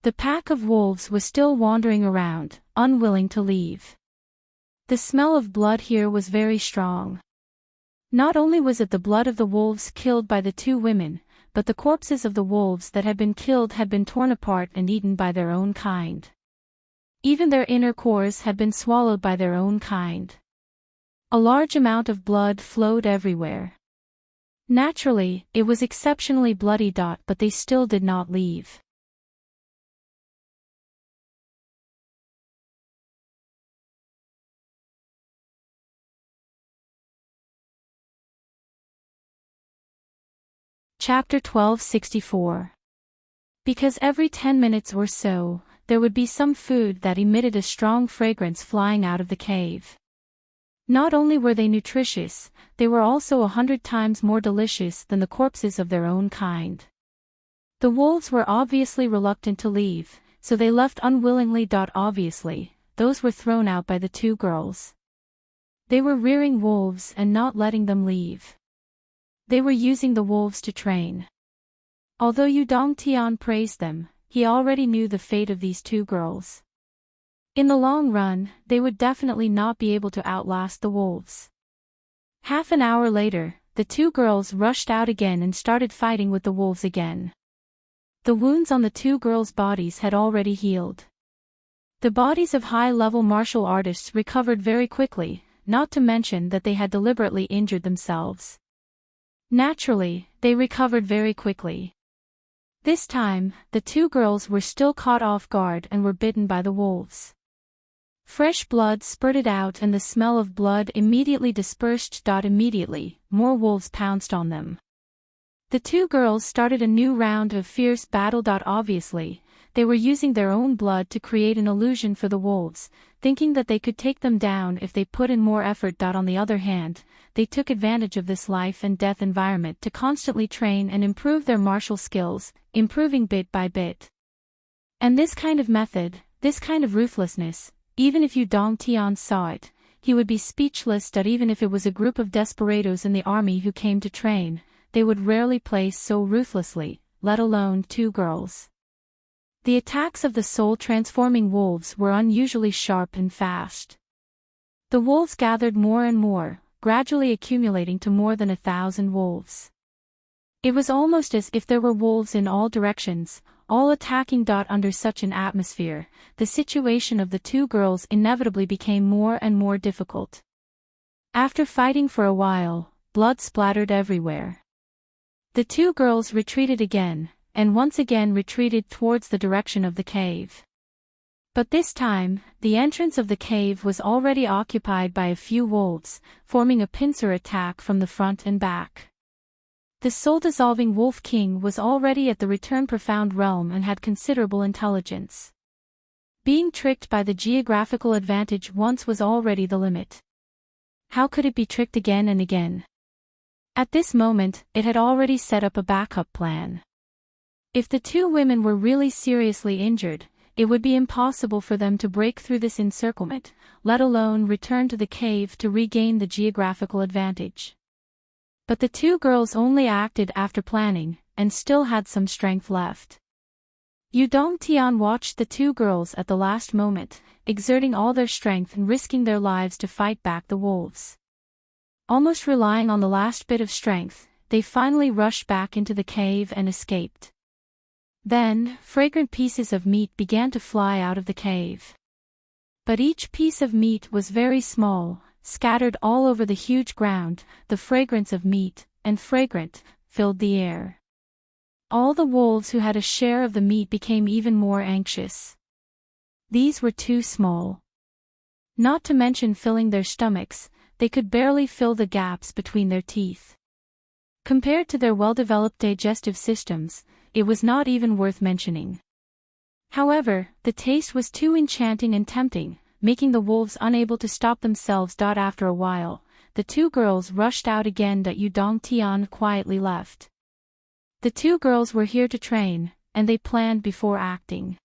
The pack of wolves was still wandering around, unwilling to leave. The smell of blood here was very strong. Not only was it the blood of the wolves killed by the two women, but the corpses of the wolves that had been killed had been torn apart and eaten by their own kind. Even their inner cores had been swallowed by their own kind. A large amount of blood flowed everywhere. Naturally, it was exceptionally bloody. But they still did not leave. Chapter 1264. Because every 10 minutes or so, there would be some food that emitted a strong fragrance flying out of the cave. Not only were they nutritious, they were also 100 times more delicious than the corpses of their own kind. The wolves were obviously reluctant to leave, so they left unwillingly. Obviously, those were thrown out by the two girls. They were rearing wolves and not letting them leave. They were using the wolves to train. Although Yu Dongtian praised them, he already knew the fate of these two girls. In the long run, they would definitely not be able to outlast the wolves. Half an hour later, the two girls rushed out again and started fighting with the wolves again. The wounds on the two girls' bodies had already healed. The bodies of high-level martial artists recovered very quickly, not to mention that they had deliberately injured themselves. Naturally, they recovered very quickly. This time, the two girls were still caught off guard and were bitten by the wolves. Fresh blood spurted out and the smell of blood immediately dispersed. Immediately, more wolves pounced on them. The two girls started a new round of fierce battle. Obviously, they were using their own blood to create an illusion for the wolves, thinking that they could take them down if they put in more effort. On the other hand, they took advantage of this life and death environment to constantly train and improve their martial skills, improving bit by bit. And this kind of method, this kind of ruthlessness, even if Yu Dongtian saw it, he would be speechless. Even if it was a group of desperados in the army who came to train, they would rarely play so ruthlessly, let alone two girls. The attacks of the soul-transforming wolves were unusually sharp and fast. The wolves gathered more and more, gradually accumulating to more than 1,000 wolves. It was almost as if there were wolves in all directions, all attacking. Under such an atmosphere, the situation of the two girls inevitably became more and more difficult. After fighting for a while, blood splattered everywhere. The two girls retreated again, and once again retreated towards the direction of the cave. But this time, the entrance of the cave was already occupied by a few wolves, forming a pincer attack from the front and back. The soul-dissolving Wolf King was already at the Return Profound realm and had considerable intelligence. Being tricked by the geographical advantage once was already the limit. How could it be tricked again and again? At this moment, it had already set up a backup plan. If the two women were really seriously injured, it would be impossible for them to break through this encirclement, let alone return to the cave to regain the geographical advantage. But the two girls only acted after planning, and still had some strength left. Yu Dongtian watched the two girls at the last moment, exerting all their strength and risking their lives to fight back the wolves. Almost relying on the last bit of strength, they finally rushed back into the cave and escaped. Then, fragrant pieces of meat began to fly out of the cave. But each piece of meat was very small, scattered all over the huge ground. The fragrance of meat, and fragrant, filled the air. All the wolves who had a share of the meat became even more anxious. These were too small. Not to mention filling their stomachs, they could barely fill the gaps between their teeth. Compared to their well-developed digestive systems, it was not even worth mentioning. However, the taste was too enchanting and tempting, making the wolves unable to stop themselves. After a while, the two girls rushed out again. Yu Dongtian quietly left. The two girls were here to train, and they planned before acting.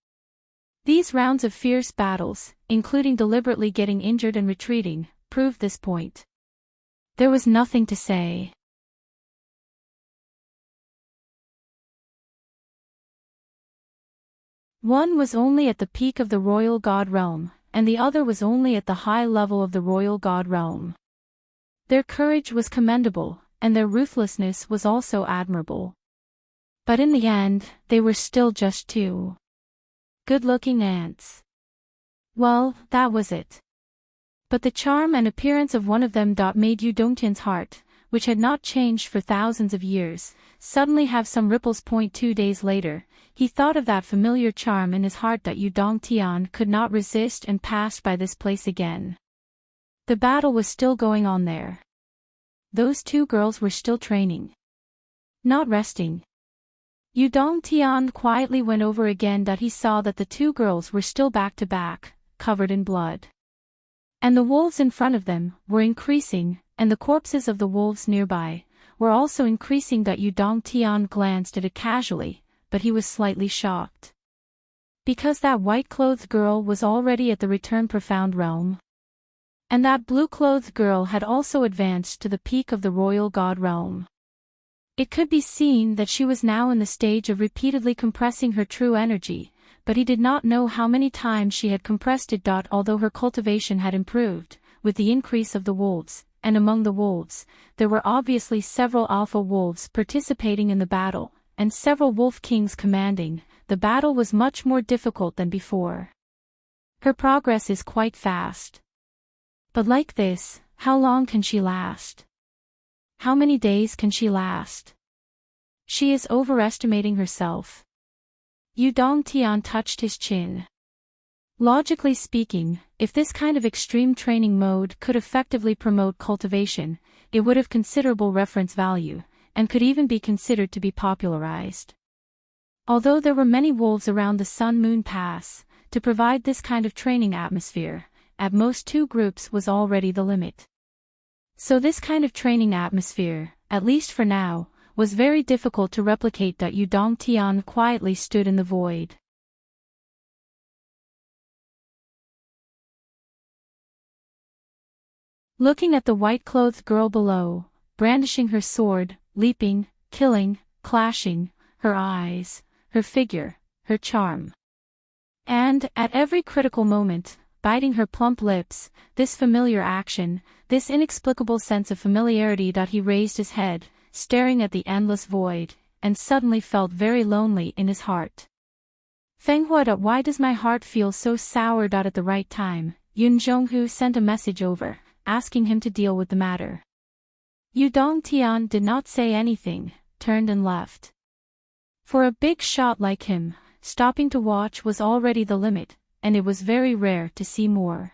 These rounds of fierce battles, including deliberately getting injured and retreating, proved this point. There was nothing to say. One was only at the peak of the royal god realm, and the other was only at the high level of the royal god realm. Their courage was commendable, and their ruthlessness was also admirable. But in the end, they were still just two good-looking ants. Well, that was it. But the charm and appearance of one of them made Yu Dongtian's heart, which had not changed for thousands of years, suddenly have some ripples. 2 days later, he thought of that familiar charm in his heart. Yu Dongtian could not resist and passed by this place again. The battle was still going on there. Those two girls were still training. Not resting. Yu Dongtian quietly went over again. He saw that the two girls were still back to back, covered in blood. And the wolves in front of them were increasing, and the corpses of the wolves nearby were also increasing. Yu Dongtian glanced at it casually, but he was slightly shocked. Because that white-clothed girl was already at the Return Profound realm. And that blue-clothed girl had also advanced to the peak of the royal god realm. It could be seen that she was now in the stage of repeatedly compressing her true energy, but he did not know how many times she had compressed it. Although her cultivation had improved, with the increase of the wolves, and among the wolves, there were obviously several alpha wolves participating in the battle, and several wolf kings commanding. The battle was much more difficult than before. Her progress is quite fast. But like this, how long can she last? How many days can she last? She is overestimating herself. Yu Dongtian touched his chin. Logically speaking, if this kind of extreme training mode could effectively promote cultivation, it would have considerable reference value, and could even be considered to be popularized. Although there were many wolves around the Sun-Moon Pass, to provide this kind of training atmosphere, at most 2 groups was already the limit. So this kind of training atmosphere, at least for now, was very difficult to replicate. Yu Dongtian quietly stood in the void. Looking at the white-clothed girl below, brandishing her sword, leaping, killing, clashing, her eyes, her figure, her charm. And, at every critical moment, biting her plump lips, this familiar action, this inexplicable sense of familiarity. He raised his head, staring at the endless void, and suddenly felt very lonely in his heart. Fenghua. Why does my heart feel so sour? At the right time, Yun Zhonghu sent a message over, asking him to deal with the matter. Yu Dongtian did not say anything, turned and left. For a big shot like him, stopping to watch was already the limit, and it was very rare to see more.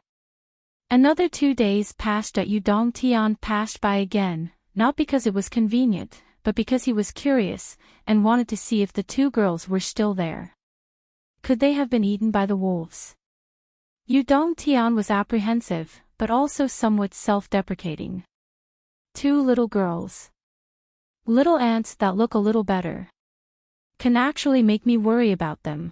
Another 2 days passed. Yu Dongtian passed by again, not because it was convenient, but because he was curious, and wanted to see if the 2 girls were still there. Could they have been eaten by the wolves? Yu Dongtian was apprehensive, but also somewhat self-deprecating. 2 little girls. Little ants that look a little better. Can actually make me worry about them.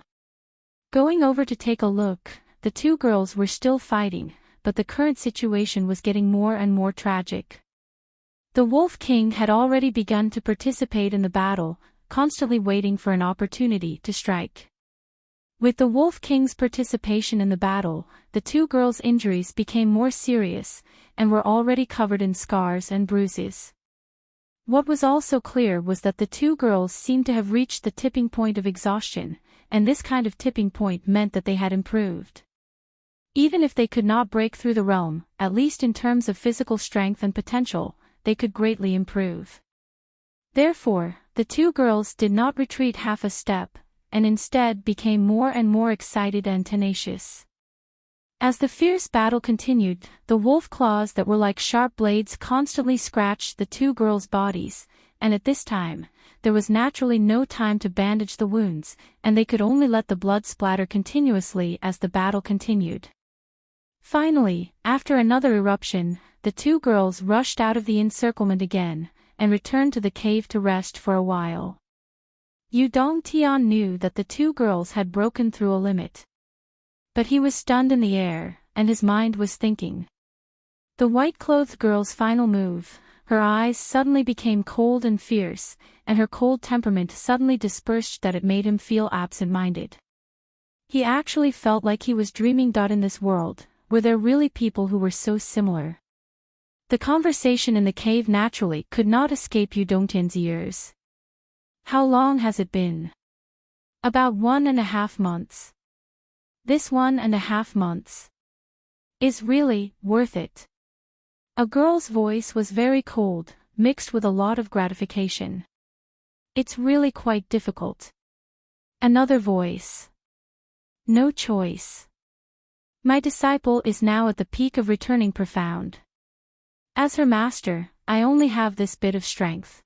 Going over to take a look, the 2 girls were still fighting, but the current situation was getting more and more tragic. The Wolf King had already begun to participate in the battle, constantly waiting for an opportunity to strike. With the Wolf King's participation in the battle, the 2 girls' injuries became more serious, and were already covered in scars and bruises. What was also clear was that the 2 girls seemed to have reached the tipping point of exhaustion, and this kind of tipping point meant that they had improved. Even if they could not break through the realm, at least in terms of physical strength and potential, they could greatly improve. Therefore, the 2 girls did not retreat half a step, and instead became more and more excited and tenacious. As the fierce battle continued, the wolf claws that were like sharp blades constantly scratched the 2 girls' bodies, and at this time, there was naturally no time to bandage the wounds, and they could only let the blood splatter continuously as the battle continued. Finally, after another eruption, the 2 girls rushed out of the encirclement again, and returned to the cave to rest for a while. Yu Dongtian knew that the 2 girls had broken through a limit. But he was stunned in the air, and his mind was thinking. The white-clothed girl's final move, her eyes suddenly became cold and fierce, and her cold temperament suddenly dispersed that it made him feel absent-minded. He actually felt like he was dreaming. In this world, were there really people who were so similar? The conversation in the cave naturally could not escape Yu Dongtian's ears. How long has it been? About 1.5 months. This 1.5 months is really worth it. A girl's voice was very cold, mixed with a lot of gratification. It's really quite difficult. Another voice. No choice. My disciple is now at the peak of returning profound. As her master, I only have this bit of strength.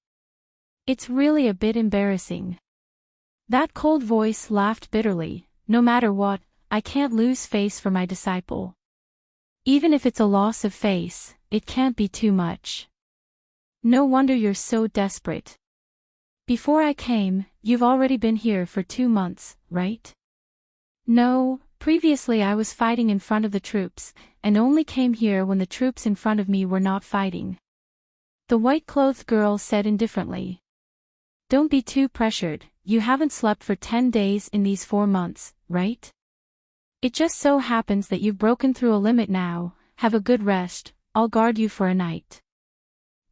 It's really a bit embarrassing. That cold voice laughed bitterly. No matter what, I can't lose face for my disciple. Even if it's a loss of face, it can't be too much. No wonder you're so desperate. Before I came, you've already been here for 2 months, right? No, previously I was fighting in front of the troops, and only came here when the troops in front of me were not fighting. The white-clothed girl said indifferently. Don't be too pressured, you haven't slept for 10 days in these 4 months, right? It just so happens that you've broken through a limit now. Have a good rest, I'll guard you for a night.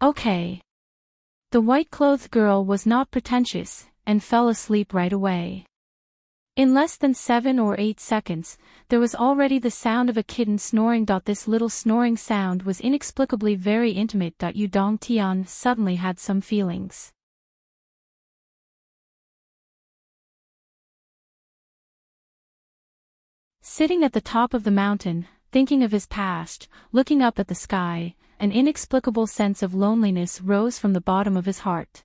Okay. The white-clothed girl was not pretentious, and fell asleep right away. In less than 7 or 8 seconds, there was already the sound of a kitten snoring. This little snoring sound was inexplicably very intimate. Yu Dongtian suddenly had some feelings. Sitting at the top of the mountain, thinking of his past, looking up at the sky, an inexplicable sense of loneliness rose from the bottom of his heart.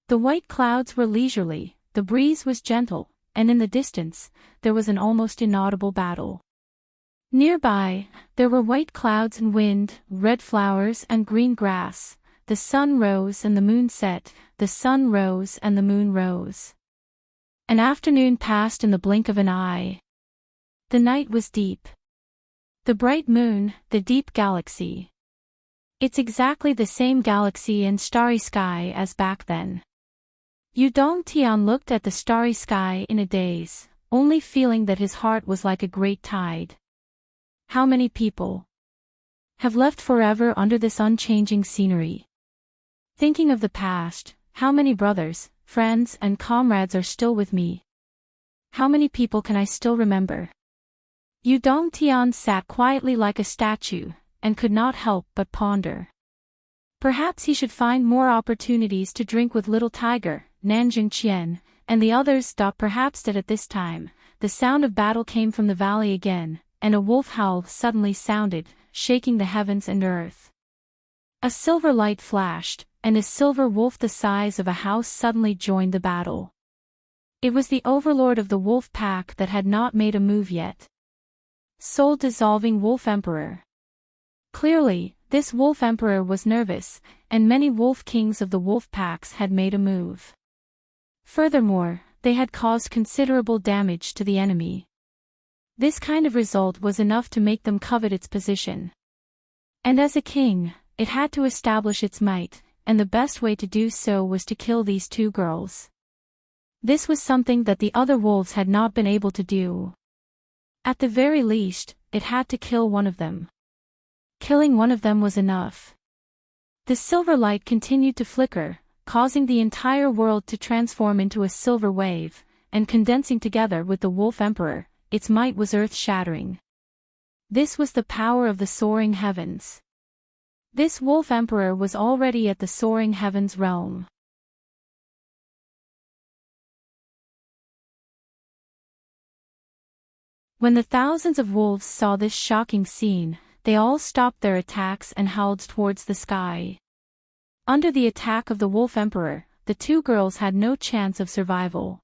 The white clouds were leisurely, the breeze was gentle, and in the distance, there was an almost inaudible battle. Nearby, there were white clouds and wind, red flowers and green grass. The sun rose and the moon set, the sun rose and the moon rose. An afternoon passed in the blink of an eye. The night was deep. The bright moon, the deep galaxy. It's exactly the same galaxy and starry sky as back then. Yu Dongtian looked at the starry sky in a daze, only feeling that his heart was like a great tide. How many people have left forever under this unchanging scenery? Thinking of the past, how many brothers, friends and comrades are still with me? How many people can I still remember? Yu Dongtian sat quietly like a statue, and could not help but ponder. Perhaps he should find more opportunities to drink with little Tiger, Nanjing Qian, and the others. Perhaps that at this time, the sound of battle came from the valley again, and a wolf howl suddenly sounded, shaking the heavens and earth. A silver light flashed, and a silver wolf the size of a house suddenly joined the battle. It was the overlord of the wolf pack that had not made a move yet. Soul-dissolving Wolf Emperor. Clearly, this Wolf Emperor was nervous, and many wolf kings of the wolf packs had made a move. Furthermore, they had caused considerable damage to the enemy. This kind of result was enough to make them covet its position. And as a king, it had to establish its might, and the best way to do so was to kill these two girls. This was something that the other wolves had not been able to do. At the very least, it had to kill one of them. Killing one of them was enough. The silver light continued to flicker, causing the entire world to transform into a silver wave, and condensing together with the Wolf Emperor. Its might was earth-shattering. This was the power of the soaring heavens. This Wolf Emperor was already at the soaring heavens realm. When the thousands of wolves saw this shocking scene, they all stopped their attacks and howled towards the sky. Under the attack of the Wolf Emperor, the two girls had no chance of survival.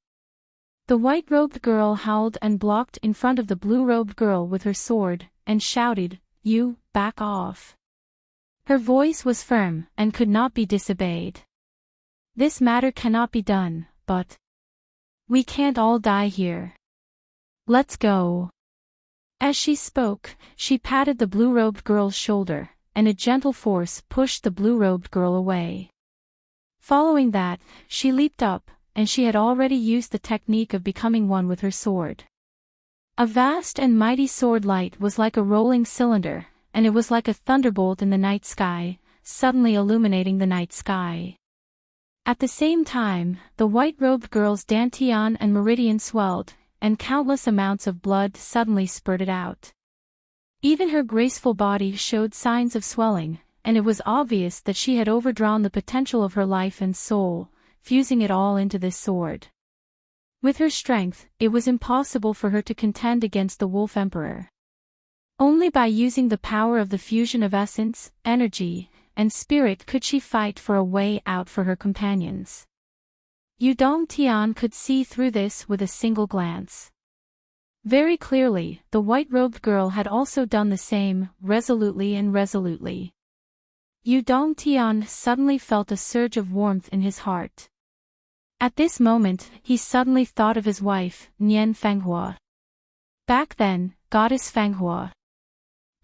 The white-robed girl howled and blocked in front of the blue-robed girl with her sword, and shouted, "You, back off." Her voice was firm and could not be disobeyed. "This matter cannot be done, but we can't all die here. Let's go." As she spoke, she patted the blue-robed girl's shoulder, and a gentle force pushed the blue-robed girl away. Following that, she leaped up, and she had already used the technique of becoming one with her sword. A vast and mighty sword light was like a rolling cylinder, and it was like a thunderbolt in the night sky, suddenly illuminating the night sky. At the same time, the white-robed girl's dantian and meridian swelled, and countless amounts of blood suddenly spurted out. Even her graceful body showed signs of swelling, and it was obvious that she had overdrawn the potential of her life and soul, fusing it all into this sword. With her strength, it was impossible for her to contend against the Wolf Emperor. Only by using the power of the fusion of essence, energy, and spirit could she fight for a way out for her companions. Yu Dongtian could see through this with a single glance. Very clearly, the white-robed girl had also done the same, resolutely and resolutely. Yu Dongtian suddenly felt a surge of warmth in his heart. At this moment, he suddenly thought of his wife, Nian Fanghua. Back then, Goddess Fanghua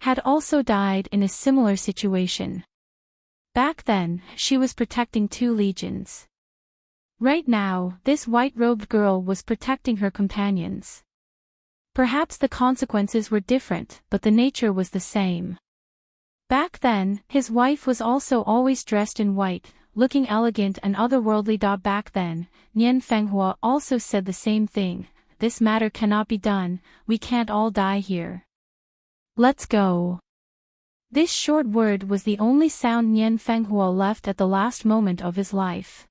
had also died in a similar situation. Back then, she was protecting 2 legions. Right now, this white-robed girl was protecting her companions. Perhaps the consequences were different, but the nature was the same. Back then, his wife was also always dressed in white, looking elegant and otherworldly. Back then, Nian Fanghua also said the same thing, "This matter cannot be done, we can't all die here. Let's go." This short word was the only sound Nian Fanghua left at the last moment of his life.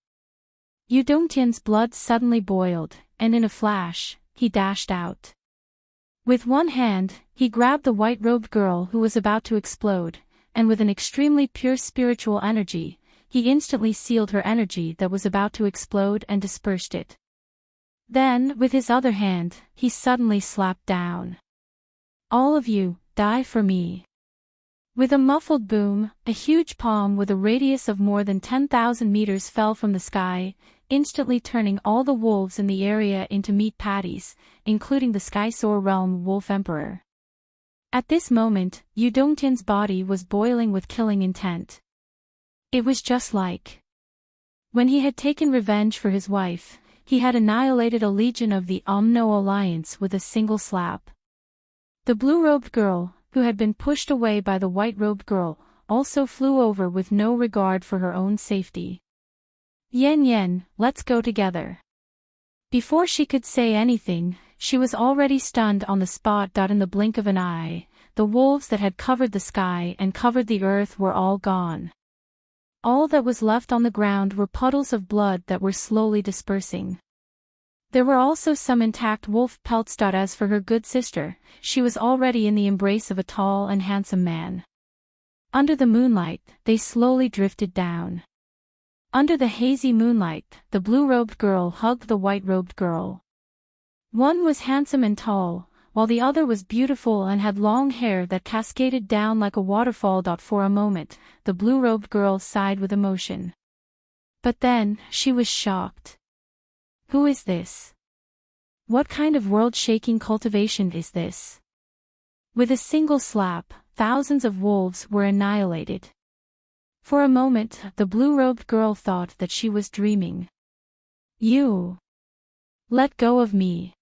Yu Dongtian's blood suddenly boiled, and in a flash, he dashed out. With one hand, he grabbed the white-robed girl who was about to explode, and with an extremely pure spiritual energy, he instantly sealed her energy that was about to explode and dispersed it. Then, with his other hand, he suddenly slapped down. "All of you, die for me." With a muffled boom, a huge palm with a radius of more than 10,000 meters fell from the sky, instantly turning all the wolves in the area into meat patties, including the Skysoar Realm Wolf Emperor. At this moment, Yu Dongtian's body was boiling with killing intent. It was just like when he had taken revenge for his wife, he had annihilated a legion of the Umno Alliance with a single slap. The blue-robed girl, who had been pushed away by the white-robed girl, also flew over with no regard for her own safety. Yen Yen, let's go together. Before she could say anything, she was already stunned on the spot. In the blink of an eye, the wolves that had covered the sky and covered the earth were all gone. All that was left on the ground were puddles of blood that were slowly dispersing. There were also some intact wolf pelts. As for her good sister, she was already in the embrace of a tall and handsome man. Under the moonlight, they slowly drifted down. Under the hazy moonlight, the blue-robed girl hugged the white-robed girl. One was handsome and tall, while the other was beautiful and had long hair that cascaded down like a waterfall. For a moment, the blue-robed girl sighed with emotion. But then, she was shocked. Who is this? What kind of world-shaking cultivation is this? With a single slap, thousands of wolves were annihilated. For a moment, the blue-robed girl thought that she was dreaming. You! Let go of me!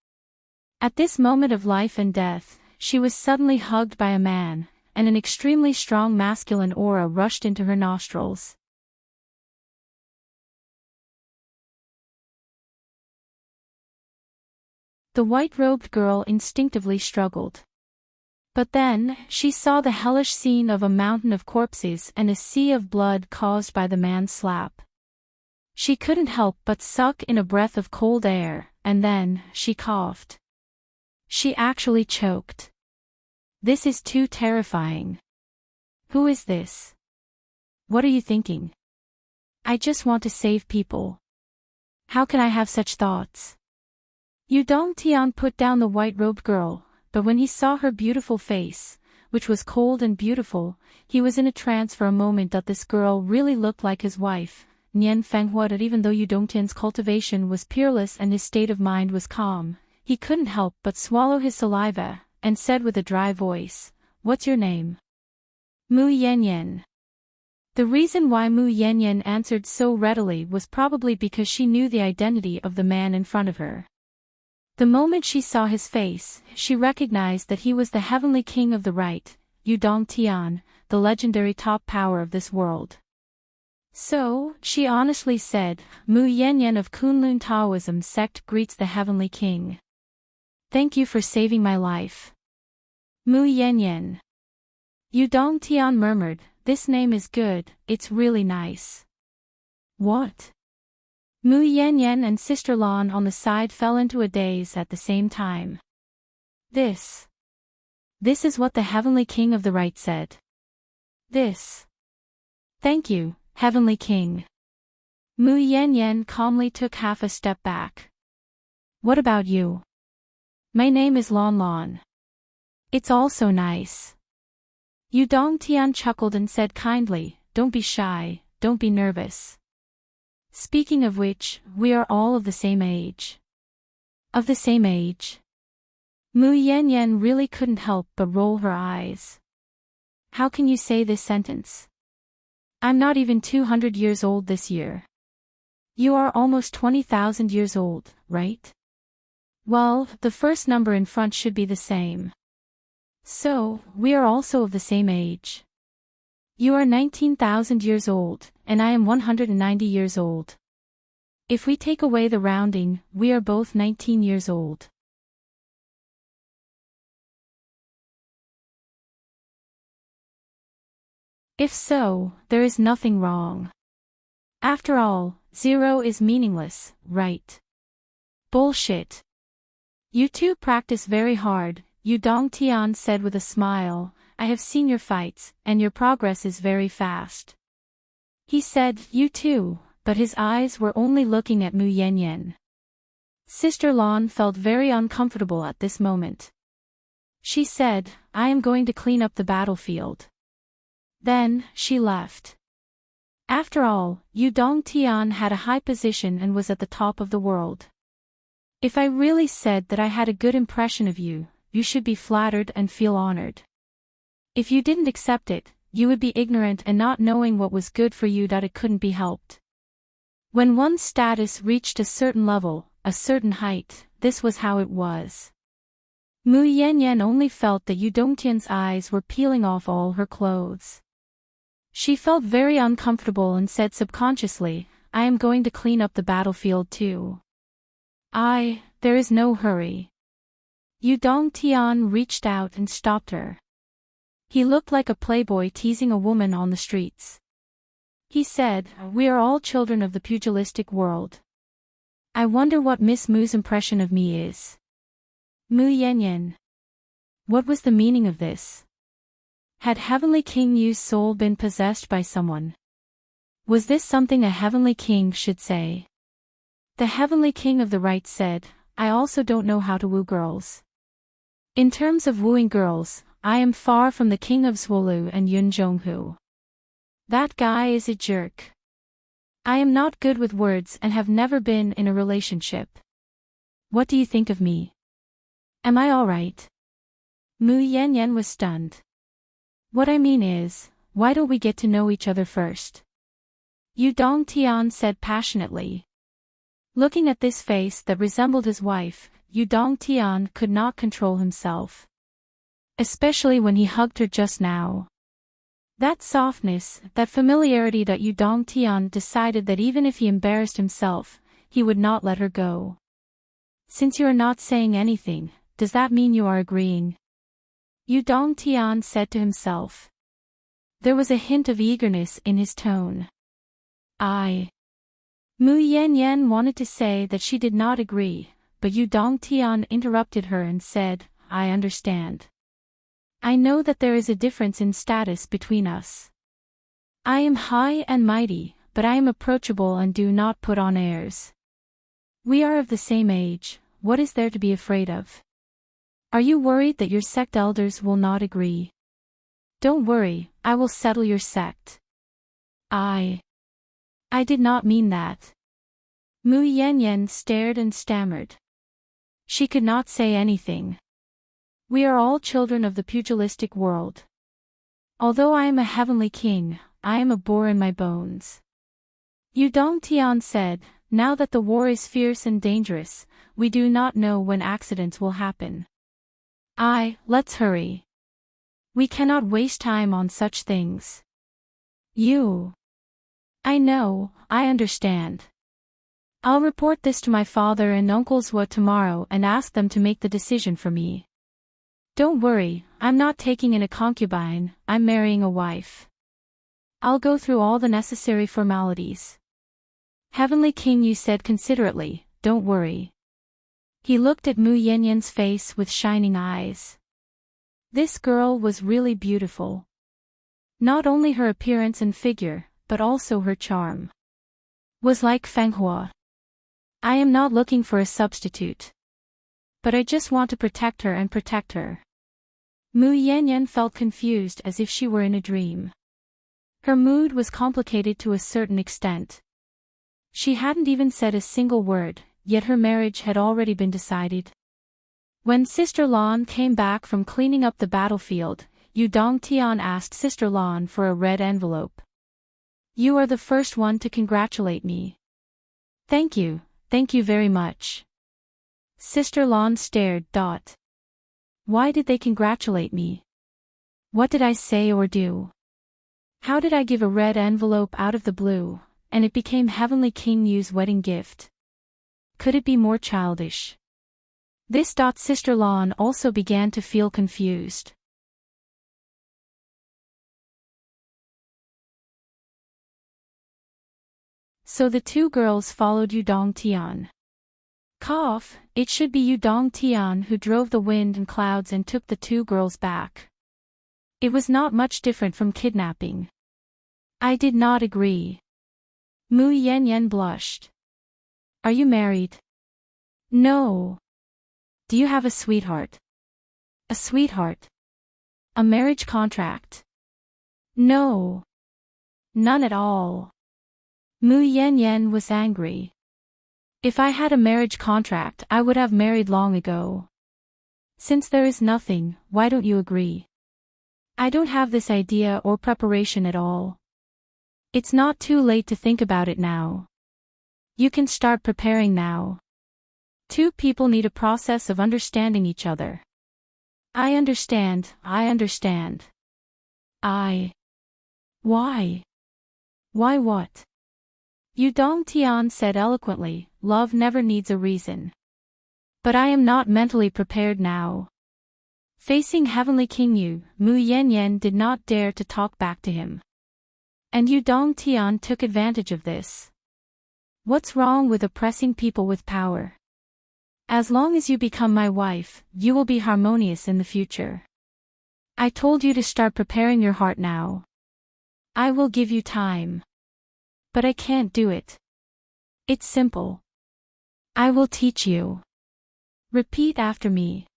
At this moment of life and death, she was suddenly hugged by a man, and an extremely strong masculine aura rushed into her nostrils. The white-robed girl instinctively struggled. But then, she saw the hellish scene of a mountain of corpses and a sea of blood caused by the man's slap. She couldn't help but suck in a breath of cold air, and then, she coughed. She actually choked. This is too terrifying. Who is this? What are you thinking? I just want to save people. How can I have such thoughts? Yudong Tian put down the white-robed girl, but when he saw her beautiful face, which was cold and beautiful, he was in a trance for a moment. This girl really looked like his wife, Nian Fenghua. That even though Yudong Tian's cultivation was peerless and his state of mind was calm, he couldn't help but swallow his saliva, and said with a dry voice, "What's your name?" Mu Yanyan. The reason why Mu Yanyan answered so readily was probably because she knew the identity of the man in front of her. The moment she saw his face, she recognized that he was the heavenly king of the right, Yudong Tian, the legendary top power of this world. So, she honestly said, Mu Yanyan of Kunlun Taoism sect greets the heavenly king. Thank you for saving my life. Mu Yanyan. Yudong Tian murmured, this name is good, it's really nice. What? Mu Yanyan and Sister Lan on the side fell into a daze at the same time. This is what the Heavenly King of the Right said. This. Thank you, Heavenly King. Mu Yanyan calmly took half a step back. What about you? My name is Lan Lan. It's also nice. Yudong Tian chuckled and said kindly, don't be shy, don't be nervous. Speaking of which, we are all of the same age. Of the same age? Mu Yanyan really couldn't help but roll her eyes. How can you say this sentence? I'm not even 200 years old this year. You are almost 20,000 years old, right? Well, the first number in front should be the same. So, we are also of the same age. You are 19,000 years old, and I am 190 years old. If we take away the rounding, we are both 19 years old. If so, there is nothing wrong. After all, 0 is meaningless, right? Bullshit. You two practice very hard, Yudong Tian said with a smile. I have seen your fights, and your progress is very fast. He said, you too, but his eyes were only looking at Mu Yanyan. Sister Lan felt very uncomfortable at this moment. She said, I am going to clean up the battlefield. Then, she left. After all, Yudong Tian had a high position and was at the top of the world. If I really said that I had a good impression of you, you should be flattered and feel honored. If you didn't accept it, you would be ignorant and not knowing what was good for you. It couldn't be helped. When one's status reached a certain level, a certain height, this was how it was. Mu Yanyan only felt that Yu Dongtian's eyes were peeling off all her clothes. She felt very uncomfortable and said subconsciously, I am going to clean up the battlefield too. There is no hurry. Yu Dongtian reached out and stopped her. He looked like a playboy teasing a woman on the streets. He said, we are all children of the pugilistic world. I wonder what Miss Mu's impression of me is. Mu Yanyan. What was the meaning of this? Had Heavenly King Yu's soul been possessed by someone? Was this something a Heavenly King should say? The Heavenly King of the Right said, I also don't know how to woo girls. In terms of wooing girls, I am far from the King of Zwolu and Yun Zhonghu. That guy is a jerk. I am not good with words and have never been in a relationship. What do you think of me? Am I alright? Mu Yanyan was stunned. What I mean is, why don't we get to know each other first? Yu Dongtian said passionately. Looking at this face that resembled his wife, Yu Dongtian could not control himself. Especially when he hugged her just now. That softness, that familiarity that Yu Dongtian decided that even if he embarrassed himself, he would not let her go. Since you are not saying anything, does that mean you are agreeing? Yu Dongtian said to himself. There was a hint of eagerness in his tone. Mu Yanyan wanted to say that she did not agree, but Yu Dongtian interrupted her and said, I understand. I know that there is a difference in status between us. I am high and mighty, but I am approachable and do not put on airs. We are of the same age, what is there to be afraid of? Are you worried that your sect elders will not agree? Don't worry, I will settle your sect. I did not mean that. Mu Yanyan stared and stammered. She could not say anything. We are all children of the pugilistic world. Although I am a heavenly king, I am a boar in my bones. Yu Dongtian said, now that the war is fierce and dangerous, we do not know when accidents will happen. Let's hurry. We cannot waste time on such things. I know, I understand. I'll report this to my father and Uncle Zwa tomorrow and ask them to make the decision for me. Don't worry, I'm not taking in a concubine, I'm marrying a wife. I'll go through all the necessary formalities. Heavenly King Yu said considerately, don't worry. He looked at Mu Yanyan's face with shining eyes. This girl was really beautiful. Not only her appearance and figure, but also her charm. Was like Fenghua. I am not looking for a substitute. But I just want to protect her and protect her. Mu Yanyan felt confused as if she were in a dream. Her mood was complicated to a certain extent. She hadn't even said a single word, yet her marriage had already been decided. When Sister Lan came back from cleaning up the battlefield, Yu Dongtian asked Sister Lan for a red envelope. You are the first one to congratulate me. Thank you very much. Sister Lan stared. Why did they congratulate me? What did I say or do? How did I give a red envelope out of the blue, and it became Heavenly King Yu's wedding gift? Could it be more childish? This. Sister Lan also began to feel confused. So the two girls followed Yu Dongtian. It should be Yu Dongtian who drove the wind and clouds and took the two girls back. It was not much different from kidnapping. I did not agree. Mu Yanyan blushed. Are you married? No. Do you have a sweetheart? A sweetheart? A marriage contract? No. None at all. Mu Yanyan was angry. If I had a marriage contract, I would have married long ago. Since there is nothing, why don't you agree? I don't have this idea or preparation at all. It's not too late to think about it now. You can start preparing now. Two people need a process of understanding each other. I understand, I understand. Why? Why what? Yu Dongtian said eloquently, love never needs a reason. But I am not mentally prepared now. Facing Heavenly King Yu, Mu Yanyan did not dare to talk back to him. And Yu Dongtian took advantage of this. What's wrong with oppressing people with power? As long as you become my wife, you will be harmonious in the future. I told you to start preparing your heart now. I will give you time. But I can't do it. It's simple. I will teach you. Repeat after me.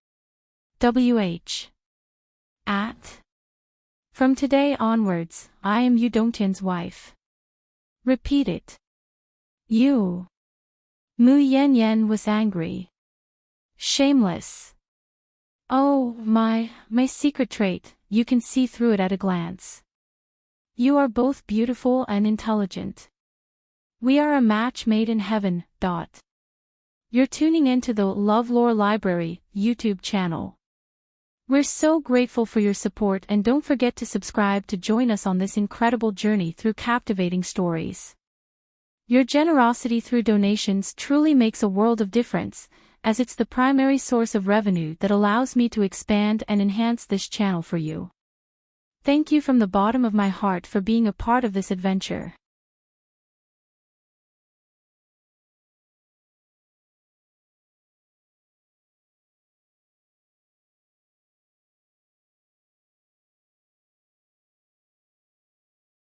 From today onwards, I am Yu Dongtian's wife. Repeat it. You. Mu Yanyan was angry. Shameless. Oh, my secret trait, you can see through it at a glance. You are both beautiful and intelligent. We are a match made in heaven. You're tuning into the LoveLore Library YouTube channel. We're so grateful for your support, and don't forget to subscribe to join us on this incredible journey through captivating stories. Your generosity through donations truly makes a world of difference, as it's the primary source of revenue that allows me to expand and enhance this channel for you. Thank you from the bottom of my heart for being a part of this adventure.